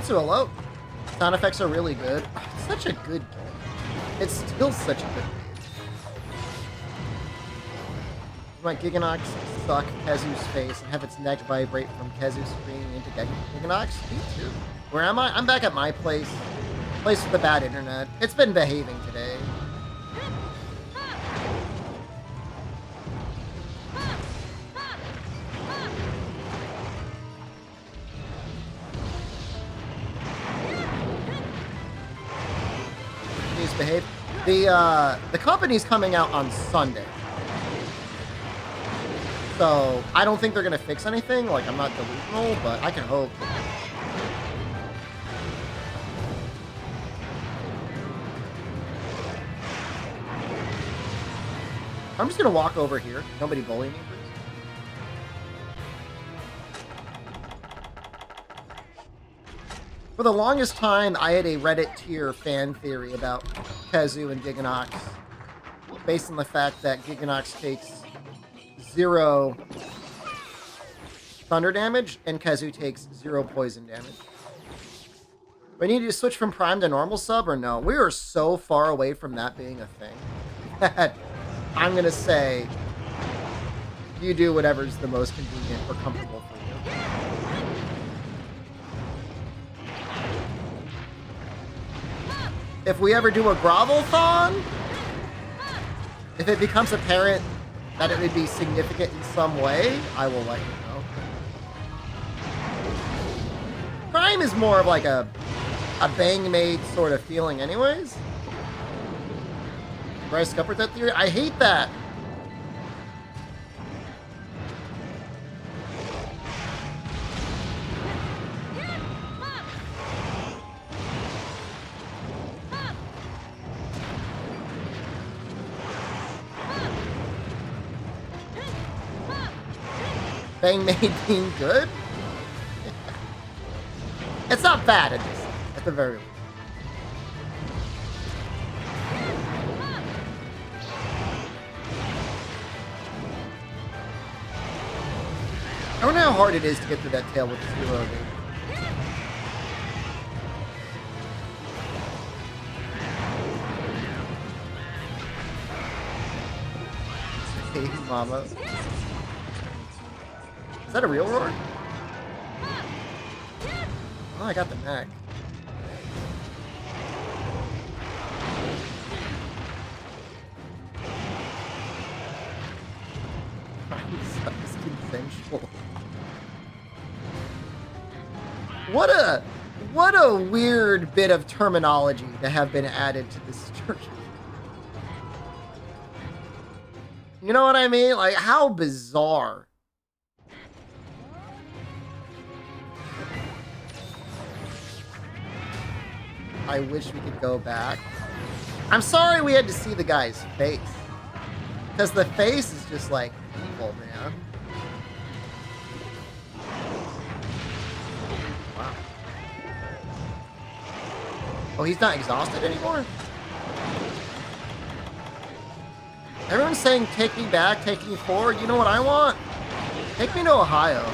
Natsu Hello. Sound effects are really good. It's such a good game. It's still such a good game. My Giganox suck Kezu's face and have its neck vibrate from Kezu screaming into Giganox? Me too. Where am I? I'm back at my place. Place with the bad internet. It's been behaving today. Behave. The company's coming out on Sunday. So, I don't think they're going to fix anything. Like, I'm not delusional, but I can hope. I'm just going to walk over here. Nobody bully me, please. For the longest time, I had a Reddit tier fan theory about Kezu and Giganox, based on the fact that Giganox takes 0 thunder damage, and Kazu takes 0 poison damage. We need to switch from Prime to normal sub, or no? We are so far away from that being a thing that I'm going to say you do whatever's the most convenient or comfortable for you. If we ever do a grovel-thon, if it becomes apparent that it would be significant in some way, I will let you know. Prime is more of like a bang-made sort of feeling anyways. Bryce Scuppered that theory? I hate that! Bang-made being good? It's not bad at the very least. I don't know how hard it is to get through that tail with this reloading. Hey, mama. Is that a real roar? Oh, I got the neck. It's consensual. What a weird bit of terminology to have been added to this church. You know what I mean? Like, how bizarre. I wish we could go back. I'm sorry we had to see the guy's face. Because the face is just like evil, man. Wow. Oh, he's not exhausted anymore? Everyone's saying take me back, take me forward. You know what I want? Take me to Ohio.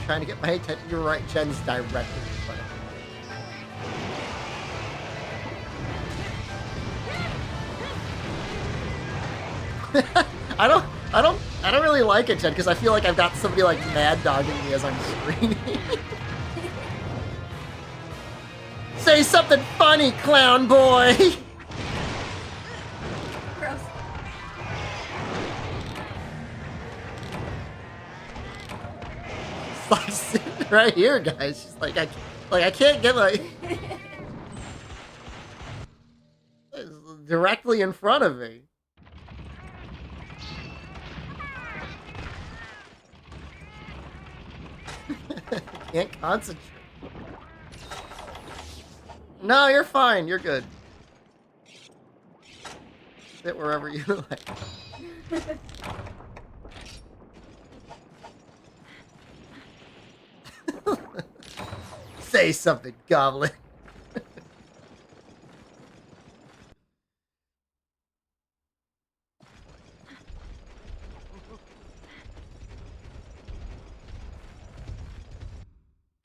Trying to get my attention. You're right, Jen's directly in front of me. I don't really like it, Jen, because I feel like I've got somebody like mad dogging me as I'm screaming. Say something funny, clown boy. Gross. Like sitting right here, guys. She's like, I can't get my it's directly in front of me. Can't concentrate. No, you're fine. You're good. Sit wherever you like. Say something, goblin.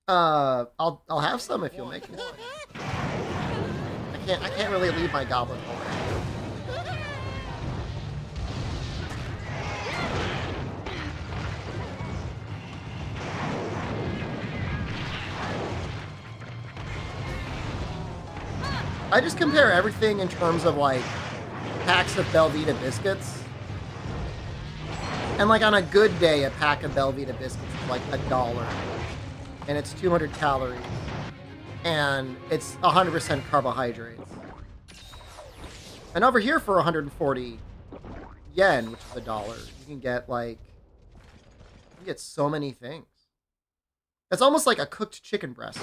I'll have some if you'll make me one. I can't really leave my goblin home. I just compare everything in terms of like packs of Belvita biscuits. And like on a good day, a pack of Belvita biscuits is like $1. And it's 200 calories. And it's 100% carbohydrates. And over here for 140 yen, which is $1, you can get like, you can get so many things. It's almost like a cooked chicken breast.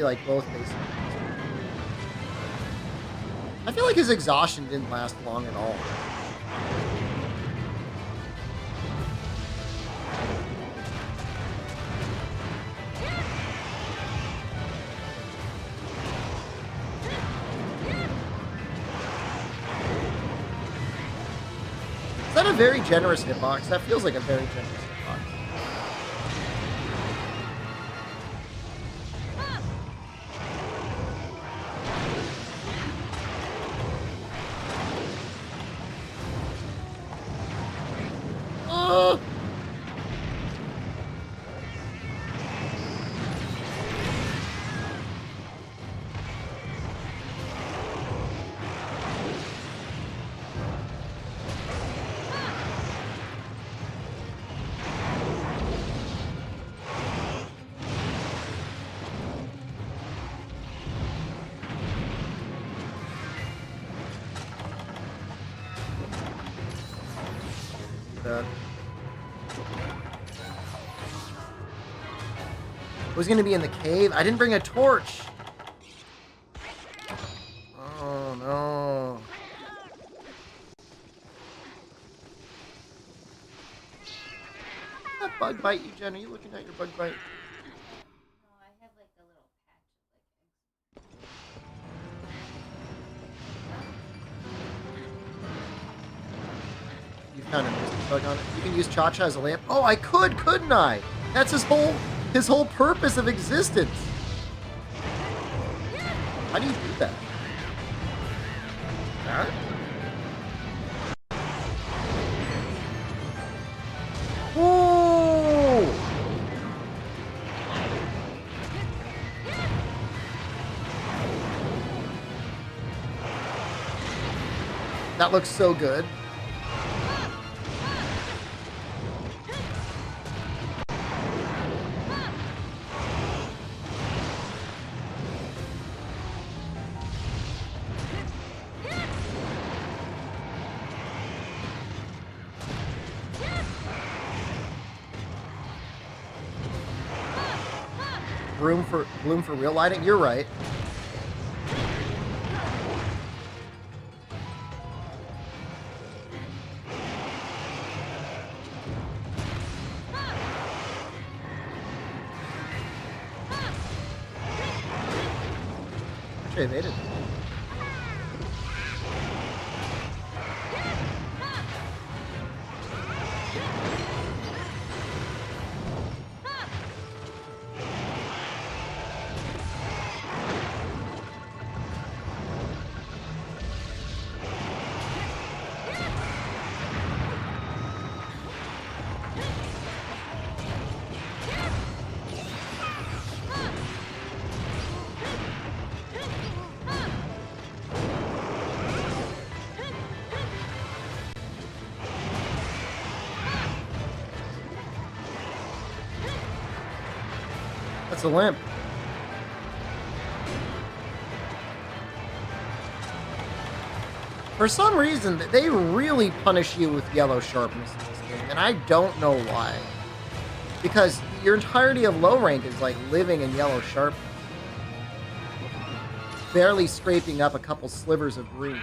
like both basic. I feel like his exhaustion didn't last long at all. Is that a very generous hitbox? That feels like a very generous hitbox. Oh! Was gonna be in the cave. I didn't bring a torch. Oh no. That bug bite you, Jen? Are you looking at your bug bite? No, I have like a little patch of like. You found a mystic bug on it. You can use Cha-Cha as a lamp. Oh, I could, couldn't I? That's his whole purpose of existence. How do you do that? Huh? Whoa! That looks so good. Bloom for real lighting? You're right. Actually evaded. That's a limp. For some reason, they really punish you with yellow sharpness in this game, and I don't know why. Because your entirety of low rank is like living in yellow sharpness. Barely scraping up a couple slivers of green.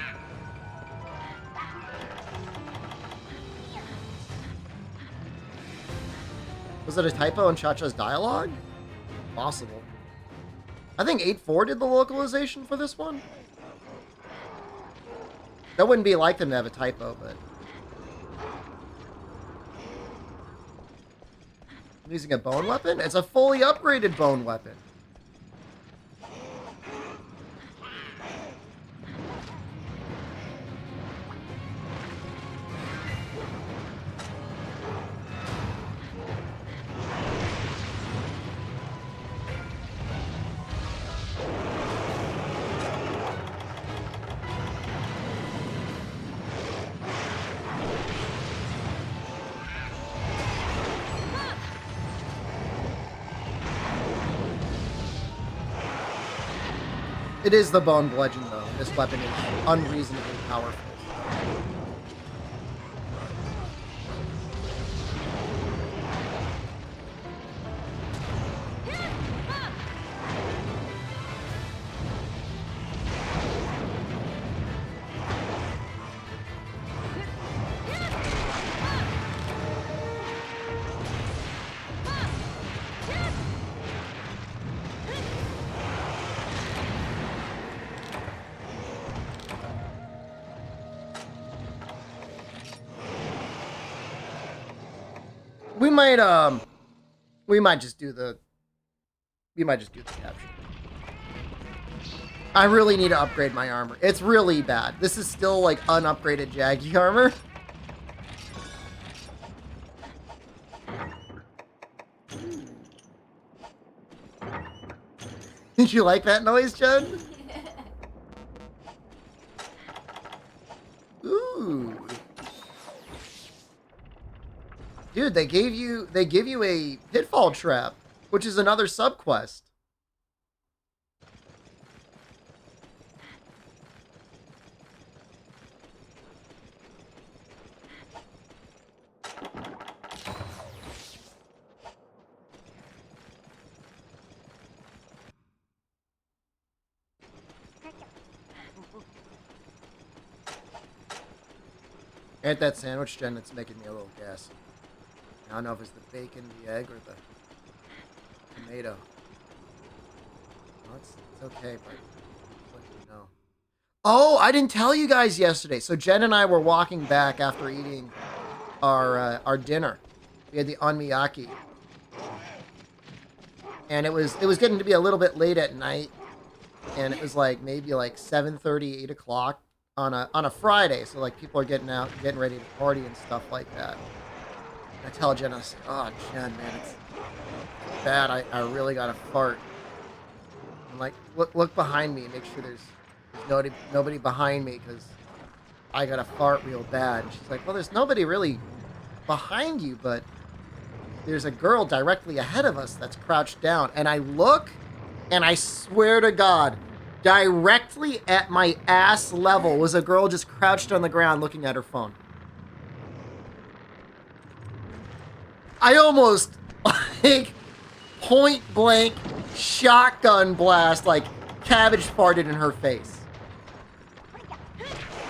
Was it a typo in Cha-Cha's dialogue? Possible. I think 8.4 did the localization for this one. That wouldn't be like them to have a typo, but... I'm using a bone weapon? It's a fully upgraded bone weapon. It is the bone bludgeon, though. This weapon is unreasonably powerful. We might just do the capture. I really need to upgrade my armor. It's really bad. This is still like unupgraded Jaggy armor. Did you like that noise, Jen? Ooh. Dude, they give you a pitfall trap, which is another subquest. Ain't that sandwich, Jen, that's making me a little gassy. I don't know if it's the bacon, the egg, or the tomato. No, it's okay, but let you know. Oh, I didn't tell you guys yesterday. So Jen and I were walking back after eating our dinner. We had the onmiyaki, and it was getting to be a little bit late at night, and it was like maybe like 7:30, 8 o'clock on a Friday. So like people are getting out, getting ready to party and stuff like that. I tell Jen, I say, oh, Jen, man, it's bad. I really got to fart. I'm like, look behind me and make sure there's nobody behind me because I got to fart real bad. And she's like, well, there's nobody really behind you, but there's a girl directly ahead of us that's crouched down. And I look, and I swear to God, directly at my ass level was a girl just crouched on the ground looking at her phone. I almost, like, point blank, shotgun blast, like, cabbage farted in her face.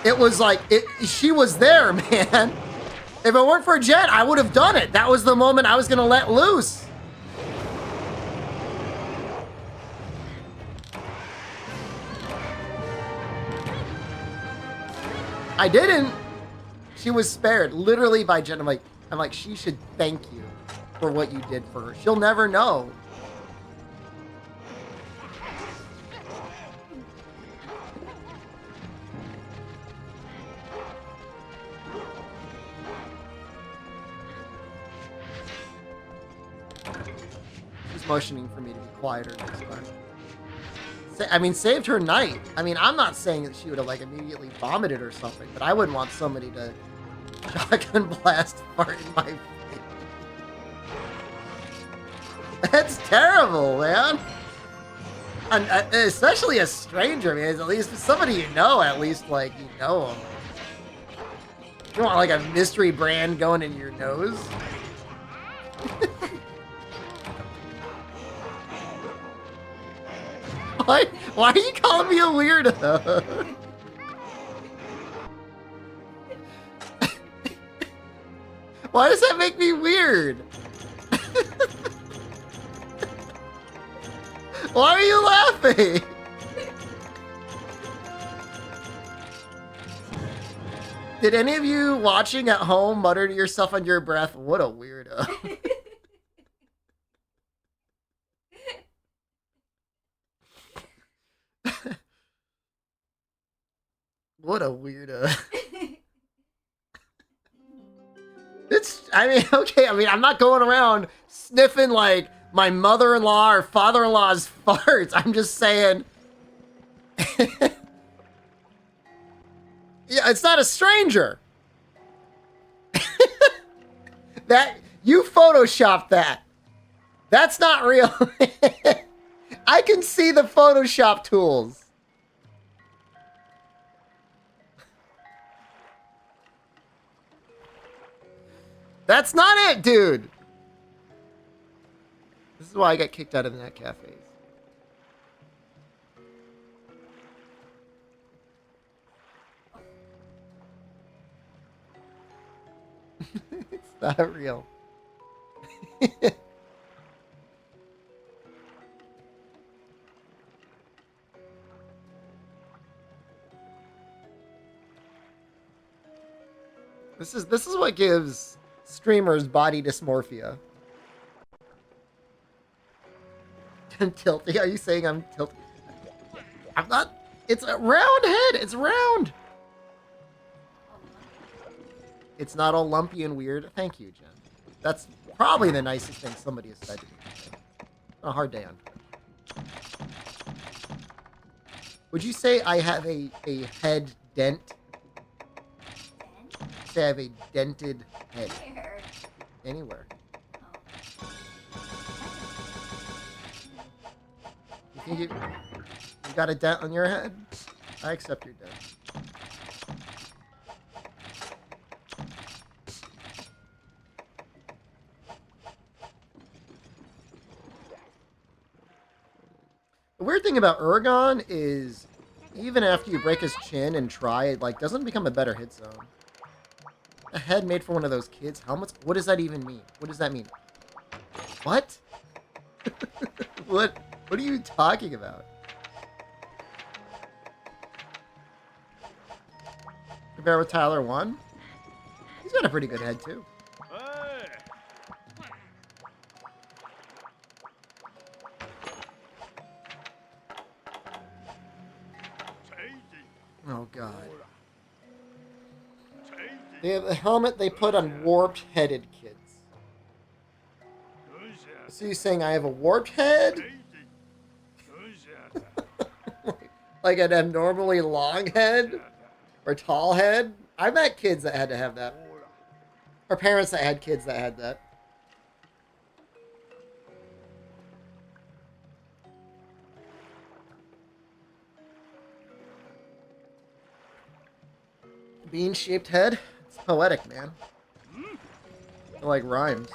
It was like, she was there, man. If it weren't for Jen, I would have done it. That was the moment I was going to let loose. I didn't. She was spared, literally by Jen. I'm like, she should thank you for what you did for her. She'll never know. She's motioning for me to be quieter next time. I mean, saved her night. I mean, I'm not saying that she would have, like, immediately vomited or something, but I wouldn't want somebody to shotgun blast fart in my face. That's terrible, man. And, especially a stranger, man. At least somebody you know, at least, like, you know them. You don't want, like, a mystery brand going in your nose. Why are you calling me a weirdo? Why does that make me weird? Why are you laughing? Did any of you watching at home mutter to yourself under your breath, what a weirdo? What a weirdo. I mean, okay, I mean, I'm not going around sniffing, like, my mother-in-law or father-in-law's farts. I'm just saying... Yeah, it's not a stranger. That... You photoshopped that. That's not real. I can see the Photoshop tools. That's not it, dude. This is why I got kicked out of the net cafes. It's not real. This is what gives Streamer's body dysmorphia. Tilty? Are you saying I'm tilty? I'm not. It's a round head. It's round. It's not all lumpy and weird. Thank you, Jen. That's probably the nicest thing somebody has said to me today. A hard day on Twitch. Would you say I have a head dent? Say I have a dented head. Where? Anywhere. Oh. You think you got a dent on your head? I accept your dent. The weird thing about Urgon is, even after you break his chin and try, it like doesn't become a better hit zone. A head made for one of those kids' helmets? What does that even mean? What does that mean? What? What are you talking about? Compare with Tyler 1? He's got a pretty good head too. Hey. Oh god. Tasty. They have a helmet they put on warped-headed kids. So you're saying I have a warped head? Like an abnormally long head? Or tall head? I met kids that had to have that. Or parents that had kids that had that. Bean-shaped head? It's poetic, man. I like rhymes.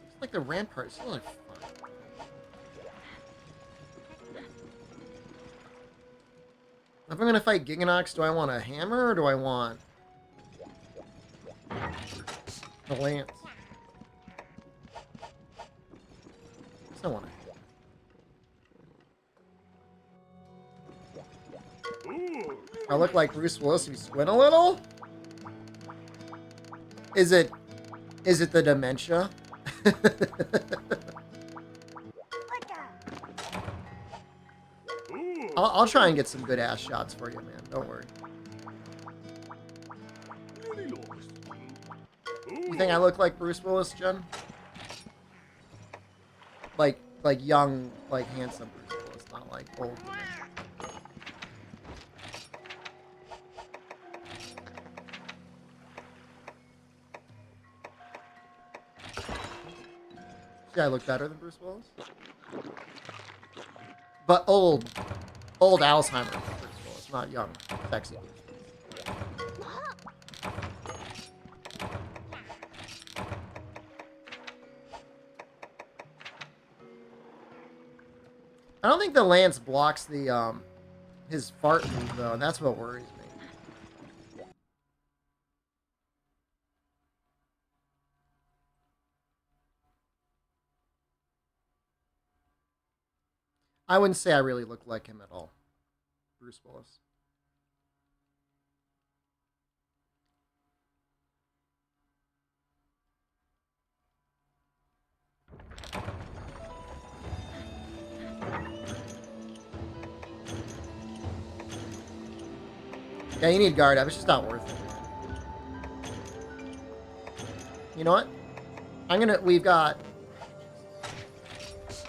It's like the ramparts. It's like fun. If I'm gonna fight Giganox, do I want a hammer or do I want the lance? I don't want a hammer. I look like Bruce Willis if you squint a little? Is it the dementia? I'll try and get some good ass shots for you, man. Don't worry. You think I look like Bruce Willis, Jen? Like young, like handsome Bruce Willis, not like old. Yeah, I look better than Bruce Willis. But old Alzheimer's Bruce Willis, not young, sexy Bruce Willis. I don't think the lance blocks the his fart move though, and that's what worries me. I wouldn't say I really look like him at all. Bruce Willis. Yeah, you need guard up. It's just not worth it. You know what? We've got... Is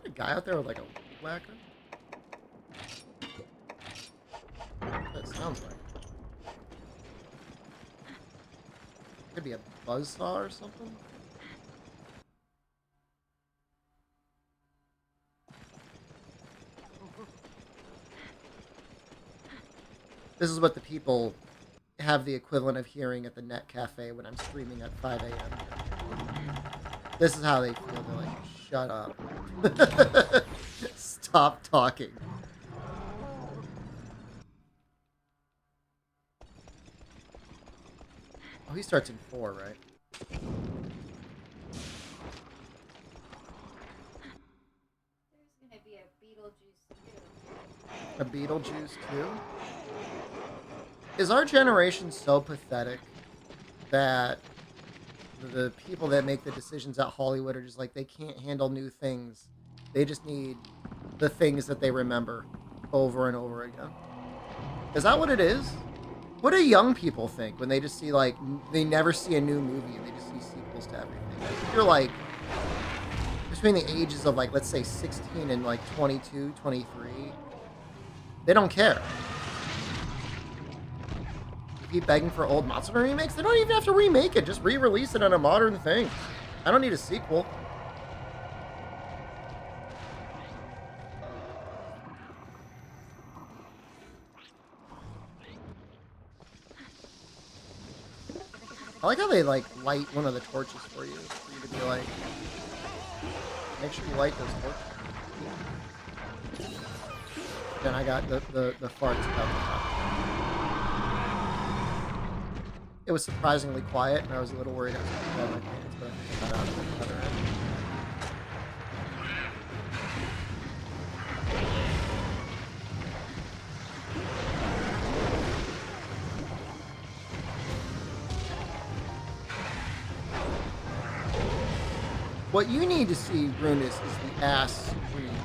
there a guy out there with like a whacker? That sounds like. Could be a buzzsaw or something. This is what the people have the equivalent of hearing at the net cafe when I'm streaming at 5 a.m. This is how they feel. They're like, shut up. Stop talking. Oh, he starts in 4, right? There's gonna be a Beetlejuice too. A Beetlejuice too? Is our generation so pathetic that the people that make the decisions at Hollywood are just like, they can't handle new things. They just need the things that they remember over and over again. Is that what it is? What do young people think when they just see, like, they never see a new movie and they just see sequels to everything? If you're, like, between the ages of, like, let's say 16 and, like, 22, 23, they don't care. You keep begging for old Monster remakes? They don't even have to remake it. Just re-release it on a modern thing. I don't need a sequel. I like how they, like, light one of the torches for you to be like, make sure you light those torches. Then I got the farts about the top. It was surprisingly quiet, and I was a little worried I was going to grab my pants, but I got out of the other end. What you need to see, Runus, is the ass scream.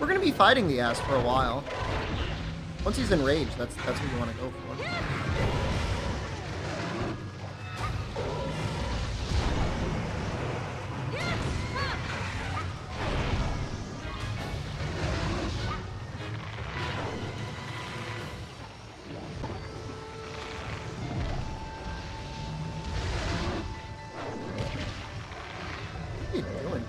We're going to be fighting the ass for a while. Once he's enraged, that's what you want to go for. What are you doing?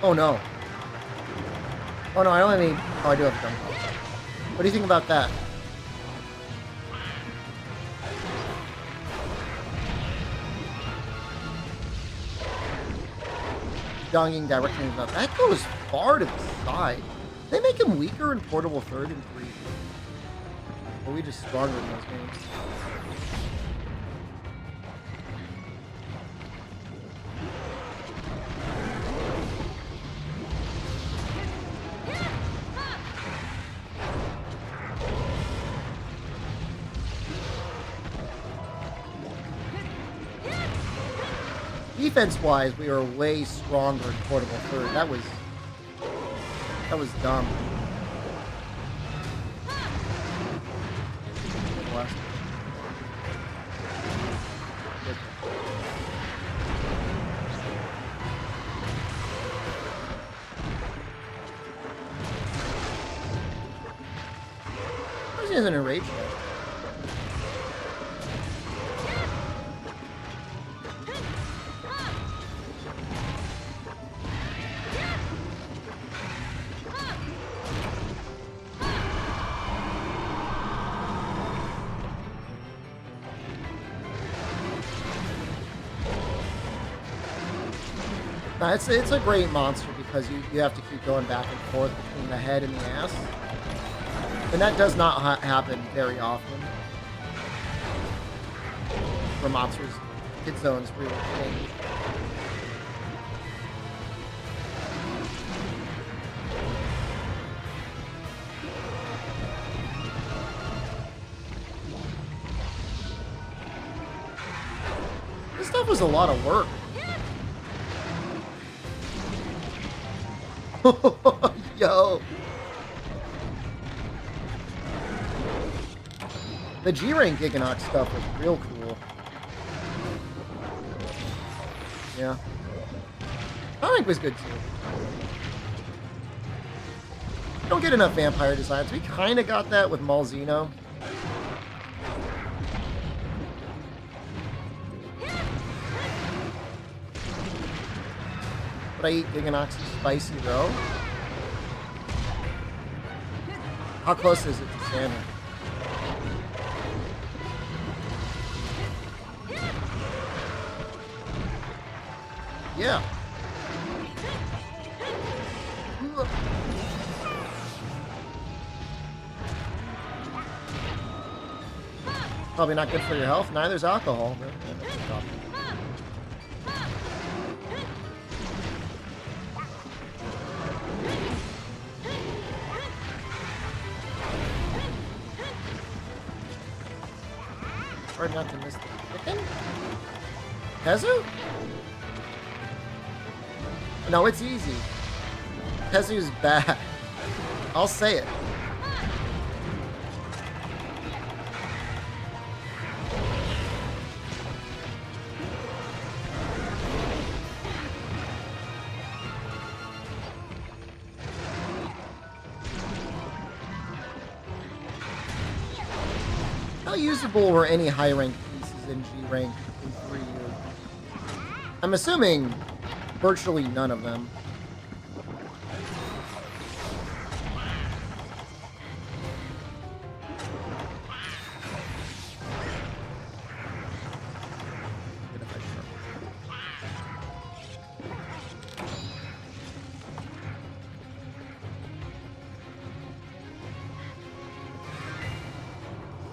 Oh no. Oh no, I only need... Oh, I do have a gun. What do you think about that? Donging directly about that goes far to the side. They make him weaker in Portable 3rd and 3. Or are we just stronger in those games? Defense-wise, we are way stronger in Portable 3rd. That was dumb. Last. He isn't enraged yet. No, it's a great monster because you have to keep going back and forth between the head and the ass. And that does not happen very often. For monsters, hit zones really change. This stuff was a lot of work. Yo. The G-Rank Giganox stuff was real cool. Yeah. Sonic was good too. Don't get enough vampire designs. We kind of got that with Malzeno. Would I eat Giganox's spicy roe? How close is it to salmon? Yeah. Probably not good for your health. Neither's alcohol. Hard not to miss the chicken. Pezu? No, it's easy. Pezu's bad. I'll say it. How usable were any high-ranked pieces in G-rank in 3 years? I'm assuming virtually none of them.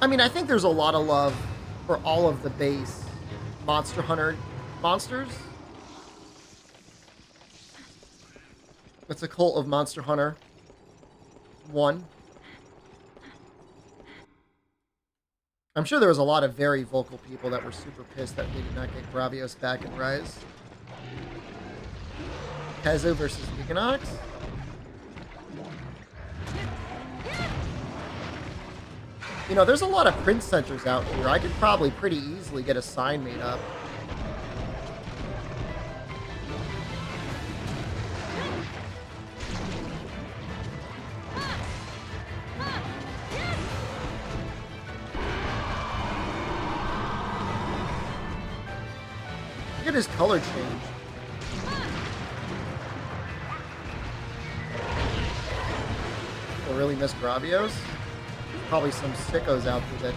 I mean, I think there's a lot of love for all of the base Monster Hunter monsters. It's a cult of Monster Hunter 1. I'm sure there was a lot of very vocal people that were super pissed that they did not get Gravios back in Rise. Pezu versus Giganox? You know, there's a lot of Prince Centers out here. I could probably pretty easily get a sign made up. Look at his color change. I really miss Gravios. Probably some sickos out there that...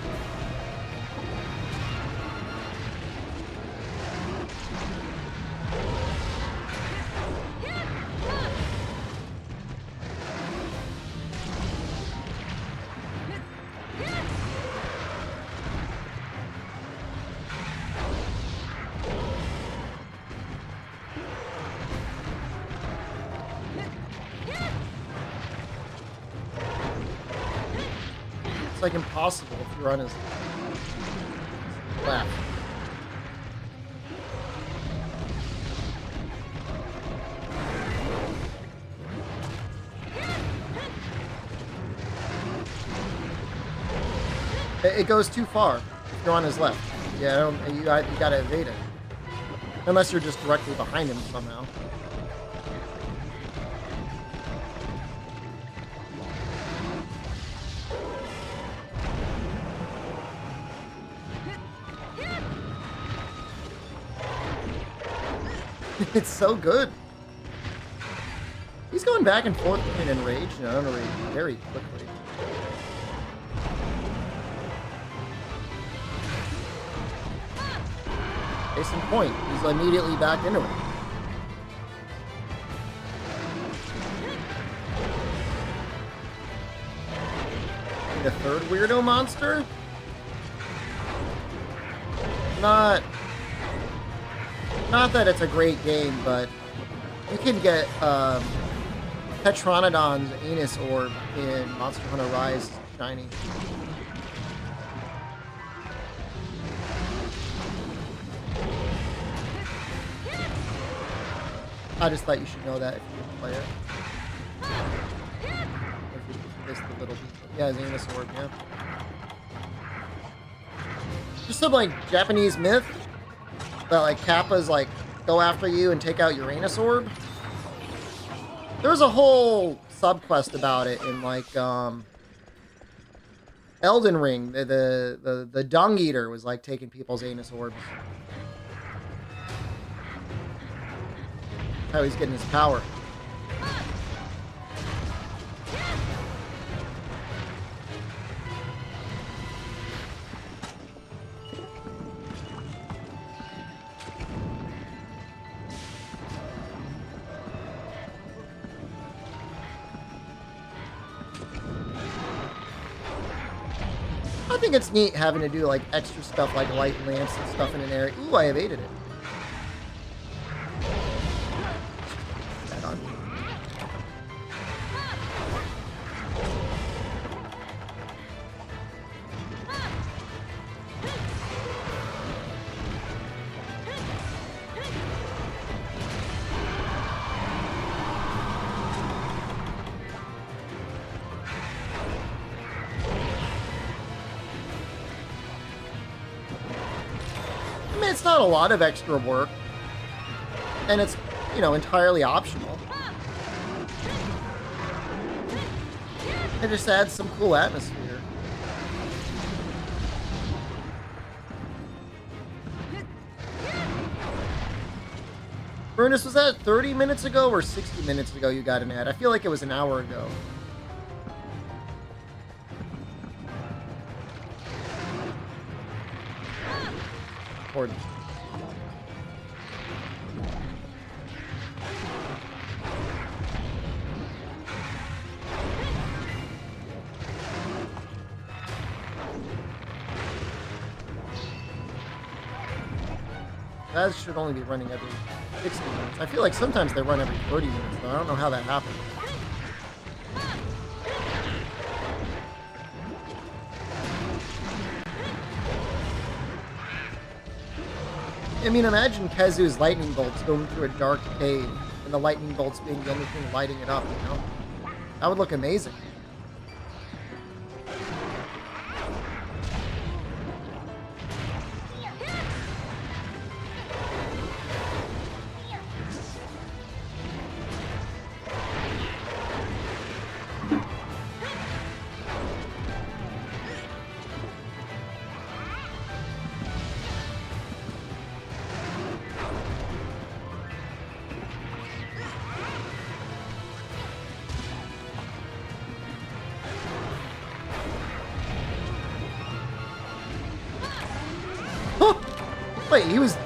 It's like impossible if you're on his left. It goes too far if you're on his left. Yeah, you gotta evade it. Unless you're just directly behind him somehow. It's so good. He's going back and forth between enraged and unenraged very quickly. Case in point, he's immediately back into it. Need a third weirdo monster? Not that it's a great game, but you can get Petronodon's Anus Orb in Monster Hunter Rise shiny. I just thought you should know that if you didn't play it. If you missed the little detail. Yeah, his Anus Orb, yeah. Just some, like, Japanese myth that, like, Kappas, like, go after you and take out your Anus Orb. There was a whole subquest about it in, like, Elden Ring. The Dung Eater was, like, taking people's Anus Orbs. how he's getting his power. I think it's neat having to do like extra stuff like light lamps and stuff in an area. Ooh, I evaded it. That on. I mean, it's not a lot of extra work, and it's, you know, entirely optional. It just adds some cool atmosphere. Furnace, was that 30 minutes ago or 60 minutes ago you got an ad? I feel like it was an hour ago. Important. That should only be running every 60 minutes. I feel like sometimes they run every 30 minutes, though. I don't know how that happens. I mean, imagine Kazu's lightning bolts going through a dark cave, and the lightning bolts being the only thing lighting it up, you know? That would look amazing. Wait, he was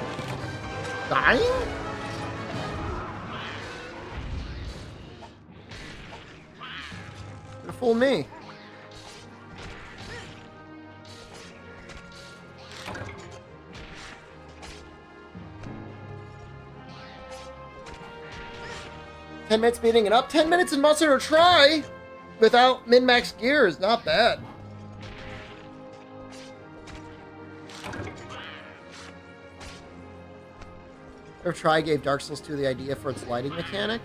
dying? Could have fooled me. "10 minutes beating it up, 10 minutes in Monster to try without min-max gear is not bad." Or Try gave Dark Souls 2 the idea for its lighting mechanic.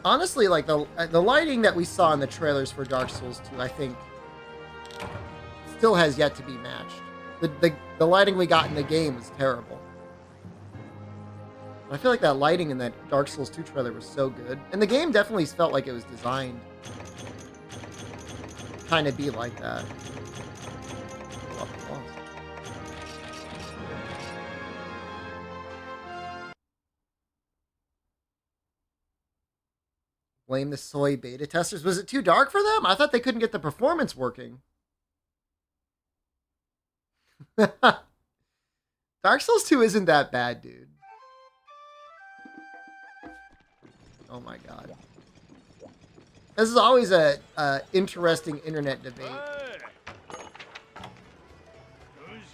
Honestly, like the lighting that we saw in the trailers for Dark Souls 2, I think still has yet to be matched. The lighting we got in the game is terrible. I feel like that lighting in that Dark Souls 2 trailer was so good. And the game definitely felt like it was designed to kind of be like that. Blame the soy beta testers. Was it too dark for them? I thought they couldn't get the performance working. Dark Souls 2 isn't that bad, dude. Oh my god. This is always a interesting internet debate.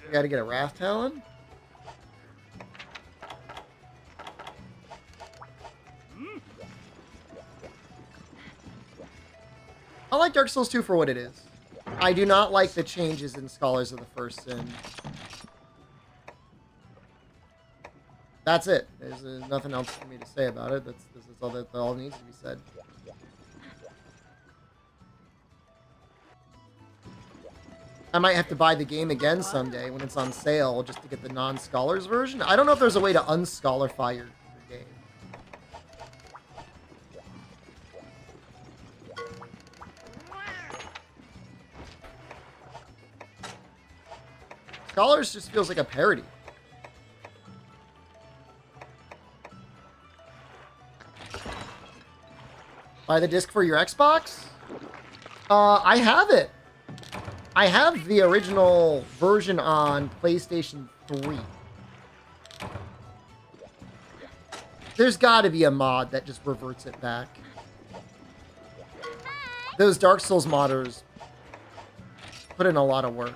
You gotta get a Wrath Talon? I like Dark Souls 2 for what it is. I do not like the changes in Scholars of the First Sin. That's it. There's nothing else for me to say about it. This is all that all needs to be said. I might have to buy the game again someday when it's on sale just to get the non-Scholars version. I don't know if there's a way to unscholarify your game. Scholars just feels like a parody. Buy the disc for your Xbox? I have it. I have the original version on PlayStation 3. There's got to be a mod that just reverts it back. Those Dark Souls modders put in a lot of work.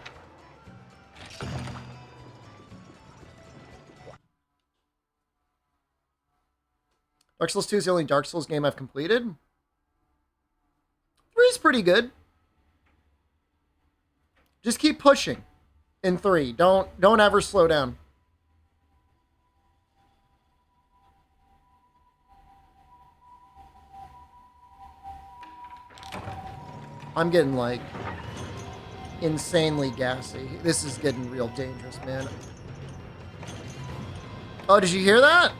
Dark Souls 2 is the only Dark Souls game I've completed. 3 is pretty good. Just keep pushing in 3. Don't ever slow down. I'm getting like insanely gassy. This is getting real dangerous, man. Oh, did you hear that?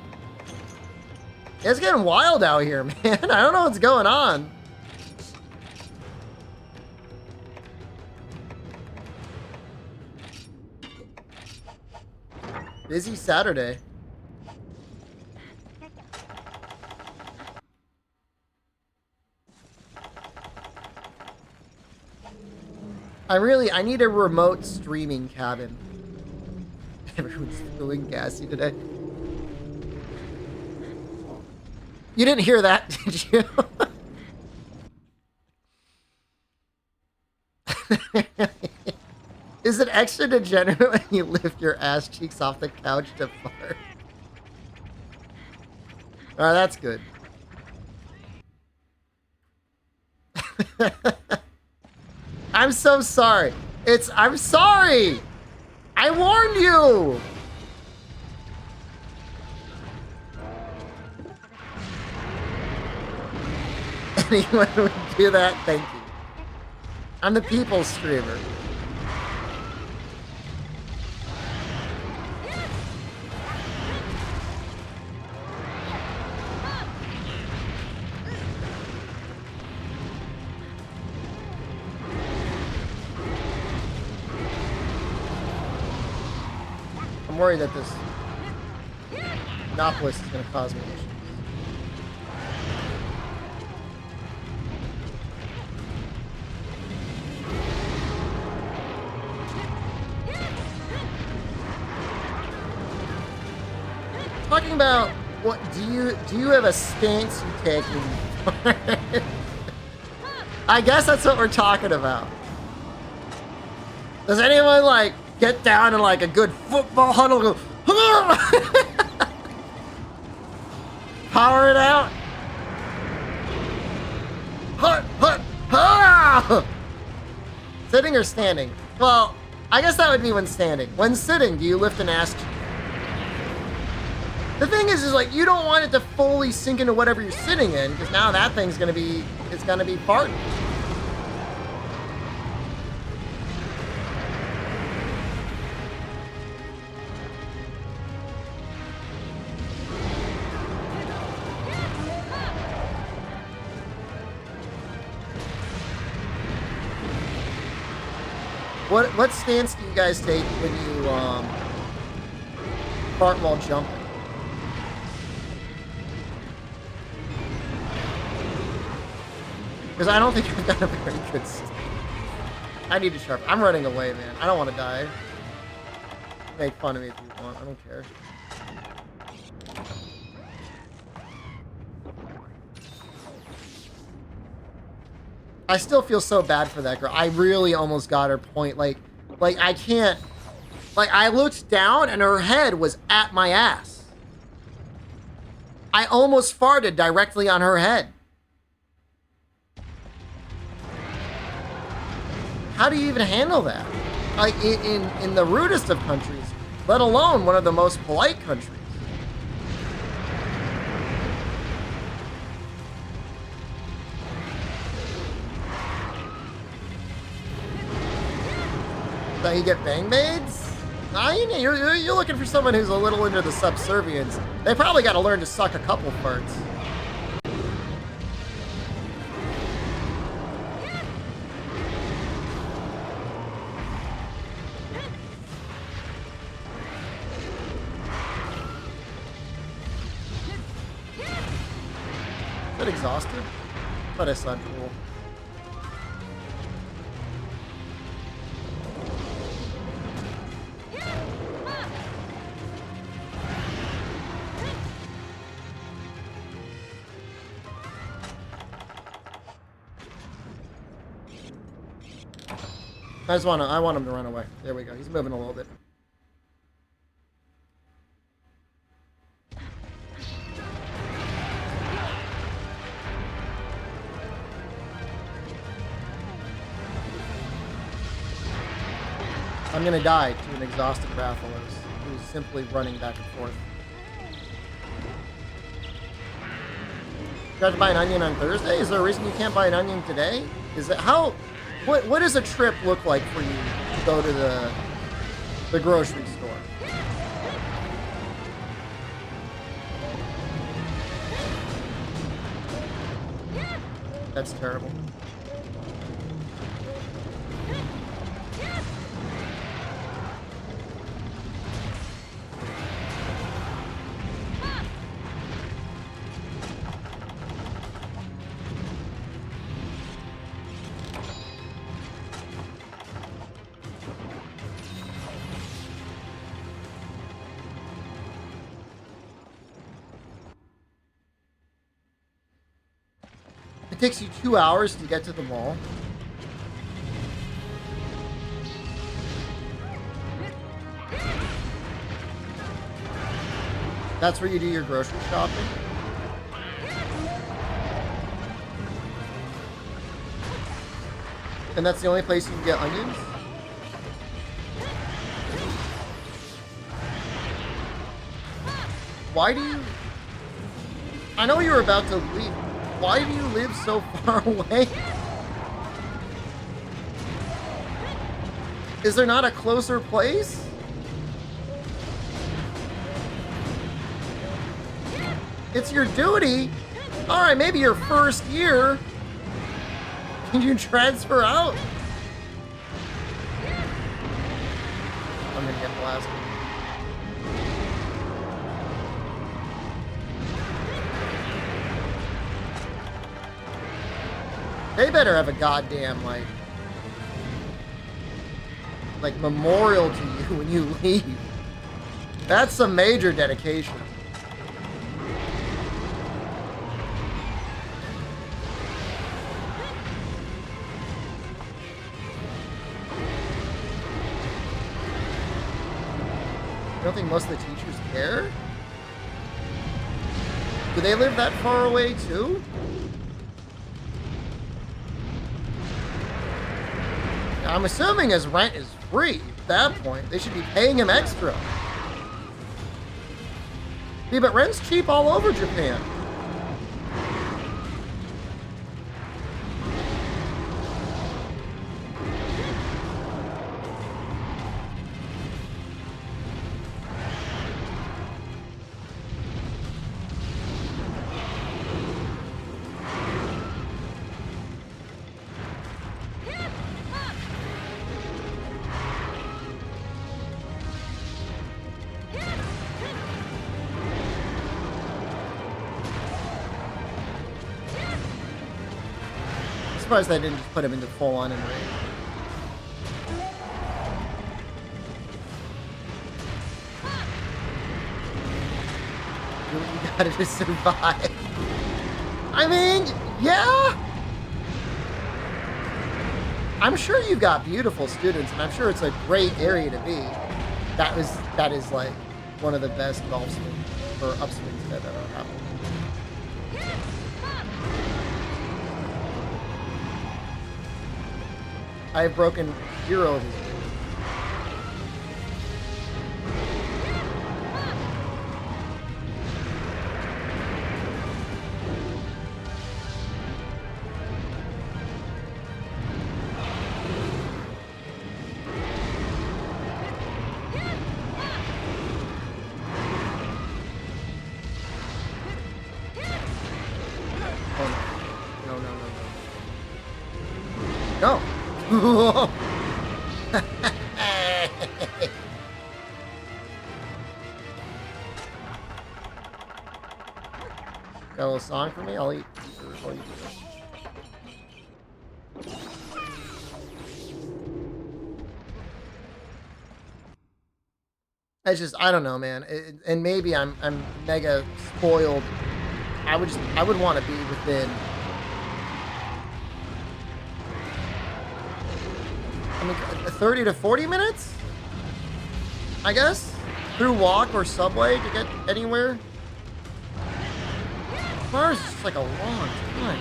It's getting wild out here, man. I don't know what's going on. Busy Saturday. I need a remote streaming cabin. Everyone's feeling gassy today. You didn't hear that, did you? Is it extra degenerate when you lift your ass cheeks off the couch to fart? Oh, that's good. I'm so sorry. I'm sorry! I warned you! Anyone would do that, thank you. I'm the people's streamer. I'm worried that this Nopolis is going to cause me issues. Talking about what do you have a stance you take in I guess that's what we're talking about. Does anyone like get down in like a good football huddle and go power it out? Sitting or standing? Well, I guess that would be when standing. When sitting, do you lift an ass cheek? The thing is like, you don't want it to fully sink into whatever you're sitting in, because now that thing's gonna be, it's gonna be farting. What stance do you guys take when you fart while jumping? Because I don't think I've got a very good stance. I need to sharpen. I'm running away, man. I don't want to die. Make fun of me if you want. I don't care. I still feel so bad for that girl. I really almost got her point. Like I can't. Like, I looked down and her head was at my ass. I almost farted directly on her head. How do you even handle that? Like, in the rudest of countries, let alone one of the most polite countries. So you get bang maids? Nah, you're looking for someone who's a little into the subservience. They probably got to learn to suck a couple farts. said exhausted? But I said cool. I want him to run away. There we go. He's moving a little bit. I'm gonna die to an exhausted Rathalos who's simply running back and forth. You got to buy an onion on Thursday? Is there a reason you can't buy an onion today? Is it how? What does a trip look like for you to go to the grocery store? That's terrible. It takes you 2 hours to get to the mall. That's where you do your grocery shopping? And that's the only place you can get onions? Why do you... I know you were about to leave. Why do you live so far away? Is there not a closer place? It's your duty. Alright, maybe your first year. Can you transfer out? I'm gonna get blasted. They better have a goddamn, like memorial to you when you leave. That's some major dedication. You don't think most of the teachers care? Do they live that far away too? I'm assuming his rent is free at that point. They should be paying him extra. Yeah, but rent's cheap all over Japan. I'm surprised they didn't just put him into full-on enrage. Do what you gotta to survive. I mean, yeah. I'm sure you've got beautiful students, and I'm sure it's a great area to be. That is like one of the best golf swings or upswings that ever happened. I have broken 0 of these things. Oh no. No. No. Got a little song for me? I'll eat. I don't know, man. And maybe I'm mega spoiled. I would want to be within. I mean, 30 to 40 minutes, I guess, through walk or subway to get anywhere. Cars is just like a long time.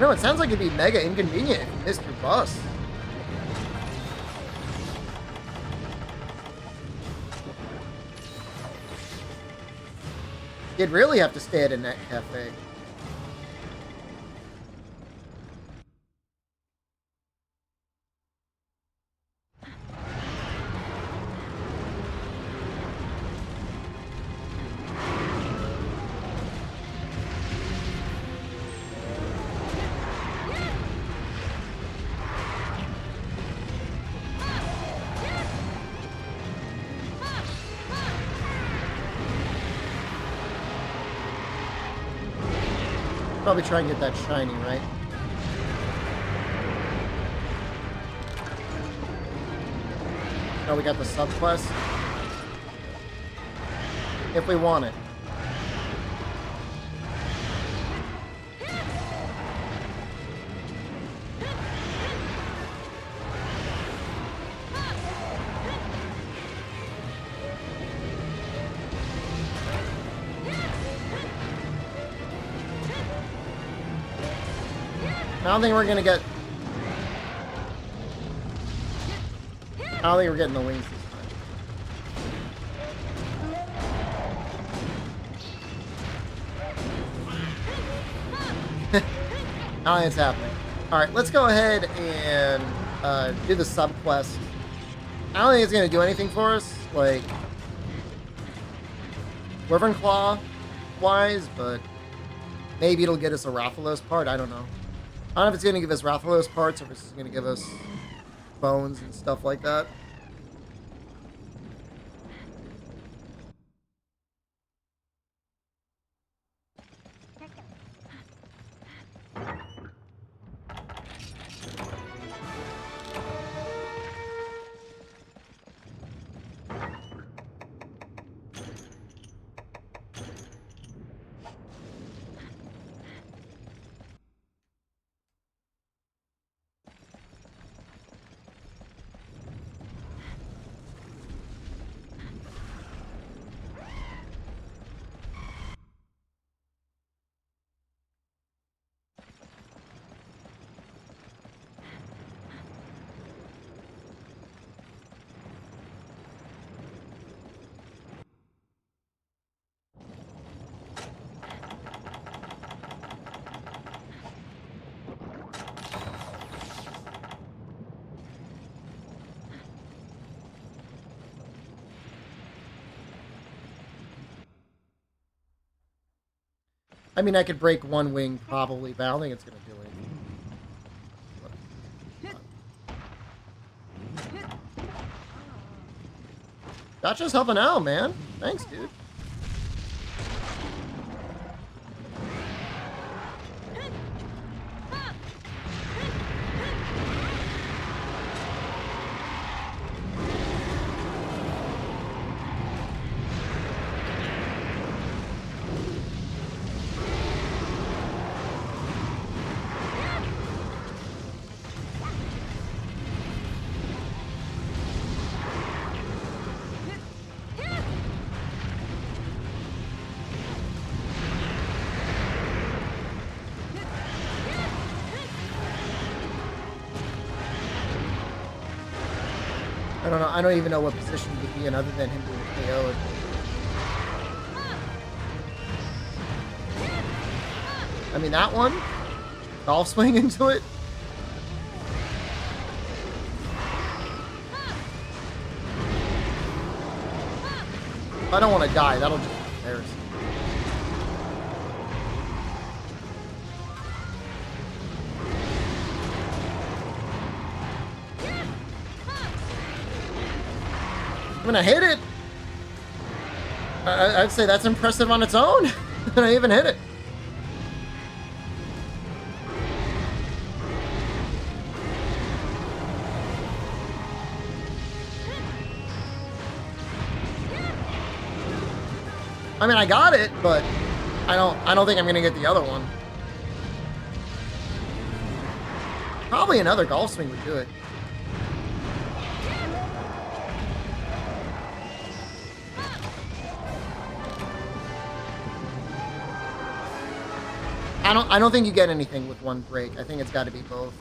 No, it sounds like it'd be mega inconvenient if you missed your bus. You'd really have to stay at a net cafe. Probably try and get that shiny, right? Oh, we got the sub quest. If we want it. I don't think we're gonna get. I don't think we're getting the wings this time. I don't think it's happening. Alright, let's go ahead and do the sub quest. I don't think it's gonna do anything for us, like Wyvern Claw wise, but maybe it'll get us a Rathalos part, I don't know. I don't know if it's going to give us Rathalos parts or if it's going to give us bones and stuff like that. I mean, I could break one wing probably, but I don't think it's going to do anything. Gotcha's helping out, man. Thanks, dude. I don't know. I don't even know what position he would be in other than him being KO'd. I mean, that one? Golf swing into it? If I don't want to die, that'll just be embarrassing. I'm gonna hit it. I'd say that's impressive on its own. And I even hit it. I mean, I got it, but I don't think I'm gonna get the other one. Probably another golf swing would do it. I don't think you get anything with one break. I think it's got to be both.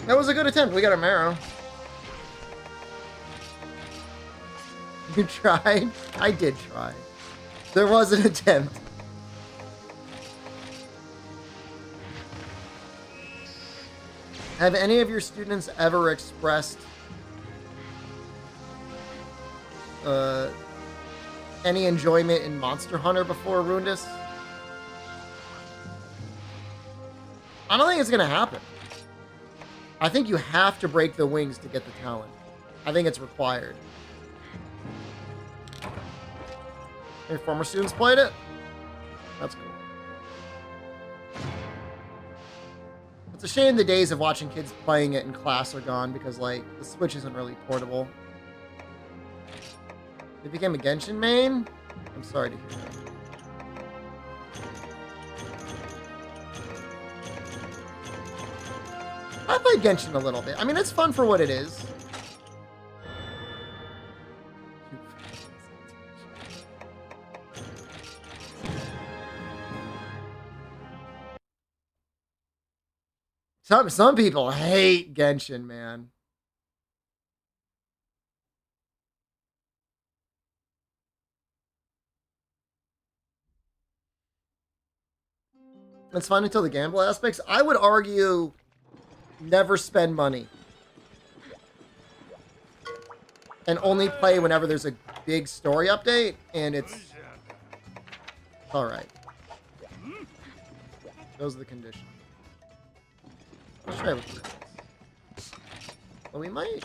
That was a good attempt. We got a marrow. You tried? I did try. There was an attempt. Have any of your students ever expressed any enjoyment in Monster Hunter before, Rundus? I don't think it's gonna happen. I think you have to break the wings to get the talent. I think it's required. Any former students played it? That's cool. It's a shame the days of watching kids playing it in class are gone because, like, the Switch isn't really portable. They became a Genshin main? I'm sorry to hear that. I played Genshin a little bit. I mean, it's fun for what it is. Some people hate Genshin, man. It's fun until the gamble aspects. I would argue never spend money. And only play whenever there's a big story update, and it's alright. Those are the conditions. Let's try with this. Well, we might.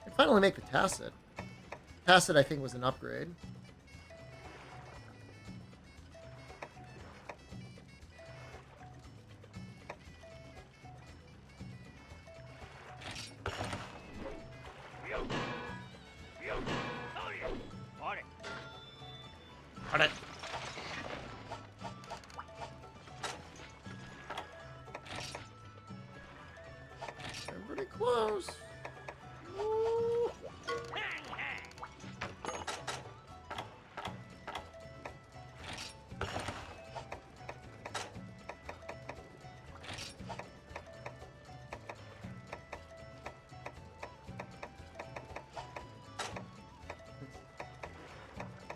I finally make the Tacit. Tacit, I think, was an upgrade. They're pretty close. Ooh.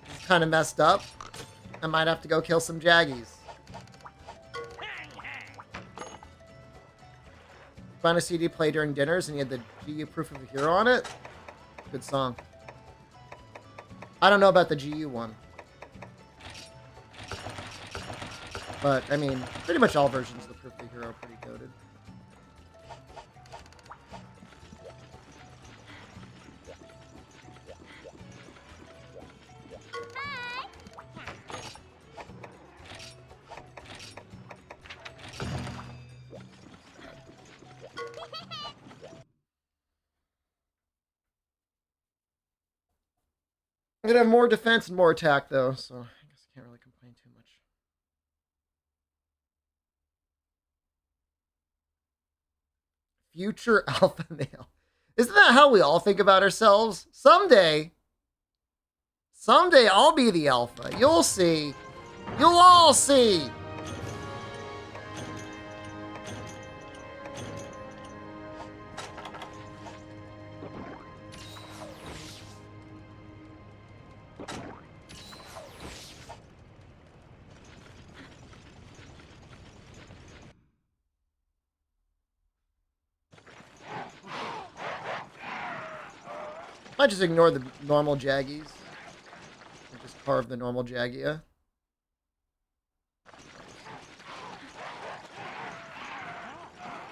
It's kind of messed up. I might have to go kill some Jaggies. Find a CD play during dinners and you had the GU Proof of a Hero on it? Good song. I don't know about the GU one. But, I mean, pretty much all versions of the Proof of the Hero are pretty goated. I'm gonna have more defense and more attack, though, so I guess I can't really complain too much. Future alpha male. Isn't that how we all think about ourselves? Someday I'll be the alpha. You'll see. You'll all see. Might just ignore the normal Jaggies. And just carve the normal Jaggia.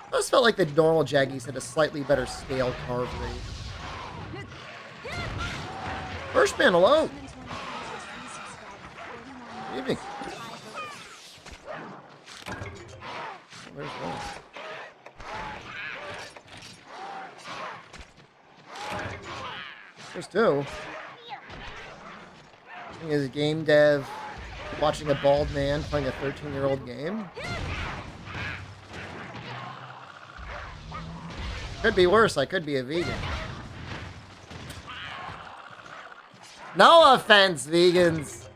I just felt like the normal Jaggies had a slightly better scale carve rate. First man, hello. Good evening. Where's one? There's two. Thing is, game dev watching a bald man playing a 13-year-old game. Could be worse. I could be a vegan. No offense, vegans.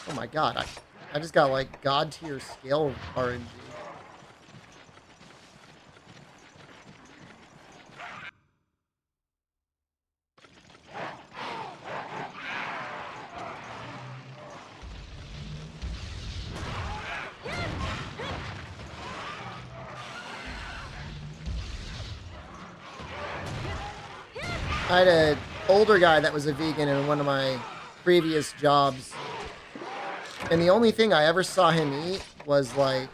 Oh my god, I just got like god tier scale RNG. I had an older guy that was a vegan in one of my previous jobs. And the only thing I ever saw him eat was like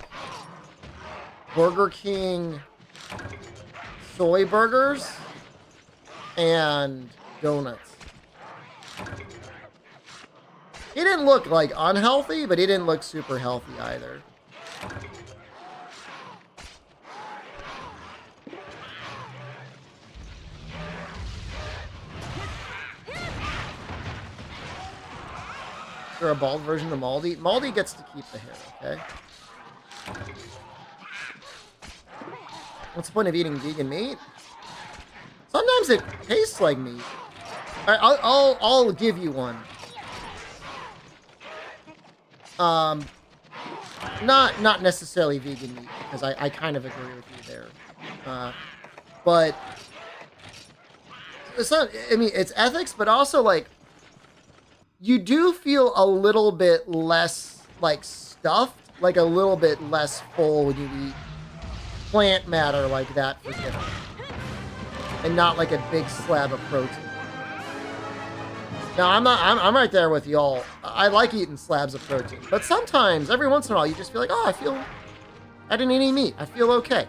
Burger King soy burgers and donuts. He didn't look like unhealthy, but he didn't look super healthy either. Or a bald version of Maldi. Maldi gets to keep the hair, okay? What's the point of eating vegan meat? Sometimes it tastes like meat. I'll give you one. Not necessarily vegan meat, because I kind of agree with you there. But it's not, I mean, it's ethics, but also like you do feel a little bit less like stuffed, like a little bit less full when you eat plant matter like that for dinner, and not like a big slab of protein. Now I'm right there with y'all. I like eating slabs of protein, but sometimes, every once in a while, you just feel like, oh, I didn't eat any meat. I feel okay.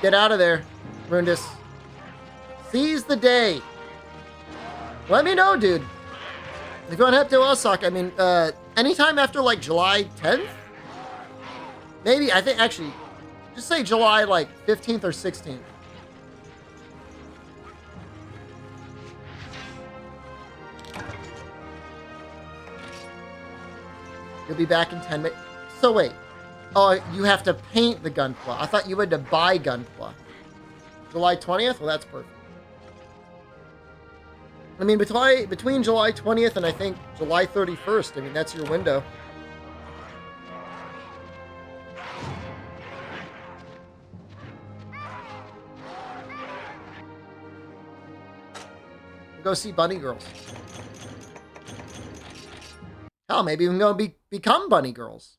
Get out of there, Rundus. Seize the day. Let me know, dude. If you want to head to Osaka, I mean, anytime after, like, July 10th? Maybe, I think, actually, just say July, like, 15th or 16th. You'll be back in 10 minutes. So, wait. Oh, you have to paint the Gunpla. I thought you had to buy Gunpla. July 20th? Well, that's perfect. I mean, between July 20th and I think July 31st, I mean, that's your window. Go see Bunny Girls. Hell, maybe we can go become Bunny Girls.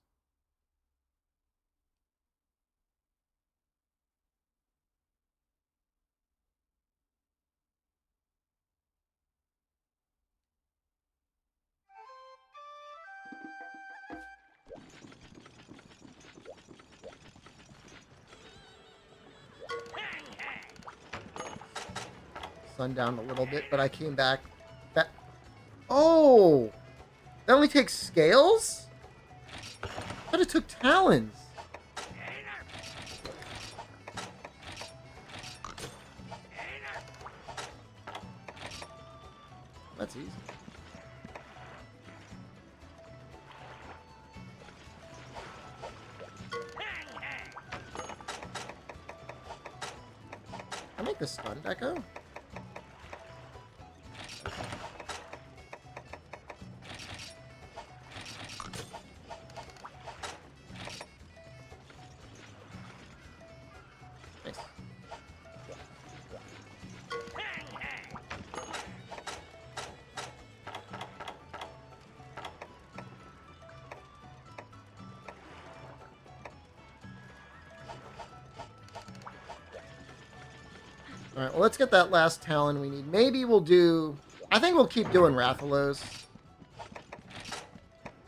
Sundown a little bit, but I came back. Oh! That only takes scales? I thought it took talons. That's easy. I make the stun echo? Alright, well, let's get that last talon we need. Maybe we'll do... I think we'll keep doing Rathalos.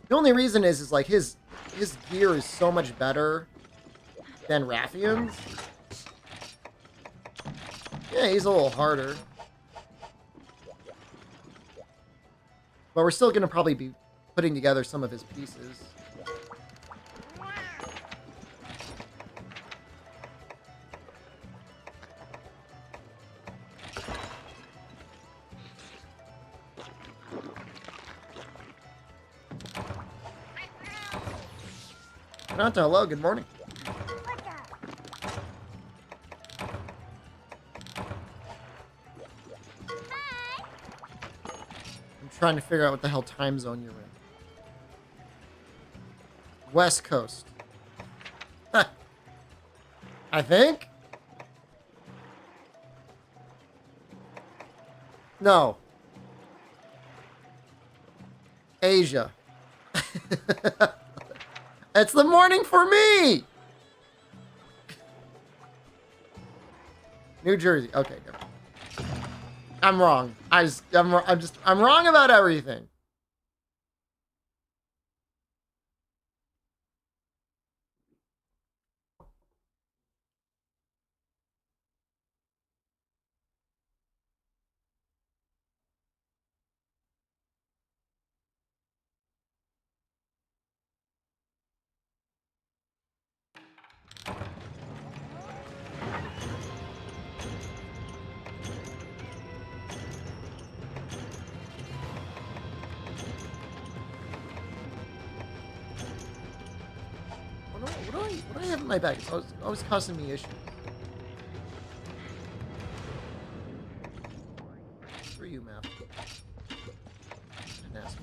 The only reason is like, his gear is so much better than Rathian's. Yeah, he's a little harder. But we're still going to probably be putting together some of his pieces. Renata, hello, good morning. I'm trying to figure out what the hell time zone you're in. West Coast. Huh. I think? No. Asia. It's the morning for me! New Jersey. Okay, no. I'm wrong. I'm wrong about everything. What do I have in my bag? It's always causing me issues. For you, map. Nasty.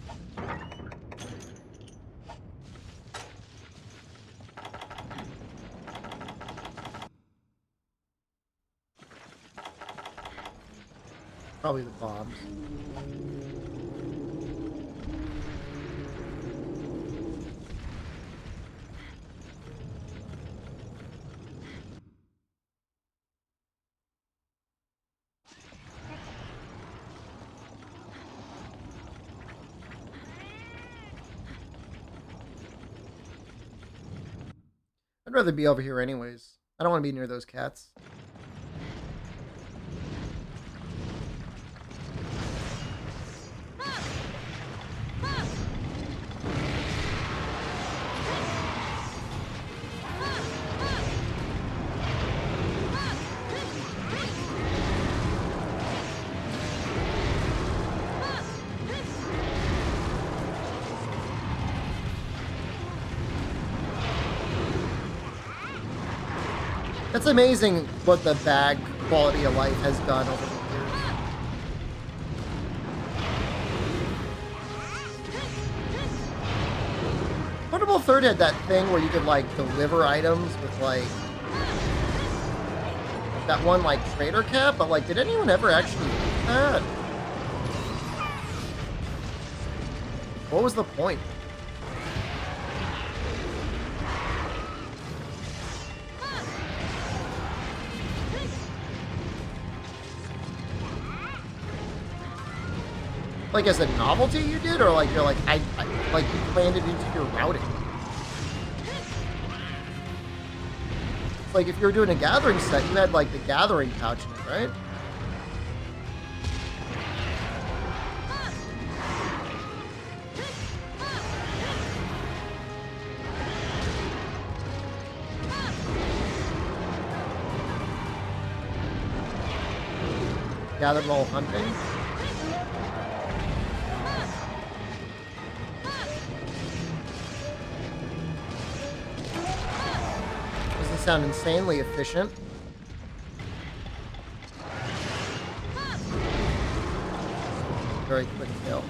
Probably the bombs. I'd rather be over here anyways. I don't want to be near those cats. It's amazing what the bag quality of life has done over the years. Portable Third had that thing where you could, like, deliver items with, like, that one, like, trader cap, but, like, did anyone ever actually do that? What was the point? Like, as a novelty you did, or like you're like like you planned it into your routing? Like, if you were doing a gathering set, you had like the gathering pouch in it, right? Gathered while hunting. Sound insanely efficient. Very quick kill.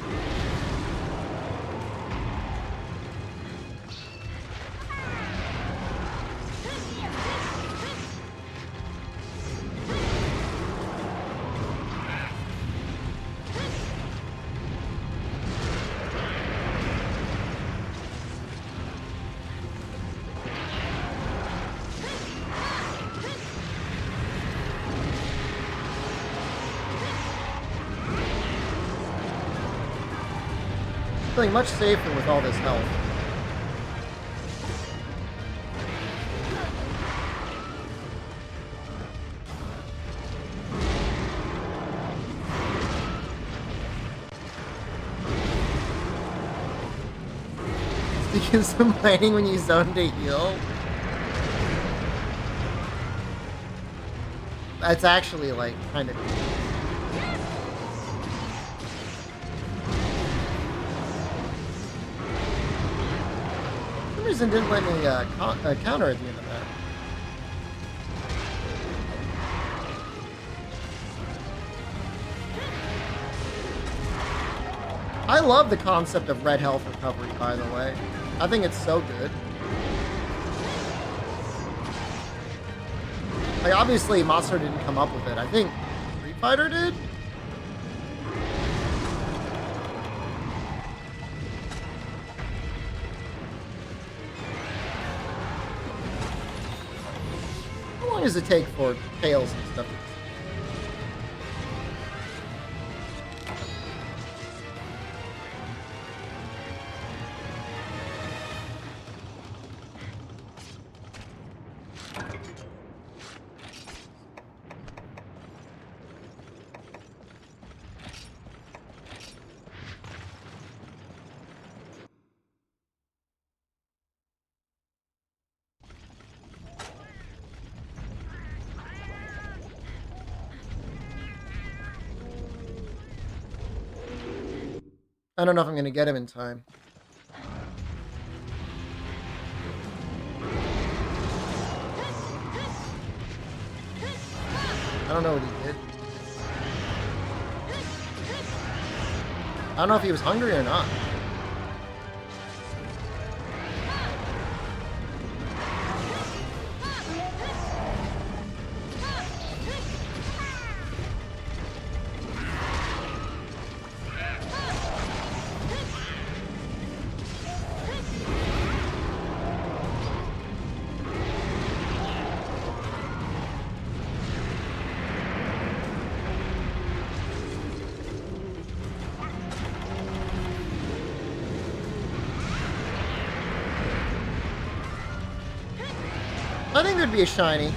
Feeling much safer with all this health. Because complaining when you zone to heal. That's actually like kind of. For some reason, didn't let me counter at the end of that. I love the concept of red health recovery, by the way. I think it's so good. Like, obviously, Monster didn't come up with it. I think Street Fighter did? How long does it take for tails and stuff? I don't know if I'm going to get him in time. I don't know what he did. I don't know if he was hungry or not. I think there'd be a shiny.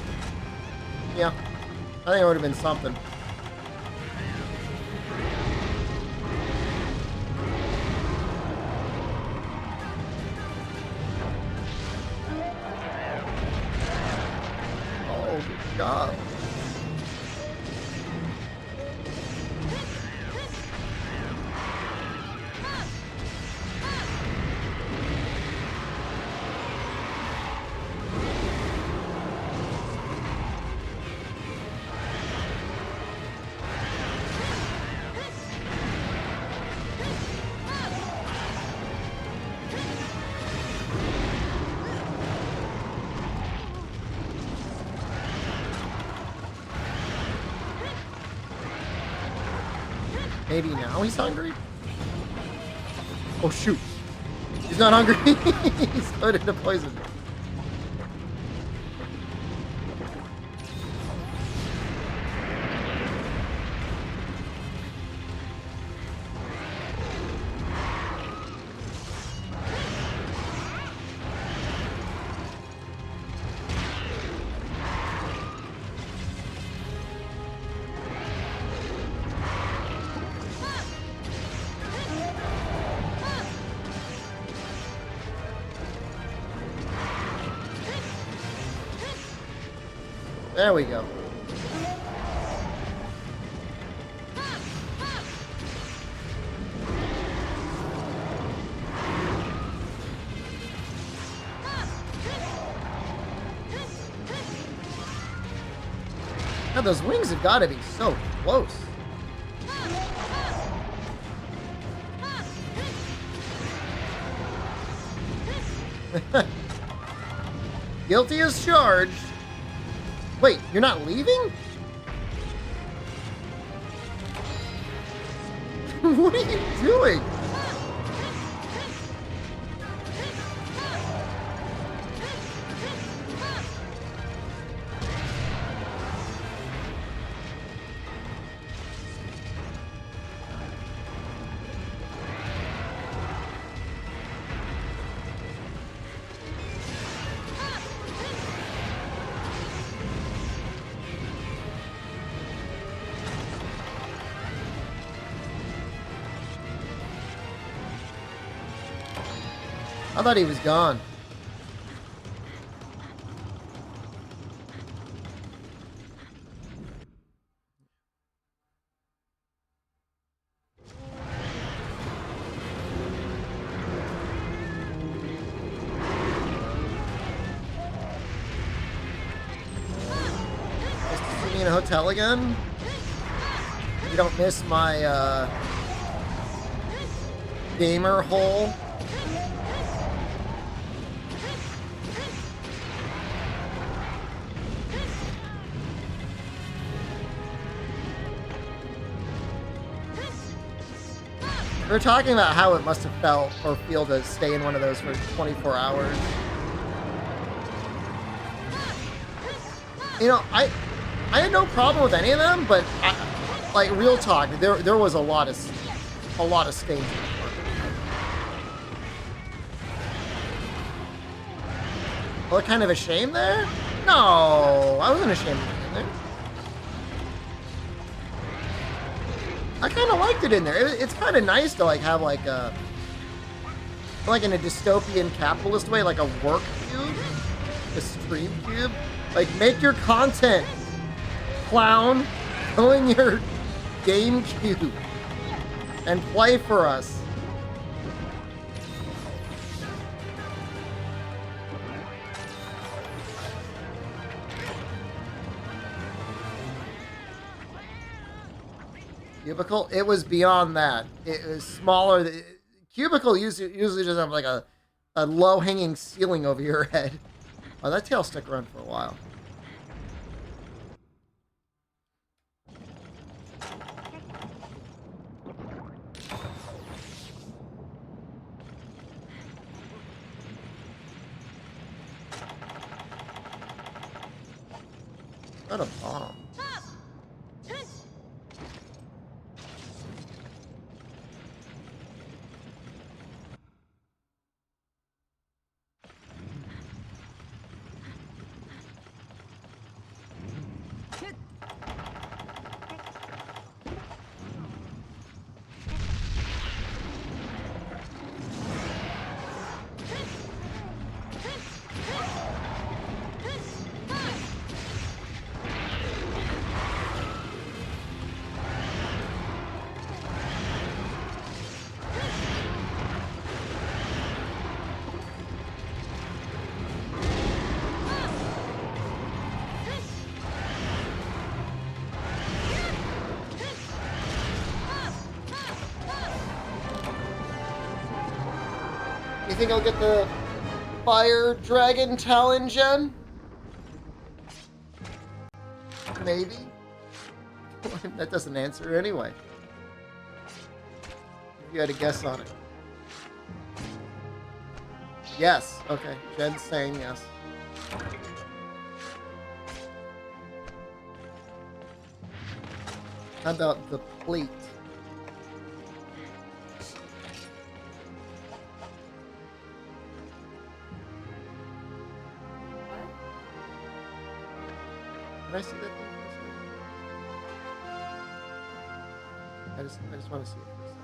Yeah. I think it would have been something. Oh, good job. Maybe now he's hungry? Oh shoot. He's not hungry. He's put into poison. There we go. Now those wings have got to be so close. Guilty as charged. Wait, you're not leaving? What are you doing? I thought he was gone. Nice to see me in a hotel again. You don't miss my gamer hole. We were talking about how it must have felt or feel to stay in one of those for 24 hours. You know, I had no problem with any of them, but like real talk, there was a lot of stains. What kind of a shame there? No, I wasn't ashamed of being in there. I kind of liked it in there. It's kind of nice to like have like a, like in a dystopian capitalist way, like a work cube, a stream cube. Like make your content, clown. Go in your game cube and play for us. Cubicle? It was beyond that. It was smaller. Cubicle usually just have like a low-hanging ceiling over your head. Oh, that tail stuck around for a while. What a bomb. You think I'll get the fire dragon talon gen? Maybe. That doesn't answer anyway. If you had a guess on it. Yes. Okay. Jen's saying yes. How about the plate? Can I see that thing for a second? I just want to see it for a second.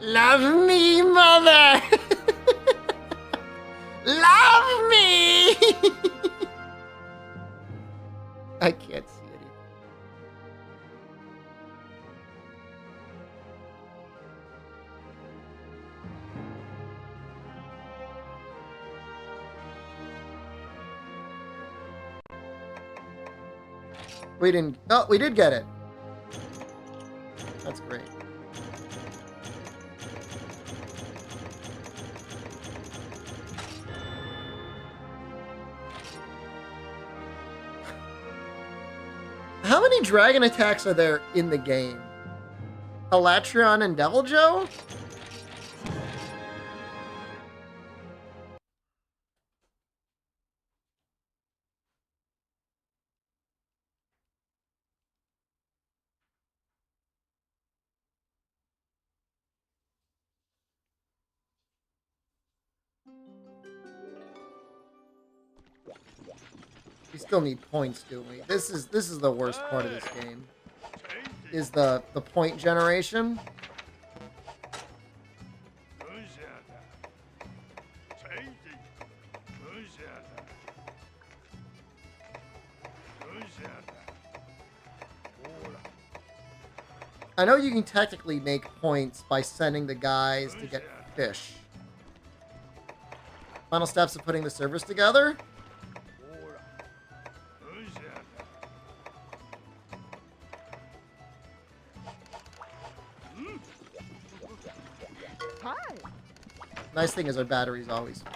Love me, mother! Love me! I can't see anything. We didn't. Oh, we did get it. That's great. How many dragon attacks are there in the game? Elatrion and Deviljho? We still need points, do we? This is the worst part of this game. Is the point generation. I know you can technically make points by sending the guys to get fish. Final steps of putting the servers together. Nice thing is our battery's always full.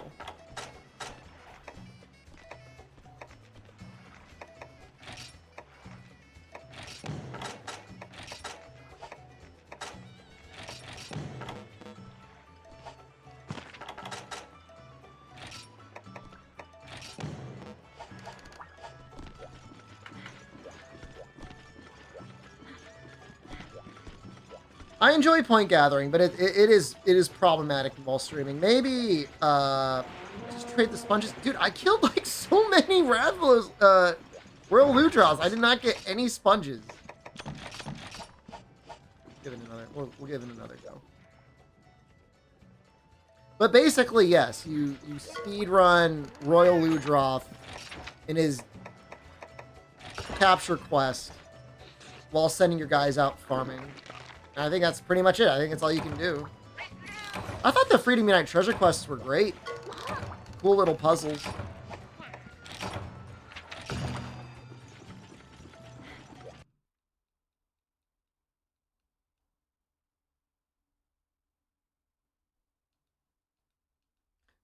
I enjoy point gathering, but it is problematic while streaming. Maybe just trade the sponges. Dude, I killed like so many Radlos, Royal Ludras. I did not get any sponges. Give it another. We'll give it another go. But basically, yes, you speed run Royal Ludroth in his capture quest while sending your guys out farming. And I think that's pretty much it. I think that's all you can do. I thought the Freedom Unite treasure quests were great. Cool little puzzles.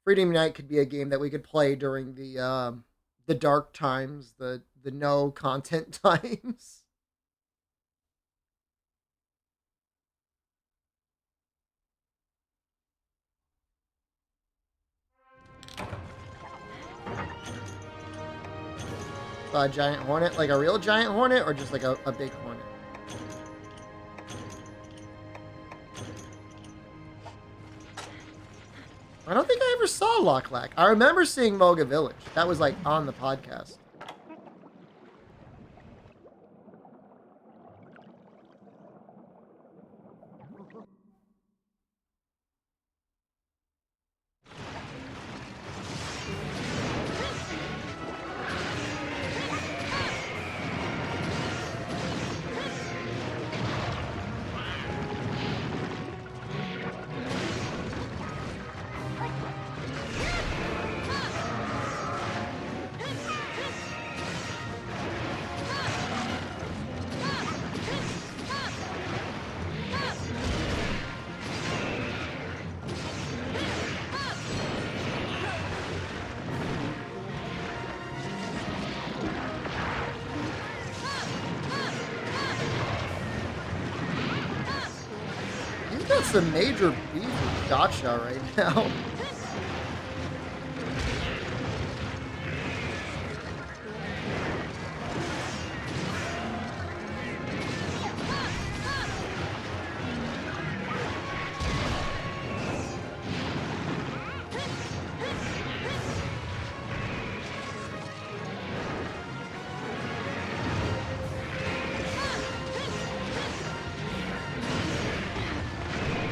Freedom Unite could be a game that we could play during the dark times, the no content times. A giant hornet, like a real giant hornet, or just like a big hornet? I don't think I ever saw Loch Lac. I remember seeing Moga Village. That was like on the podcast. That's a major beef with gotcha right now.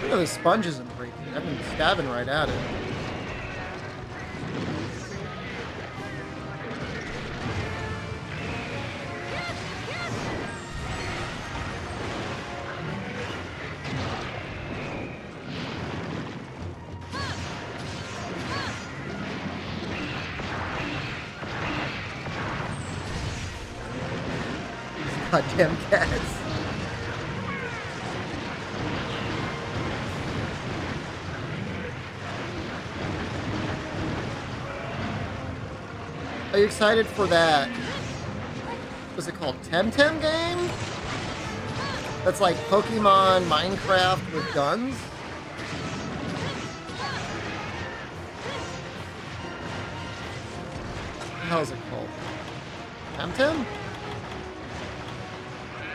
The sponge isn't breaking. I've been stabbing right at it. These goddamn cats. Are you excited for that? What's it called? Temtem game? That's like Pokemon Minecraft with guns? What the hell is it called? Temtem?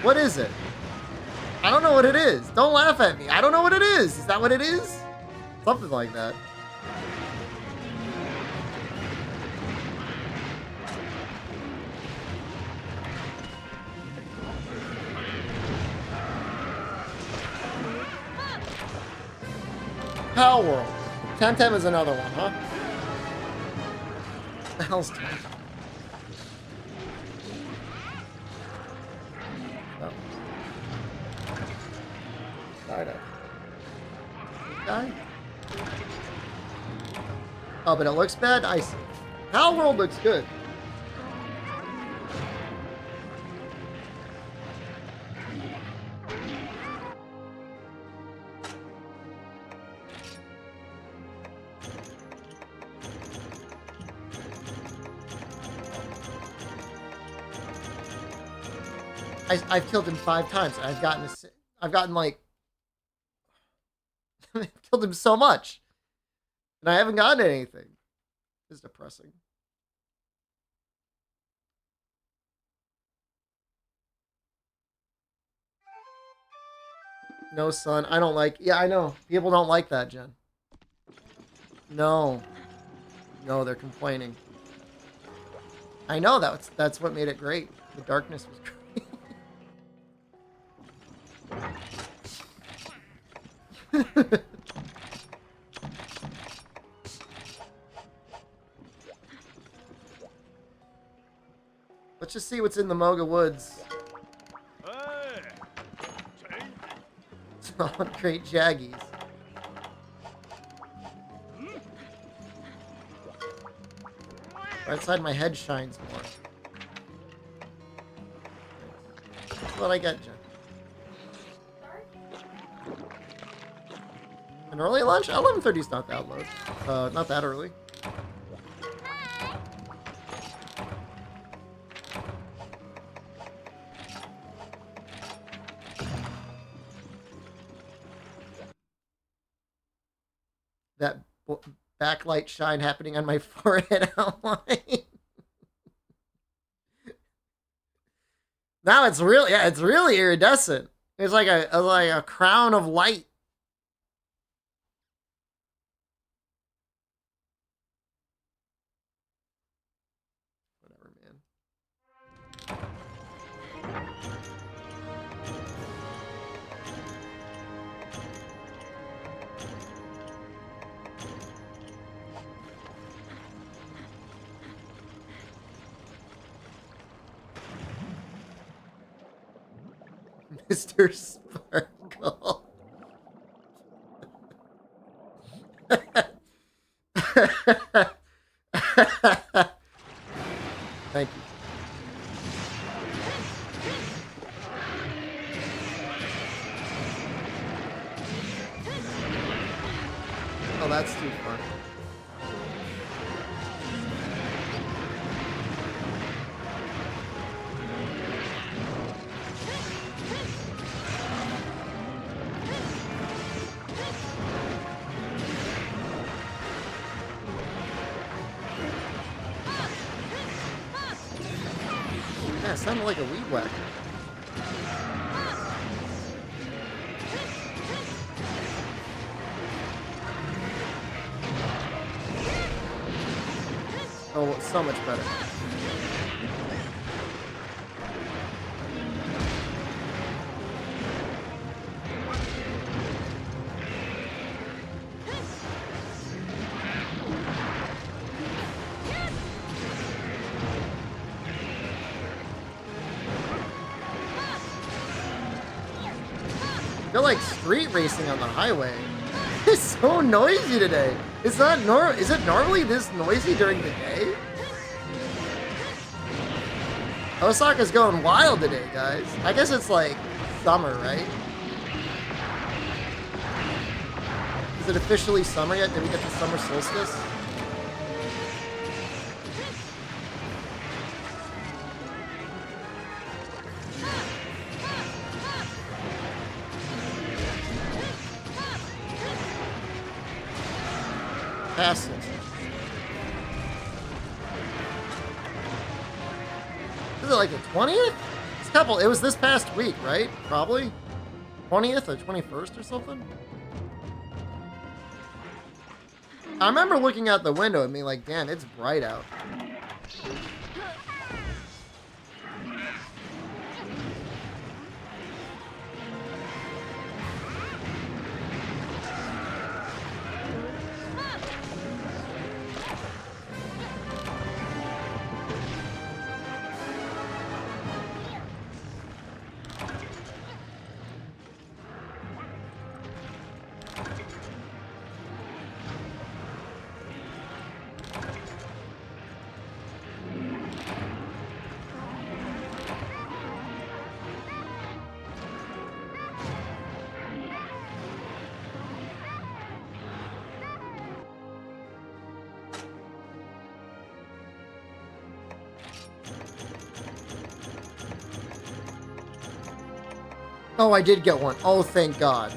What is it? I don't know what it is. Don't laugh at me. I don't know what it is. Is that what it is? Something like that. Pal World. Temtem is another one, huh? What the hell's Temtem? Oh. Died of. Die? Oh, but it looks bad? I see. Pal World looks good. I've killed him 5 times. I've gotten like, I've killed him so much, and I haven't gotten anything. It's depressing. No, son, I don't like. Yeah, I know. People don't like that, Jen. No, no, they're complaining. I know that's what made it great. The darkness was great. Let's just see what's in the Moga Woods. Hey. Change Oh, great Jaggies. Right side of my head shines more. That's what I get, Jen. An early lunch? 11:30 is not that low. Not that early. That backlight shine happening on my forehead outline. Now it's really, yeah, it's really iridescent. It's like a crown of light. Whatever, man. Mr. Sparkle. Thank you. Oh, that's too far. Yeah, it sounded like a weed whacker. Oh, so much better. I feel like street racing on the highway. It's so noisy today. It's not normal. Is it normally this noisy during the day? Osaka's going wild today, guys. I guess it's like summer, right? Is it officially summer yet? Did we get the summer solstice? Castles. Is it like the 20th? It was this past week, right? Probably 20th or 21st or something. I remember looking out the window and being like, damn, it's bright out. Oh, I did get one. Oh, thank God.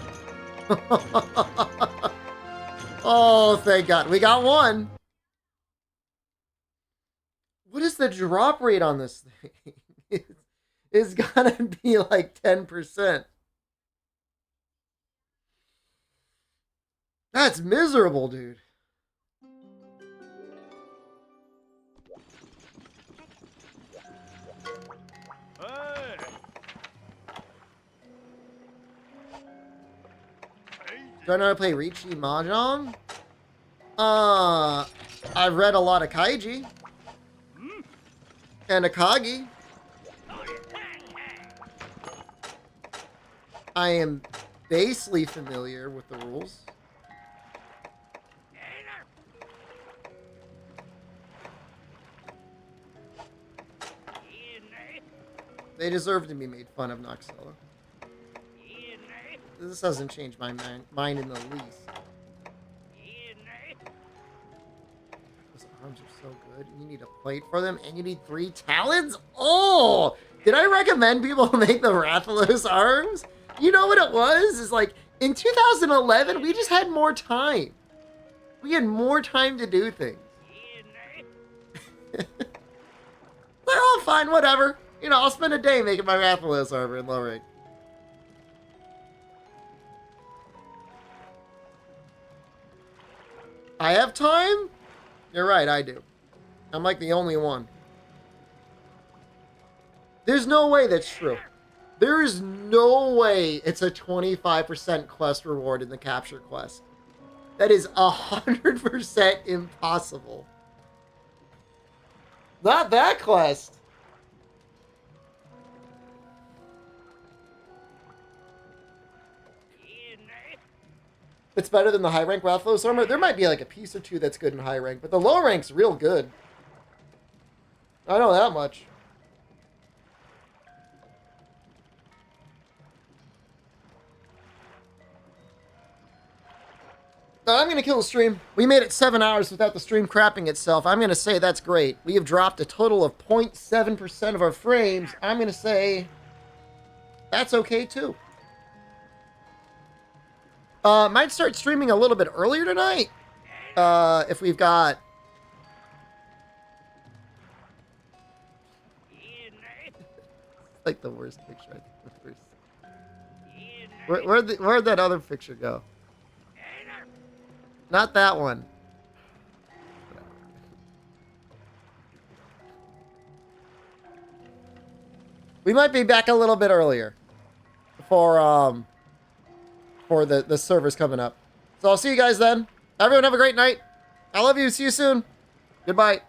Oh, thank God. We got one. What is the drop rate on this thing? It's gotta be like 10%. That's miserable, dude. Hey. Do I know how to play Riichi Mahjong? I've read a lot of Kaiji. And Akagi. I am basely familiar with the rules. They deserve to be made fun of, Noxella. This doesn't change my mind in the least. Those arms are so good. You need a plate for them, and you need 3 talons? Oh! Did I recommend people make the Rathalos arms? You know what it was? It's like, in 2011, we just had more time. We had more time to do things. They're all fine, whatever. You know, I'll spend a day making my Rathalos armor in low rank. I have time? You're right, I do. I'm like the only one. There's no way that's true. There is no way it's a 25% quest reward in the capture quest. That is 100% impossible. Not that quest. It's better than the high rank Rathalos armor. There might be like a piece or two that's good in high rank, but the low rank's real good. I know that much. I'm going to kill the stream. We made it 7 hours without the stream crapping itself. I'm going to say that's great. We have dropped a total of 0.7% of our frames. I'm going to say that's okay too. Might start streaming a little bit earlier tonight. If we've got... like the worst picture, I think. The worst. Where'd that other picture go? Not that one. We might be back a little bit earlier for the servers coming up. So I'll see you guys then. Everyone have a great night. I love you. See you soon. Goodbye.